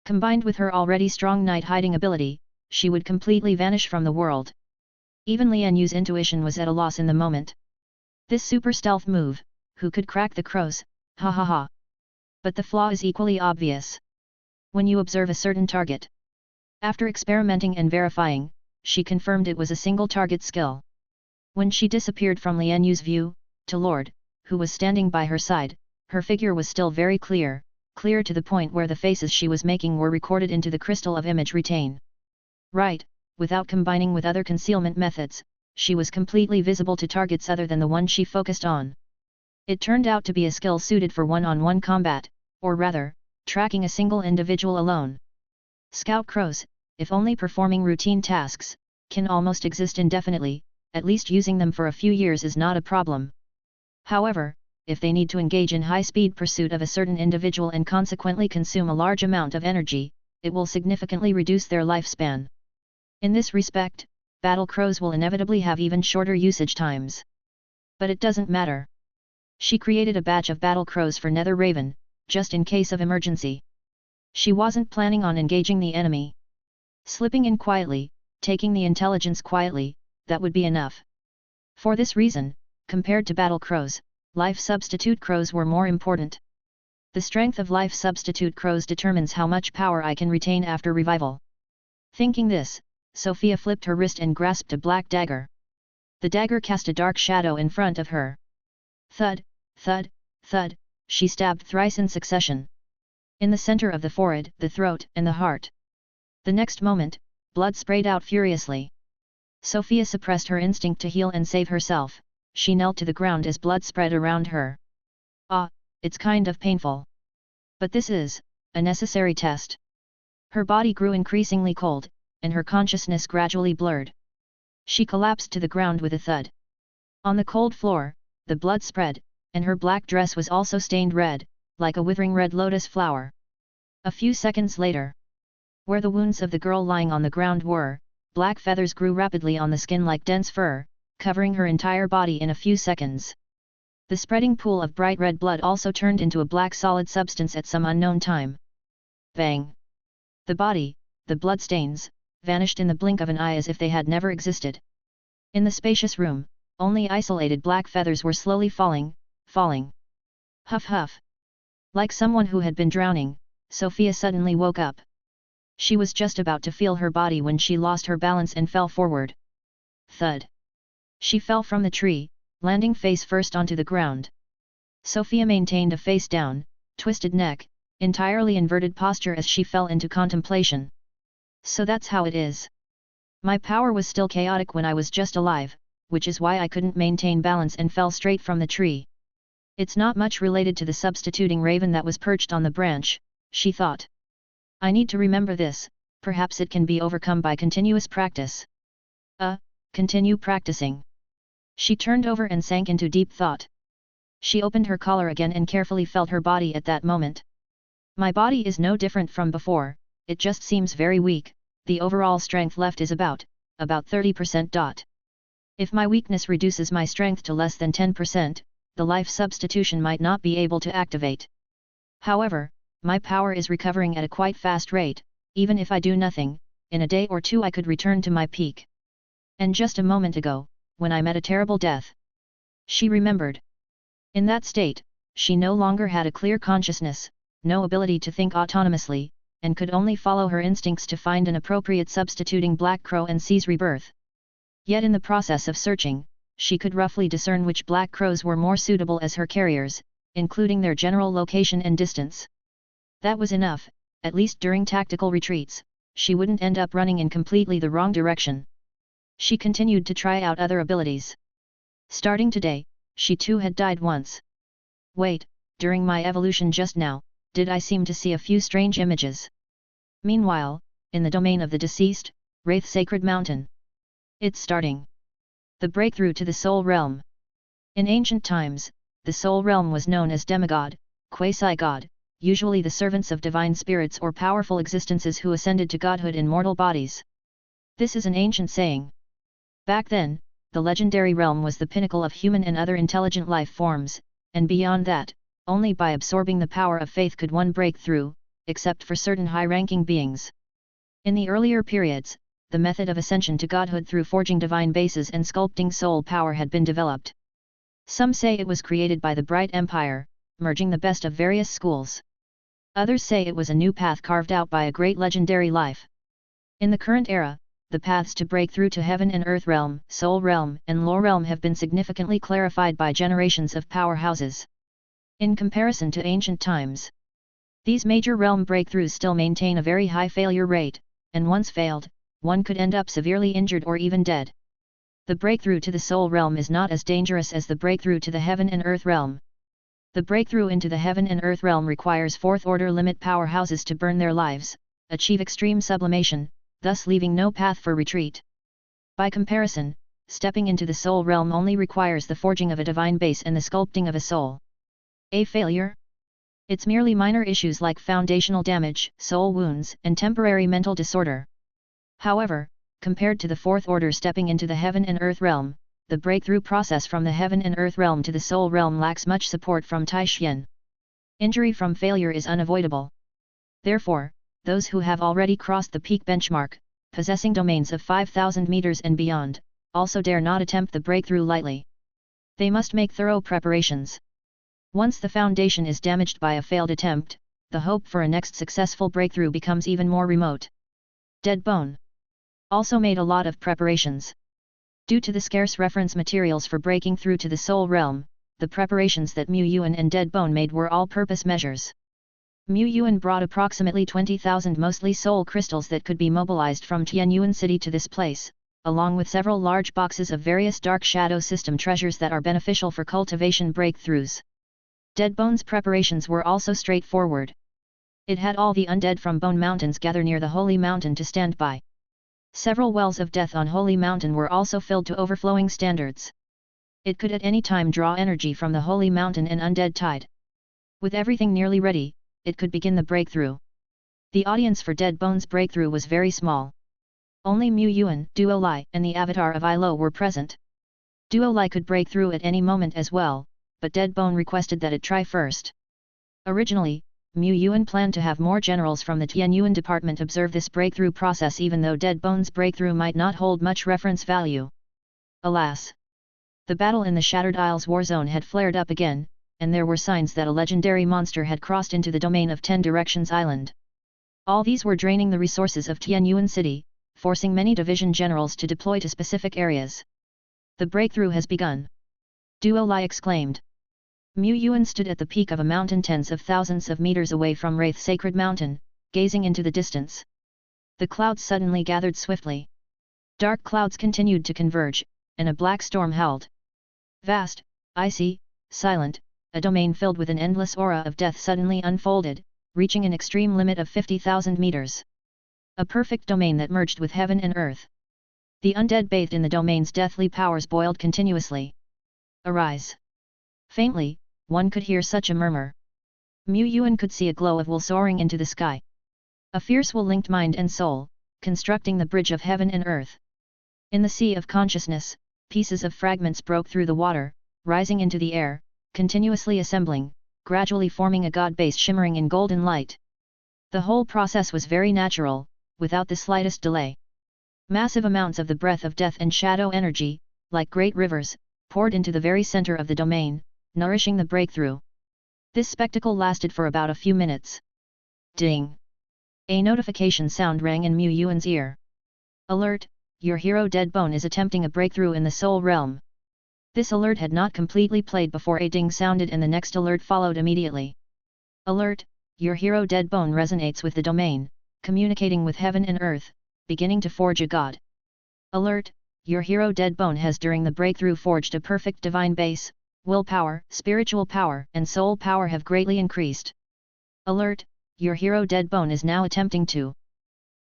Combined with her already strong night hiding ability, she would completely vanish from the world. Even Lian Yu's intuition was at a loss in the moment. This super stealth move, who could crack the crows, ha ha ha. But the flaw is equally obvious. When you observe a certain target. After experimenting and verifying, she confirmed it was a single target skill. When she disappeared from Lian Yu's view, to Lord, who was standing by her side, her figure was still very clear, clear to the point where the faces she was making were recorded into the crystal of image retain. Right, without combining with other concealment methods, she was completely visible to targets other than the one she focused on. It turned out to be a skill suited for one-on-one combat, or rather, tracking a single individual alone. Scout crows, if only performing routine tasks, can almost exist indefinitely, at least using them for a few years is not a problem. However, if they need to engage in high-speed pursuit of a certain individual and consequently consume a large amount of energy, it will significantly reduce their lifespan. In this respect, battle crows will inevitably have even shorter usage times. But it doesn't matter. She created a batch of battle crows for Nether Raven, just in case of emergency. She wasn't planning on engaging the enemy. Slipping in quietly, taking the intelligence quietly, that would be enough. For this reason, compared to battle crows, life substitute crows were more important. The strength of life substitute crows determines how much power I can retain after revival. Thinking this, Sophia flipped her wrist and grasped a black dagger. The dagger cast a dark shadow in front of her. Thud, thud, thud, she stabbed thrice in succession. In the center of the forehead, the throat, and the heart. The next moment, blood sprayed out furiously. Sophia suppressed her instinct to heal and save herself. She knelt to the ground as blood spread around her. Ah, it's kind of painful. But this is a necessary test. Her body grew increasingly cold, and her consciousness gradually blurred. She collapsed to the ground with a thud. On the cold floor, the blood spread, and her black dress was also stained red, like a withering red lotus flower. A few seconds later, where the wounds of the girl lying on the ground were, black feathers grew rapidly on the skin like dense fur, covering her entire body in a few seconds. The spreading pool of bright red blood also turned into a black solid substance at some unknown time. Bang! The body, the bloodstains, vanished in the blink of an eye as if they had never existed. In the spacious room, only isolated black feathers were slowly falling. Huff huff. Like someone who had been drowning, Sophia suddenly woke up. She was just about to feel her body when she lost her balance and fell forward. Thud. She fell from the tree, landing face first onto the ground. Sophia maintained a face-down, twisted neck, entirely inverted posture as she fell into contemplation. So that's how it is. My power was still chaotic when I was just alive, which is why I couldn't maintain balance and fell straight from the tree. It's not much related to the substituting raven that was perched on the branch, she thought. I need to remember this, perhaps it can be overcome by continuous practice. Continue practicing. She turned over and sank into deep thought. She opened her collar again and carefully felt her body at that moment. My body is no different from before, it just seems very weak, the overall strength left is about 30%. If my weakness reduces my strength to less than 10%, the life substitution might not be able to activate. However, my power is recovering at a quite fast rate, even if I do nothing, in a day or two I could return to my peak. And just a moment ago, when I met a terrible death. She remembered. In that state, she no longer had a clear consciousness, no ability to think autonomously, and could only follow her instincts to find an appropriate substituting black crow and seize rebirth. Yet in the process of searching, she could roughly discern which black crows were more suitable as her carriers, including their general location and distance. That was enough, at least during tactical retreats, she wouldn't end up running in completely the wrong direction. She continued to try out other abilities. Starting today, she too had died once. Wait, during my evolution just now, did I seem to see a few strange images? Meanwhile, in the domain of the deceased, Wraith Sacred Mountain. It's starting. The breakthrough to the Soul Realm. In ancient times, the Soul Realm was known as demigod, quasi-god, usually the servants of divine spirits or powerful existences who ascended to godhood in mortal bodies. This is an ancient saying. Back then, the legendary realm was the pinnacle of human and other intelligent life forms, and beyond that, only by absorbing the power of faith could one break through, except for certain high-ranking beings. In the earlier periods, the method of ascension to godhood through forging divine bases and sculpting soul power had been developed. Some say it was created by the Bright Empire, merging the best of various schools. Others say it was a new path carved out by a great legendary life. In the current era, the paths to break through to heaven and earth realm, soul realm, and lore realm have been significantly clarified by generations of powerhouses. In comparison to ancient times, these major realm breakthroughs still maintain a very high failure rate, and once failed, one could end up severely injured or even dead. The breakthrough to the soul realm is not as dangerous as the breakthrough to the heaven and earth realm. The breakthrough into the heaven and earth realm requires fourth-order limit powerhouses to burn their lives, achieve extreme sublimation, thus leaving no path for retreat. By comparison, stepping into the soul realm only requires the forging of a divine base and the sculpting of a soul. A failure? It's merely minor issues like foundational damage, soul wounds, and temporary mental disorder. However, compared to the fourth order stepping into the heaven and earth realm, the breakthrough process from the heaven and earth realm to the soul realm lacks much support from Taishian. Injury from failure is unavoidable. Therefore, those who have already crossed the peak benchmark, possessing domains of 5,000 meters and beyond, also dare not attempt the breakthrough lightly. They must make thorough preparations. Once the foundation is damaged by a failed attempt, the hope for a next successful breakthrough becomes even more remote. Dead Bone also made a lot of preparations. Due to the scarce reference materials for breaking through to the soul realm, the preparations that Mu Yuan and Dead Bone made were all-purpose measures. Mu Yuan brought approximately 20,000 mostly soul crystals that could be mobilized from Tianyuan City to this place, along with several large boxes of various dark shadow system treasures that are beneficial for cultivation breakthroughs. Dead Bone's preparations were also straightforward. It had all the undead from Bone Mountains gather near the Holy Mountain to stand by. Several wells of death on Holy Mountain were also filled to overflowing standards. It could at any time draw energy from the Holy Mountain and undead tide. With everything nearly ready, it could begin the breakthrough. The audience for Dead Bone's breakthrough was very small. Only Mu Yuan, Duo Lai, and the avatar of Ilo were present. Duo Lai could break through at any moment as well, but Dead Bone requested that it try first. Originally, Mu Yuan planned to have more generals from the Tianyuan department observe this breakthrough process, even though Dead Bone's breakthrough might not hold much reference value. Alas! The battle in the Shattered Isles war zone had flared up again, and there were signs that a legendary monster had crossed into the domain of 10 Directions Island. All these were draining the resources of Tianyuan City, forcing many division generals to deploy to specific areas. The breakthrough has begun! Duo Lai exclaimed. Mu Yuan stood at the peak of a mountain tens of thousands of meters away from Wraith Sacred Mountain, gazing into the distance. The clouds suddenly gathered swiftly. Dark clouds continued to converge, and a black storm howled. Vast, icy, silent, a domain filled with an endless aura of death suddenly unfolded, reaching an extreme limit of 50,000 meters. A perfect domain that merged with heaven and earth. The undead bathed in the domain's deathly powers boiled continuously. Arise! Faintly, one could hear such a murmur. Mu Yuan could see a glow of will soaring into the sky. A fierce will linked mind and soul, constructing the bridge of heaven and earth. In the sea of consciousness, pieces of fragments broke through the water, rising into the air, continuously assembling, gradually forming a god base shimmering in golden light. The whole process was very natural, without the slightest delay. Massive amounts of the breath of death and shadow energy, like great rivers, poured into the very center of the domain, nourishing the breakthrough. This spectacle lasted for about a few minutes. Ding! A notification sound rang in Mu Yuan's ear. Alert! Your hero Dead Bone is attempting a breakthrough in the soul realm. This alert had not completely played before a ding sounded and the next alert followed immediately. Alert! Your hero Dead Bone resonates with the domain, communicating with heaven and earth, beginning to forge a god. Alert! Your hero Dead Bone has during the breakthrough forged a perfect divine base, willpower, spiritual power and soul power have greatly increased. Alert! Your hero Dead Bone is now attempting to.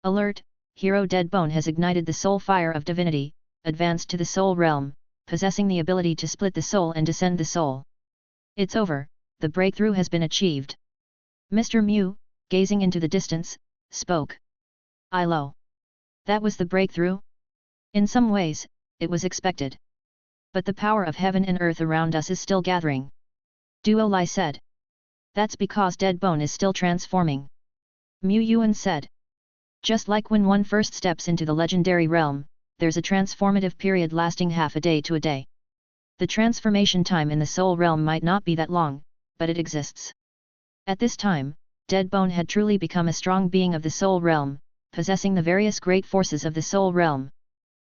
Alert! Hero Dead Bone has ignited the soul fire of divinity, advanced to the soul realm, possessing the ability to split the soul and descend the soul. It's over, the breakthrough has been achieved. Mr. Mu, gazing into the distance, spoke. Ilo. That was the breakthrough? In some ways, it was expected. But the power of heaven and earth around us is still gathering. Duo Lai said. That's because Dead Bone is still transforming. Mu Yuan said. Just like when one first steps into the legendary realm, there's a transformative period lasting half a day to a day. The transformation time in the soul realm might not be that long, but it exists. At this time, Dead Bone had truly become a strong being of the soul realm, possessing the various great forces of the soul realm.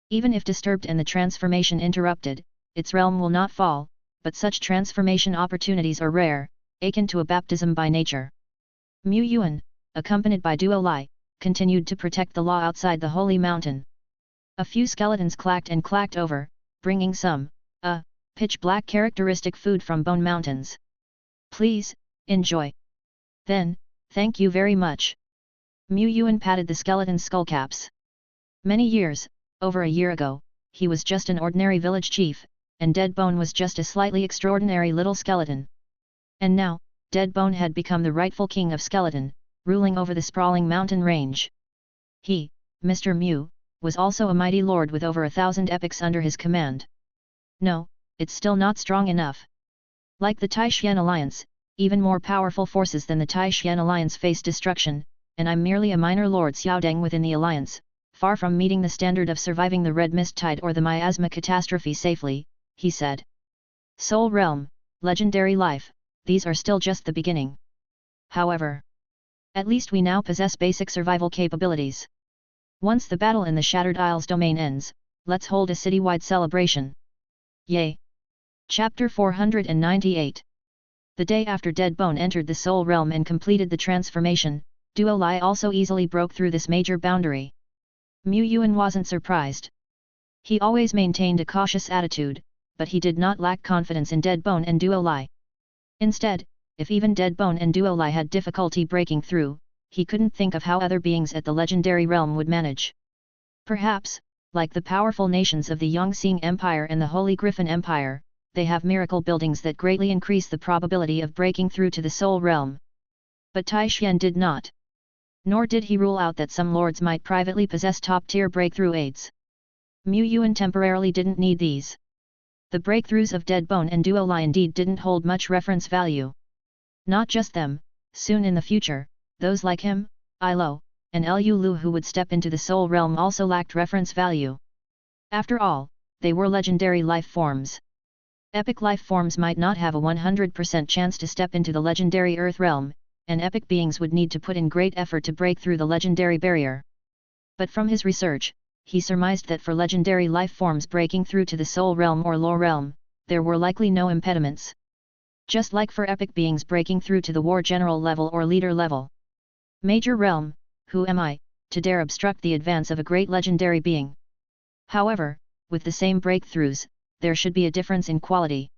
Even if disturbed and the transformation interrupted, its realm will not fall, but such transformation opportunities are rare, akin to a baptism by nature. Mu Yuan, accompanied by Duo Lai, continued to protect the law outside the holy mountain. A few skeletons clacked and clacked over, bringing some, pitch-black characteristic food from Bone Mountains. Please, enjoy. Then, thank you very much. Mu Yuan patted the skeleton's skullcaps. Many years, over a year ago, he was just an ordinary village chief, and Dead Bone was just a slightly extraordinary little skeleton. And now, Dead Bone had become the rightful king of skeleton, ruling over the sprawling mountain range. He, Mr. Mu, was also a mighty lord with over 1,000 epics under his command. No, it's still not strong enough. Like the Taishan Alliance, even more powerful forces than the Taishan Alliance face destruction, and I'm merely a minor lord Xiaodeng within the alliance, far from meeting the standard of surviving the Red Mist Tide or the miasma catastrophe safely, he said. Soul Realm, Legendary Life, these are still just the beginning. However, at least we now possess basic survival capabilities. Once the battle in the Shattered Isles domain ends, let's hold a citywide celebration. Yay! Chapter 498. The day after Deadbone entered the Soul Realm and completed the transformation, Duo Lai also easily broke through this major boundary. Mu Yuan wasn't surprised. He always maintained a cautious attitude, but he did not lack confidence in Deadbone and Duo Lai. Instead, if even Deadbone and Duo Lai had difficulty breaking through, he couldn't think of how other beings at the legendary realm would manage. Perhaps, like the powerful nations of the Yongxing Empire and the Holy Griffin Empire, they have miracle buildings that greatly increase the probability of breaking through to the Soul Realm. But Tai Xian did not. Nor did he rule out that some lords might privately possess top-tier breakthrough aids. Mu Yuan temporarily didn't need these. The breakthroughs of Deadbone and Duo Lai indeed didn't hold much reference value. Not just them, soon in the future, those like him, Ilo, and Liu Lu who would step into the Soul Realm also lacked reference value. After all, they were legendary life forms. Epic life forms might not have a 100% chance to step into the legendary Earth Realm, and epic beings would need to put in great effort to break through the legendary barrier. But from his research, he surmised that for legendary life forms breaking through to the Soul Realm or Lower Realm, there were likely no impediments. Just like for epic beings breaking through to the War General level or Leader level. Major Realm, who am I, to dare obstruct the advance of a great legendary being? However, with the same breakthroughs, there should be a difference in quality.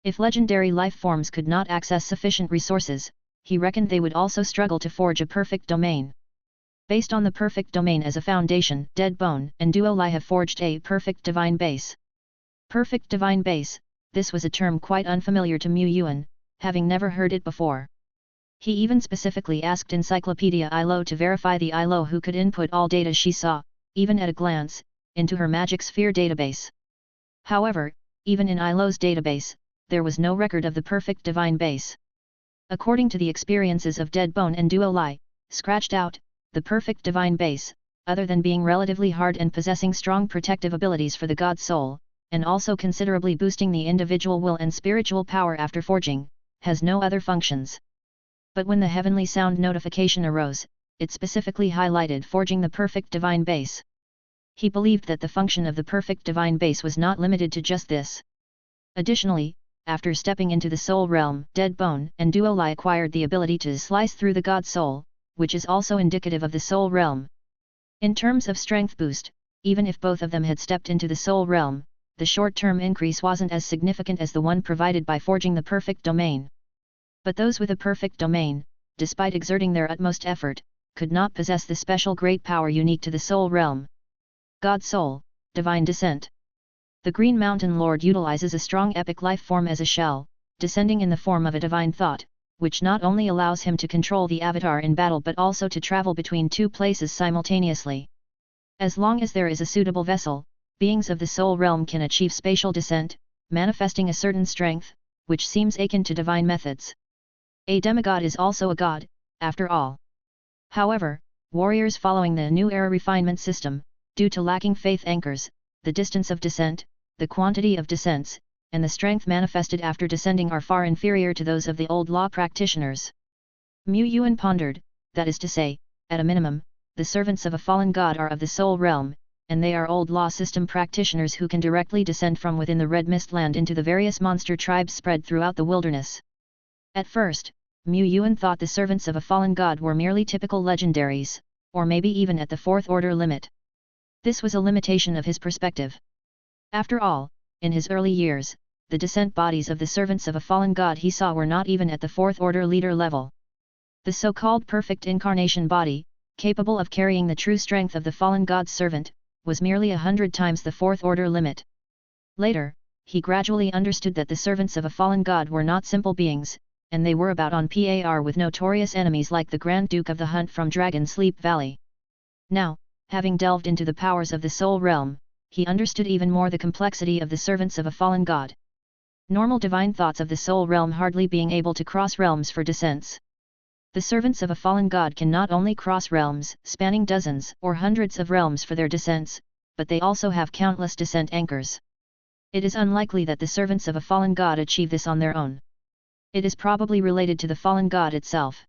If legendary life forms could not access sufficient resources, he reckoned they would also struggle to forge a perfect domain. Based on the perfect domain as a foundation, Deadbone and Duo Lai have forged a perfect divine base. Perfect divine base, this was a term quite unfamiliar to Mu Yuan, having never heard it before. He even specifically asked Encyclopedia Ilo to verify the Ilo who could input all data she saw, even at a glance, into her magic sphere database. However, even in Ilo's database, there was no record of the perfect divine base. According to the experiences of Deadbone and Duo Lai, scratched out, the perfect divine base, other than being relatively hard and possessing strong protective abilities for the God Soul, and also considerably boosting the individual will and spiritual power after forging, has no other functions. But when the heavenly sound notification arose, it specifically highlighted forging the perfect divine base. He believed that the function of the perfect divine base was not limited to just this. Additionally, after stepping into the Soul Realm, Deadbone and Duo Lai acquired the ability to slice through the God Soul, which is also indicative of the Soul Realm. In terms of strength boost, even if both of them had stepped into the Soul Realm, the short-term increase wasn't as significant as the one provided by forging the perfect domain. But those with a perfect domain, despite exerting their utmost effort, could not possess the special great power unique to the Soul Realm. God Soul, Divine Descent. The Green Mountain Lord utilizes a strong epic life form as a shell, descending in the form of a divine thought, which not only allows him to control the avatar in battle but also to travel between two places simultaneously. As long as there is a suitable vessel, beings of the Soul Realm can achieve spatial descent, manifesting a certain strength, which seems akin to divine methods. A demigod is also a god, after all. However, warriors following the New Era refinement system, due to lacking faith anchors, the distance of descent, the quantity of descents, and the strength manifested after descending are far inferior to those of the old law practitioners. Mu Yuan pondered, that is to say, at a minimum, the servants of a fallen god are of the Soul Realm, and they are old law system practitioners who can directly descend from within the Red Mist Land into the various monster tribes spread throughout the wilderness. At first, Mu Yuan thought the servants of a fallen god were merely typical legendaries, or maybe even at the fourth order limit. This was a limitation of his perspective. After all, in his early years, the descent bodies of the servants of a fallen god he saw were not even at the fourth order leader level. The so-called perfect incarnation body, capable of carrying the true strength of the fallen god's servant, was merely 100 times the fourth order limit. Later, he gradually understood that the servants of a fallen god were not simple beings, and they were about on par with notorious enemies like the Grand Duke of the Hunt from Dragon Sleep Valley. Now, having delved into the powers of the Soul Realm, he understood even more the complexity of the servants of a fallen god. Normal divine thoughts of the Soul Realm hardly being able to cross realms for descents. The servants of a fallen god can not only cross realms, spanning dozens or hundreds of realms for their descents, but they also have countless descent anchors. It is unlikely that the servants of a fallen god achieve this on their own. It is probably related to the fallen god itself.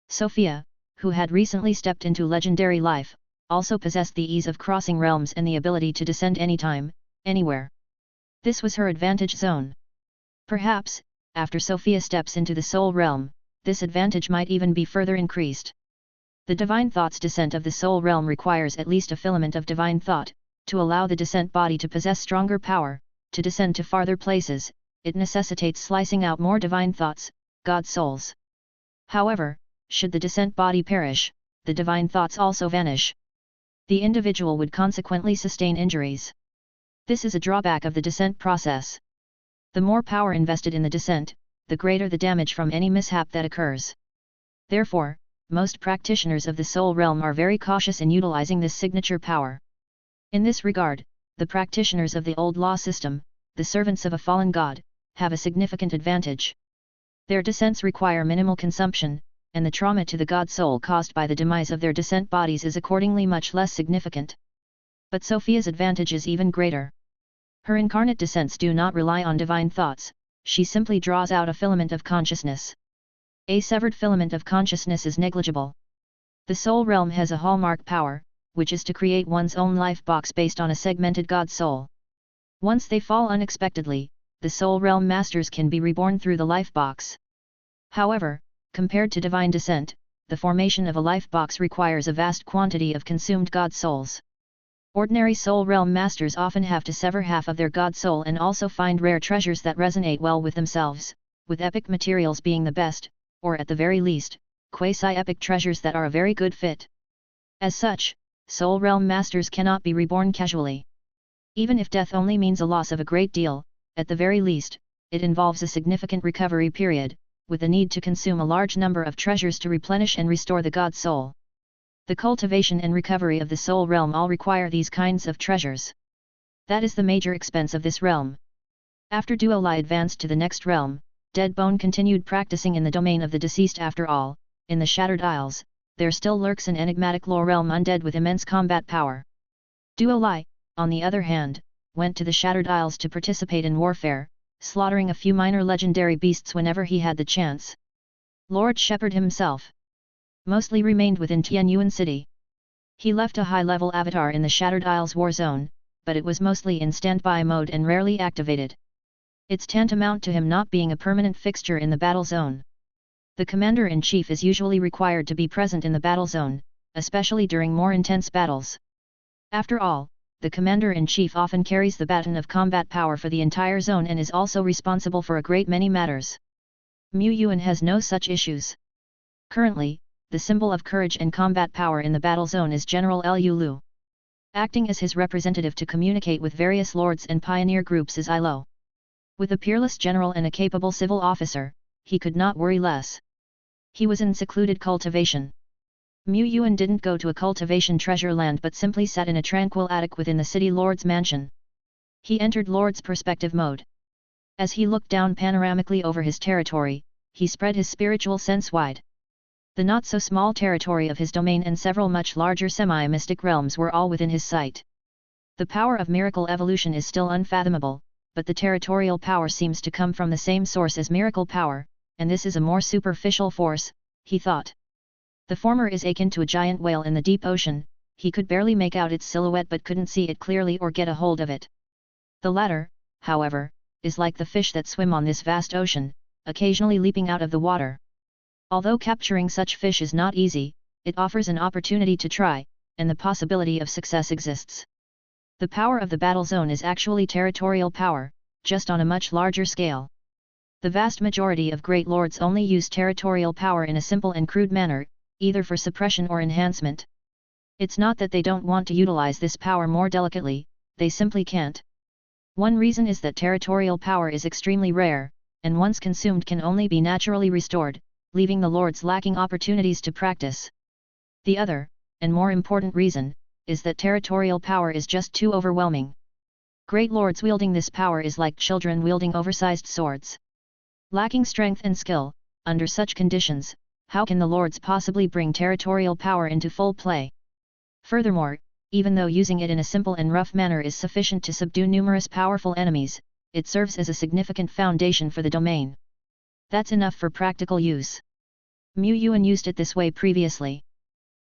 Sophia, who had recently stepped into legendary life, also possessed the ease of crossing realms and the ability to descend anytime, anywhere. This was her advantage zone. Perhaps, after Sophia steps into the soul realm, this advantage might even be further increased. The divine thought's descent of the soul realm requires at least a filament of divine thought. To allow the descent body to possess stronger power, to descend to farther places, it necessitates slicing out more divine thoughts, God souls. However, should the descent body perish, the divine thoughts also vanish. The individual would consequently sustain injuries. This is a drawback of the descent process. The more power invested in the descent, the greater the damage from any mishap that occurs. Therefore, most practitioners of the soul realm are very cautious in utilizing this signature power. In this regard, the practitioners of the old law system, the servants of a fallen god, have a significant advantage. Their descents require minimal consumption, and the trauma to the god soul caused by the demise of their descent bodies is accordingly much less significant. But Sophia's advantage is even greater. Her incarnate descents do not rely on divine thoughts, she simply draws out a filament of consciousness. A severed filament of consciousness is negligible. The soul realm has a hallmark power, which is to create one's own life box based on a segmented god soul. Once they fall unexpectedly, the soul realm masters can be reborn through the life box. However, compared to divine descent, the formation of a life box requires a vast quantity of consumed god souls. Ordinary soul realm masters often have to sever half of their god soul and also find rare treasures that resonate well with themselves, with epic materials being the best, or at the very least, quasi-epic treasures that are a very good fit. As such, soul realm masters cannot be reborn casually. Even if death only means a loss of a great deal, at the very least, it involves a significant recovery period, with the need to consume a large number of treasures to replenish and restore the god soul. The cultivation and recovery of the soul realm all require these kinds of treasures. That is the major expense of this realm. After Duolai advanced to the next realm, Deadbone continued practicing in the domain of the deceased. After all, in the Shattered Isles, there still lurks an enigmatic lore realm undead with immense combat power. Duolai, on the other hand, went to the Shattered Isles to participate in warfare, slaughtering a few minor legendary beasts whenever he had the chance. Lord Shepherd himself mostly remained within Tianyuan City. He left a high-level avatar in the Shattered Isles war zone, but it was mostly in standby mode and rarely activated. It's tantamount to him not being a permanent fixture in the battle zone. The commander-in-chief is usually required to be present in the battle zone, especially during more intense battles. After all, the commander-in-chief often carries the baton of combat power for the entire zone and is also responsible for a great many matters. Mu Yuan has no such issues. Currently, the symbol of courage and combat power in the battle zone is General Liu Lu. Acting as his representative to communicate with various lords and pioneer groups is Ilo. With a peerless general and a capable civil officer, he could not worry less. He was in secluded cultivation. Mu Yuan didn't go to a cultivation treasure land but simply sat in a tranquil attic within the city lord's mansion. He entered lord's perspective mode. As he looked down panoramically over his territory, he spread his spiritual sense wide. The not-so-small territory of his domain and several much larger semi-mystic realms were all within his sight. The power of miracle evolution is still unfathomable, but the territorial power seems to come from the same source as miracle power, and this is a more superficial force, he thought. The former is akin to a giant whale in the deep ocean, he could barely make out its silhouette but couldn't see it clearly or get a hold of it. The latter, however, is like the fish that swim on this vast ocean, occasionally leaping out of the water. Although capturing such fish is not easy, it offers an opportunity to try, and the possibility of success exists. The power of the battle zone is actually territorial power, just on a much larger scale. The vast majority of great lords only use territorial power in a simple and crude manner, either for suppression or enhancement. It's not that they don't want to utilize this power more delicately, they simply can't. One reason is that territorial power is extremely rare, and once consumed can only be naturally restored, leaving the lords lacking opportunities to practice. The other, and more important reason, is that territorial power is just too overwhelming. Great lords wielding this power is like children wielding oversized swords. Lacking strength and skill, under such conditions, how can the lords possibly bring territorial power into full play? Furthermore, even though using it in a simple and rough manner is sufficient to subdue numerous powerful enemies, it serves as a significant foundation for the domain. That's enough for practical use. Mu Yuan used it this way previously.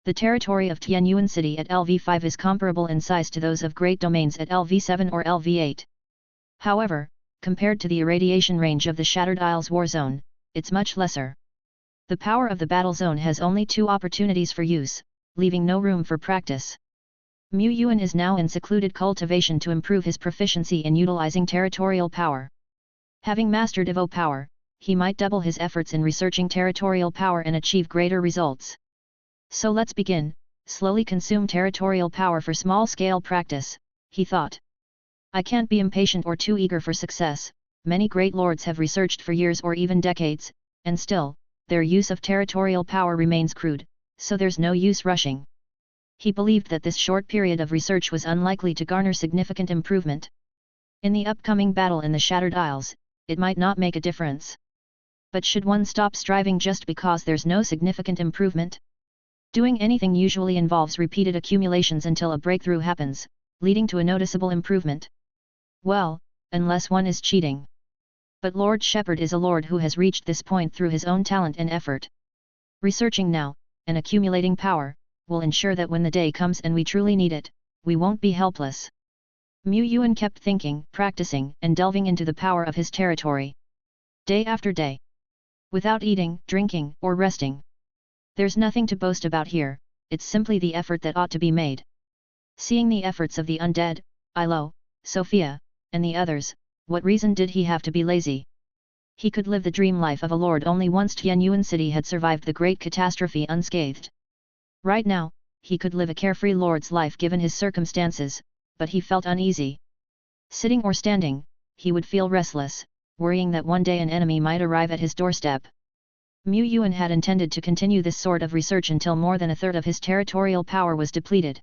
The territory of Tianyuan City at LV5 is comparable in size to those of great domains at LV7 or LV8. However, compared to the irradiation range of the Shattered Isles war zone, it's much lesser. The power of the battle zone has only 2 opportunities for use, leaving no room for practice. Mu Yuan is now in secluded cultivation to improve his proficiency in utilizing territorial power. Having mastered Evo power, he might double his efforts in researching territorial power and achieve greater results. So let's begin, slowly consume territorial power for small-scale practice, he thought. I can't be impatient or too eager for success. Many great lords have researched for years or even decades, and still, their use of territorial power remains crude, so there's no use rushing. He believed that this short period of research was unlikely to garner significant improvement. In the upcoming battle in the Shattered Isles, it might not make a difference. But should one stop striving just because there's no significant improvement? Doing anything usually involves repeated accumulations until a breakthrough happens, leading to a noticeable improvement. Well, unless one is cheating. But Lord Shepherd is a lord who has reached this point through his own talent and effort. Researching now, and accumulating power, will ensure that when the day comes and we truly need it, we won't be helpless. Mu Yuan kept thinking, practicing, and delving into the power of his territory. Day after day. Without eating, drinking, or resting. There's nothing to boast about here, it's simply the effort that ought to be made. Seeing the efforts of the undead, Ilo, Sophia, and the others, what reason did he have to be lazy? He could live the dream life of a lord only once Tianyuan City had survived the great catastrophe unscathed. Right now, he could live a carefree lord's life given his circumstances, but he felt uneasy. Sitting or standing, he would feel restless, worrying that one day an enemy might arrive at his doorstep. Mu Yuan had intended to continue this sort of research until more than a third of his territorial power was depleted.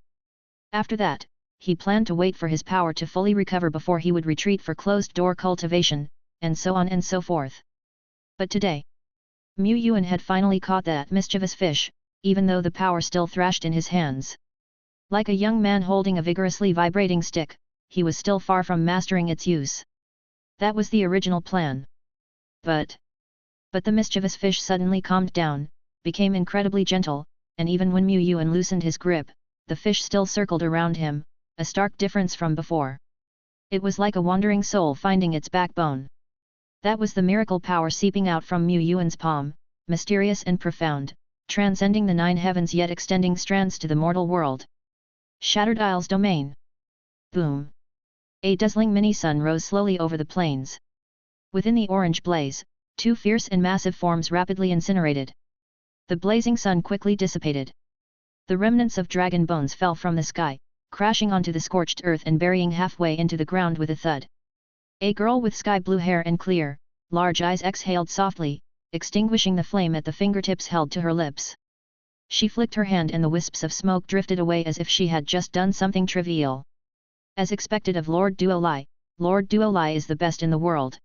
After that, he planned to wait for his power to fully recover before he would retreat for closed-door cultivation, and so on and so forth. But today, Mu Yuan had finally caught that mischievous fish, even though the power still thrashed in his hands. Like a young man holding a vigorously vibrating stick, he was still far from mastering its use. That was the original plan. But the mischievous fish suddenly calmed down, became incredibly gentle, and even when Mu Yuan loosened his grip, the fish still circled around him, a stark difference from before. It was like a wandering soul finding its backbone. That was the miracle power seeping out from Mu Yuan's palm, mysterious and profound, transcending the 9 heavens yet extending strands to the mortal world. Shattered Isles domain. Boom. A dazzling mini-sun rose slowly over the plains. Within the orange blaze, 2 fierce and massive forms rapidly incinerated. The blazing sun quickly dissipated. The remnants of dragon bones fell from the sky, crashing onto the scorched earth and burying halfway into the ground with a thud. A girl with sky-blue hair and clear, large eyes exhaled softly, extinguishing the flame at the fingertips held to her lips. She flicked her hand and the wisps of smoke drifted away as if she had just done something trivial. As expected of Lord Duolai, Lord Duolai is the best in the world.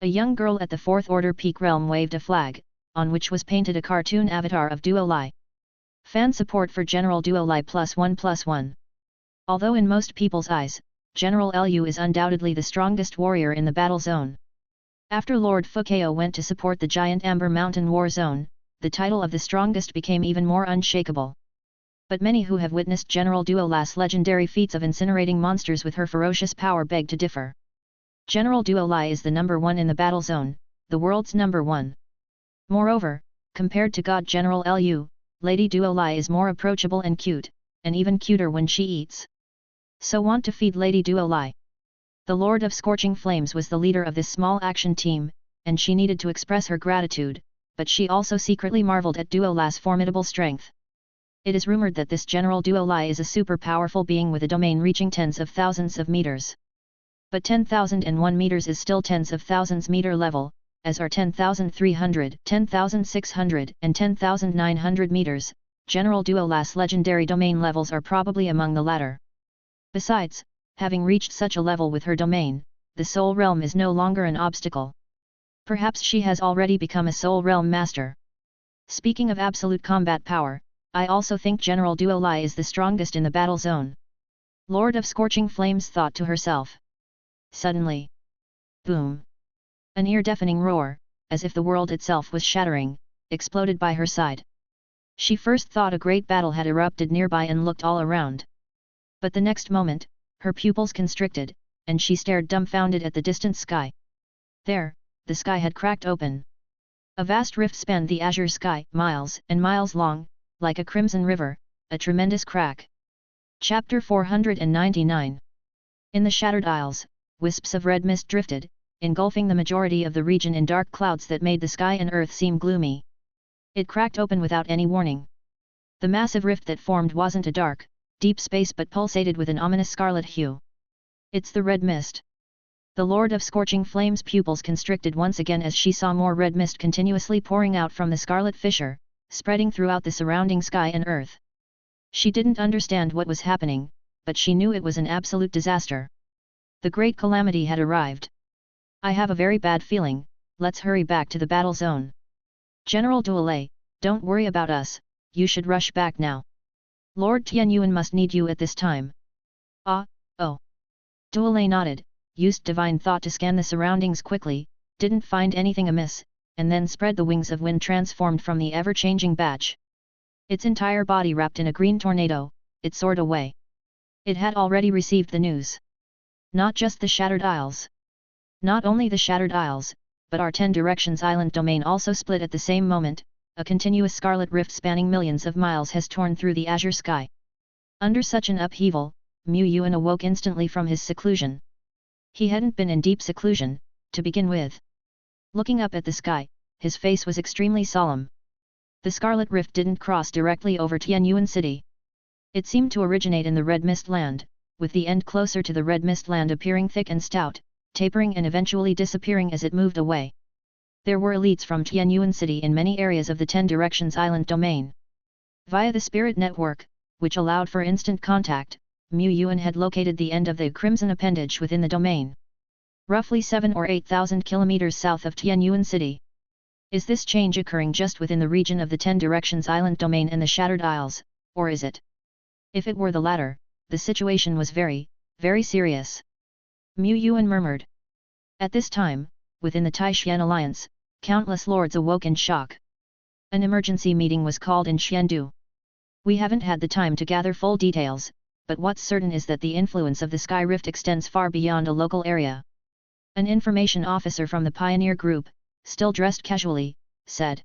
A young girl at the 4th Order Peak Realm waved a flag, on which was painted a cartoon avatar of Duolai. Fan support for General Duolai +1+1. Although in most people's eyes, General Lu is undoubtedly the strongest warrior in the battle zone. After Lord Fukao went to support the giant Amber Mountain War Zone, the title of the strongest became even more unshakable. But many who have witnessed General Duolai's legendary feats of incinerating monsters with her ferocious power beg to differ. General Duolai is the number 1 in the battle zone, the world's number 1. Moreover, compared to God General Lu, Lady Duolai is more approachable and cute, and even cuter when she eats. So want to feed Lady Duolai. The Lord of Scorching Flames was the leader of this small action team, and she needed to express her gratitude, but she also secretly marveled at Duolai's formidable strength. It is rumored that this General Duolai is a super powerful being with a domain reaching tens of thousands of meters. But 10,001 meters is still tens of thousands meter level, as are 10,300, 10,600 and 10,900 meters. General Duolai's legendary domain levels are probably among the latter. Besides, having reached such a level with her domain, the Soul Realm is no longer an obstacle. Perhaps she has already become a Soul Realm master. Speaking of absolute combat power, I also think General Duolai is the strongest in the battle zone. Lord of Scorching Flames thought to herself. Suddenly. Boom. An ear-deafening roar, as if the world itself was shattering, exploded by her side. She first thought a great battle had erupted nearby and looked all around. But the next moment, her pupils constricted, and she stared dumbfounded at the distant sky. There, the sky had cracked open. A vast rift spanned the azure sky, miles and miles long, like a crimson river, a tremendous crack. Chapter 499. In the shattered isles, wisps of red mist drifted, engulfing the majority of the region in dark clouds that made the sky and earth seem gloomy. It cracked open without any warning. The massive rift that formed wasn't a dark, deep space but pulsated with an ominous scarlet hue. It's the red mist. The Lord of Scorching Flames' pupils constricted once again as she saw more red mist continuously pouring out from the scarlet fissure, spreading throughout the surrounding sky and earth. She didn't understand what was happening, but she knew it was an absolute disaster. The great calamity had arrived. I have a very bad feeling, let's hurry back to the battle zone. General Duolei, don't worry about us, you should rush back now. Lord Tianyuan must need you at this time. Oh. Duolei nodded, used divine thought to scan the surroundings quickly, didn't find anything amiss, and then spread the wings of wind transformed from the ever-changing batch. Its entire body wrapped in a green tornado, it soared away. It had already received the news. Not just the Shattered Isles. Not only the Shattered Isles, but our 10 Directions Island domain also split at the same moment. A continuous scarlet rift spanning millions of miles has torn through the azure sky. Under such an upheaval, Yuan awoke instantly from his seclusion. He hadn't been in deep seclusion, to begin with. Looking up at the sky, his face was extremely solemn. The scarlet rift didn't cross directly over Tianyuan City. It seemed to originate in the Red Mist Land, with the end closer to the Red Mist Land appearing thick and stout, tapering and eventually disappearing as it moved away. There were elites from Tianyuan City in many areas of the 10 Directions Island domain. Via the Spirit Network, which allowed for instant contact, Yuan had located the end of the Crimson Appendage within the domain. Roughly 7 or 8,000 kilometers south of Tianyuan City. Is this change occurring just within the region of the 10 Directions Island domain and the Shattered Isles, or is it? If it were the latter, the situation was very, very serious. Yuan murmured. At this time, within the Taishan Alliance, countless lords awoke in shock. An emergency meeting was called in Xiandu. We haven't had the time to gather full details, but what's certain is that the influence of the Sky Rift extends far beyond a local area. An information officer from the Pioneer Group, still dressed casually, said.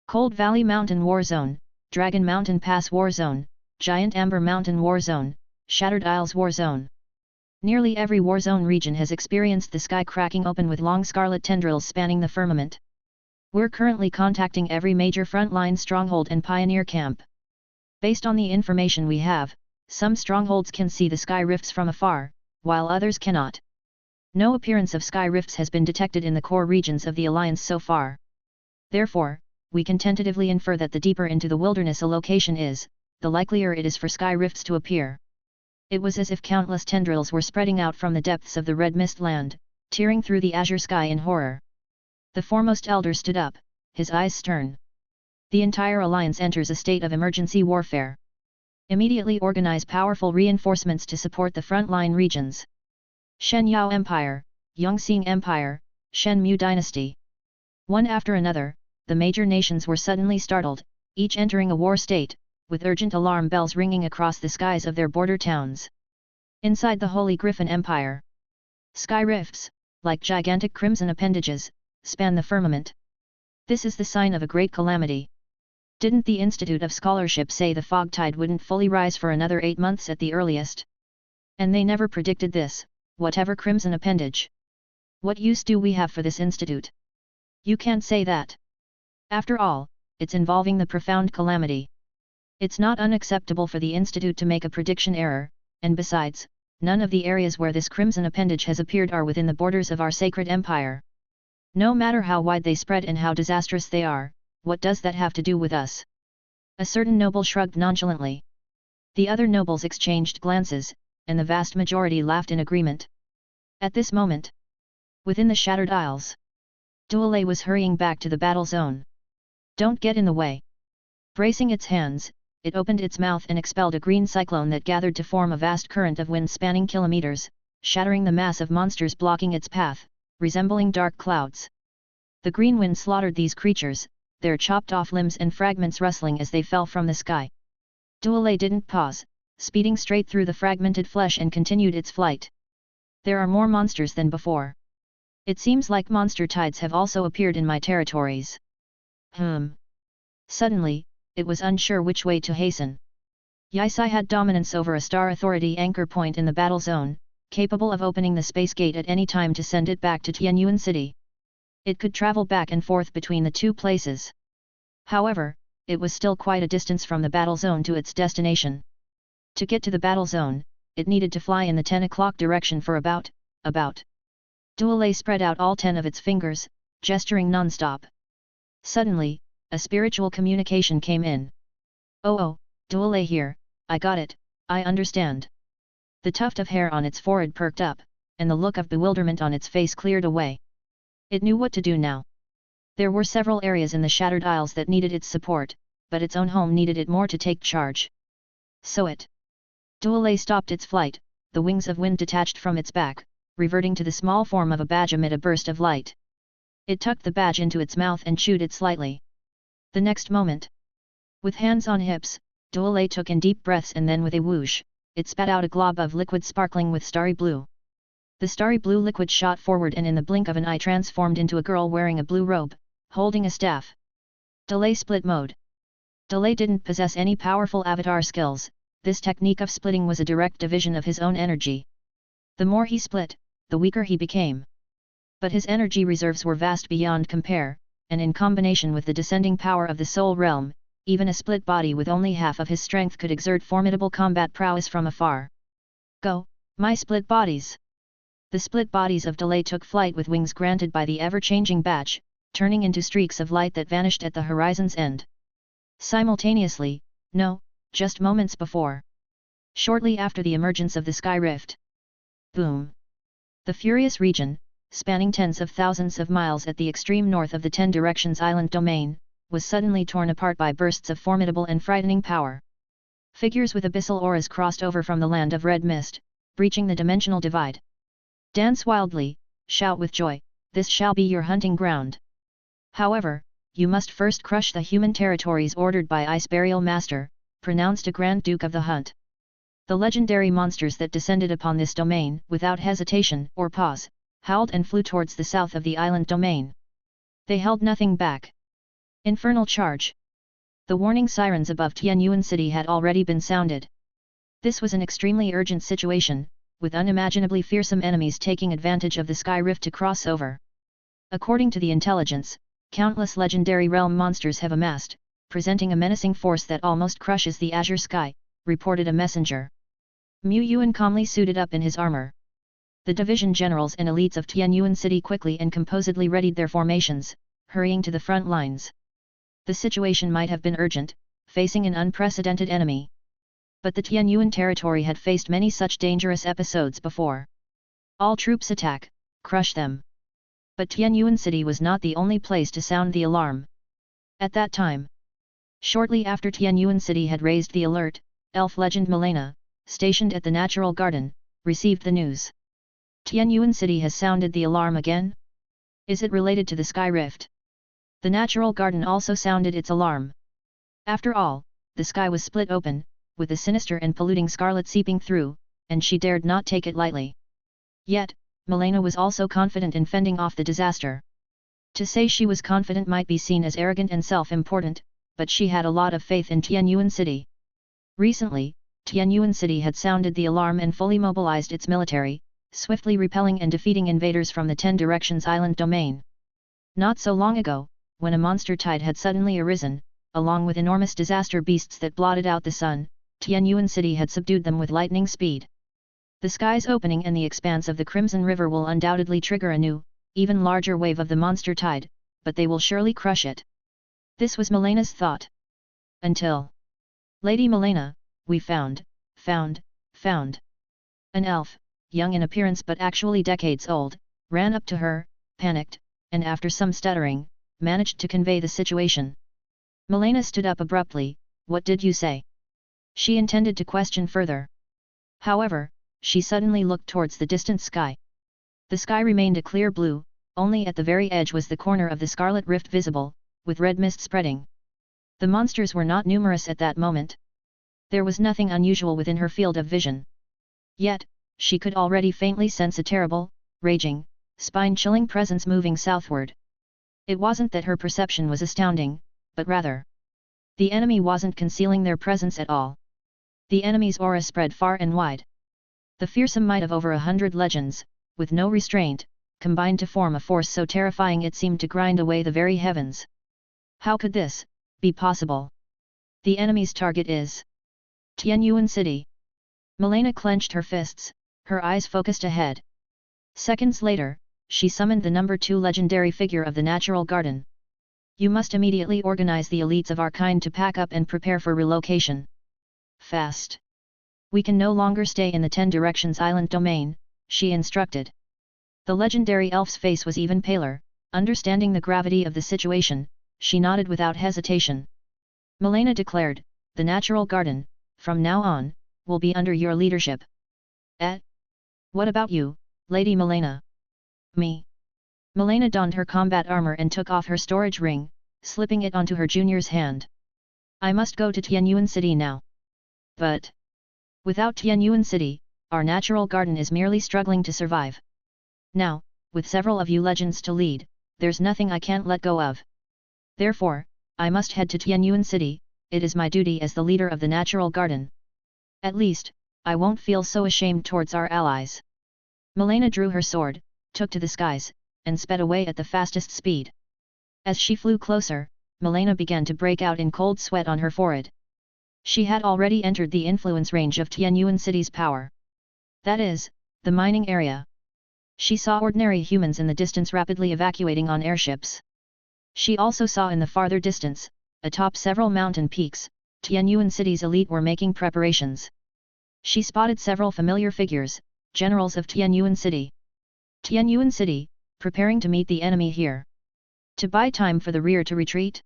Cold Valley Mountain War Zone, Dragon Mountain Pass War Zone, Giant Amber Mountain War Zone, Shattered Isles War Zone. Nearly every war zone region has experienced the sky cracking open with long scarlet tendrils spanning the firmament. We're currently contacting every major frontline stronghold and pioneer camp. Based on the information we have, some strongholds can see the sky rifts from afar, while others cannot. No appearance of sky rifts has been detected in the core regions of the Alliance so far. Therefore, we can tentatively infer that the deeper into the wilderness a location is, the likelier it is for sky rifts to appear. It was as if countless tendrils were spreading out from the depths of the Red Mist Land, tearing through the azure sky in horror. The foremost elder stood up, his eyes stern. The entire Alliance enters a state of emergency warfare. Immediately organize powerful reinforcements to support the frontline regions. Shen Yao Empire, Yongxing Empire, Shen Mu Dynasty. One after another, the major nations were suddenly startled, each entering a war state, with urgent alarm bells ringing across the skies of their border towns. Inside the Holy Griffin Empire, sky rifts, like gigantic crimson appendages, span the firmament. This is the sign of a great calamity. Didn't the Institute of Scholarship say the fog tide wouldn't fully rise for another 8 months at the earliest? And they never predicted this, whatever crimson appendage. What use do we have for this institute? You can't say that. After all, it's involving the profound calamity. It's not unacceptable for the Institute to make a prediction error, and besides, none of the areas where this crimson appendage has appeared are within the borders of our sacred empire. No matter how wide they spread and how disastrous they are, what does that have to do with us? A certain noble shrugged nonchalantly. The other nobles exchanged glances, and the vast majority laughed in agreement. At this moment, within the Shattered Isles, Duolei was hurrying back to the battle zone. Don't get in the way. Bracing its hands, it opened its mouth and expelled a green cyclone that gathered to form a vast current of wind spanning kilometers, shattering the mass of monsters blocking its path, resembling dark clouds. The green wind slaughtered these creatures, their chopped off limbs and fragments rustling as they fell from the sky. Duolei didn't pause, speeding straight through the fragmented flesh and continued its flight. There are more monsters than before. It seems like monster tides have also appeared in my territories. Suddenly, it was unsure which way to hasten. Yisai had dominance over a Star Authority anchor point in the battle zone, capable of opening the space gate at any time to send it back to Tianyuan City. It could travel back and forth between the two places. However, it was still quite a distance from the battle zone to its destination. To get to the battle zone, it needed to fly in the 10 o'clock direction for about. Duolei spread out all 10 of its fingers, gesturing non-stop. Suddenly, a spiritual communication came in. Oh, Duolei here, I got it, I understand. The tuft of hair on its forehead perked up, and the look of bewilderment on its face cleared away. It knew what to do now. There were several areas in the Shattered Isles that needed its support, but its own home needed it more to take charge. So Duolei stopped its flight, the wings of wind detached from its back, reverting to the small form of a badge amid a burst of light. It tucked the badge into its mouth and chewed it slightly. The next moment, with hands on hips, Duolei took in deep breaths and then with a whoosh, it spat out a glob of liquid sparkling with starry blue. The starry blue liquid shot forward and in the blink of an eye transformed into a girl wearing a blue robe, holding a staff. Duolei split mode. Duolei didn't possess any powerful avatar skills, this technique of splitting was a direct division of his own energy. The more he split, the weaker he became. But his energy reserves were vast beyond compare, and in combination with the descending power of the soul realm, even a split body with only half of his strength could exert formidable combat prowess from afar. Go, my split bodies! The split bodies of Duolei took flight with wings granted by the ever-changing badge, turning into streaks of light that vanished at the horizon's end. Simultaneously, no, just moments before. Shortly after the emergence of the sky rift. Boom! The furious region, spanning tens of thousands of miles at the extreme north of the 10 Directions Island domain, was suddenly torn apart by bursts of formidable and frightening power. Figures with abyssal auras crossed over from the land of red mist, breaching the dimensional divide. Dance wildly, shout with joy, this shall be your hunting ground. However, you must first crush the human territories ordered by Ice Burial Master, pronounced a Grand Duke of the Hunt. The legendary monsters that descended upon this domain, without hesitation or pause, howled and flew towards the south of the island domain. They held nothing back. Infernal charge! The warning sirens above Tianyuan City had already been sounded. This was an extremely urgent situation, with unimaginably fearsome enemies taking advantage of the sky rift to cross over. According to the intelligence, countless legendary realm monsters have amassed, presenting a menacing force that almost crushes the azure sky, reported a messenger. Mu Yuan calmly suited up in his armor. The division generals and elites of Tianyuan City quickly and composedly readied their formations, hurrying to the front lines. The situation might have been urgent, facing an unprecedented enemy. But the Tianyuan territory had faced many such dangerous episodes before. All troops attack, crush them. But Tianyuan City was not the only place to sound the alarm. At that time, shortly after Tianyuan City had raised the alert, elf legend Milena, stationed at the Natural Garden, received the news. Tianyuan City has sounded the alarm again? Is it related to the sky rift? The Natural Garden also sounded its alarm. After all, the sky was split open, with the sinister and polluting scarlet seeping through, and she dared not take it lightly. Yet, Milena was also confident in fending off the disaster. To say she was confident might be seen as arrogant and self-important, but she had a lot of faith in Tianyuan City. Recently, Tianyuan City had sounded the alarm and fully mobilized its military, swiftly repelling and defeating invaders from the 10 Directions Island domain. Not so long ago, when a monster tide had suddenly arisen, along with enormous disaster beasts that blotted out the sun, Tianyuan City had subdued them with lightning speed. The sky's opening and the expanse of the Crimson River will undoubtedly trigger a new, even larger wave of the monster tide, but they will surely crush it. This was Milena's thought. Until Lady Milena, we found. An elf, young in appearance but actually decades old, ran up to her, panicked, and after some stuttering, managed to convey the situation. Milena stood up abruptly. What did you say? She intended to question further. However, she suddenly looked towards the distant sky. The sky remained a clear blue, only at the very edge was the corner of the scarlet rift visible, with red mist spreading. The monsters were not numerous at that moment. There was nothing unusual within her field of vision. Yet, she could already faintly sense a terrible, raging, spine-chilling presence moving southward. It wasn't that her perception was astounding, but rather, the enemy wasn't concealing their presence at all. The enemy's aura spread far and wide. The fearsome might of over 100 legends, with no restraint, combined to form a force so terrifying it seemed to grind away the very heavens. How could this be possible? The enemy's target is Yuan City. Milena clenched her fists, her eyes focused ahead. Seconds later, she summoned the number 2 legendary figure of the natural garden. You must immediately organize the elites of our kind to pack up and prepare for relocation. Fast. We can no longer stay in the 10 Directions Island domain, she instructed. The legendary elf's face was even paler. Understanding the gravity of the situation, she nodded without hesitation. Milena declared, the natural garden, from now on, will be under your leadership. What about you, Lady Milena? Me. Milena donned her combat armor and took off her storage ring, slipping it onto her junior's hand. I must go to Yuan City now. But without Yuan City, our natural garden is merely struggling to survive. Now, with several of you legends to lead, there's nothing I can't let go of. Therefore, I must head to Yuan City. It is my duty as the leader of the natural garden. At least, I won't feel so ashamed towards our allies. Milena drew her sword, took to the skies, and sped away at the fastest speed. As she flew closer, Milena began to break out in cold sweat on her forehead. She had already entered the influence range of Yuan City's power. That is, the mining area. She saw ordinary humans in the distance rapidly evacuating on airships. She also saw in the farther distance, atop several mountain peaks, Yuan City's elite were making preparations. She spotted several familiar figures, generals of Yuan City. Yuan City, preparing to meet the enemy here. To buy time for the rear to retreat?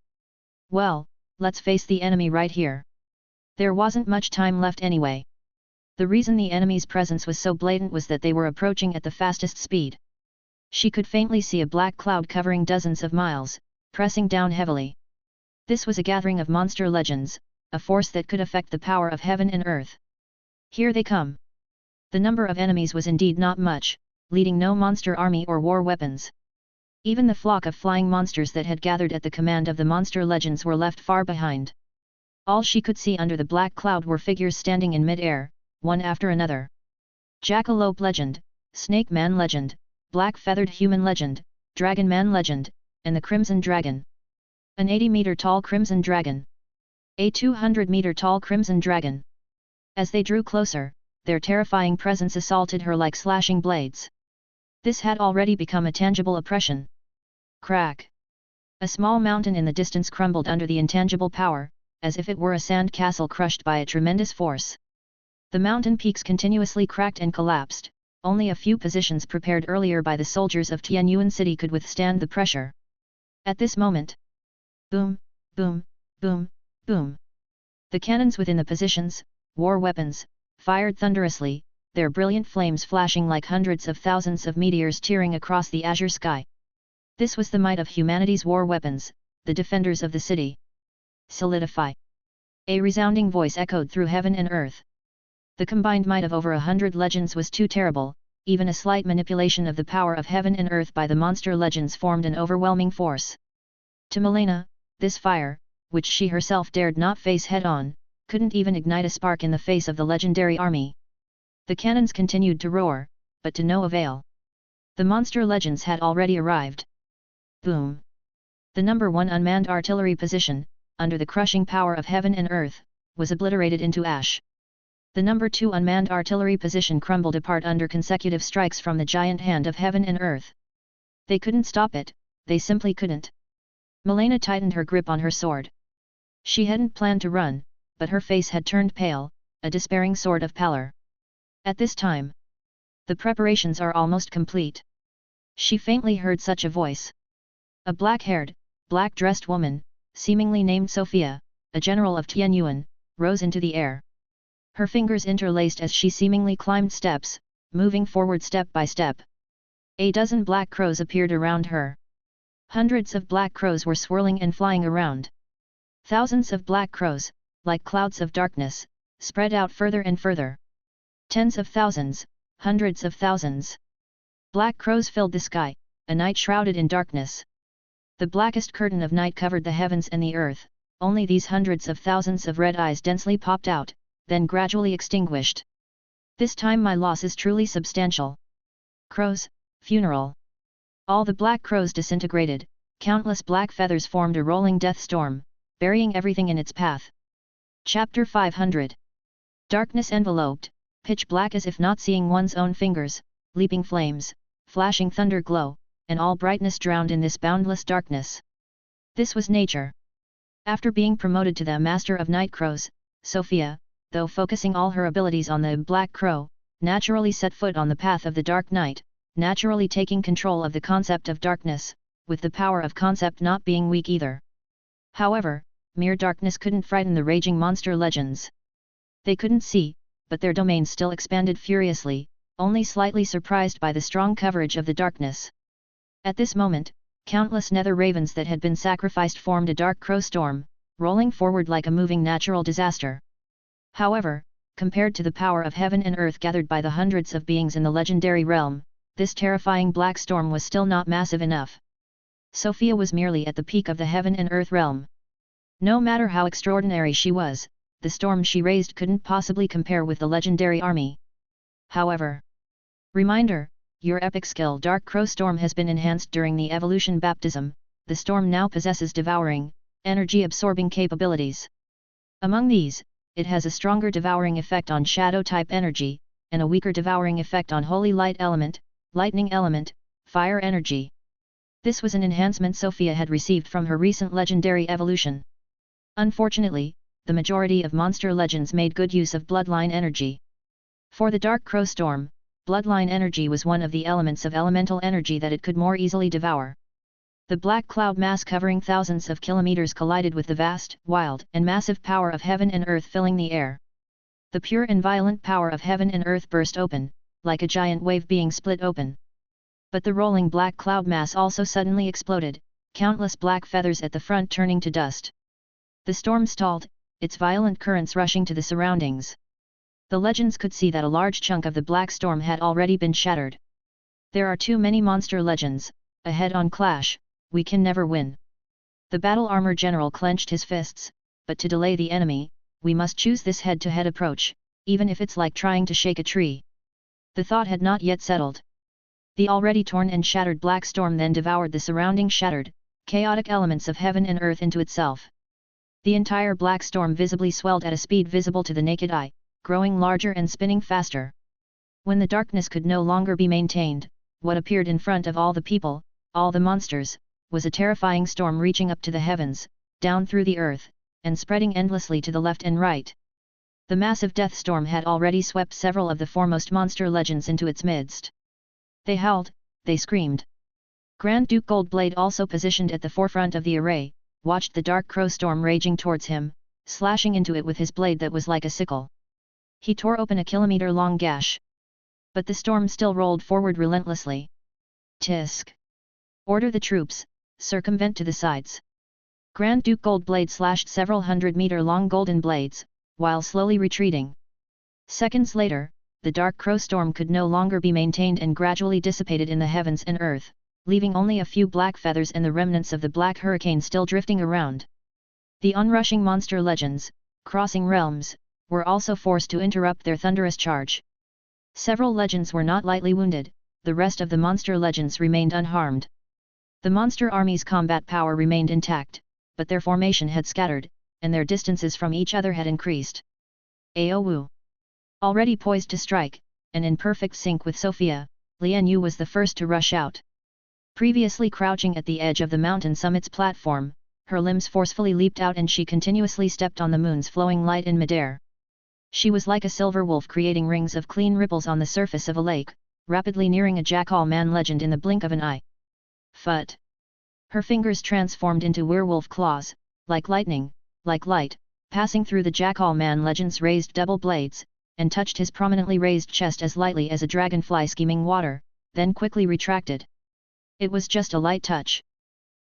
Well, let's face the enemy right here. There wasn't much time left anyway. The reason the enemy's presence was so blatant was that they were approaching at the fastest speed. She could faintly see a black cloud covering dozens of miles, pressing down heavily. This was a gathering of monster legends, a force that could affect the power of heaven and earth. Here they come. The number of enemies was indeed not much, leading no monster army or war weapons. Even the flock of flying monsters that had gathered at the command of the monster legends were left far behind. All she could see under the black cloud were figures standing in mid-air, one after another. Jackalope legend, Snake Man legend, Black Feathered Human legend, Dragon Man legend, and the Crimson Dragon. An 80-meter-tall Crimson Dragon. A 200-meter-tall Crimson Dragon. As they drew closer, their terrifying presence assaulted her like slashing blades. This had already become a tangible oppression. Crack! A small mountain in the distance crumbled under the intangible power, as if it were a sand castle crushed by a tremendous force. The mountain peaks continuously cracked and collapsed. Only a few positions prepared earlier by the soldiers of Yuan City could withstand the pressure. At this moment, boom, boom, boom, boom. The cannons within the positions, war weapons, fired thunderously, their brilliant flames flashing like hundreds of thousands of meteors tearing across the azure sky. This was the might of humanity's war weapons, the defenders of the city. Solidify! A resounding voice echoed through heaven and earth. The combined might of over 100 legends was too terrible. Even a slight manipulation of the power of heaven and earth by the monster legends formed an overwhelming force. To Milena, this fire, which she herself dared not face head-on, couldn't even ignite a spark in the face of the legendary army. The cannons continued to roar, but to no avail. The monster legends had already arrived. Boom! The number 1 unmanned artillery position, under the crushing power of heaven and earth, was obliterated into ash. The number 2 unmanned artillery position crumbled apart under consecutive strikes from the giant hand of heaven and earth. They couldn't stop it, they simply couldn't. Milena tightened her grip on her sword. She hadn't planned to run, but her face had turned pale, a despairing sort of pallor. At this time, the preparations are almost complete. She faintly heard such a voice. A black-haired, black-dressed woman, seemingly named Sophia, a general of Yuan, rose into the air. Her fingers interlaced as she seemingly climbed steps, moving forward step by step. A dozen black crows appeared around her. Hundreds of black crows were swirling and flying around. Thousands of black crows, like clouds of darkness, spread out further and further. Tens of thousands, hundreds of thousands. Black crows filled the sky, a night shrouded in darkness. The blackest curtain of night covered the heavens and the earth, only these hundreds of thousands of red eyes densely popped out, then gradually extinguished. This time my loss is truly substantial. Crows, funeral. All the black crows disintegrated, countless black feathers formed a rolling death storm, burying everything in its path. Chapter 500. Darkness enveloped, pitch black as if not seeing one's own fingers, leaping flames, flashing thunder glow, and all brightness drowned in this boundless darkness. This was nature. After being promoted to the Master of Night Crows, Sophia, though focusing all her abilities on the Black Crow, naturally set foot on the path of the Dark Night, naturally taking control of the concept of darkness, with the power of concept not being weak either. However, mere darkness couldn't frighten the raging monster legends. They couldn't see, but their domain still expanded furiously, only slightly surprised by the strong coverage of the darkness. At this moment, countless nether ravens that had been sacrificed formed a dark crow storm, rolling forward like a moving natural disaster. However, compared to the power of heaven and earth gathered by the hundreds of beings in the legendary realm, this terrifying black storm was still not massive enough. Sophia was merely at the peak of the heaven and earth realm. No matter how extraordinary she was, the storm she raised couldn't possibly compare with the legendary army. However, reminder, your epic skill Dark Crow Storm has been enhanced during the evolution baptism. The storm now possesses devouring, energy-absorbing capabilities. Among these, it has a stronger devouring effect on shadow-type energy, and a weaker devouring effect on holy light element, lightning element, fire energy. This was an enhancement Sophia had received from her recent legendary evolution. Unfortunately, the majority of monster legends made good use of bloodline energy. For the Dark Crow Storm, bloodline energy was one of the elements of elemental energy that it could more easily devour. The black cloud mass covering thousands of kilometers collided with the vast, wild, and massive power of heaven and earth filling the air. The pure and violent power of heaven and earth burst open, like a giant wave being split open. But the rolling black cloud mass also suddenly exploded, countless black feathers at the front turning to dust. The storm stalled, its violent currents rushing to the surroundings. The legends could see that a large chunk of the black storm had already been shattered. There are too many monster legends, a head-on clash, we can never win. The battle armor general clenched his fists, but to delay the enemy, we must choose this head-to-head approach, even if it's like trying to shake a tree. The thought had not yet settled. The already torn and shattered black storm then devoured the surrounding shattered, chaotic elements of heaven and earth into itself. The entire black storm visibly swelled at a speed visible to the naked eye, growing larger and spinning faster. When the darkness could no longer be maintained, what appeared in front of all the people, all the monsters, was a terrifying storm reaching up to the heavens, down through the earth, and spreading endlessly to the left and right. The massive death storm had already swept several of the foremost monster legends into its midst. They howled, they screamed. Grand Duke Goldblade, also positioned at the forefront of the array, watched the Dark Crow Storm raging towards him, slashing into it with his blade that was like a sickle. He tore open a kilometer-long gash. But the storm still rolled forward relentlessly. Tisk! Order the troops, circumvent to the sides. Grand Duke Goldblade slashed several 100-meter-long golden blades, while slowly retreating. Seconds later, the Dark Crow Storm could no longer be maintained and gradually dissipated in the heavens and earth, leaving only a few black feathers and the remnants of the black hurricane still drifting around. The onrushing monster legends, crossing realms, were also forced to interrupt their thunderous charge. Several legends were not lightly wounded, the rest of the monster legends remained unharmed. The monster army's combat power remained intact, but their formation had scattered, and their distances from each other had increased. Aowu. Already poised to strike, and in perfect sync with Sophia, Lian Yu was the first to rush out. Previously crouching at the edge of the mountain summit's platform, her limbs forcefully leaped out and she continuously stepped on the moon's flowing light in midair. She was like a silver wolf creating rings of clean ripples on the surface of a lake, rapidly nearing a jackal man legend in the blink of an eye. Phut! Her fingers transformed into werewolf claws, like lightning, like light, passing through the jackal man legend's raised double blades, and touched his prominently raised chest as lightly as a dragonfly skimming water, then quickly retracted. It was just a light touch.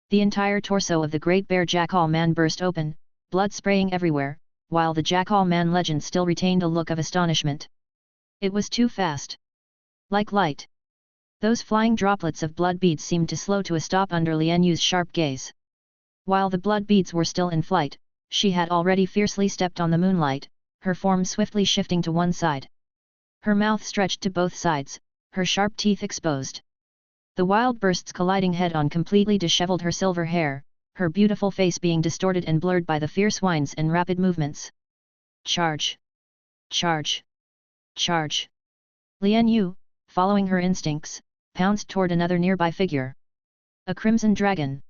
The entire torso of the great bear jackal man burst open, blood spraying everywhere, while the jackal man legend still retained a look of astonishment. It was too fast. Like light. Those flying droplets of blood beads seemed to slow to a stop under Lian Yu's sharp gaze. While the blood beads were still in flight, she had already fiercely stepped on the moonlight, her form swiftly shifting to one side. Her mouth stretched to both sides, her sharp teeth exposed. The wild bursts colliding head-on completely disheveled her silver hair, her beautiful face being distorted and blurred by the fierce whines and rapid movements. Charge! Charge! Charge! Lian Yu, following her instincts, pounced toward another nearby figure. A crimson dragon.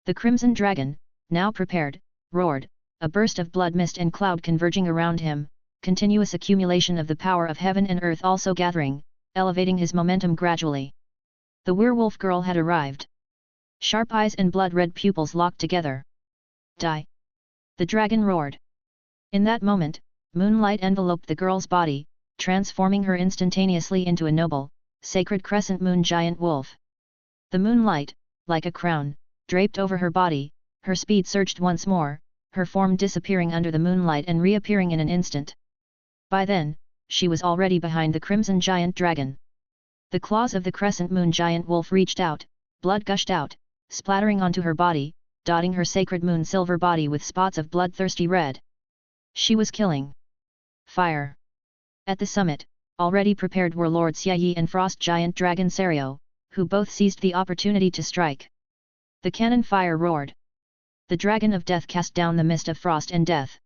The crimson dragon, now prepared, roared, a burst of blood mist and cloud converging around him, continuous accumulation of the power of heaven and earth also gathering, elevating his momentum gradually. The werewolf girl had arrived. Sharp eyes and blood-red pupils locked together. Die! The dragon roared. In that moment, moonlight enveloped the girl's body, transforming her instantaneously into a noble, sacred crescent moon giant wolf. The moonlight, like a crown, draped over her body, her speed surged once more, her form disappearing under the moonlight and reappearing in an instant. By then, she was already behind the crimson giant dragon. The claws of the crescent moon giant wolf reached out, blood gushed out, splattering onto her body, dotting her sacred moon silver body with spots of bloodthirsty red. She was killing. Fire! At the summit, already prepared were Lord Xia and frost giant dragon Serio, who both seized the opportunity to strike. The cannon fire roared. The dragon of death cast down the mist of frost and death.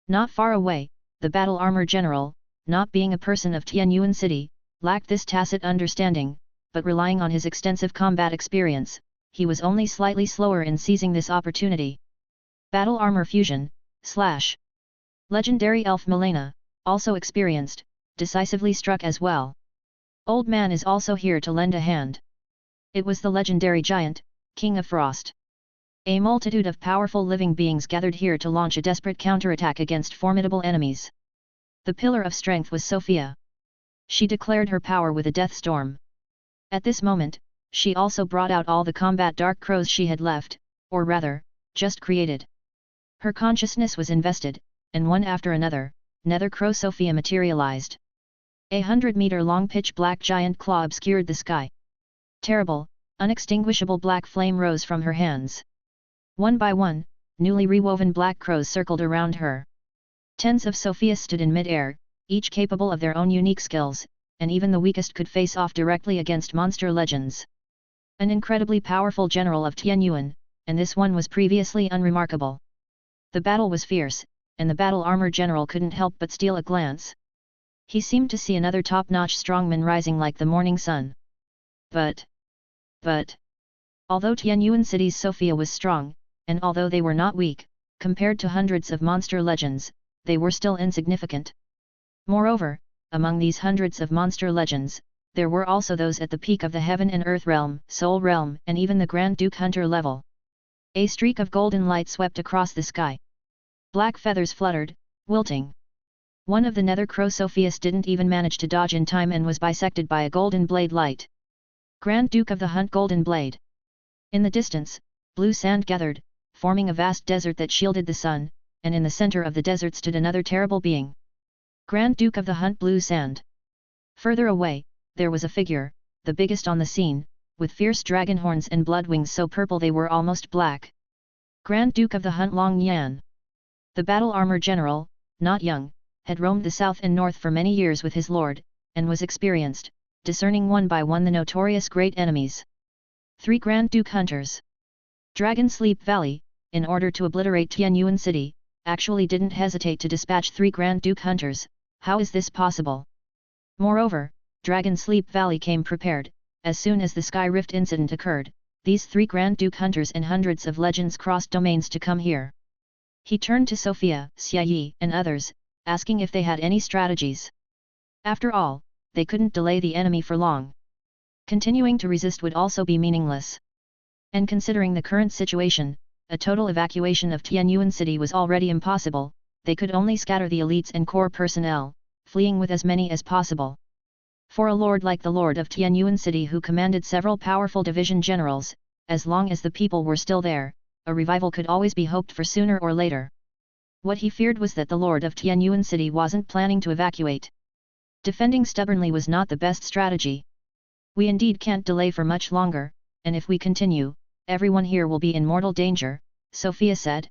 Not far away, the battle armor general, not being a person of Tianyuan City, lacked this tacit understanding, but relying on his extensive combat experience, he was only slightly slower in seizing this opportunity. Battle armor fusion, / Legendary elf Milena, also experienced, decisively struck as well. Old man is also here to lend a hand. It was the legendary giant, King of Frost. A multitude of powerful living beings gathered here to launch a desperate counterattack against formidable enemies. The pillar of strength was Sophia. She declared her power with a death storm. At this moment, she also brought out all the combat dark crows she had left, or rather, just created. Her consciousness was invested, and one after another, Nether Crow Sophia materialized. 100-meter-long pitch-black giant claw obscured the sky. Terrible, unextinguishable black flame rose from her hands. One by one, newly rewoven black crows circled around her. Tens of Sophias stood in mid-air, each capable of their own unique skills, and even the weakest could face off directly against monster legends. An incredibly powerful general of Tianyuan, and this one was previously unremarkable. The battle was fierce, and the battle armor general couldn't help but steal a glance. He seemed to see another top-notch strongman rising like the morning sun. But, although Tianyuan City's Sophia was strong, and although they were not weak, compared to hundreds of monster legends, they were still insignificant. Moreover, among these hundreds of monster legends, there were also those at the peak of the heaven and earth realm, soul realm, and even the Grand Duke Hunter level. A streak of golden light swept across the sky. Black feathers fluttered, wilting. One of the Nether Crow Sophias didn't even manage to dodge in time and was bisected by a golden blade light. Grand Duke of the Hunt Golden Blade. In the distance, blue sand gathered, forming a vast desert that shielded the sun, and in the center of the desert stood another terrible being. Grand Duke of the Hunt Blue Sand. Further away, there was a figure, the biggest on the scene, with fierce dragon horns and blood wings so purple they were almost black. Grand Duke of the Hunt Long Yan. The battle armor general, not young, had roamed the south and north for many years with his lord, and was experienced, discerning one by one the notorious great enemies. 3 Grand Duke Hunters. Dragon Sleep Valley, in order to obliterate Tianyuan City, actually didn't hesitate to dispatch 3 Grand Duke Hunters. How is this possible? Moreover, Dragon Sleep Valley came prepared. As soon as the Sky Rift incident occurred, these 3 Grand Duke Hunters and hundreds of legends crossed domains to come here. He turned to Sophia, Xia Yi, and others, asking if they had any strategies. After all, they couldn't delay the enemy for long. Continuing to resist would also be meaningless. And considering the current situation, a total evacuation of Tianyuan City was already impossible. They could only scatter the elites and core personnel, fleeing with as many as possible. For a lord like the Lord of Tianyuan City who commanded several powerful division generals, as long as the people were still there, a revival could always be hoped for sooner or later. What he feared was that the Lord of Tianyuan City wasn't planning to evacuate. Defending stubbornly was not the best strategy. We indeed can't delay for much longer, and if we continue, everyone here will be in mortal danger, Sophia said.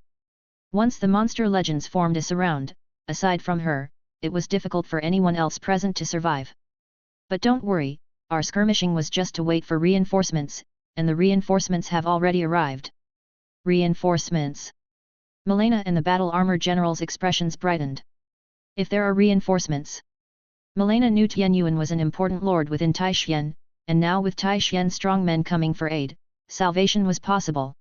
Once the monster legends formed a surround, aside from her, it was difficult for anyone else present to survive. But don't worry, our skirmishing was just to wait for reinforcements, and the reinforcements have already arrived. Reinforcements? Milena and the battle armor general's expressions brightened. If there are reinforcements. Milena knew Tianyuan was an important lord within Taishan, and now with Taishan's strong men coming for aid, salvation was possible.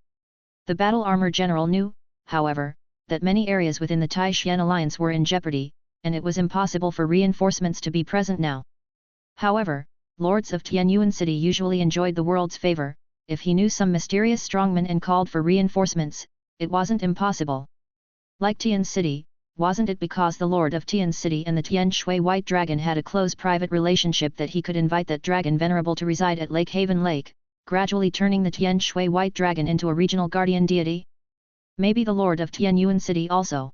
The battle armor general knew, however, that many areas within the Taishan alliance were in jeopardy, and it was impossible for reinforcements to be present now. However, lords of Tianyuan City usually enjoyed the world's favor. If he knew some mysterious strongman and called for reinforcements, it wasn't impossible. Like Tian City, wasn't it because the lord of Tian City and the Tian Shui White Dragon had a close private relationship that he could invite that dragon venerable to reside at Lake Haven Lake, gradually turning the Tian Shui White Dragon into a regional guardian deity? Maybe the lord of Tianyuan City also.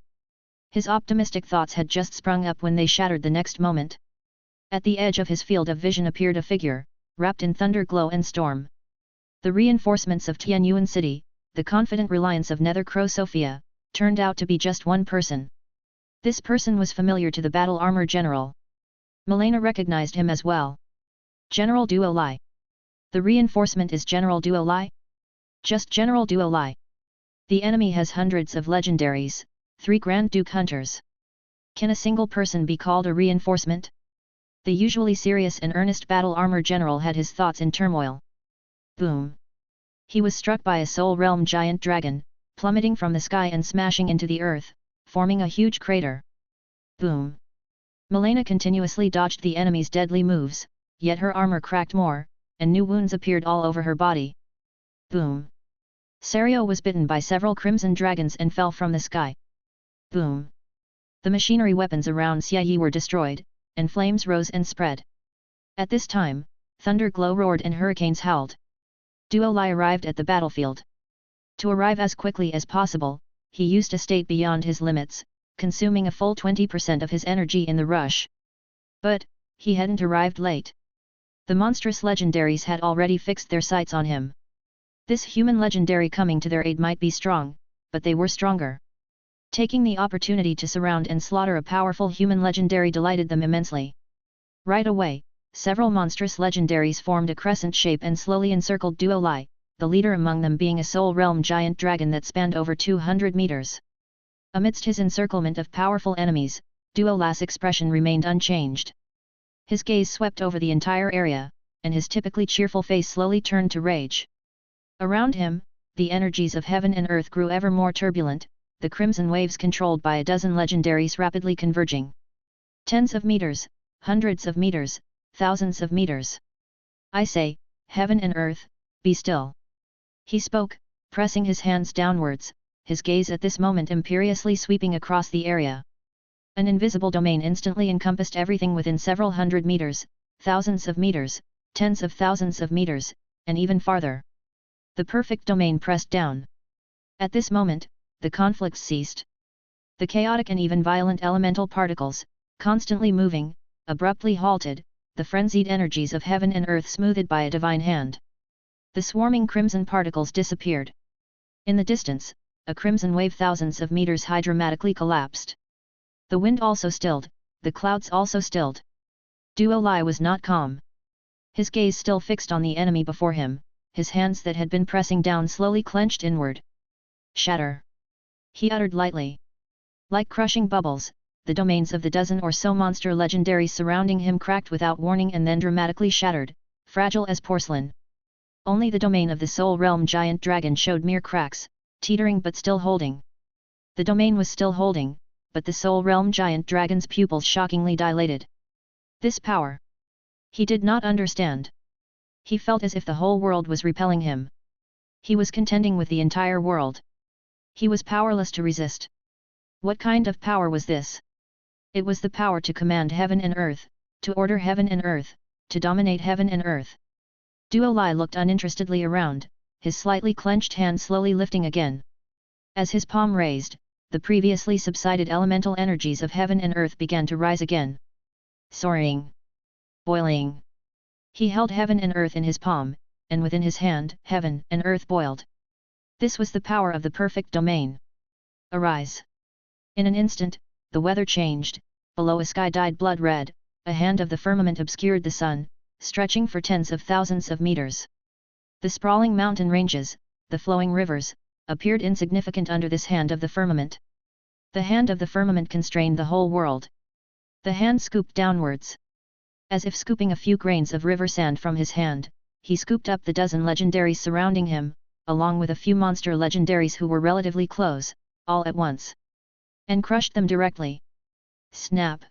His optimistic thoughts had just sprung up when they shattered the next moment. At the edge of his field of vision appeared a figure, wrapped in thunder glow and storm. The reinforcements of Tianyuan City, the confident reliance of Nether Crow Sophia, turned out to be just one person. This person was familiar to the battle armor general. Milena recognized him as well. General Duo Lai. The reinforcement is General Duo Lai? Just General Duo Lai. The enemy has hundreds of legendaries, 3 Grand Duke hunters. Can a single person be called a reinforcement? The usually serious and earnest battle armor general had his thoughts in turmoil. Boom! He was struck by a soul realm giant dragon, plummeting from the sky and smashing into the earth, forming a huge crater. Boom! Milena continuously dodged the enemy's deadly moves, yet her armor cracked more, and new wounds appeared all over her body. Boom! Serio was bitten by several crimson dragons and fell from the sky. Boom! The machinery weapons around Xia were destroyed, and flames rose and spread. At this time, thunder glow roared and hurricanes howled. Duo Lai arrived at the battlefield. To arrive as quickly as possible, he used a state beyond his limits, consuming a full 20% of his energy in the rush. But, he hadn't arrived late. The monstrous legendaries had already fixed their sights on him. This human legendary coming to their aid might be strong, but they were stronger. Taking the opportunity to surround and slaughter a powerful human legendary delighted them immensely. Right away, several monstrous legendaries formed a crescent shape and slowly encircled Duo Lai, the leader among them being a soul realm giant dragon that spanned over 200 meters. Amidst his encirclement of powerful enemies, Duo Lai's expression remained unchanged. His gaze swept over the entire area, and his typically cheerful face slowly turned to rage. Around him, the energies of heaven and earth grew ever more turbulent, the crimson waves controlled by a dozen legendaries rapidly converging. Tens of meters, hundreds of meters, thousands of meters. I say, heaven and earth, be still. He spoke, pressing his hands downwards, his gaze at this moment imperiously sweeping across the area. An invisible domain instantly encompassed everything within several hundred meters, thousands of meters, tens of thousands of meters, and even farther. The perfect domain pressed down. At this moment, the conflicts ceased. The chaotic and even violent elemental particles, constantly moving, abruptly halted, the frenzied energies of heaven and earth smoothed by a divine hand. The swarming crimson particles disappeared. In the distance, a crimson wave thousands of meters high dramatically collapsed. The wind also stilled, the clouds also stilled. Duo Lai was not calm. His gaze still fixed on the enemy before him, his hands that had been pressing down slowly clenched inward. Shatter! He uttered lightly. Like crushing bubbles, the domains of the dozen or so monster legendaries surrounding him cracked without warning and then dramatically shattered, fragile as porcelain. Only the domain of the soul realm giant dragon showed mere cracks, teetering but still holding. The domain was still holding, but the soul realm giant dragon's pupils shockingly dilated. This power! He did not understand. He felt as if the whole world was repelling him. He was contending with the entire world. He was powerless to resist. What kind of power was this? It was the power to command heaven and earth, to order heaven and earth, to dominate heaven and earth. Duo Lai looked uninterestedly around, his slightly clenched hand slowly lifting again. As his palm raised, the previously subsided elemental energies of heaven and earth began to rise again. Soaring. Boiling. He held heaven and earth in his palm, and within his hand, heaven and earth boiled. This was the power of the perfect domain. Arise. In an instant, the weather changed, below a sky dyed blood red, a hand of the firmament obscured the sun, stretching for tens of thousands of meters. The sprawling mountain ranges, the flowing rivers, appeared insignificant under this hand of the firmament. The hand of the firmament constrained the whole world. The hand scooped downwards. As if scooping a few grains of river sand from his hand, he scooped up the dozen legendaries surrounding him, along with a few monster legendaries who were relatively close, all at once. And crushed them directly. Snap!